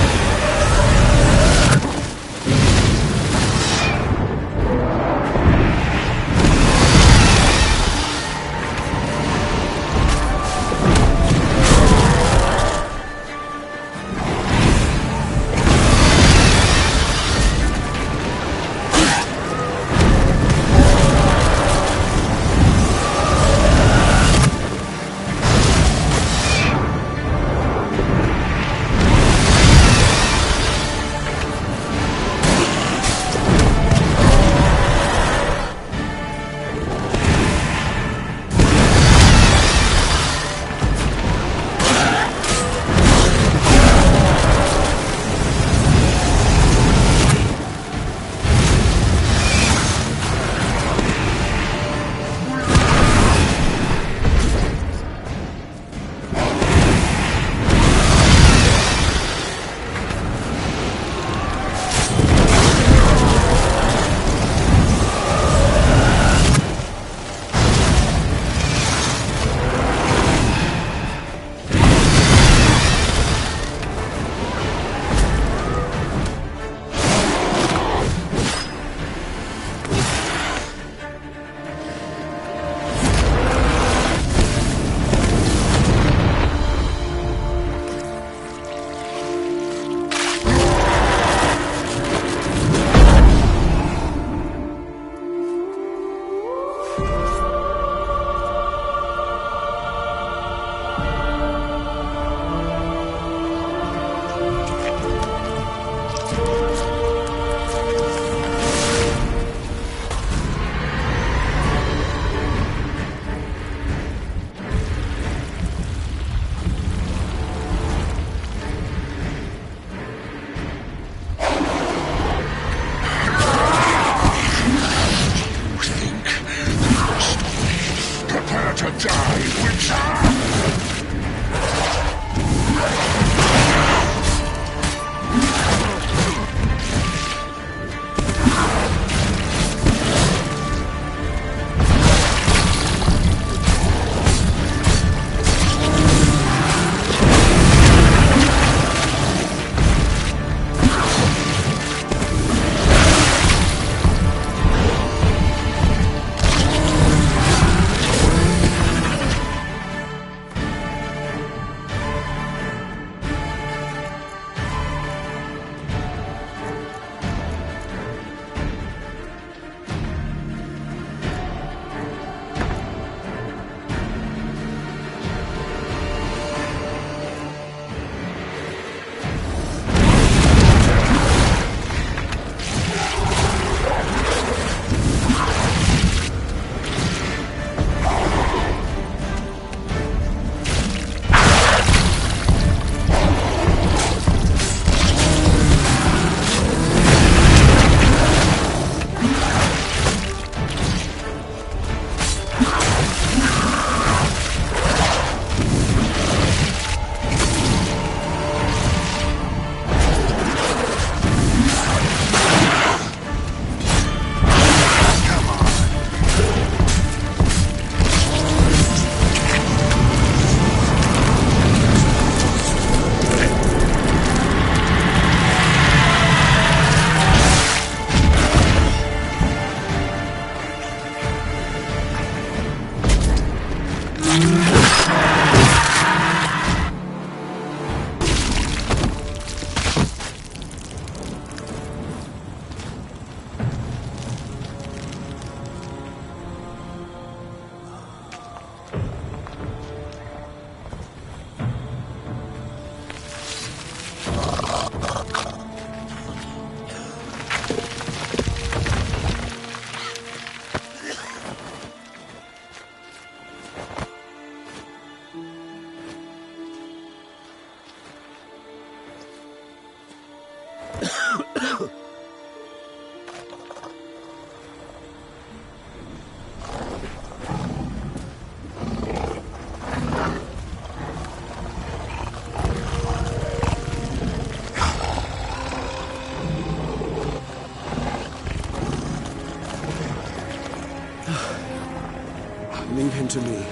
Hearken to me.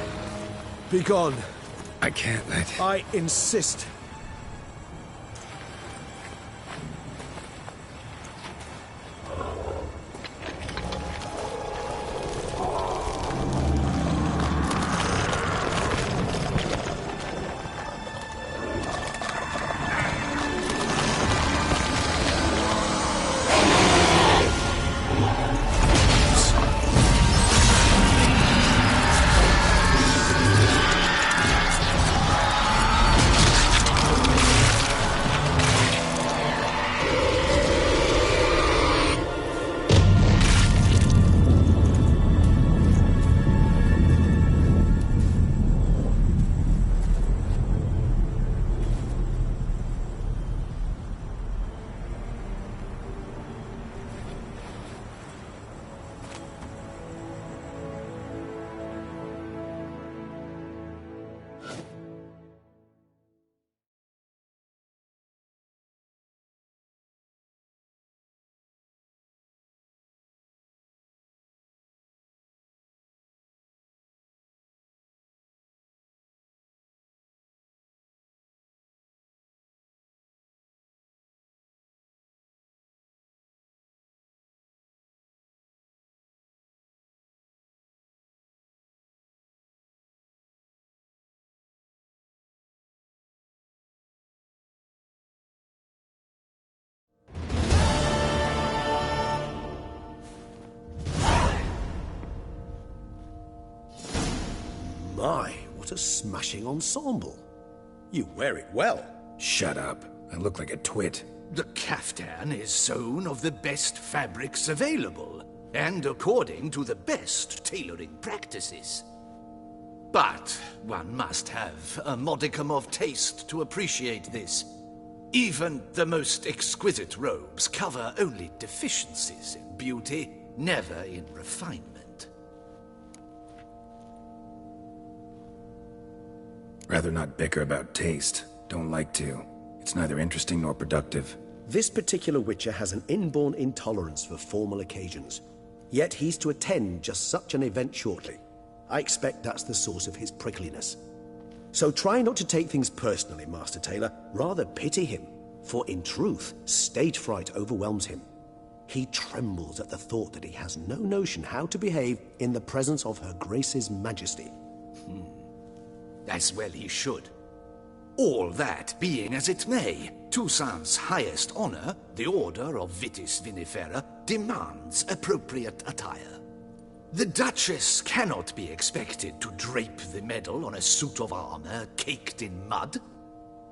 Begone. I can't let... I insist. My, what a smashing ensemble. You wear it well. Shut up. I look like a twit. The caftan is sewn of the best fabrics available, and according to the best tailoring practices. But one must have a modicum of taste to appreciate this. Even the most exquisite robes cover only deficiencies in beauty, never in refinement. Rather not bicker about taste. Don't like to. It's neither interesting nor productive. This particular Witcher has an inborn intolerance for formal occasions. Yet he's to attend just such an event shortly. I expect that's the source of his prickliness. So try not to take things personally, Master Taylor. Rather pity him. For in truth, stage fright overwhelms him. He trembles at the thought that he has no notion how to behave in the presence of Her Grace's Majesty. As well he should. All that being as it may, Toussaint's highest honor, the Order of Vitis Vinifera, demands appropriate attire. The Duchess cannot be expected to drape the medal on a suit of armor caked in mud.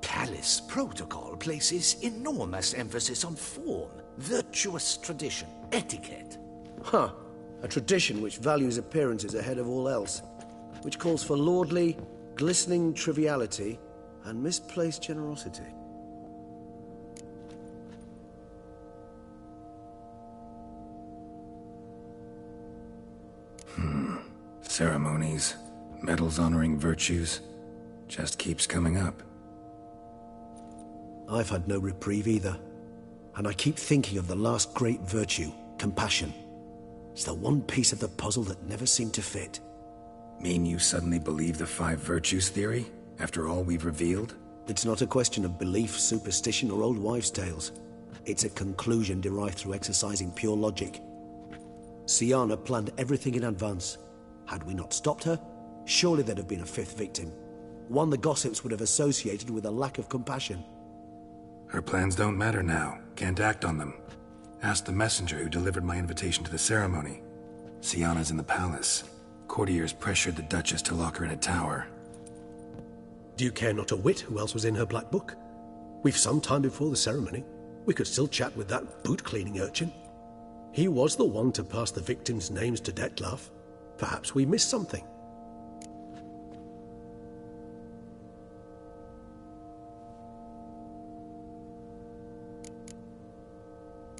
Palace protocol places enormous emphasis on form, virtuous tradition, etiquette. Huh. A tradition which values appearances ahead of all else. Which calls for lordly, glistening triviality and misplaced generosity. Ceremonies, medals honoring virtues, just keeps coming up. I've had no reprieve either. And I keep thinking of the last great virtue, compassion. It's the one piece of the puzzle that never seemed to fit. Mean you suddenly believe the 5 virtues theory, after all we've revealed? It's not a question of belief, superstition, or old wives' tales. It's a conclusion derived through exercising pure logic. Syanna planned everything in advance. Had we not stopped her, surely there'd have been a 5th victim. One the gossips would have associated with a lack of compassion. Her plans don't matter now. Can't act on them. Ask the messenger who delivered my invitation to the ceremony. Syanna's in the palace. Courtiers pressured the Duchess to lock her in a tower. Do you care not a whit who else was in her black book? We've some time before the ceremony. We could still chat with that boot-cleaning urchin. He was the one to pass the victims' names to Dettlaff. Perhaps we missed something.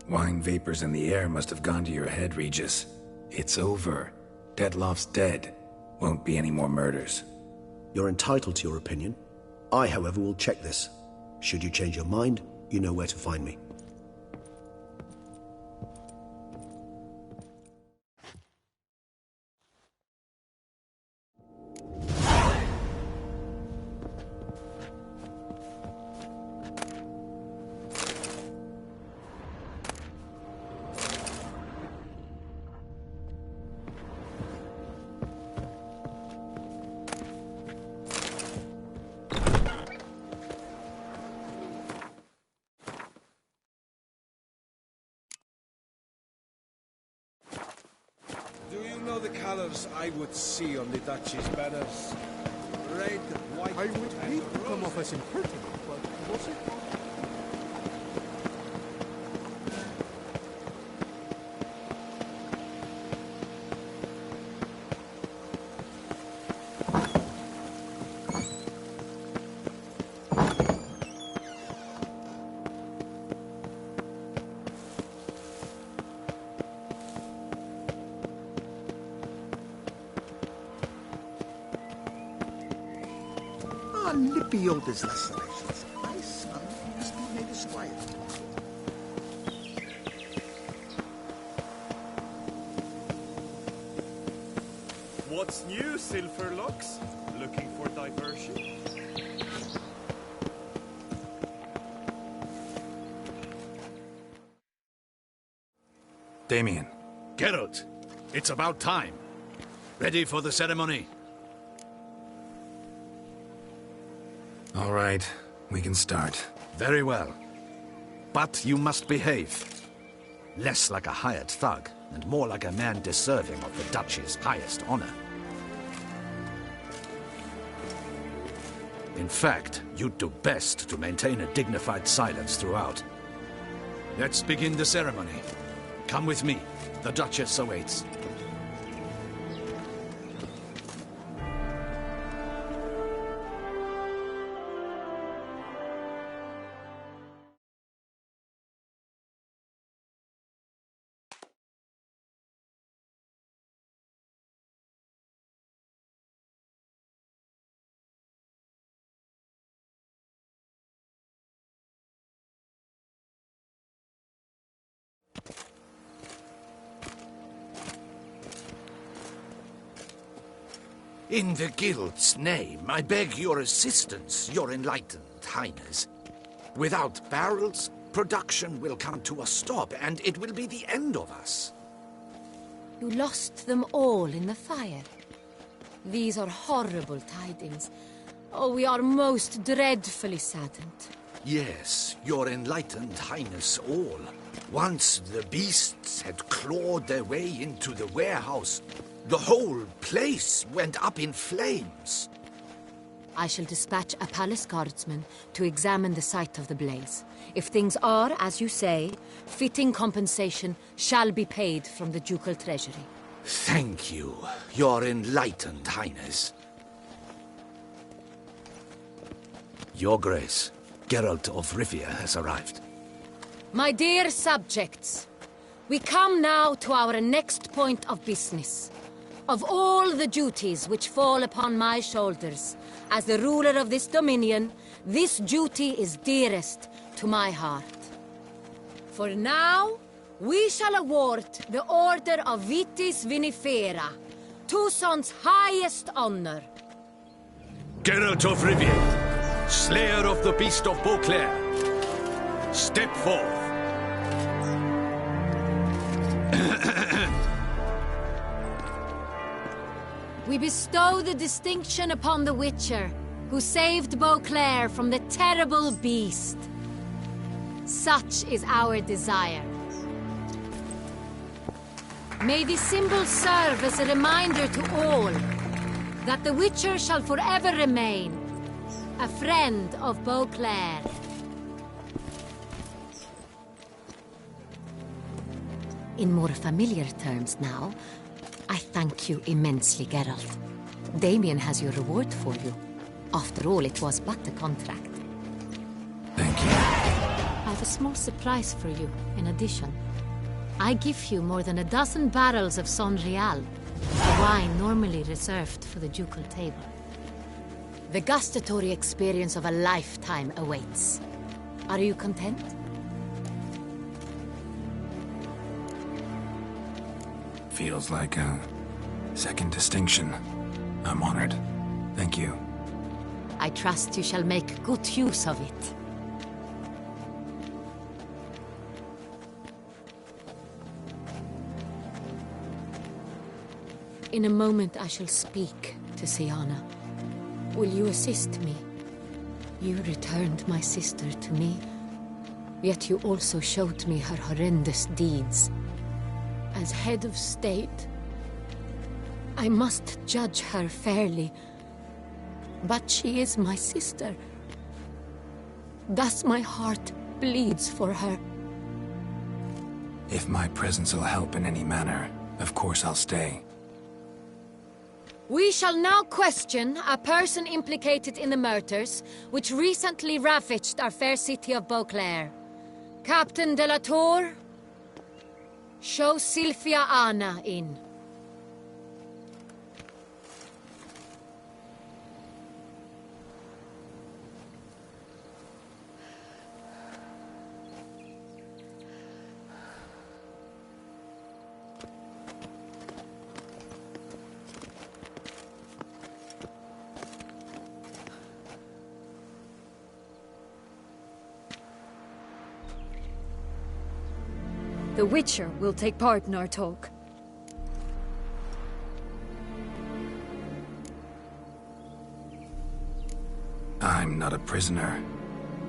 Wine vapors in the air must have gone to your head, Regis. It's over. Dettlaff's dead. Won't be any more murders. You're entitled to your opinion. I, however, will check this. Should you change your mind, you know where to find me. are the colours I would see on the Duchy's banners. Red, white, I would hate to come off as impertinent, but was it? Lepiot's lacerations. My son must be made a squire. What's new, Silverlocks? Looking for diversion? Damien. Geralt, it's about time. Ready for the ceremony? All right, we can start. Very well. But you must behave. Less like a hired thug, and more like a man deserving of the Duchy's highest honor. In fact, you'd do best to maintain a dignified silence throughout. Let's begin the ceremony. Come with me. The Duchess awaits. In the Guild's name, I beg your assistance, your enlightened highness. Without barrels, production will come to a stop, and it will be the end of us. You lost them all in the fire. These are horrible tidings. Oh, we are most dreadfully saddened. Yes, your enlightened highness all. Once the beasts had clawed their way into the warehouse, the whole place went up in flames. I shall dispatch a palace guardsman to examine the site of the blaze. If things are, as you say, fitting compensation shall be paid from the ducal treasury. Thank you, your enlightened highness. Your Grace, Geralt of Rivia has arrived. My dear subjects, we come now to our next point of business. Of all the duties which fall upon my shoulders, as the ruler of this dominion, this duty is dearest to my heart. For now, we shall award the Order of Vitis Vinifera, Tucson's highest honor. Geralt of Rivia, Slayer of the Beast of Beauclair, step forth. We bestow the distinction upon the Witcher, who saved Beauclair from the terrible beast. Such is our desire. May this symbol serve as a reminder to all that the Witcher shall forever remain a friend of Beauclair. In more familiar terms now, I thank you immensely, Geralt. Damien has your reward for you. After all, it was but a contract. Thank you. I have a small surprise for you, in addition. I give you more than a dozen barrels of Son Real, a wine normally reserved for the ducal table. The gustatory experience of a lifetime awaits. Are you content? Feels like a second distinction. I'm honored. Thank you. I trust you shall make good use of it. In a moment I shall speak to Siana. Will you assist me? You returned my sister to me, yet you also showed me her horrendous deeds. As head of state, I must judge her fairly. But she is my sister. Thus my heart bleeds for her. If my presence will help in any manner, of course I'll stay. We shall now question a person implicated in the murders which recently ravaged our fair city of Beauclair. Captain de la Tour, show Sylvia Anna in. The Witcher will take part in our talk. I'm not a prisoner,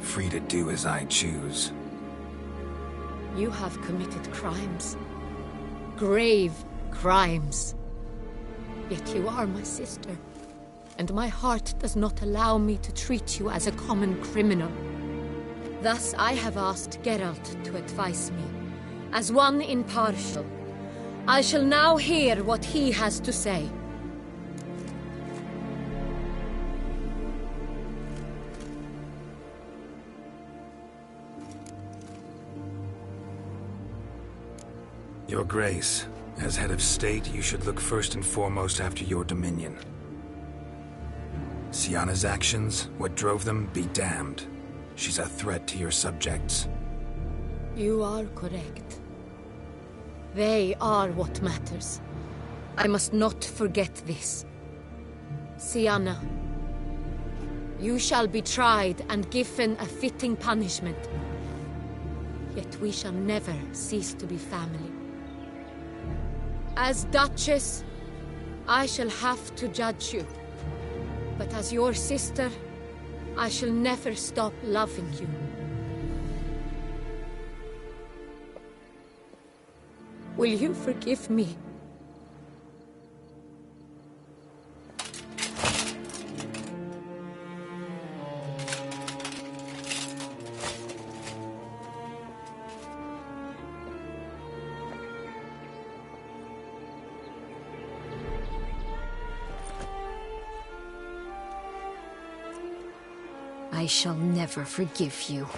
free to do as I choose. You have committed crimes. Grave crimes. Yet you are my sister, and my heart does not allow me to treat you as a common criminal. Thus I have asked Geralt to advise me. As one impartial, I shall now hear what he has to say. Your Grace, as head of state, you should look first and foremost after your dominion. Syanna's actions, what drove them, be damned. She's a threat to your subjects. You are correct. They are what matters. I must not forget this. Syanna, you shall be tried and given a fitting punishment. Yet we shall never cease to be family. As Duchess, I shall have to judge you. But as your sister, I shall never stop loving you. Will you forgive me? I shall never forgive you.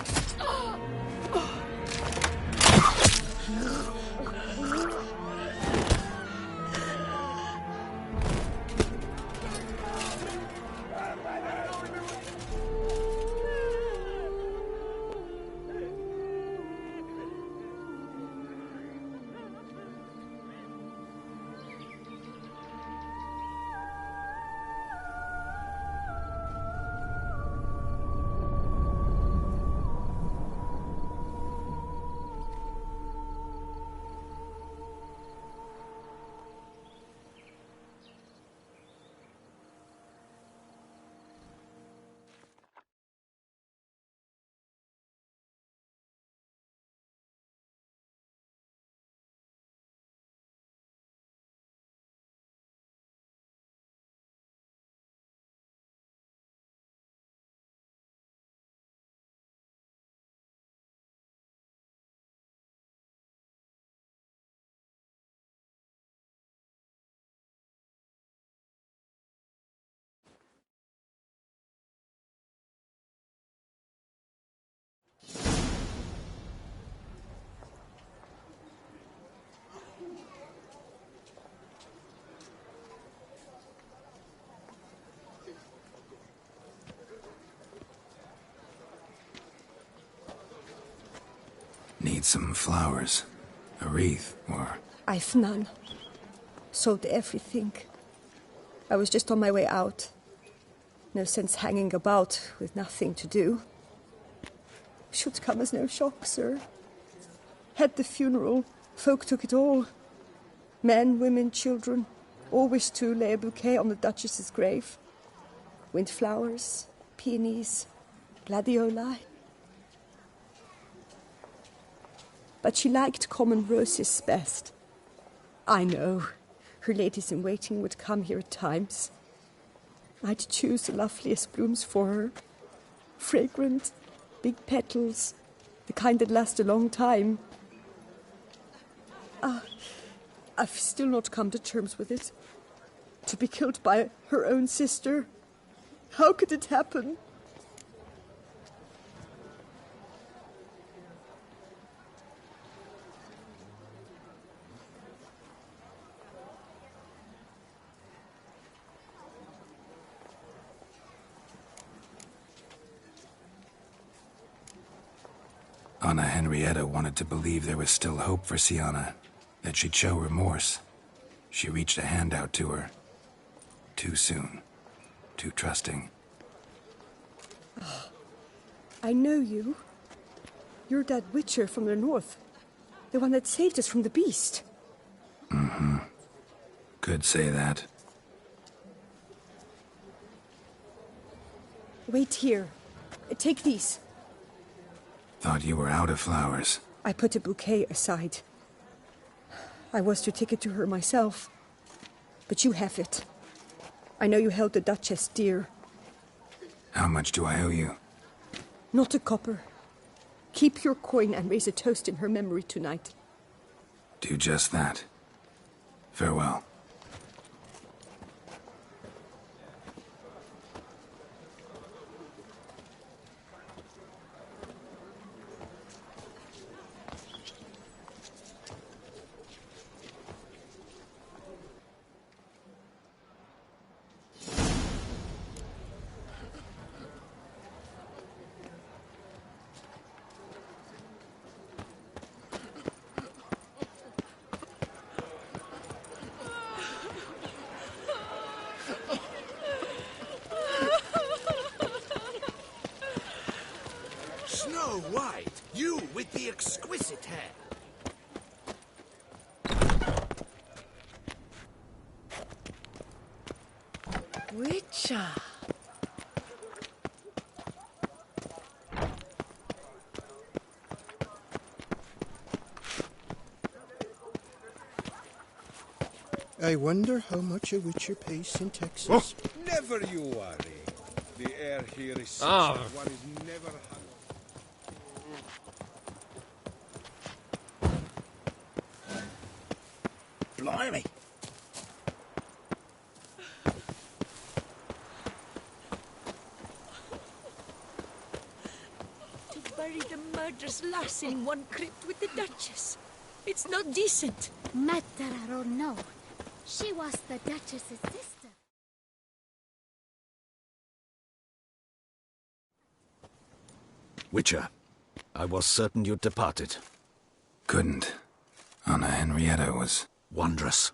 Need some flowers. A wreath, or... I've none. Sold everything. I was just on my way out. No sense hanging about with nothing to do. Should come as no shock, sir. Had the funeral, folk took it all. Men, women, children, all wished to lay a bouquet on the Duchess's grave. Windflowers, peonies, gladioli. But she liked common roses best. I know. her ladies-in-waiting would come here at times. I'd choose the loveliest blooms for her. Fragrant, big petals, the kind that last a long time. I've still not come to terms with it. To be killed by her own sister. How could it happen? Anna Henrietta wanted to believe there was still hope for Sienna, that she'd show remorse. She reached a hand out to her. Too soon. Too trusting. Oh, I know you. You're that witcher from the north. The one that saved us from the beast. Mm-hmm. Could say that. Wait here. Take these. Thought you were out of flowers. I put a bouquet aside. I was to take it to her myself. But you have it. I know you held the Duchess dear. How much do I owe you? Not a copper. Keep your coin and raise a toast in her memory tonight. Do just that. Farewell. Snow White, you with the exquisite hair. Witcher. I wonder how much a witcher pays in taxes. Oh. Never you worry. The air here is such that one is never hungry. Blimey. To bury the murderous lass in one crypt with the Duchess. It's not decent. Matter or no, she was the Duchess's sister. Witcher, I was certain you'd departed. Couldn't. Anna Henrietta was... wondrous.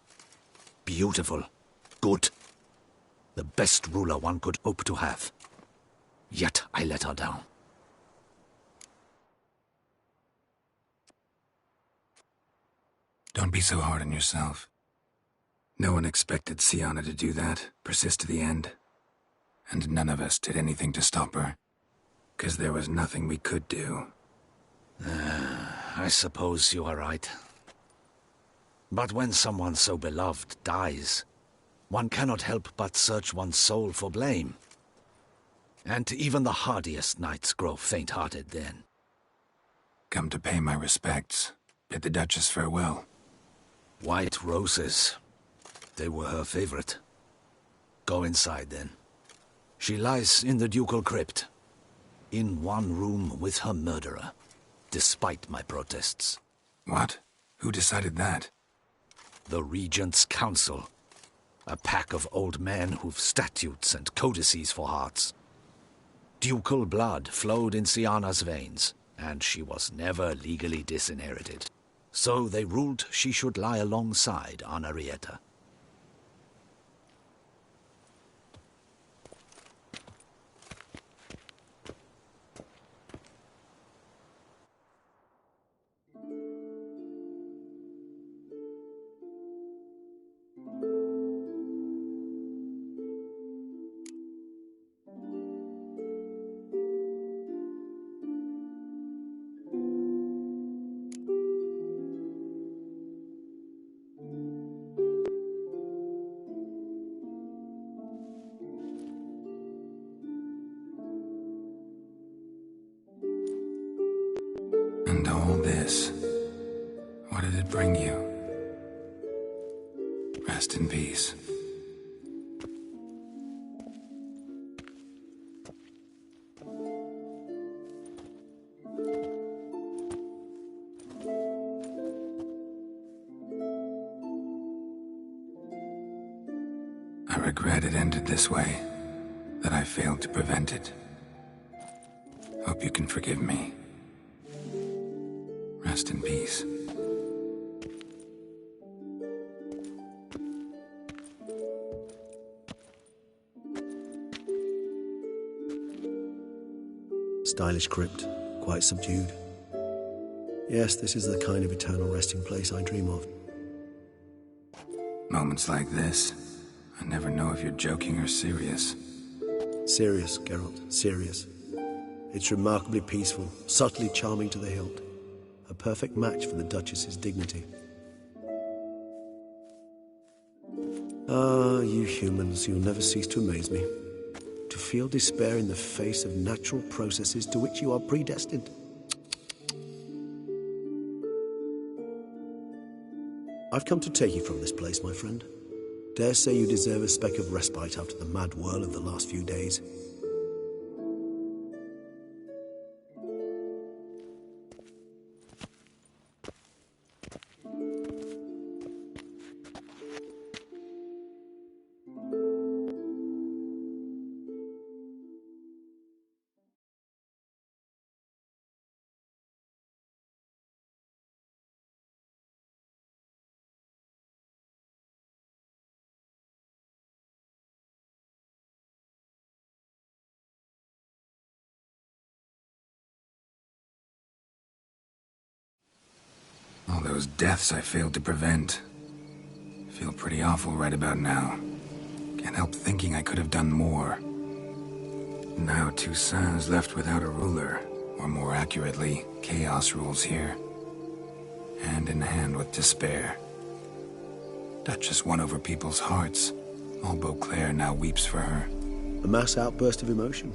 Beautiful. Good. The best ruler one could hope to have. Yet I let her down. Don't be so hard on yourself. No one expected Sienna to do that, persist to the end. And none of us did anything to stop her. 'Cause there was nothing we could do. I suppose you are right. But when someone so beloved dies, one cannot help but search one's soul for blame. And even the hardiest knights grow faint-hearted then. Come to pay my respects. Bid the Duchess farewell. White roses. They were her favorite. Go inside, then. She lies in the ducal crypt. In one room with her murderer. Despite my protests. What? Who decided that? The Regent's Council. A pack of old men who've statutes and codices for hearts. Ducal blood flowed in Sienna's veins, and she was never legally disinherited. So they ruled she should lie alongside Anna Henrietta. this? What did it bring you? Rest in peace. I regret it ended this way, that I failed to prevent it. Hope you can forgive me. Rest in peace. Stylish crypt, quite subdued. Yes, this is the kind of eternal resting place I dream of. Moments like this, I never know if you're joking or serious. Serious, Geralt, serious. It's remarkably peaceful, subtly charming to the hilt. A perfect match for the Duchess's dignity. Ah, you humans, you'll never cease to amaze me. To feel despair in the face of natural processes to which you are predestined. I've come to take you from this place, my friend. Dare say you deserve a speck of respite after the mad whirl of the last few days. All those deaths I failed to prevent. Feel pretty awful right about now. Can't help thinking I could have done more. Now Toussaint's left without a ruler, or more accurately, chaos rules here. Hand in hand with despair. Duchess won over people's hearts. All Beauclair now weeps for her. A mass outburst of emotion.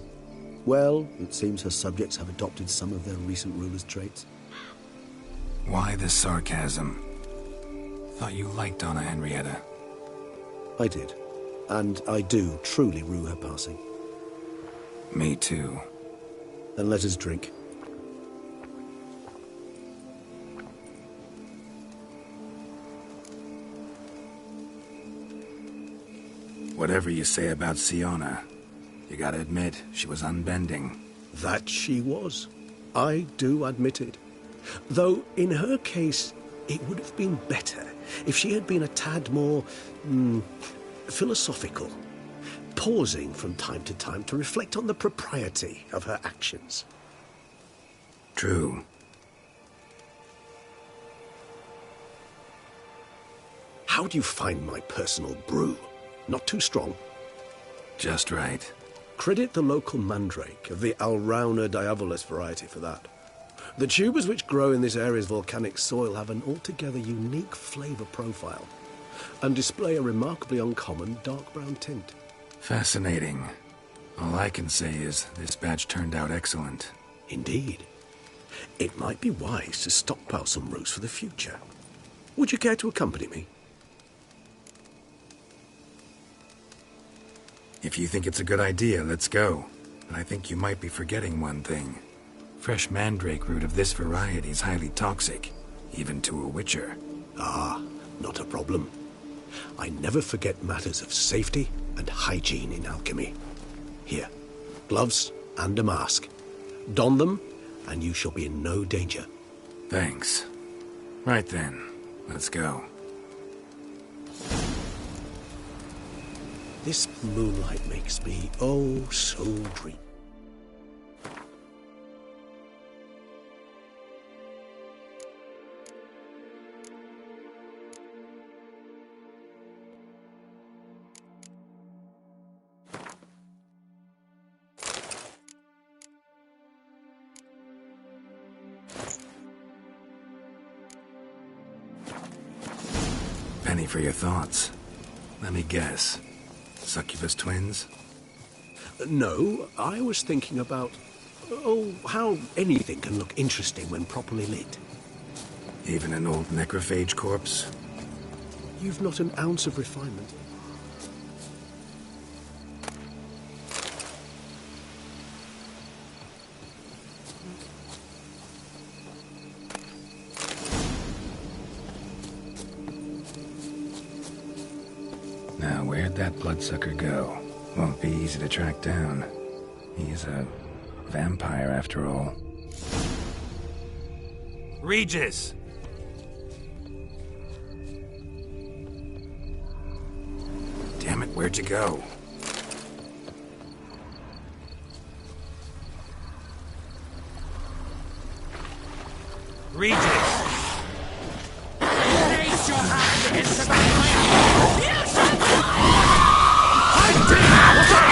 Well, it seems her subjects have adopted some of their recent ruler's traits. Why the sarcasm? Thought you liked Donna Henrietta. I did. And I do truly rue her passing. Me too. Then let us drink. Whatever you say about Siona, you gotta admit, she was unbending. That she was. I do admit it. Though, in her case, it would have been better if she had been a tad more, philosophical, pausing from time to time to reflect on the propriety of her actions. True. How do you find my personal brew? Not too strong? Just right. Credit the local mandrake of the Alrauna diabolus variety for that. The tubers which grow in this area's volcanic soil have an altogether unique flavour profile and display a remarkably uncommon dark brown tint. Fascinating. All I can say is this batch turned out excellent. Indeed. It might be wise to stockpile some roots for the future. Would you care to accompany me? If you think it's a good idea, let's go. But I think you might be forgetting one thing. Fresh mandrake root of this variety is highly toxic, even to a witcher. Ah, not a problem. I never forget matters of safety and hygiene in alchemy. Here, gloves and a mask. Don them, and you shall be in no danger. Thanks. Right then, let's go. This moonlight makes me, oh, so dreamy. Penny for your thoughts. Let me guess. Succubus twins? No, I was thinking about, how anything can look interesting when properly lit. Even an old necrophage corpse? You've not an ounce of refinement. Now, where'd that bloodsucker go? Won't be easy to track down. He's a vampire, after all. Regis! Damn it, where'd you go? Regis! Place your hand against the back of my head! You shall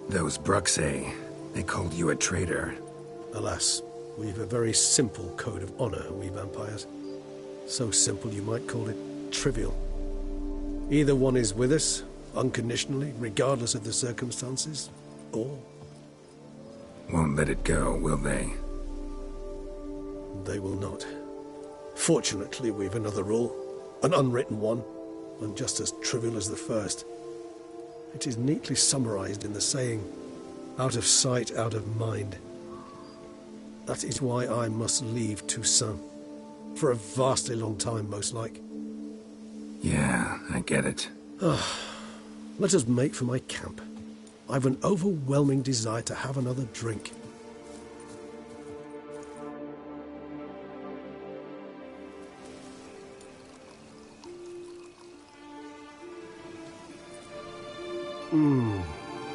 Those Bruxay, they called you a traitor. Alas, we've a very simple code of honor, we vampires. So simple you might call it trivial. Either one is with us, unconditionally, regardless of the circumstances, or... Won't let it go, will they? They will not. Fortunately, we've another rule, an unwritten one, and just as trivial as the first. It is neatly summarized in the saying, out of sight, out of mind. That is why I must leave Toussaint. For a vastly long time, most like. Yeah, I get it. Let us make for my camp. I've an overwhelming desire to have another drink.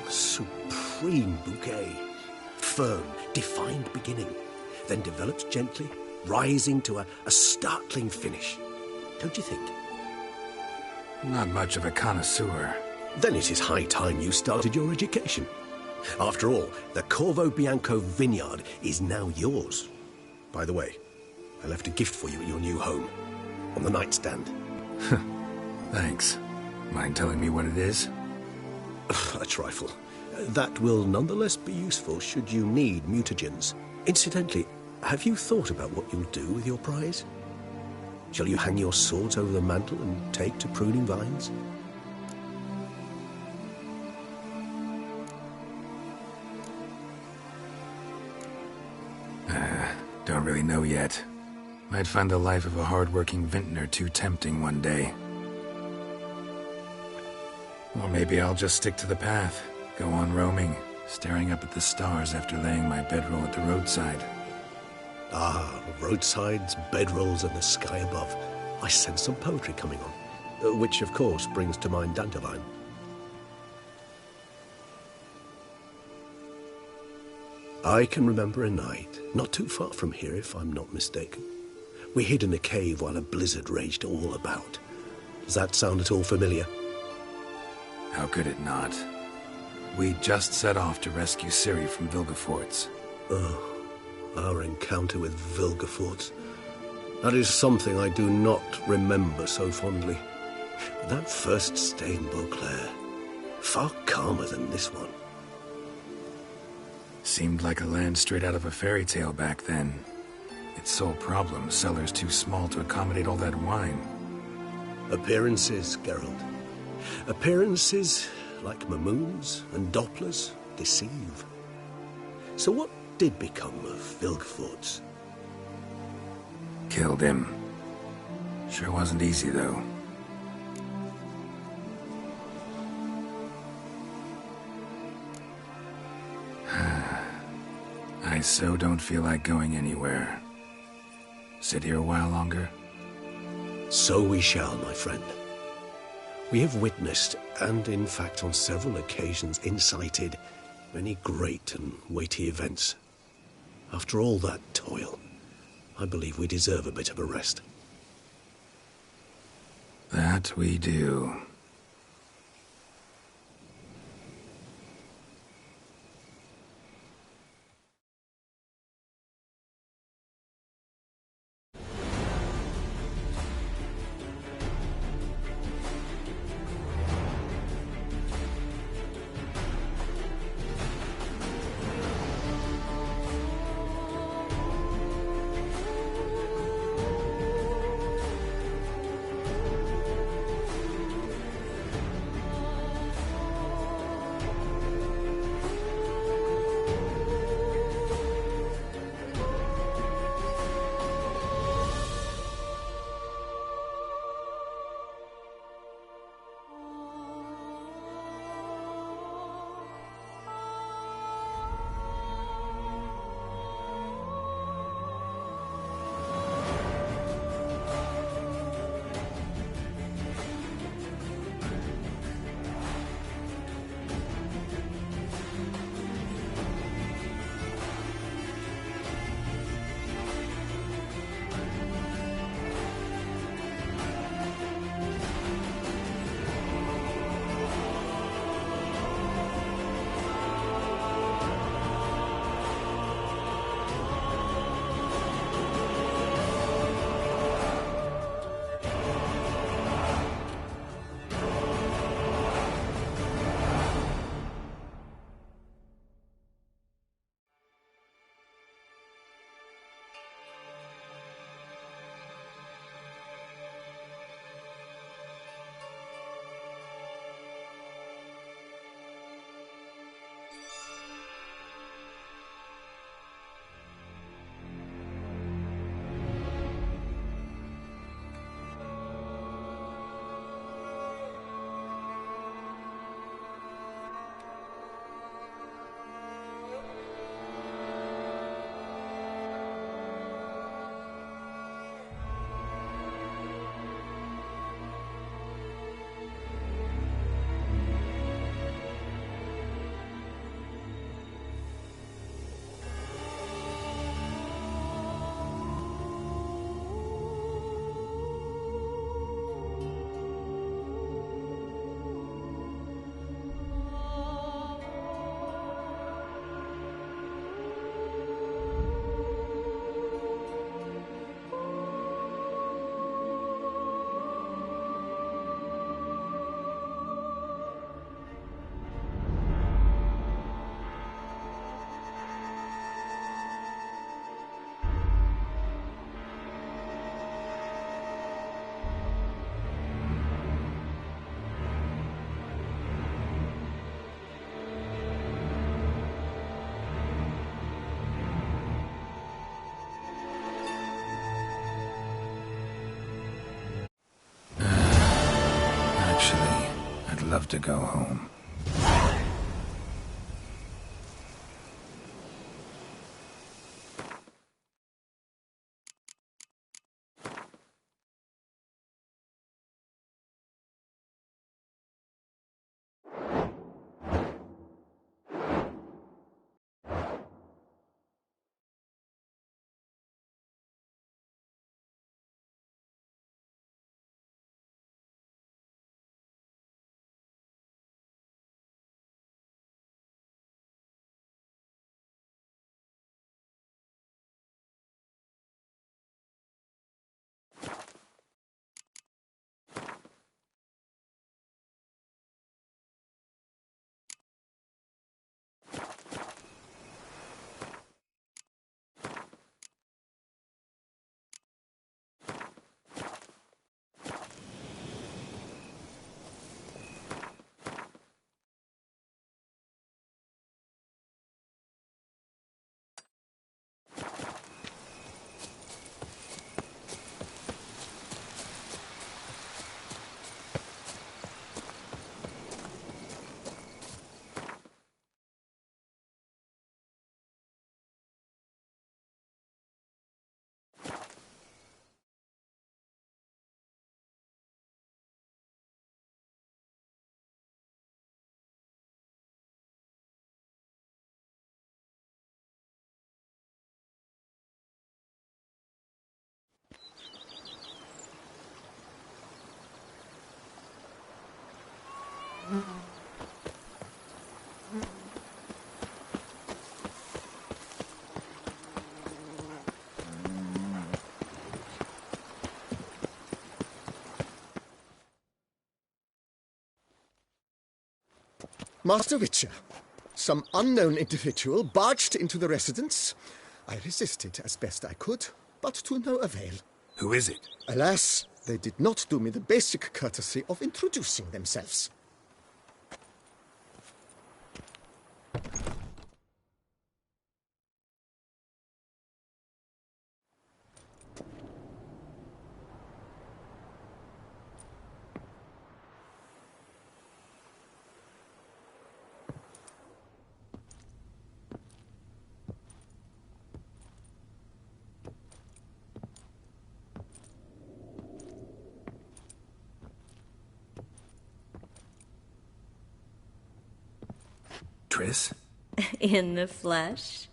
Supreme bouquet. Firm, defined beginning, then develops gently, rising to a startling finish. Don't you think? Not much of a connoisseur. Then it is high time you started your education. After all, the Corvo Bianco vineyard is now yours. By the way, I left a gift for you at your new home, on the nightstand. Thanks. Mind telling me what it is? A trifle. That will nonetheless be useful should you need mutagens. Incidentally, have you thought about what you'll do with your prize? Shall you hang your swords over the mantle and take to pruning vines? Don't really know yet. Might find the life of a hard-working vintner too tempting one day. Or maybe I'll just stick to the path, go on roaming, staring up at the stars after laying my bedroll at the roadside. Ah, roadsides, bedrolls, and the sky above. I sense some poetry coming on. Which, of course, brings to mind Dandelion. I can remember a night, not too far from here if I'm not mistaken. We hid in a cave while a blizzard raged all about. Does that sound at all familiar? How could it not? We just set off to rescue Ciri from Vilgefortz. Oh, our encounter with Vilgefortz. That is something I do not remember so fondly. But that first stay in Beauclair, far calmer than this one. Seemed like a land straight out of a fairy tale back then. Its sole problem, cellars too small to accommodate all that wine. Appearances, Geralt. Appearances, like Mamoons and Dopplers, deceive. So what did become of Vilgefortz? Killed him. Sure wasn't easy, though. I so don't feel like going anywhere. Sit here a while longer? So we shall, my friend. We have witnessed, and in fact on several occasions incited, many great and weighty events. After all that toil, I believe we deserve a bit of a rest. That we do. to go home. Master Witcher, some unknown individual barged into the residence. I resisted as best I could, but to no avail. Who is it? Alas, they did not do me the basic courtesy of introducing themselves. Triss? In the flesh?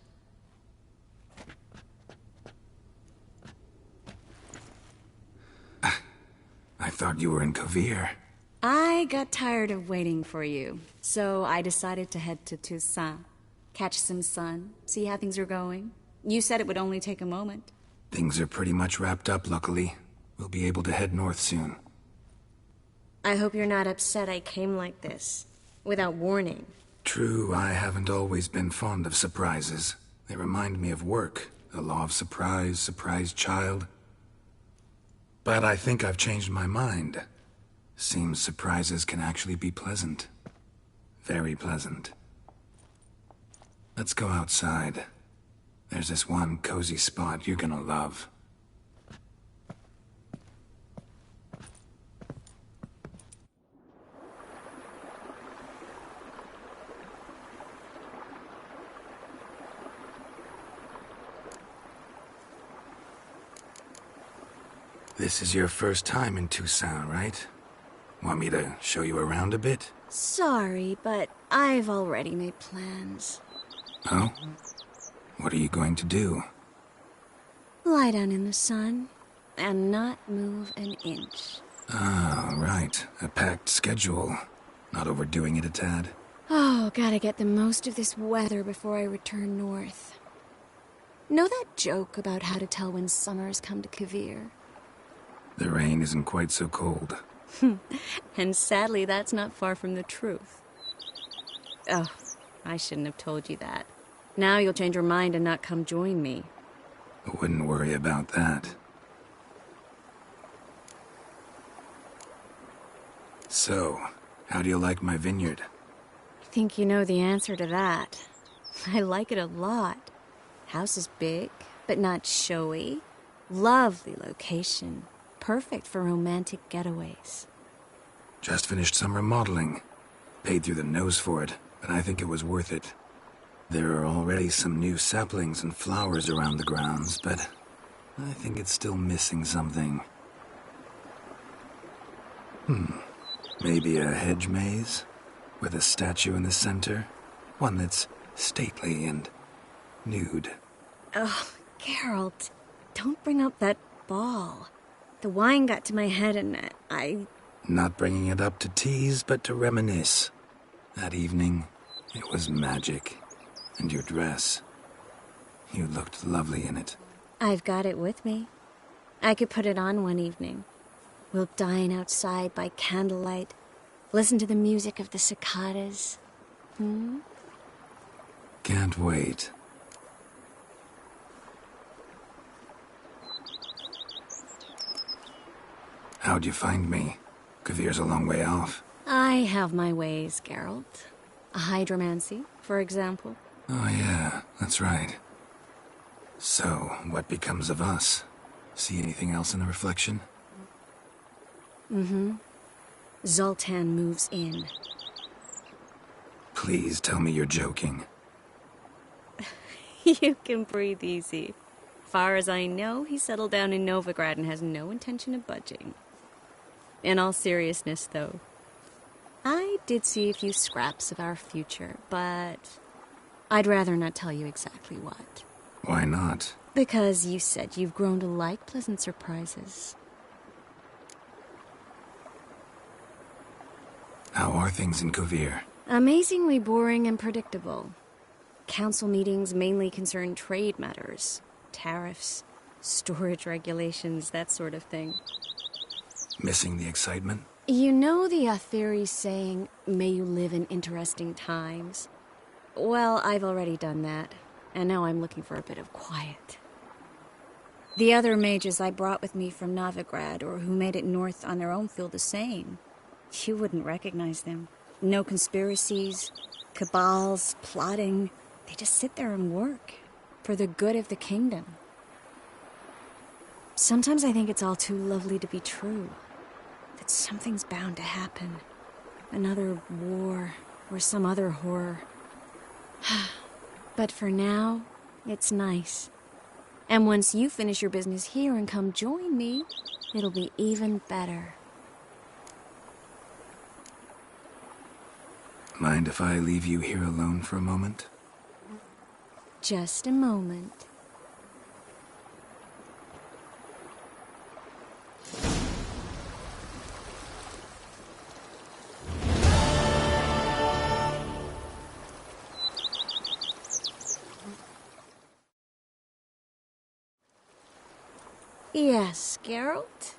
I thought you were in Kavir. I got tired of waiting for you, so I decided to head to Toussaint. Catch some sun, see how things are going. You said it would only take a moment. Things are pretty much wrapped up, luckily. We'll be able to head north soon. I hope you're not upset I came like this, without warning. True, I haven't always been fond of surprises. They remind me of work, the law of surprise, surprise child. But I think I've changed my mind. Seems surprises can actually be pleasant. Very pleasant. Let's go outside. There's this one cozy spot you're gonna love. This is your first time in Toussaint, right? Want me to show you around a bit? Sorry, but I've already made plans. Oh? What are you going to do? Lie down in the sun, and not move an inch. Ah, right. A packed schedule. Not overdoing it a tad. Oh, gotta get the most of this weather before I return north. Know that joke about how to tell when summer's come to Kavir? The rain isn't quite so cold. And sadly, that's not far from the truth. Oh, I shouldn't have told you that. Now you'll change your mind and not come join me. I wouldn't worry about that. So, how do you like my vineyard? I think you know the answer to that. I like it a lot. House is big, but not showy. Lovely location. Perfect for romantic getaways. Just finished some remodeling. Paid through the nose for it, but I think it was worth it. There are already some new saplings and flowers around the grounds, but I think it's still missing something. Maybe a hedge maze? With a statue in the center? One that's stately and nude. Oh, Geralt, don't bring up that ball. The wine got to my head and I... Not bringing it up to tease, but to reminisce. That evening, it was magic. And your dress. You looked lovely in it. I've got it with me. I could put it on one evening. We'll dine outside by candlelight, listen to the music of the cicadas. Can't wait. How'd you find me? Kvir's a long way off. I have my ways, Geralt. A hydromancy, for example. Oh yeah, that's right. So, what becomes of us? See anything else in the reflection? Zoltan moves in. Please tell me you're joking. You can breathe easy. Far as I know, he settled down in Novigrad and has no intention of budging. In all seriousness, though, I did see a few scraps of our future, but I'd rather not tell you exactly what. Why not? Because you said you've grown to like pleasant surprises. How are things in Kvir? Amazingly boring and predictable. Council meetings mainly concern trade matters, tariffs, storage regulations, that sort of thing. Missing the excitement? You know the Aetheri's saying, may you live in interesting times? Well, I've already done that, and now I'm looking for a bit of quiet. The other mages I brought with me from Novigrad, or who made it north on their own, feel the same. You wouldn't recognize them. No conspiracies, cabals, plotting. They just sit there and work, for the good of the kingdom. Sometimes I think it's all too lovely to be true. That something's bound to happen. Another war, or some other horror. But for now, it's nice. And once you finish your business here and come join me, it'll be even better. Mind if I leave you here alone for a moment? Just a moment. Yes, Geralt?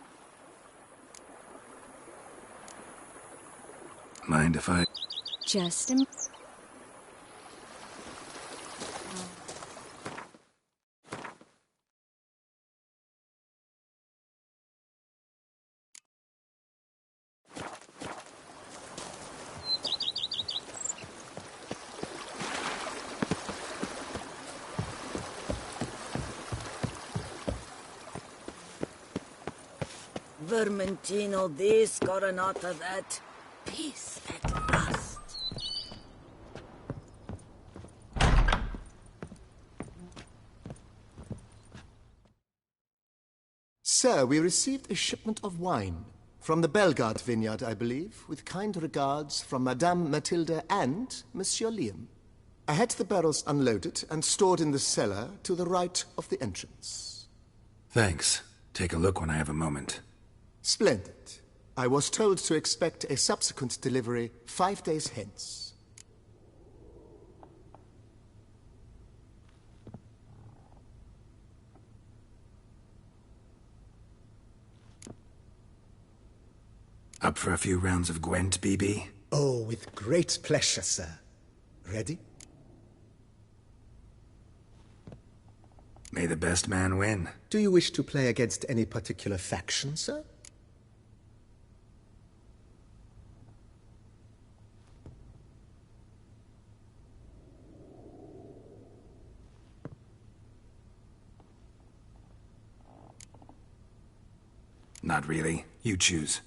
Mind if I... Just a... Vermentino this, Coronata that. Peace at last. Sir, we received a shipment of wine. From the Belgard vineyard, I believe, with kind regards from Madame Matilda and Monsieur Liam. I had the barrels unloaded and stored in the cellar to the right of the entrance. Thanks. Take a look when I have a moment. Splendid. I was told to expect a subsequent delivery 5 days hence. Up for a few rounds of Gwent, BB? Oh, with great pleasure, sir. Ready? May the best man win. Do you wish to play against any particular faction, sir? Not really. You choose.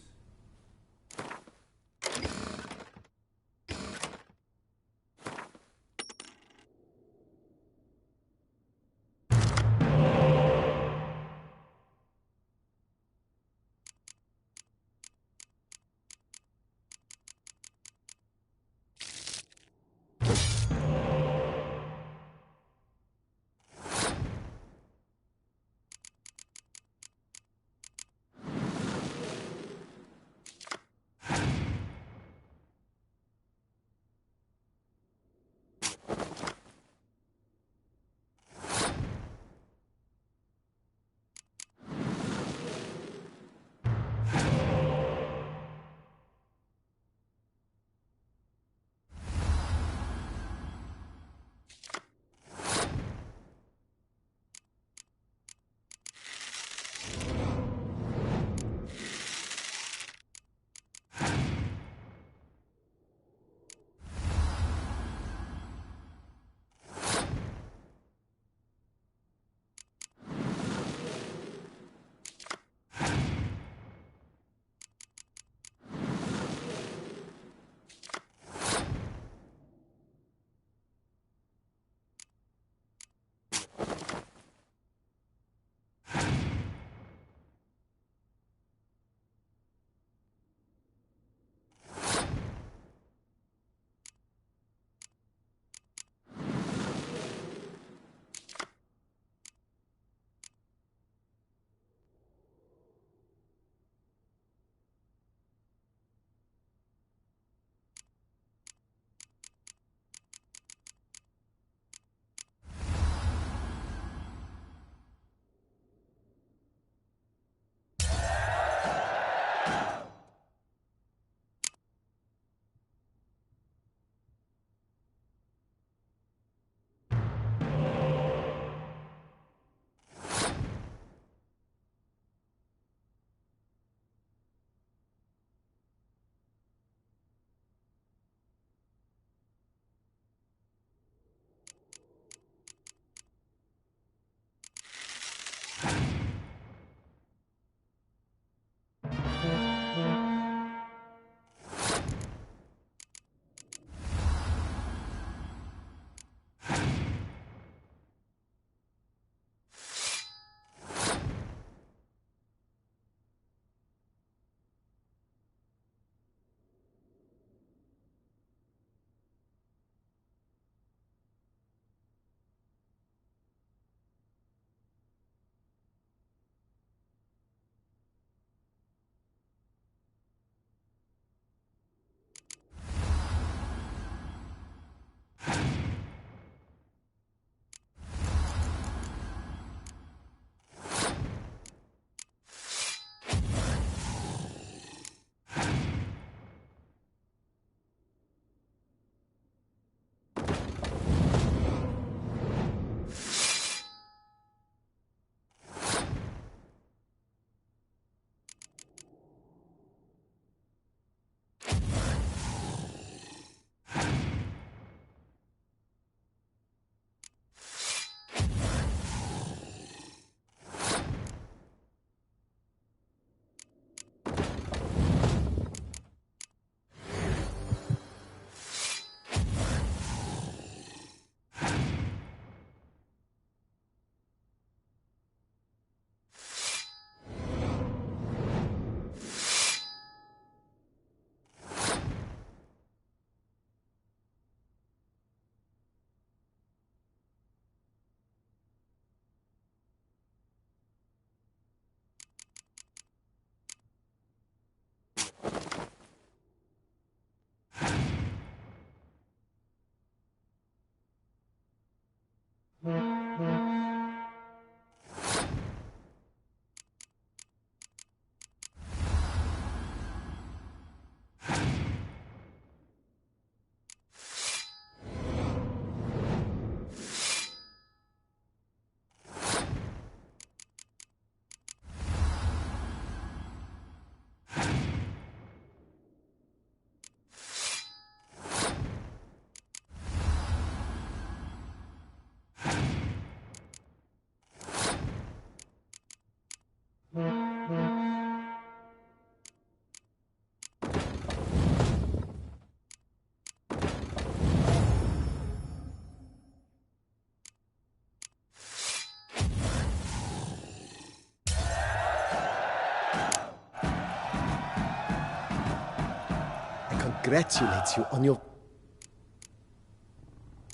Congratulate you on your...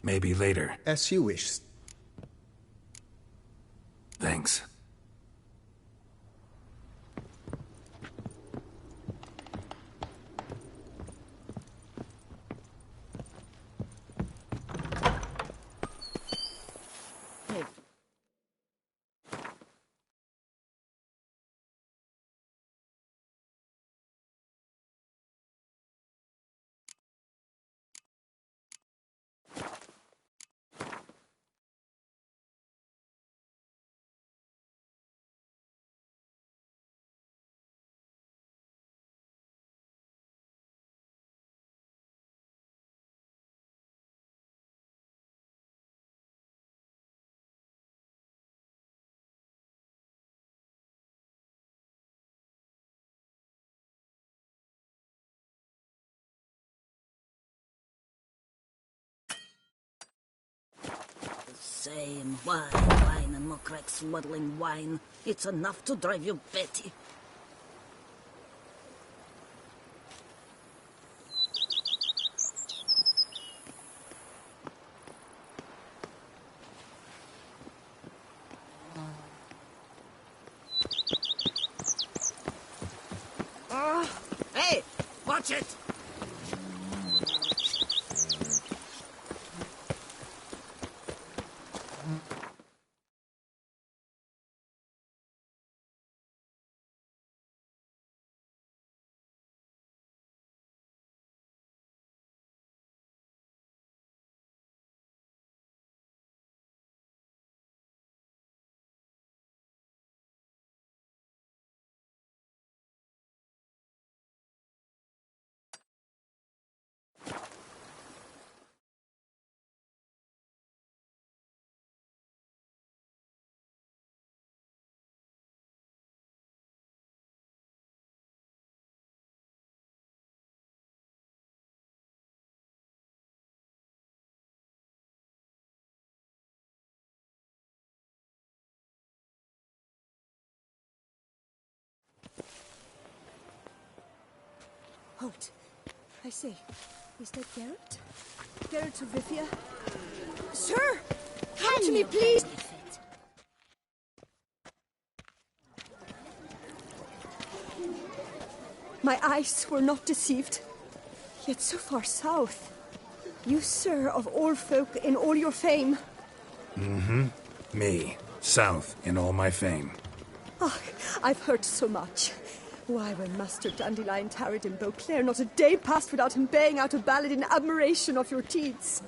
Maybe later. As you wish. Thanks. Same wine, and more crack swaddling wine. It's enough to drive you batty. Hey, watch it! Halt. I say, is that Garrett? Garrett of Rivia? Sir! Come to me, please! My eyes were not deceived. Yet so far south. You, sir, of all folk in all your fame. Mm-hmm. Me. South in all my fame. Ah, I've heard so much. Why, when Master Dandelion tarried in Beauclair, not a day passed without him baying out a ballad in admiration of your deeds.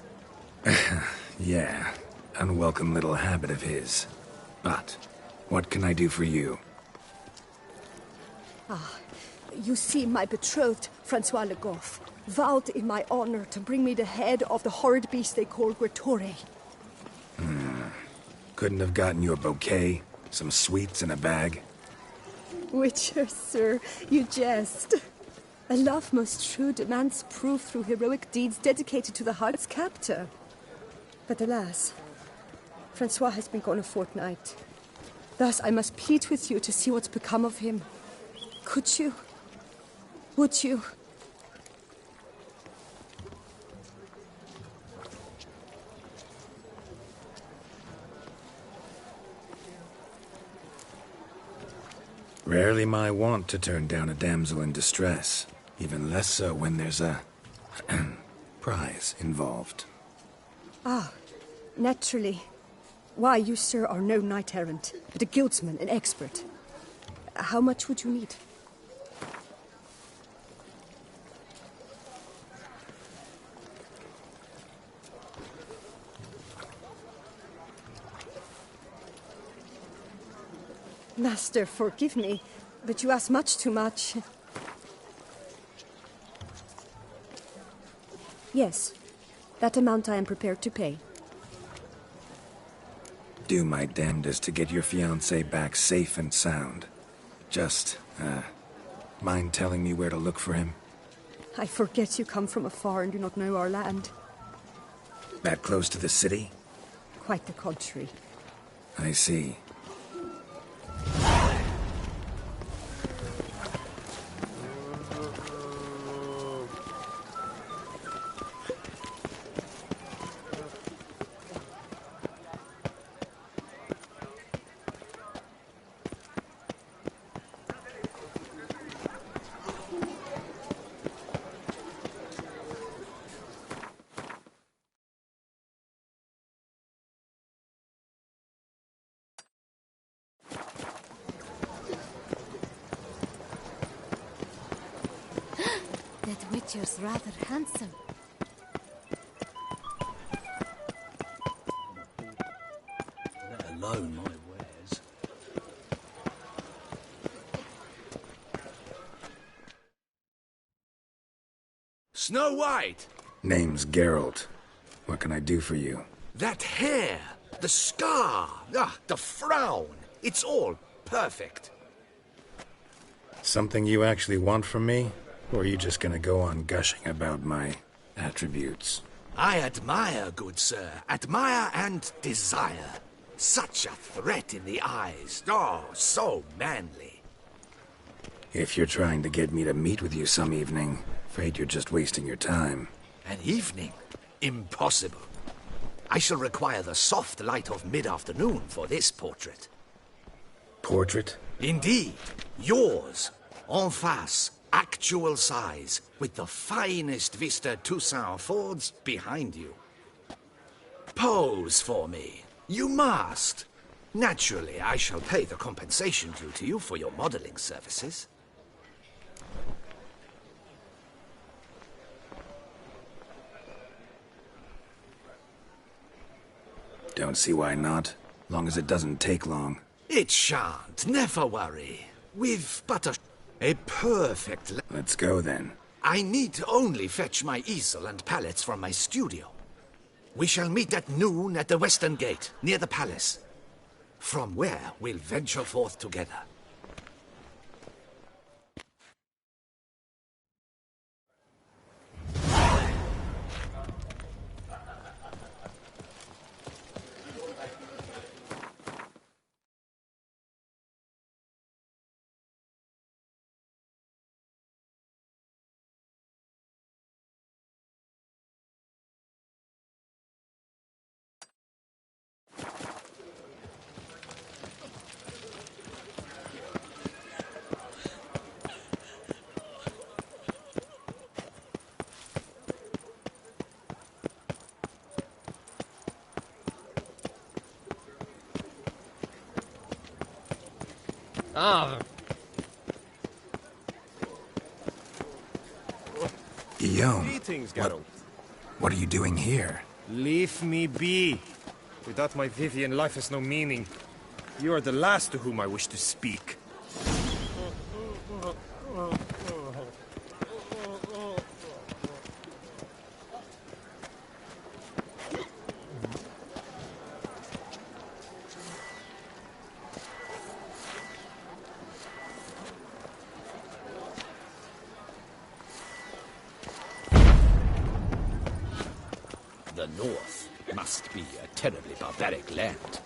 Yeah, unwelcome little habit of his. But, what can I do for you? Ah, you see, my betrothed, Francois Le Goff, vowed in my honor to bring me the head of the horrid beast they call Gretore. Couldn't have gotten you a bouquet, some sweets in a bag? Witcher, sir, you jest. A love most true demands proof through heroic deeds dedicated to the heart's captor. But alas, Francois has been gone a fortnight. Thus I must plead with you to see what's become of him. Could you? Would you? Rarely my wont to turn down a damsel in distress. Even less so when there's a prize involved. Ah, naturally. Why, you, sir, are no knight-errant, but a guildsman, an expert. How much would you need? Master, forgive me, but you ask much too much. Yes, that amount I am prepared to pay. Do my damnedest to get your fiancé back safe and sound. Just, mind telling me where to look for him? I forget you come from afar and do not know our land. That close to the city? Quite the contrary. I see. That Witcher's rather handsome. Let alone my wares. Snow White! Name's Geralt. What can I do for you? That hair! The scar! The frown! It's all perfect. Something you actually want from me? Or are you just gonna go on gushing about my attributes? I admire, good sir. Admire and desire. Such a threat in the eyes. Oh, so manly. If you're trying to get me to meet with you some evening, afraid you're just wasting your time. An evening? Impossible. I shall require the soft light of mid-afternoon for this portrait. Portrait? Indeed. Yours. En face. Actual size. With the finest vista Toussaint affords behind you. Pose for me. You must. Naturally, I shall pay the compensation due to you for your modeling services. Don't see why not. Long as it doesn't take long. It shan't. Never worry. We've but a perfect... Let's go then. I need only fetch my easel and palettes from my studio. We shall meet at noon at the western gate, near the palace. From where we'll venture forth together. Guillaume, Greetings, Geralt. what are you doing here? Leave me be. Without my Vivian, life has no meaning. You are the last to whom I wish to speak. The North must be a terribly barbaric land.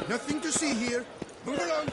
Nothing to see here. Move along.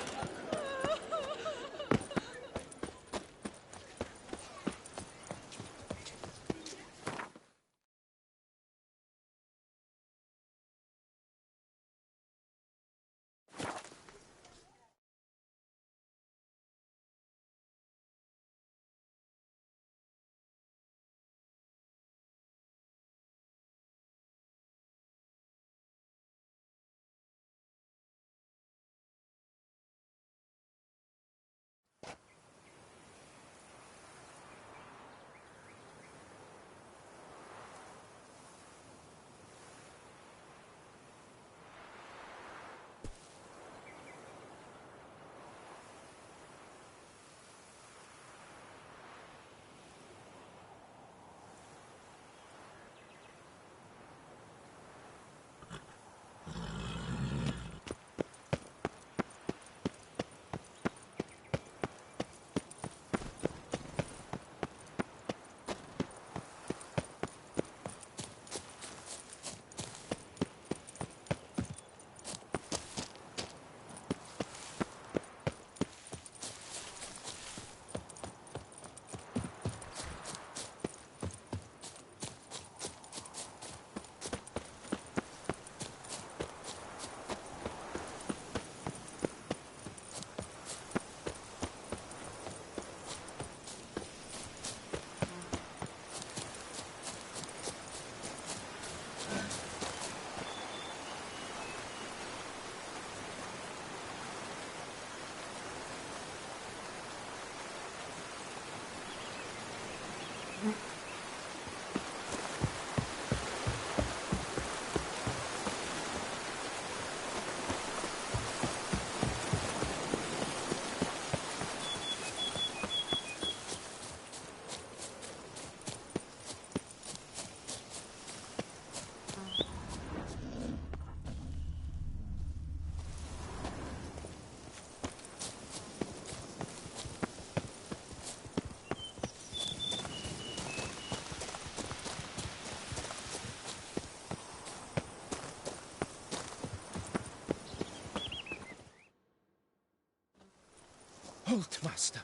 Halt, master.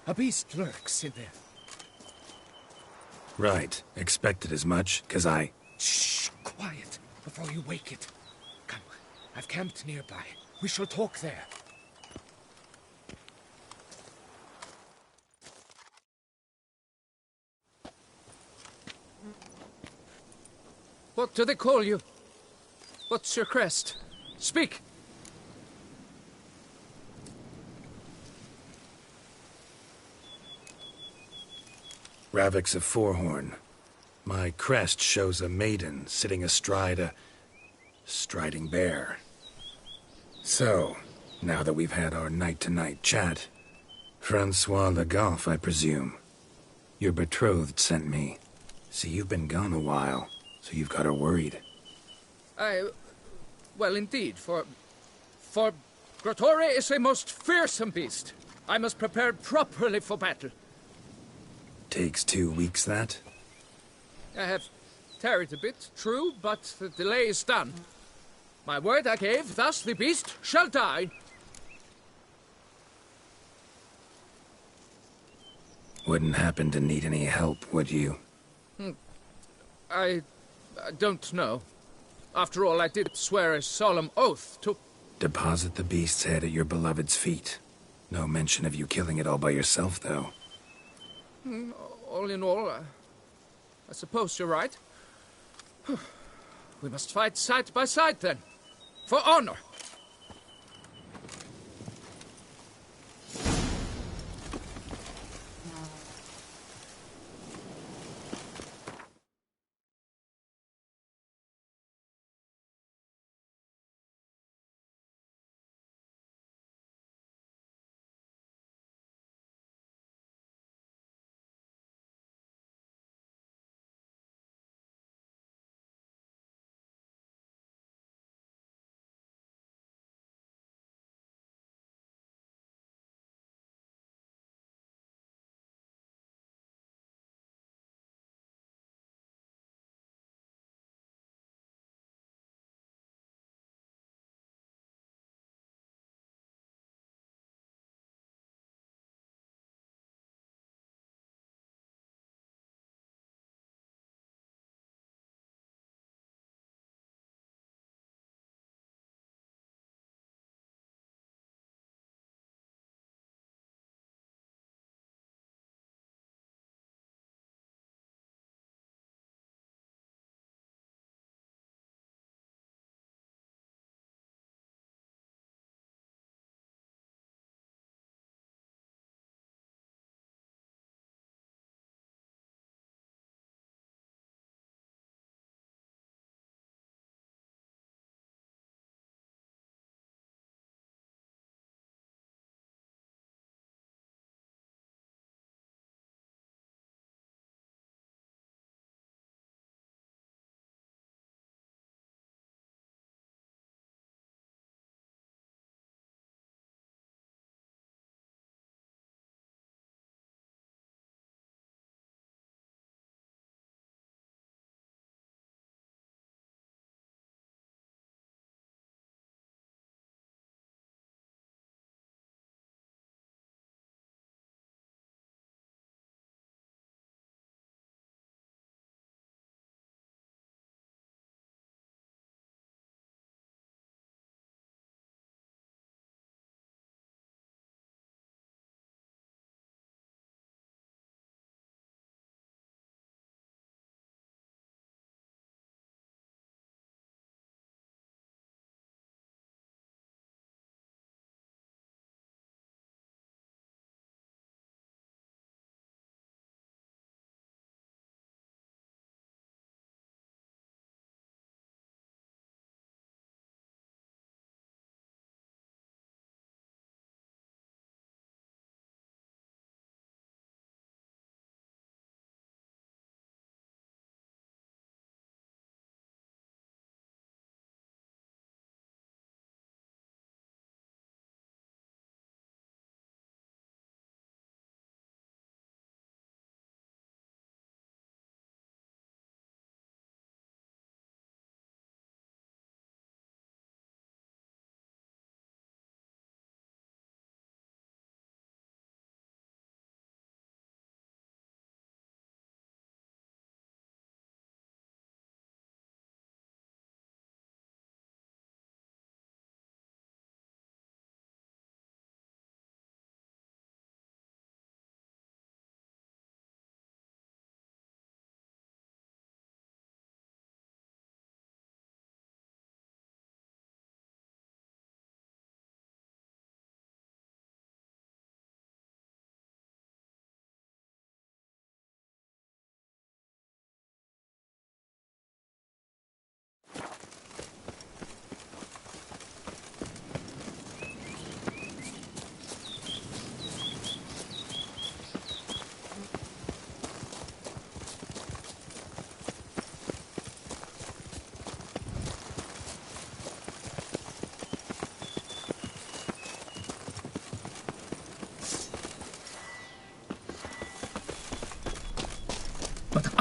A beast lurks in there. Right. Expected as much, 'cause I... Shh, quiet, before you wake it. Come, I've camped nearby. We shall talk there. What do they call you? What's your crest? Speak! Ravix of Forehorn. My crest shows a maiden sitting astride a... striding bear. So, now that we've had our night-to-night chat, Francois Le Goff, I presume. Your betrothed sent me. See, you've been gone a while, so you've got her worried. Well, indeed, for Grottore is a most fearsome beast. I must prepare properly for battle. Takes 2 weeks, that? I have tarried a bit, true, but the delay is done. My word I gave, thus the beast shall die. Wouldn't happen to need any help, would you? I don't know. After all, I did swear a solemn oath to... Deposit the beast's head at your beloved's feet. No mention of you killing it all by yourself, though. All in all, I suppose you're right. We must fight side by side, then. For honor!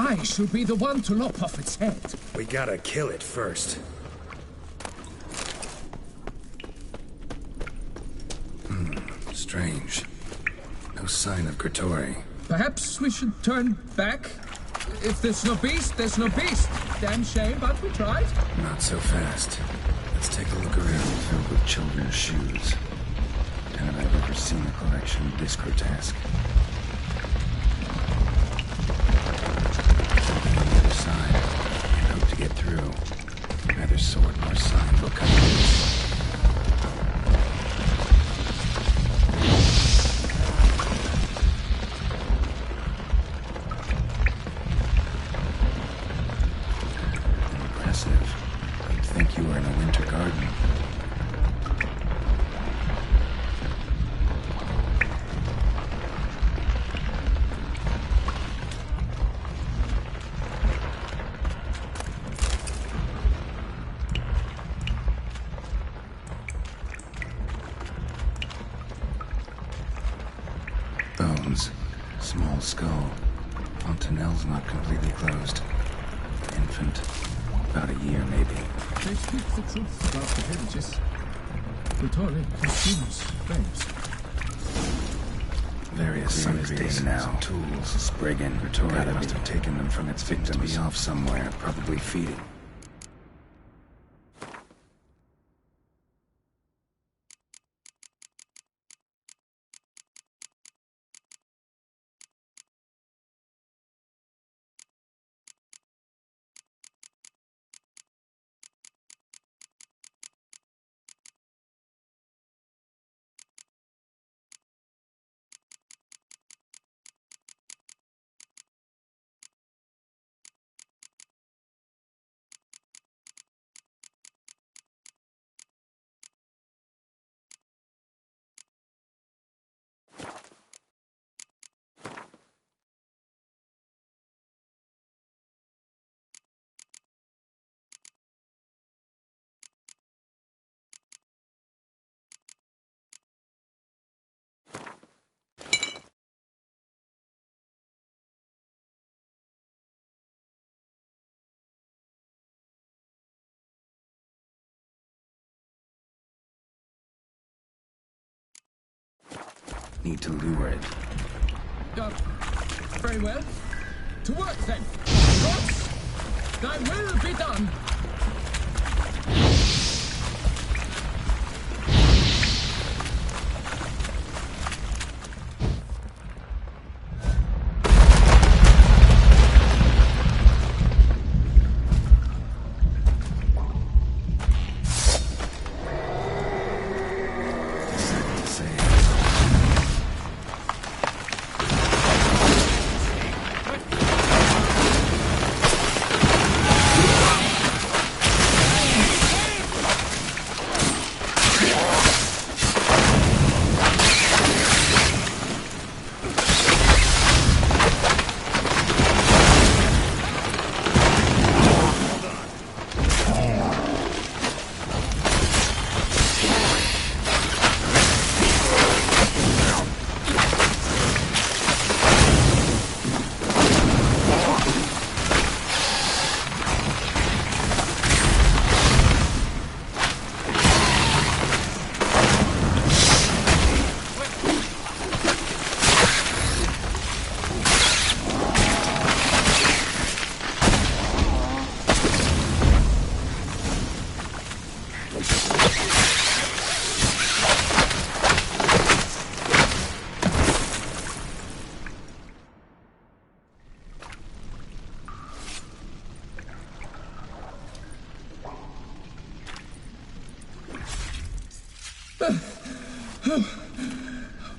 I should be the one to lop off its head. We gotta kill it first. Strange. No sign of Gretori. Perhaps we should turn back? If there's no beast, there's no beast. Damn shame, but we tried. Not so fast. Let's take a look around. Filled with children's shoes. And if I've ever seen a collection this grotesque. On the other side, and hope to get through. Neither sword nor sign will cut this. You'd think you were in a winter garden. Bones. Small skull. Fontanelle's not completely closed. Infant. About a year, maybe. They speak the truth about the villages. Gretori consumes babes. Various sundries now. Tools. Spriggan. Gretori must have taken them from its victims. Be off somewhere, probably feeding. Need to lure it. Very well. To work then. Gods, thy will be done.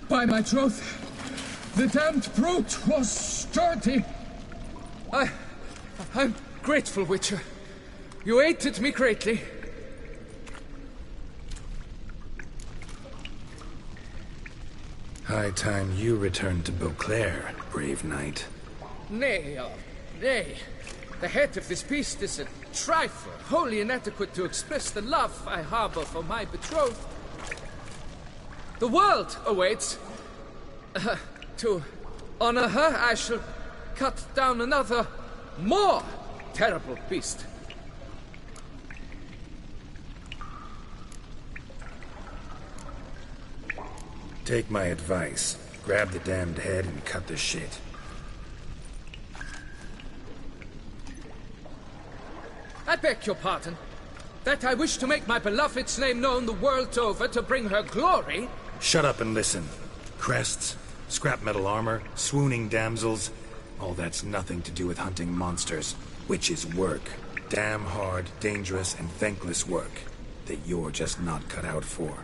By my troth, the damned brute was sturdy. I'm grateful, Witcher. You aided me greatly. High time you returned to Beauclair, brave knight. Nay, nay. The head of this beast is a trifle, wholly inadequate to express the love I harbor for my betrothed. The world awaits. To honor her, I shall cut down another more terrible beast. Take my advice. Grab the damned head and cut the shit. I beg your pardon. That I wish to make my beloved's name known the world over to bring her glory? Shut up and listen. Crests, scrap metal armor, swooning damsels. All that's nothing to do with hunting monsters, which is work. Damn hard, dangerous, and thankless work that you're just not cut out for.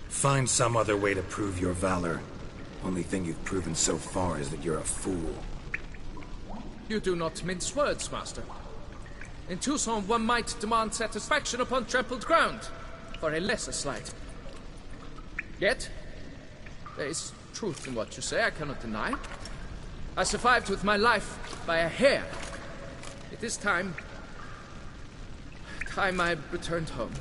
Find some other way to prove your valor. Only thing you've proven so far is that you're a fool. You do not mince words, Master. In Tucson, one might demand satisfaction upon trampled ground for a lesser slight. Yet, there is truth in what you say, I cannot deny. I survived with my life by a hair. It is time I returned home.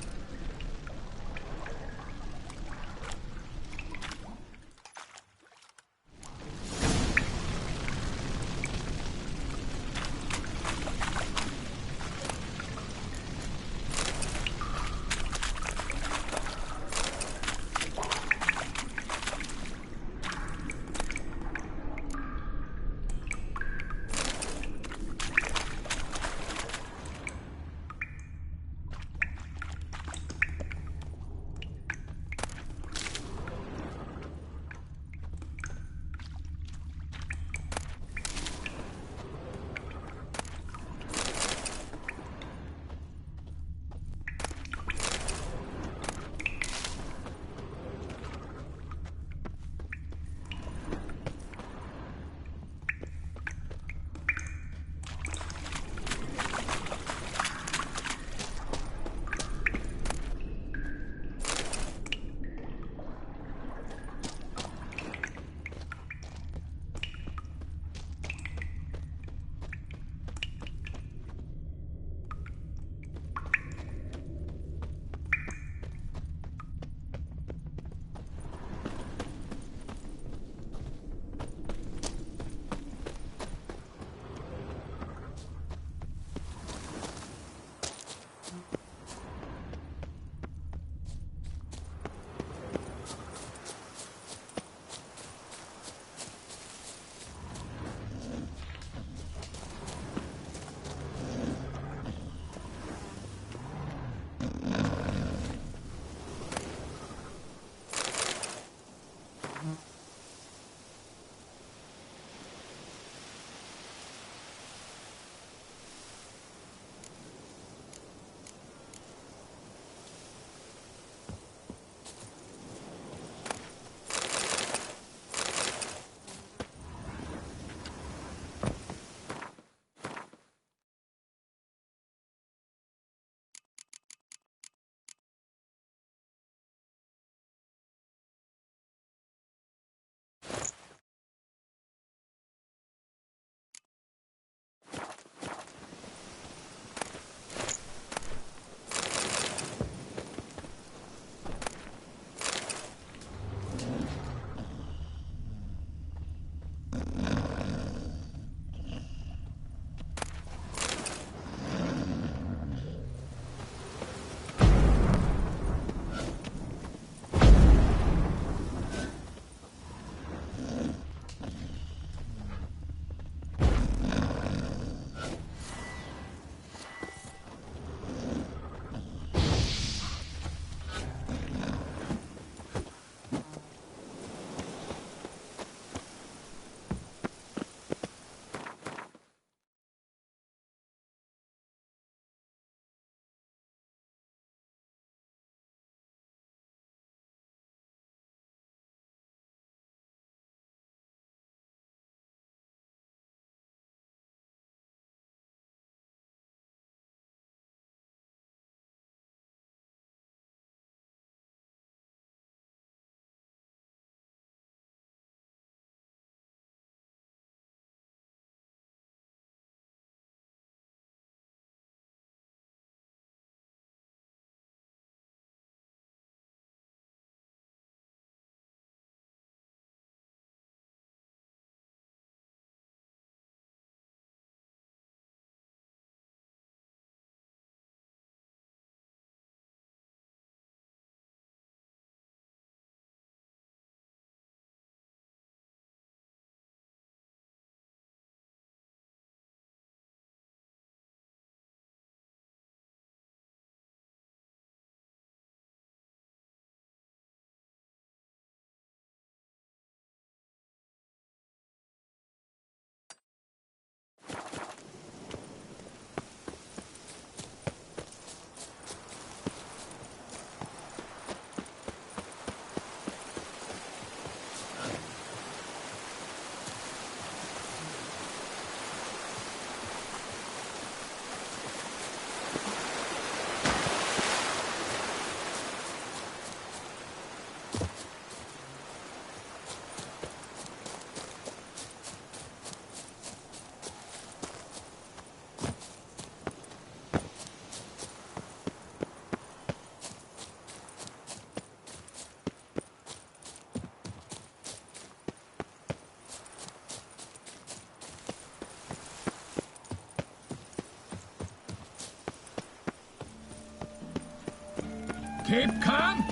Keep calm.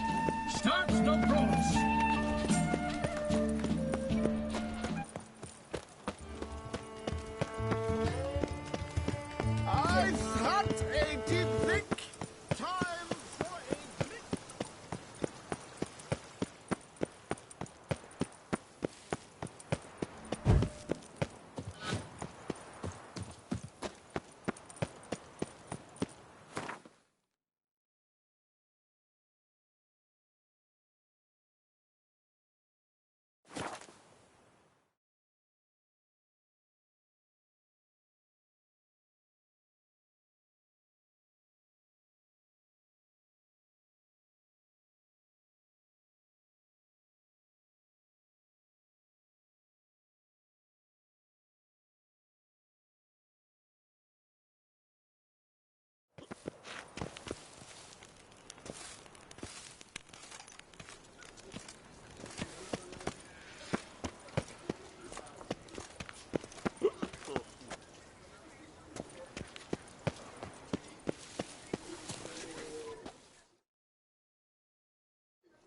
Start the approach. I thought a drink. Time for a drink.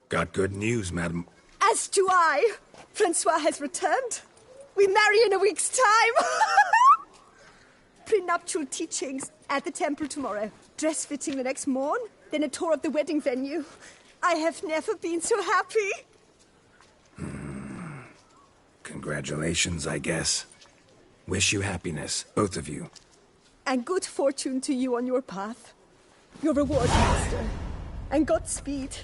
Got good news, madam. As do I. Francois has returned. We marry in a week's time. Prenuptial teachings at the temple tomorrow. Dress fitting the next morn. Then a tour of the wedding venue. I have never been so happy. Congratulations, I guess. Wish you happiness, both of you. And good fortune to you on your path. Your reward, master. And Godspeed.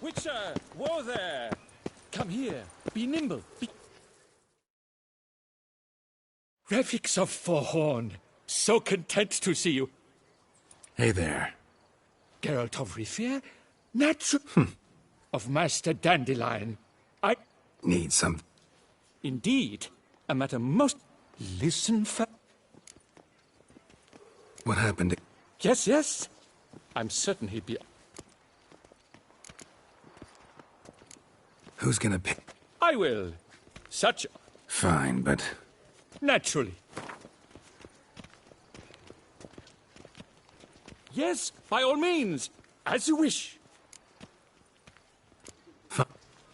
Witcher! Whoa there! Come here. Be nimble. Be... Revics of Forhorn. So content to see you. Hey there. Geralt of Rivia? Natural... Of Master Dandelion. I... Need some... Indeed. A matter most... Listen for... What happened? Yes, yes. I'm certain he'd be... Who's gonna pick? I will. Such... Fine, but... Naturally. Yes, by all means. As you wish.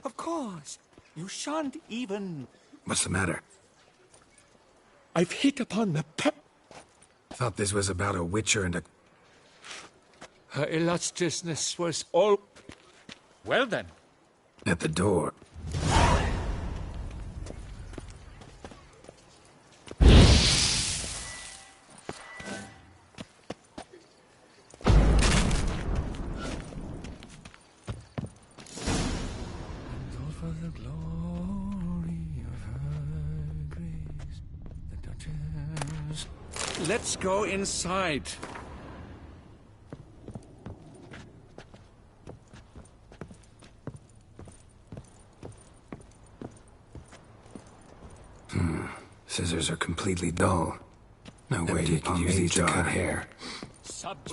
Of course. You shan't even... What's the matter? I've hit upon the Thought this was about a witcher and a... Her illustriousness was all... Well then. At the door. Let's go inside. Scissors are completely dull. No way you can use these to cut hair.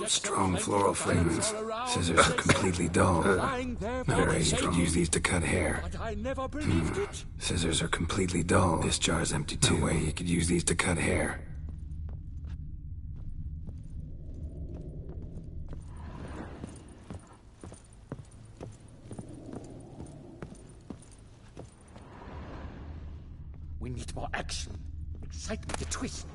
Strong floral fragrance. Scissors are completely dull. No way you can use these to cut hair. Scissors are completely dull. This jar's empty too. No way you could use these to cut hair. We need more action. Excitement, a twist.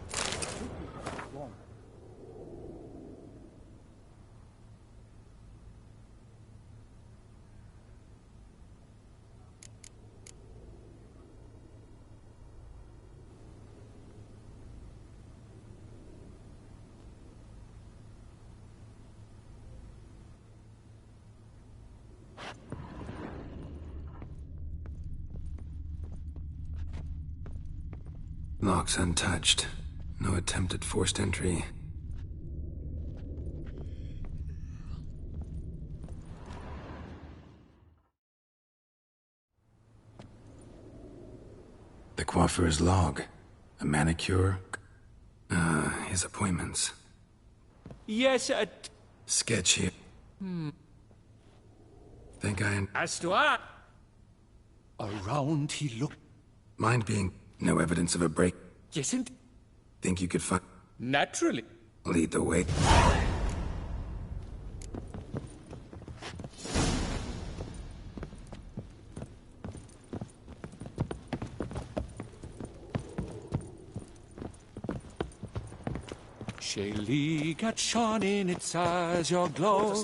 Lock's untouched. No attempt at forced entry. The coiffeur's log. A manicure. His appointments. Yes, Sketch here. Think I... As to I... Around he looked... Mind being no evidence of a break? Yes, and... Think you could find... Naturally. Lead the way. Shaylee got shone in its azure glow,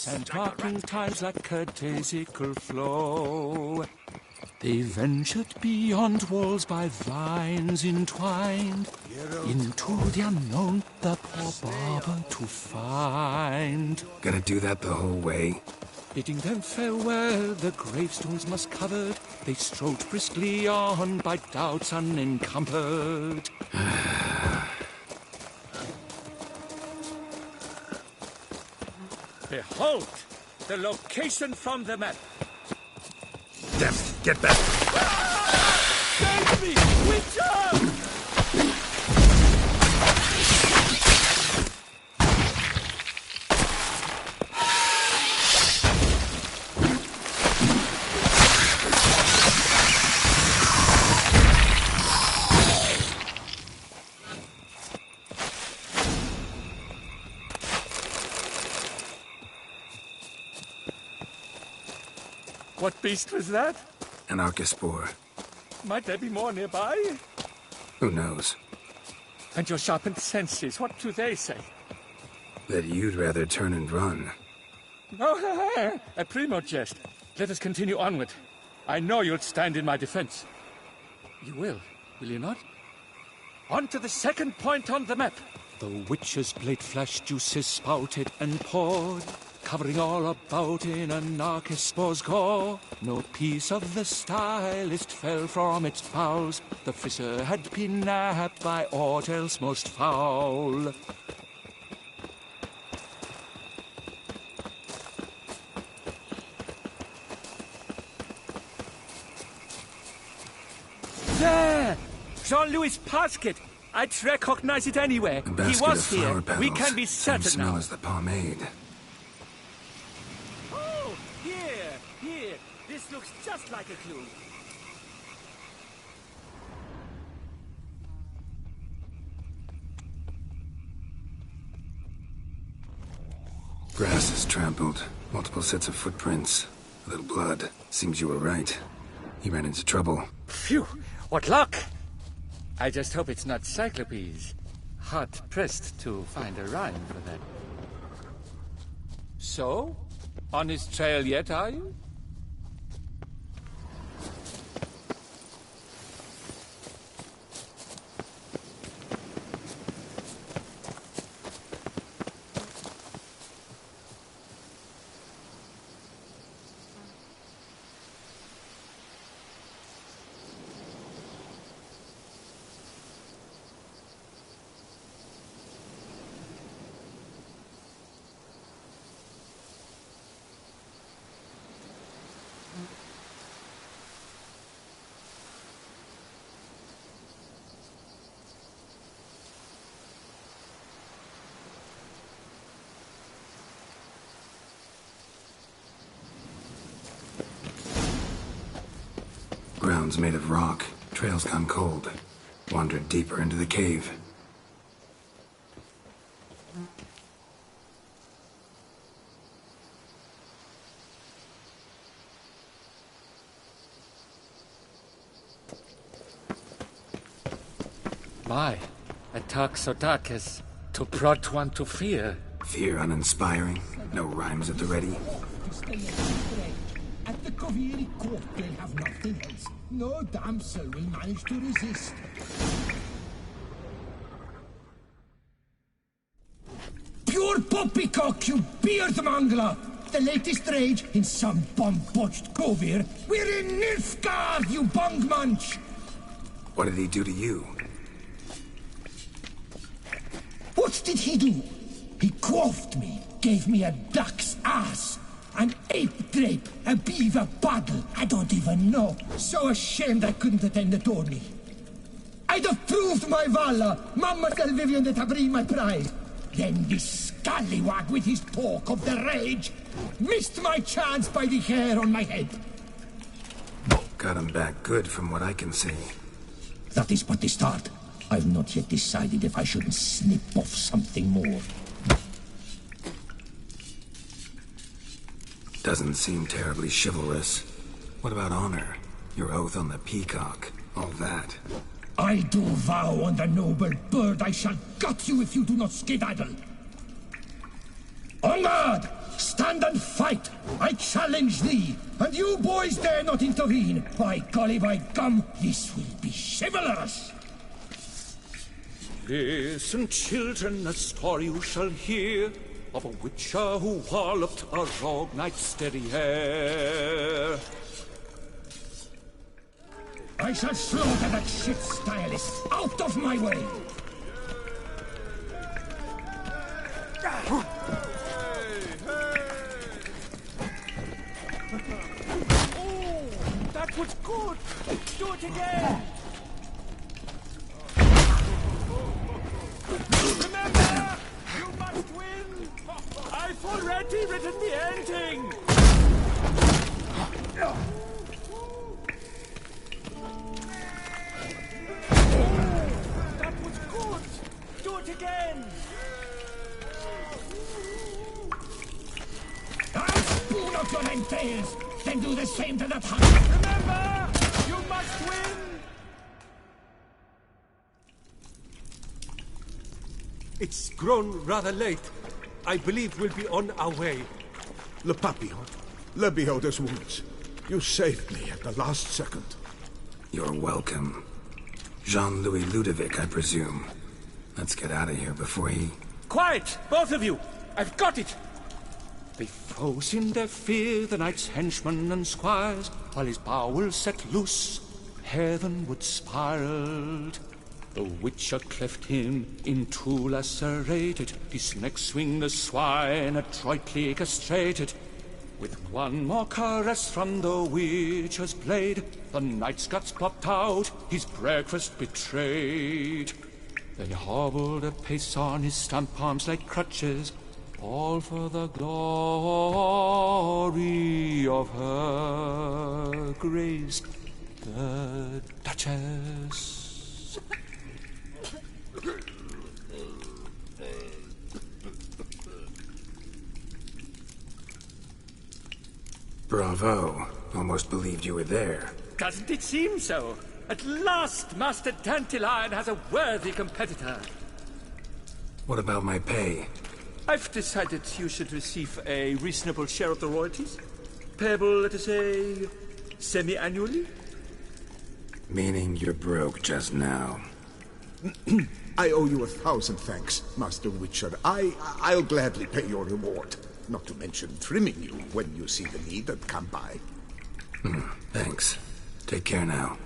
and talking times like a daisical flow. They ventured beyond walls by vines entwined, into the unknown the poor barber to find. Gotta do that the whole way? Bidding them farewell, the gravestones must covered, they strode briskly on by doubts unencumbered. Behold, the location from the map. Damn it, get back! Save me, Witcher! What beast was that? An archospore. Might there be more nearby? Who knows? And your sharpened senses, what do they say? That you'd rather turn and run. Oh, a primo jest. Let us continue onward. I know you'll stand in my defense. You will you not? On to the second point on the map. The witch's blade flash juices spouted and poured, covering all about in an archospore's gore. No piece of the stylist fell from its bowels. The fisher had been nabbed by aught else most foul. There! Jean-Louis' basket! I'd recognize it anywhere. A basket He was of flower here. petals. We can be Same certain smell now. as the pomade. Oh, here. This looks just like a clue. Grass is trampled. Multiple sets of footprints. A little blood. Seems you were right. He ran into trouble. Phew, what luck! I just hope it's not Cyclopes. Hard-pressed to find a rhyme for that. So? On his trail yet, are you? Ground's made of rock. Trail's gone cold. Wandered deeper into the cave. My, a talk so dark as to prod one to fear. Fear uninspiring. No rhymes at the ready. At the Covieri court, they'll have nothing else. No damsel will manage to resist. Pure poppycock, you beard mangler! The latest rage in some bomb-botched Kovir. We're in Nilfgaard, you bungmunch! What did he do to you? What did he do? He quaffed me, gave me a duck's ass. An ape drape, a beaver paddle, I don't even know. So ashamed I couldn't attend the tourney. I I'd have proved my valor. Mademoiselle Vivian de Tabry my prize. Then this scallywag with his talk of the rage missed my chance by the hair on my head. Got him back good from what I can see. That is but the start. I've not yet decided if I shouldn't snip off something more. Doesn't seem terribly chivalrous. What about honor? Your oath on the peacock, all that. I do vow on the noble bird I shall gut you if you do not skedaddle. On guard! Stand and fight! I challenge thee! And you boys dare not intervene! By golly, by gum, this will be chivalrous! Listen, children, a story you shall hear of a witcher who walloped a rogue knight's steady hair. I shall slaughter that shit stylist! Out of my way! Oh, that was good! Do it again! Remember, you must win! I've already written the ending! That was good! Do it again! I'll spoon out your entrails! Then do the same to that hunk! Remember, you must win! It's grown rather late. I believe we'll be on our way. Le Papillon, le Beholder's wounds. You saved me at the last second. You're welcome. Jean-Louis Ludovic, I presume. Let's get out of here before he... Quiet, both of you! I've got it! They froze in their fear, the knight's henchmen and squires, while his bowels set loose, heavenward spiraled. The witcher cleft him in two lacerated, his neck swing the swine adroitly castrated. With one more caress from the witcher's blade, the knight's guts popped out, his breakfast betrayed. They hobbled a pace on his stump arms like crutches, all for the glory of her grace, the Duchess. Bravo. Almost believed you were there. Doesn't it seem so? At last, Master Dandelion has a worthy competitor. What about my pay? I've decided you should receive a reasonable share of the royalties. Payable, let us say, semi-annually? Meaning you're broke just now. I owe you 1,000 thanks, Master Witcher. I'll gladly pay your reward. Not to mention trimming you when you see the need and come by. Thanks. Take care now.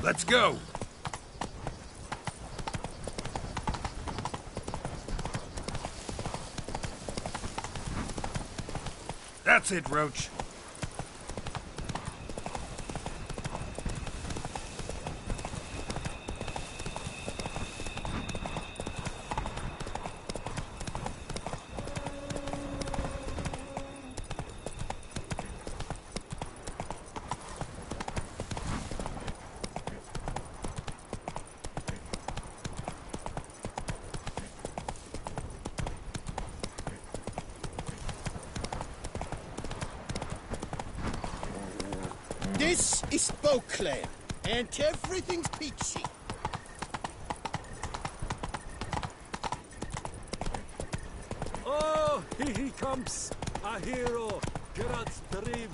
Let's go! That's it, Roach. This is Beauclair, and everything's peachy. Oh, he comes! A hero! Gerard's dream!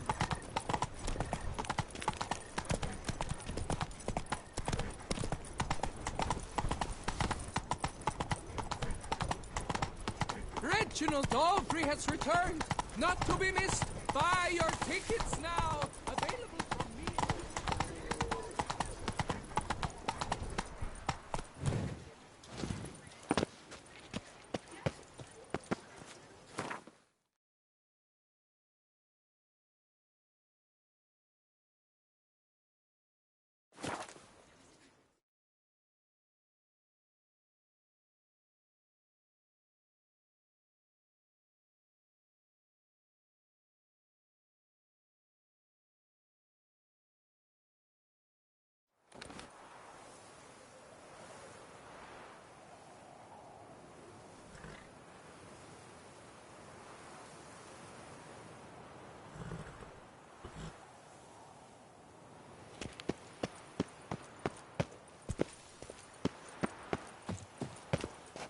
Reginald Aubry has returned! Not to be missed! Buy your tickets now! Available from me!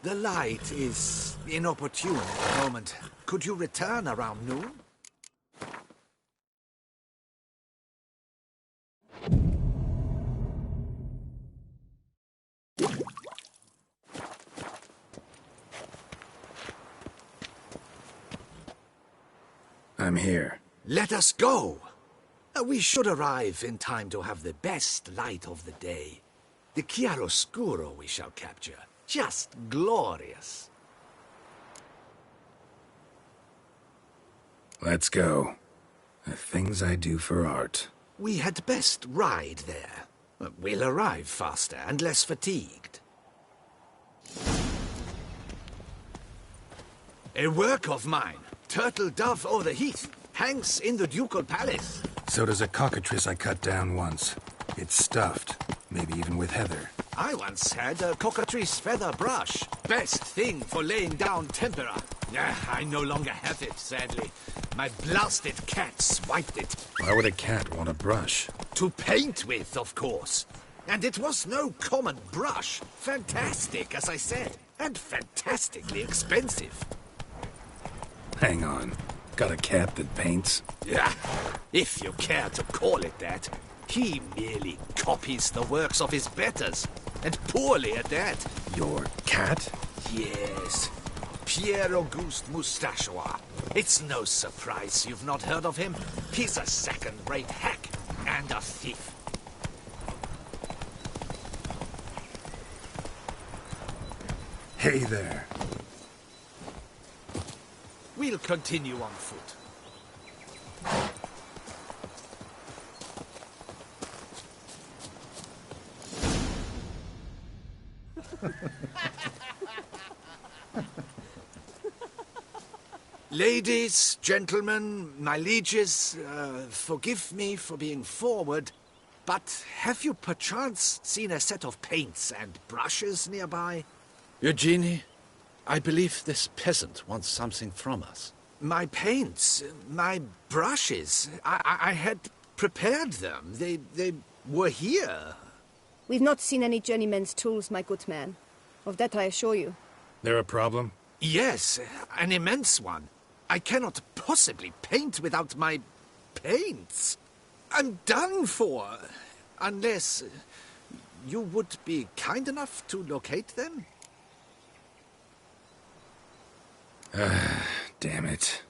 The light is inopportune at the moment. Could you return around noon? I'm here. Let us go! We should arrive in time to have the best light of the day. The chiaroscuro we shall capture. Just glorious. Let's go. The things I do for art. We had best ride there. We'll arrive faster and less fatigued. A work of mine, Turtle Dove o'er the Heath, hangs in the ducal palace. So does a cockatrice I cut down once. It's stuffed, maybe even with heather. I once had a cockatrice feather brush. Best thing for laying down tempera. I no longer have it, sadly. My blasted cat swiped it. Why would a cat want a brush? To paint with, of course. And it was no common brush. Fantastic, as I said. And fantastically expensive. Hang on. Got a cat that paints? Yeah, if you care to call it that. He merely copies the works of his betters. And poorly at that. Your cat? Yes. Pierre-Auguste Moustachois. It's no surprise you've not heard of him. He's a second-rate hack and a thief. Hey there. We'll continue on foot. Ladies, gentlemen, my lieges, forgive me for being forward, but have you perchance seen a set of paints and brushes nearby? Eugenie, I believe this peasant wants something from us. My paints, my brushes, I had prepared them. They were here. We've not seen any journeyman's tools, my good man. Of that I assure you. There a problem? Yes, an immense one. I cannot possibly paint without my paints. I'm done for. Unless you would be kind enough to locate them? Damn it.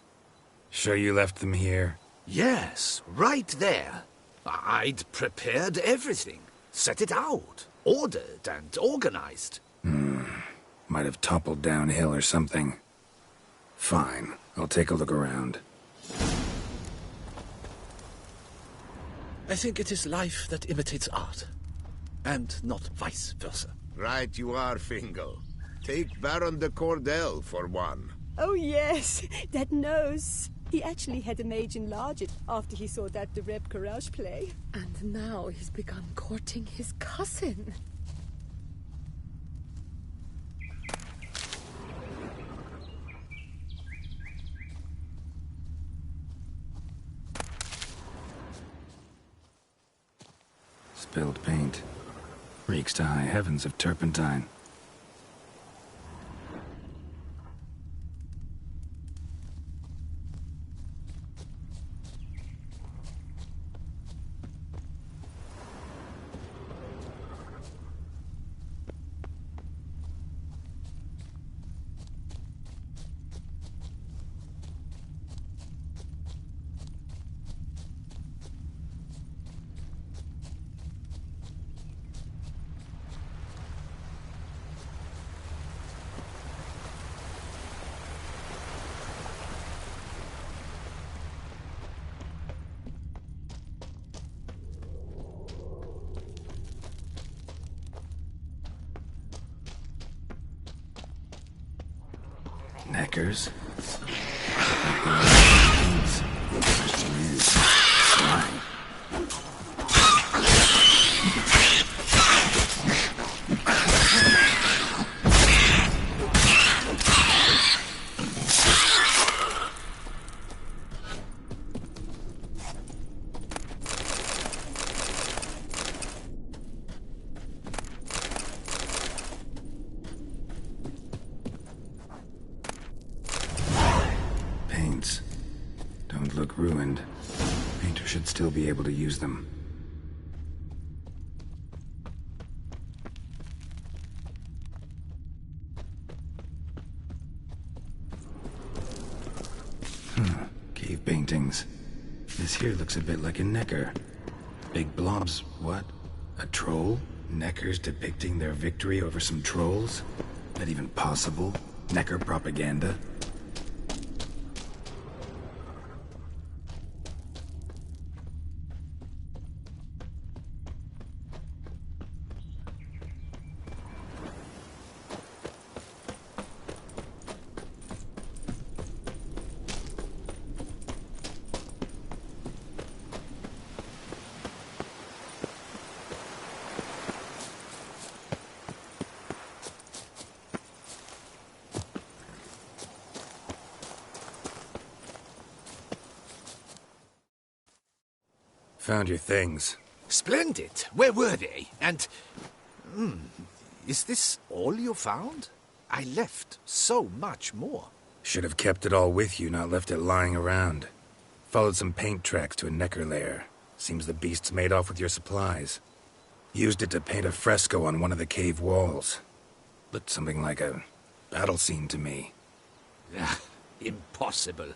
Sure you left them here? Yes, right there. I'd prepared everything. Set it out. Ordered and organized. Might have toppled downhill or something. Fine. I'll take a look around. I think it is life that imitates art, and not vice versa. Right you are, Fingal. Take Baron de Cordell for one. Oh, yes, that nose. He actually had a mage enlarge it after he saw that the Reb Courage play. And now he's begun courting his cousin. Spilled paint. Reeks to high heavens of turpentine. Neckers. Question is, why? Paints. Don't look ruined. Painter should still be able to use them. Cave paintings. This here looks a bit like a necker. Big blobs, what? A troll? Neckers depicting their victory over some trolls? That even possible? Necker propaganda? Found your things. Splendid. Where were they? And... is this all you found? I left so much more. Should have kept it all with you, not left it lying around. Followed some paint tracks to a necker lair. Seems the beast's made off with your supplies. Used it to paint a fresco on one of the cave walls. Looked something like a battle scene to me. Impossible.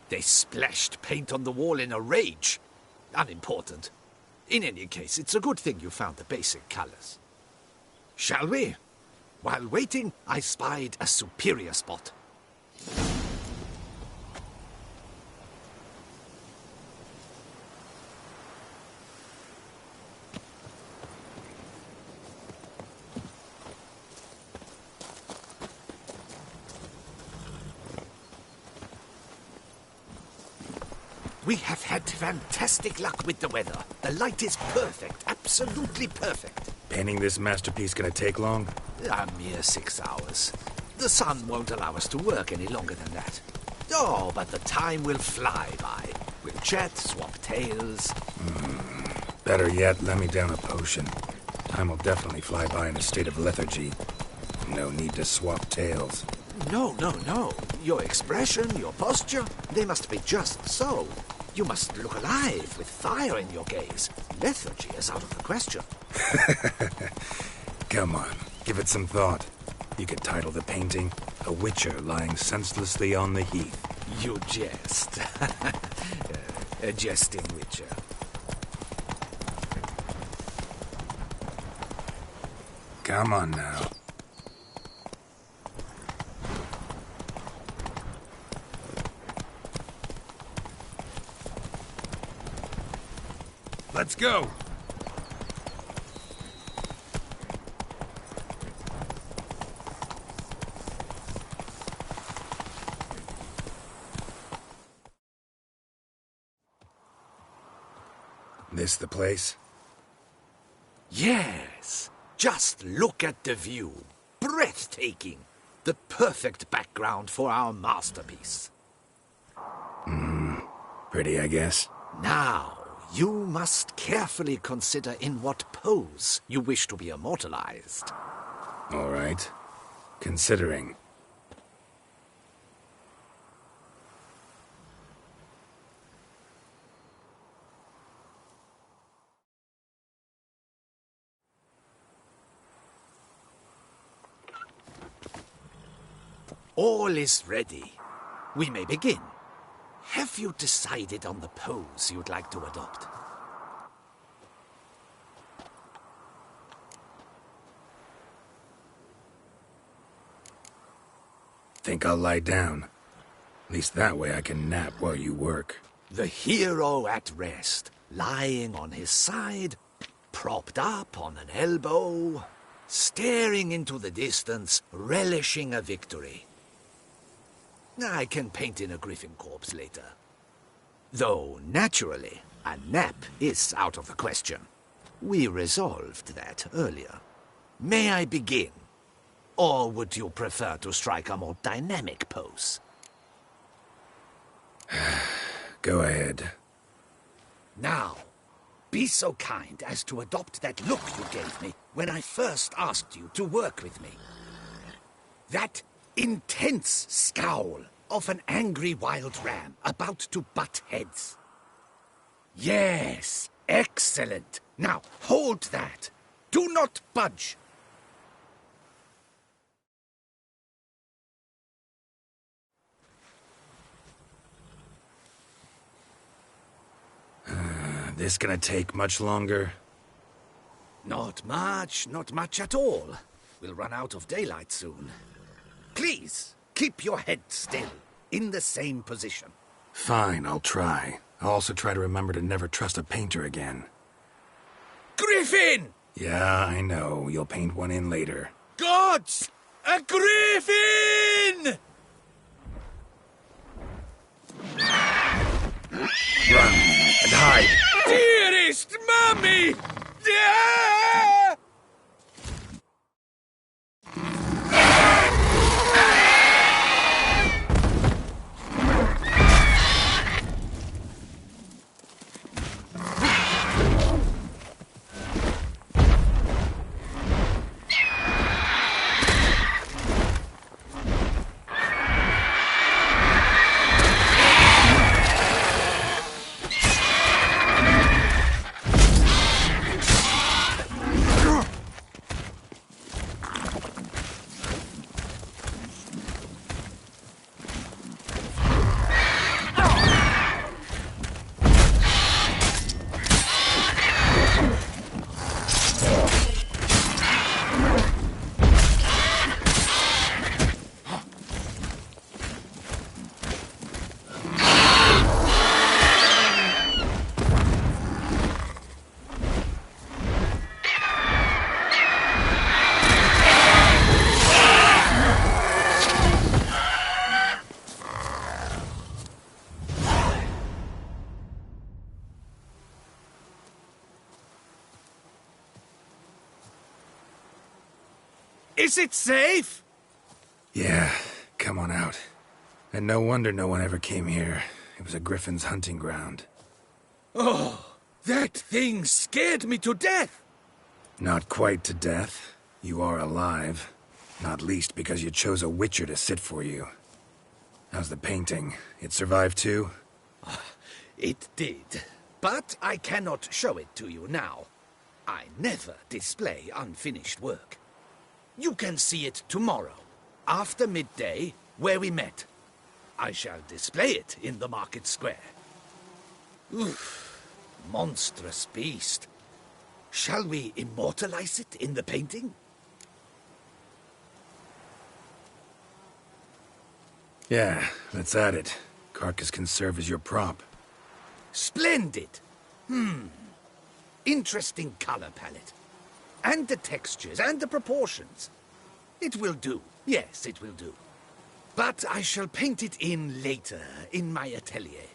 They splashed paint on the wall in a rage. Unimportant. In any case, it's a good thing you found the basic colors. Shall we? While waiting, I spied a superior spot. We have had fantastic luck with the weather. The light is perfect, absolutely perfect. Painting this masterpiece gonna take long? A mere 6 hours. The sun won't allow us to work any longer than that. Oh, but the time will fly by. We'll chat, swap tales. Better yet, let me down a potion. Time will definitely fly by in a state of lethargy. No need to swap tales. No. Your expression, your posture, they must be just so. You must look alive, with fire in your gaze. Lethargy is out of the question. Come on, give it some thought. You could title the painting, A Witcher Lying Senselessly on the Heath. You jest. A jesting witcher. Come on now. The Let's go! This the place? Yes. Just look at the view. Breathtaking. The perfect background for our masterpiece. Pretty, I guess. Now, you must carefully consider in what pose you wish to be immortalized. All right. Considering. All is ready. We may begin. Have you decided on the pose you'd like to adopt? Think I'll lie down. At least that way I can nap while you work. The hero at rest, lying on his side, propped up on an elbow, staring into the distance, relishing a victory. I can paint in a griffin corpse later. Though, naturally, a nap is out of the question. We resolved that earlier. May I begin? Or would you prefer to strike a more dynamic pose? Go ahead. Now, be so kind as to adopt that look you gave me when I first asked you to work with me. That intense scowl of an angry wild ram about to butt heads. Yes, excellent. Now, hold that. Do not budge. This gonna take much longer? Not much at all. We'll run out of daylight soon. Please, keep your head still, in the same position. Fine, I'll try. I'll also try to remember to never trust a painter again. Griffin! Yeah, I know. You'll paint one in later. Gods! A griffin! Run and hide. Dearest Mummy! Ah! Is it safe? Yeah, come on out. And no wonder no one ever came here. It was a griffin's hunting ground. Oh, that thing scared me to death. Not quite to death. You are alive. Not least because you chose a witcher to sit for you. How's the painting? It survived too? It did. But I cannot show it to you now. I never display unfinished work. You can see it tomorrow, after midday, where we met. I shall display it in the market square. Oof, monstrous beast. Shall we immortalize it in the painting? Yeah, let's add it. Carcass can serve as your prop. Splendid. Interesting color palette. And the textures, and the proportions. It will do. Yes, it will do. But I shall paint it in later, in my atelier.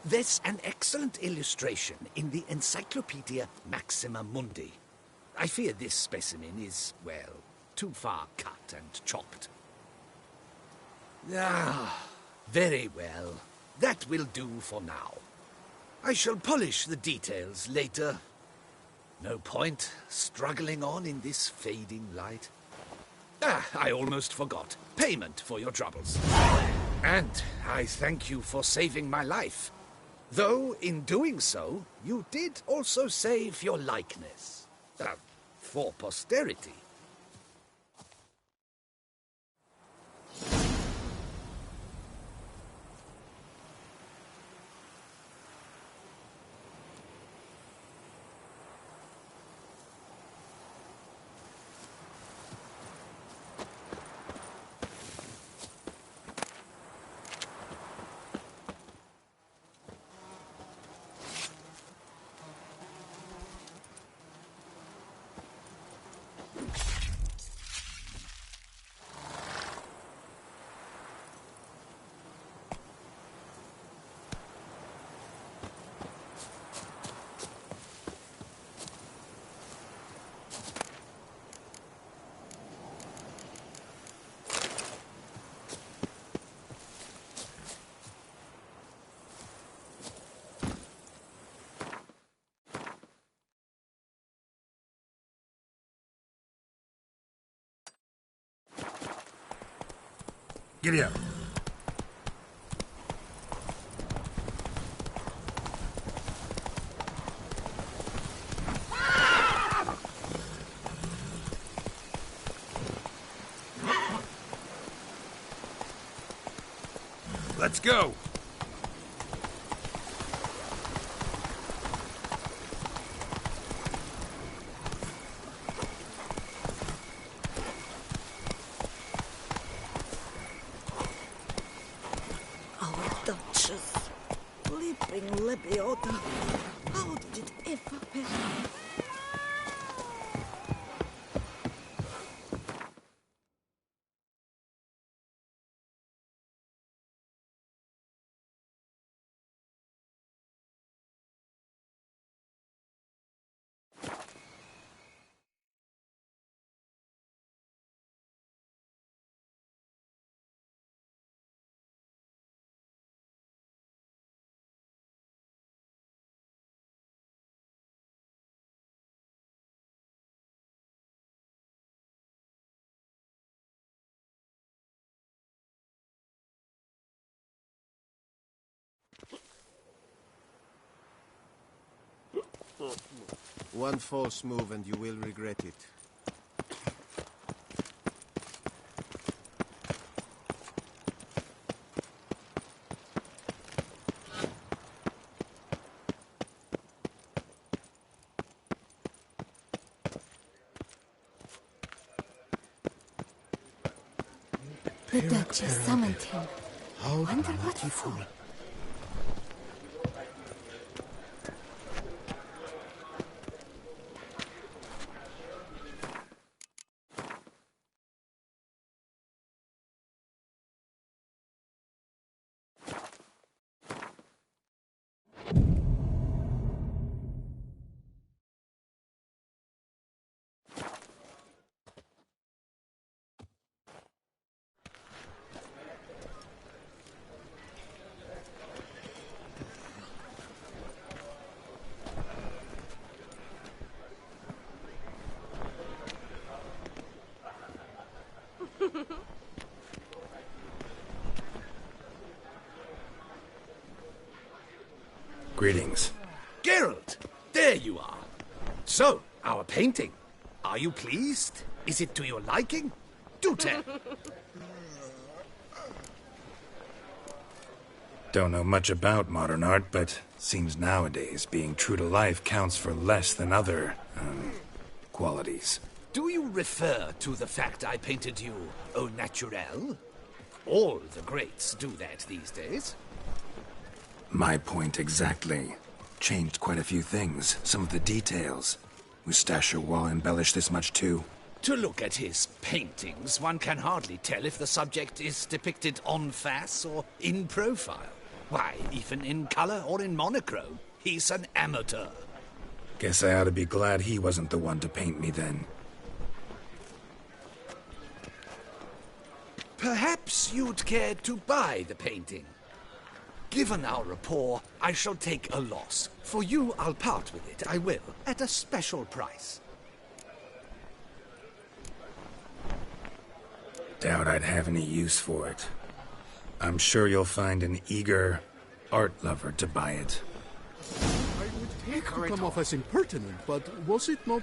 There's an excellent illustration in the Encyclopedia Maxima Mundi. I fear this specimen is, well, too far cut and chopped. Ah, very well. That will do for now. I shall polish the details later. No point struggling on in this fading light. Ah, I almost forgot. Payment for your troubles. And I thank you for saving my life. Though, in doing so, you did also save your likeness. For posterity. Giddy up. Let's go! Lebioda. How did it ever happen? One false move and you will regret it. The Duchess summoned him. How Wonder what for? Greetings. Geralt, there you are. So, our painting. Are you pleased? Is it to your liking? Do tell. Don't know much about modern art, but seems nowadays being true to life counts for less than other, qualities. Do you refer to the fact I painted you au naturel? All the greats do that these days. My point exactly. Changed quite a few things. Some of the details. Mustachio Wall embellished this much too. To look at his paintings, one can hardly tell if the subject is depicted en face or in profile. Why, even in color or in monochrome, he's an amateur. Guess I ought to be glad he wasn't the one to paint me then. Perhaps you'd care to buy the painting. Given our rapport, I shall take a loss. For you, I'll part with it, I will, at a special price. Doubt I'd have any use for it. I'm sure you'll find an eager art lover to buy it. I would hate to come off as impertinent, but was it not...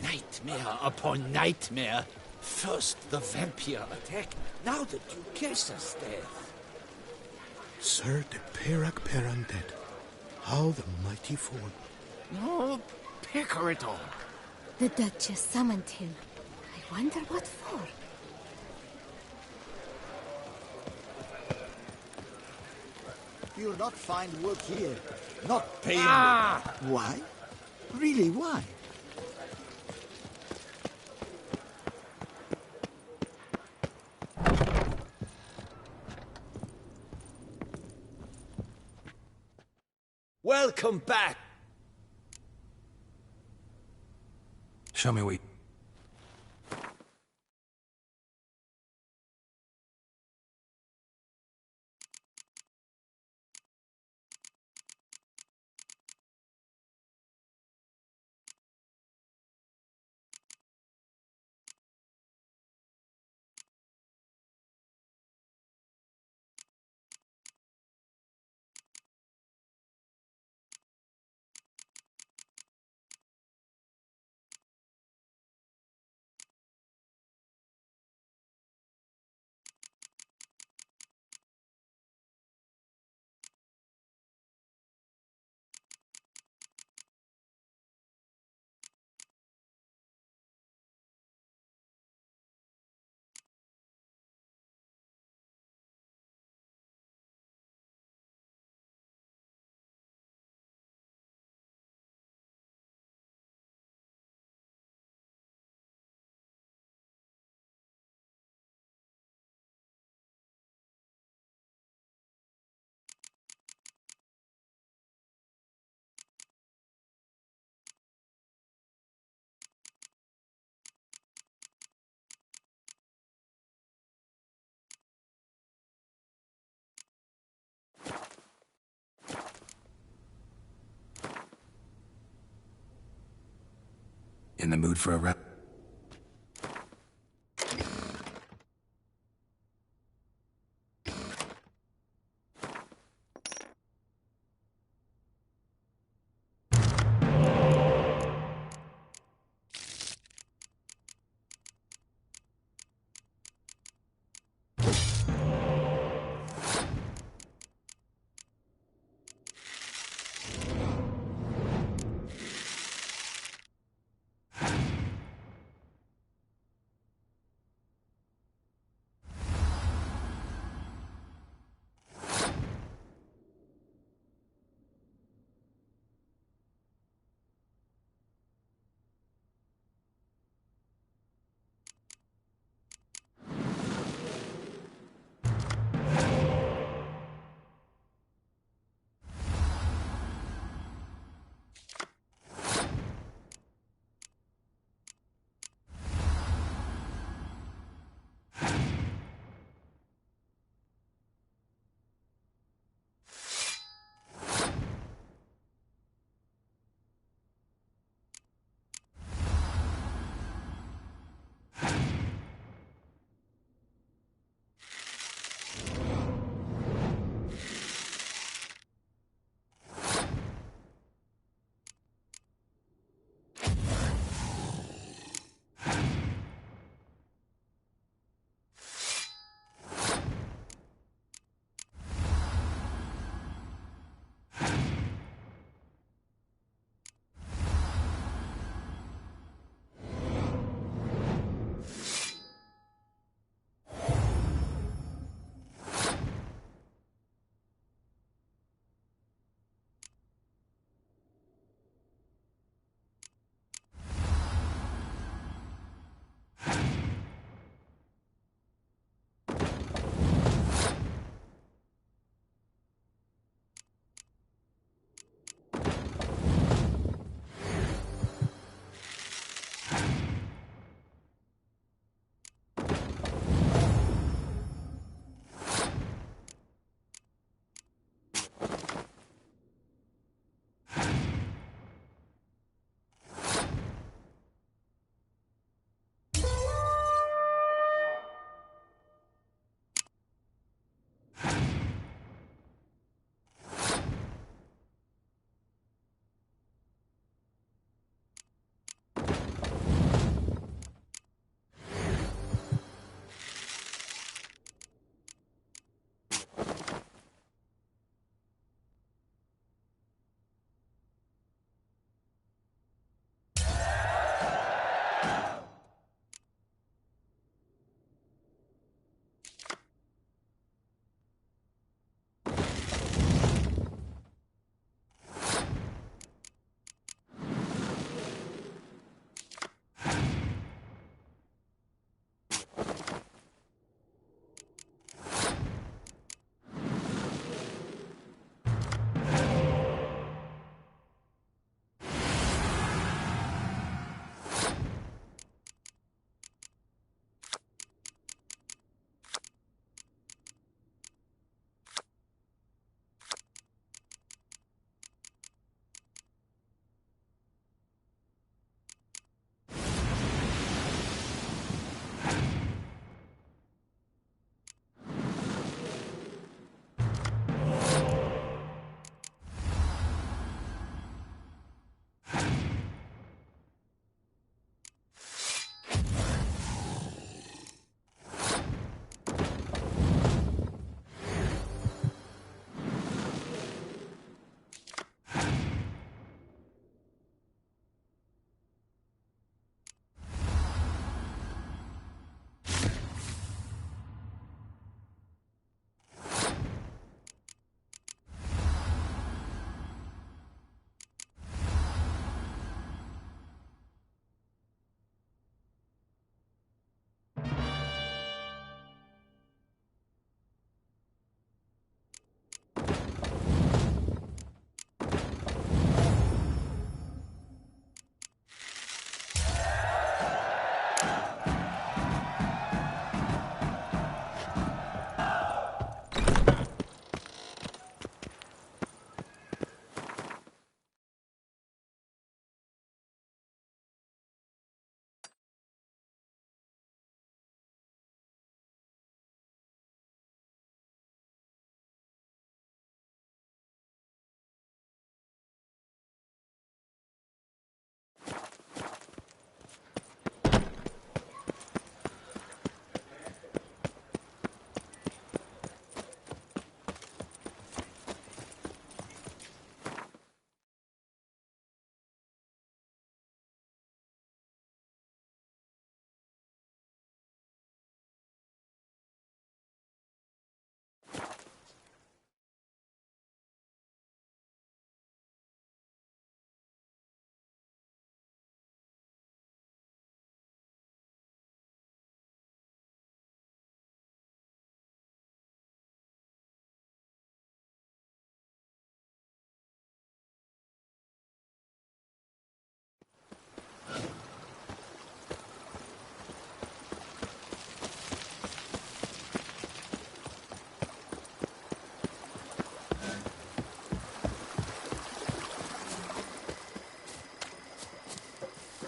Nightmare upon nightmare. First the vampire attack, now the Duchess's death. Sir de Perac Perundead, how the mighty fall. No, picker it all. The Duchess summoned him. I wonder what for. You'll not find work here. Not paying. Why? Really, why? Welcome back. Show me we... In the mood for a rep?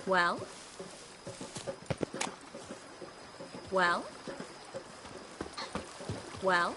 Well? Well? Well?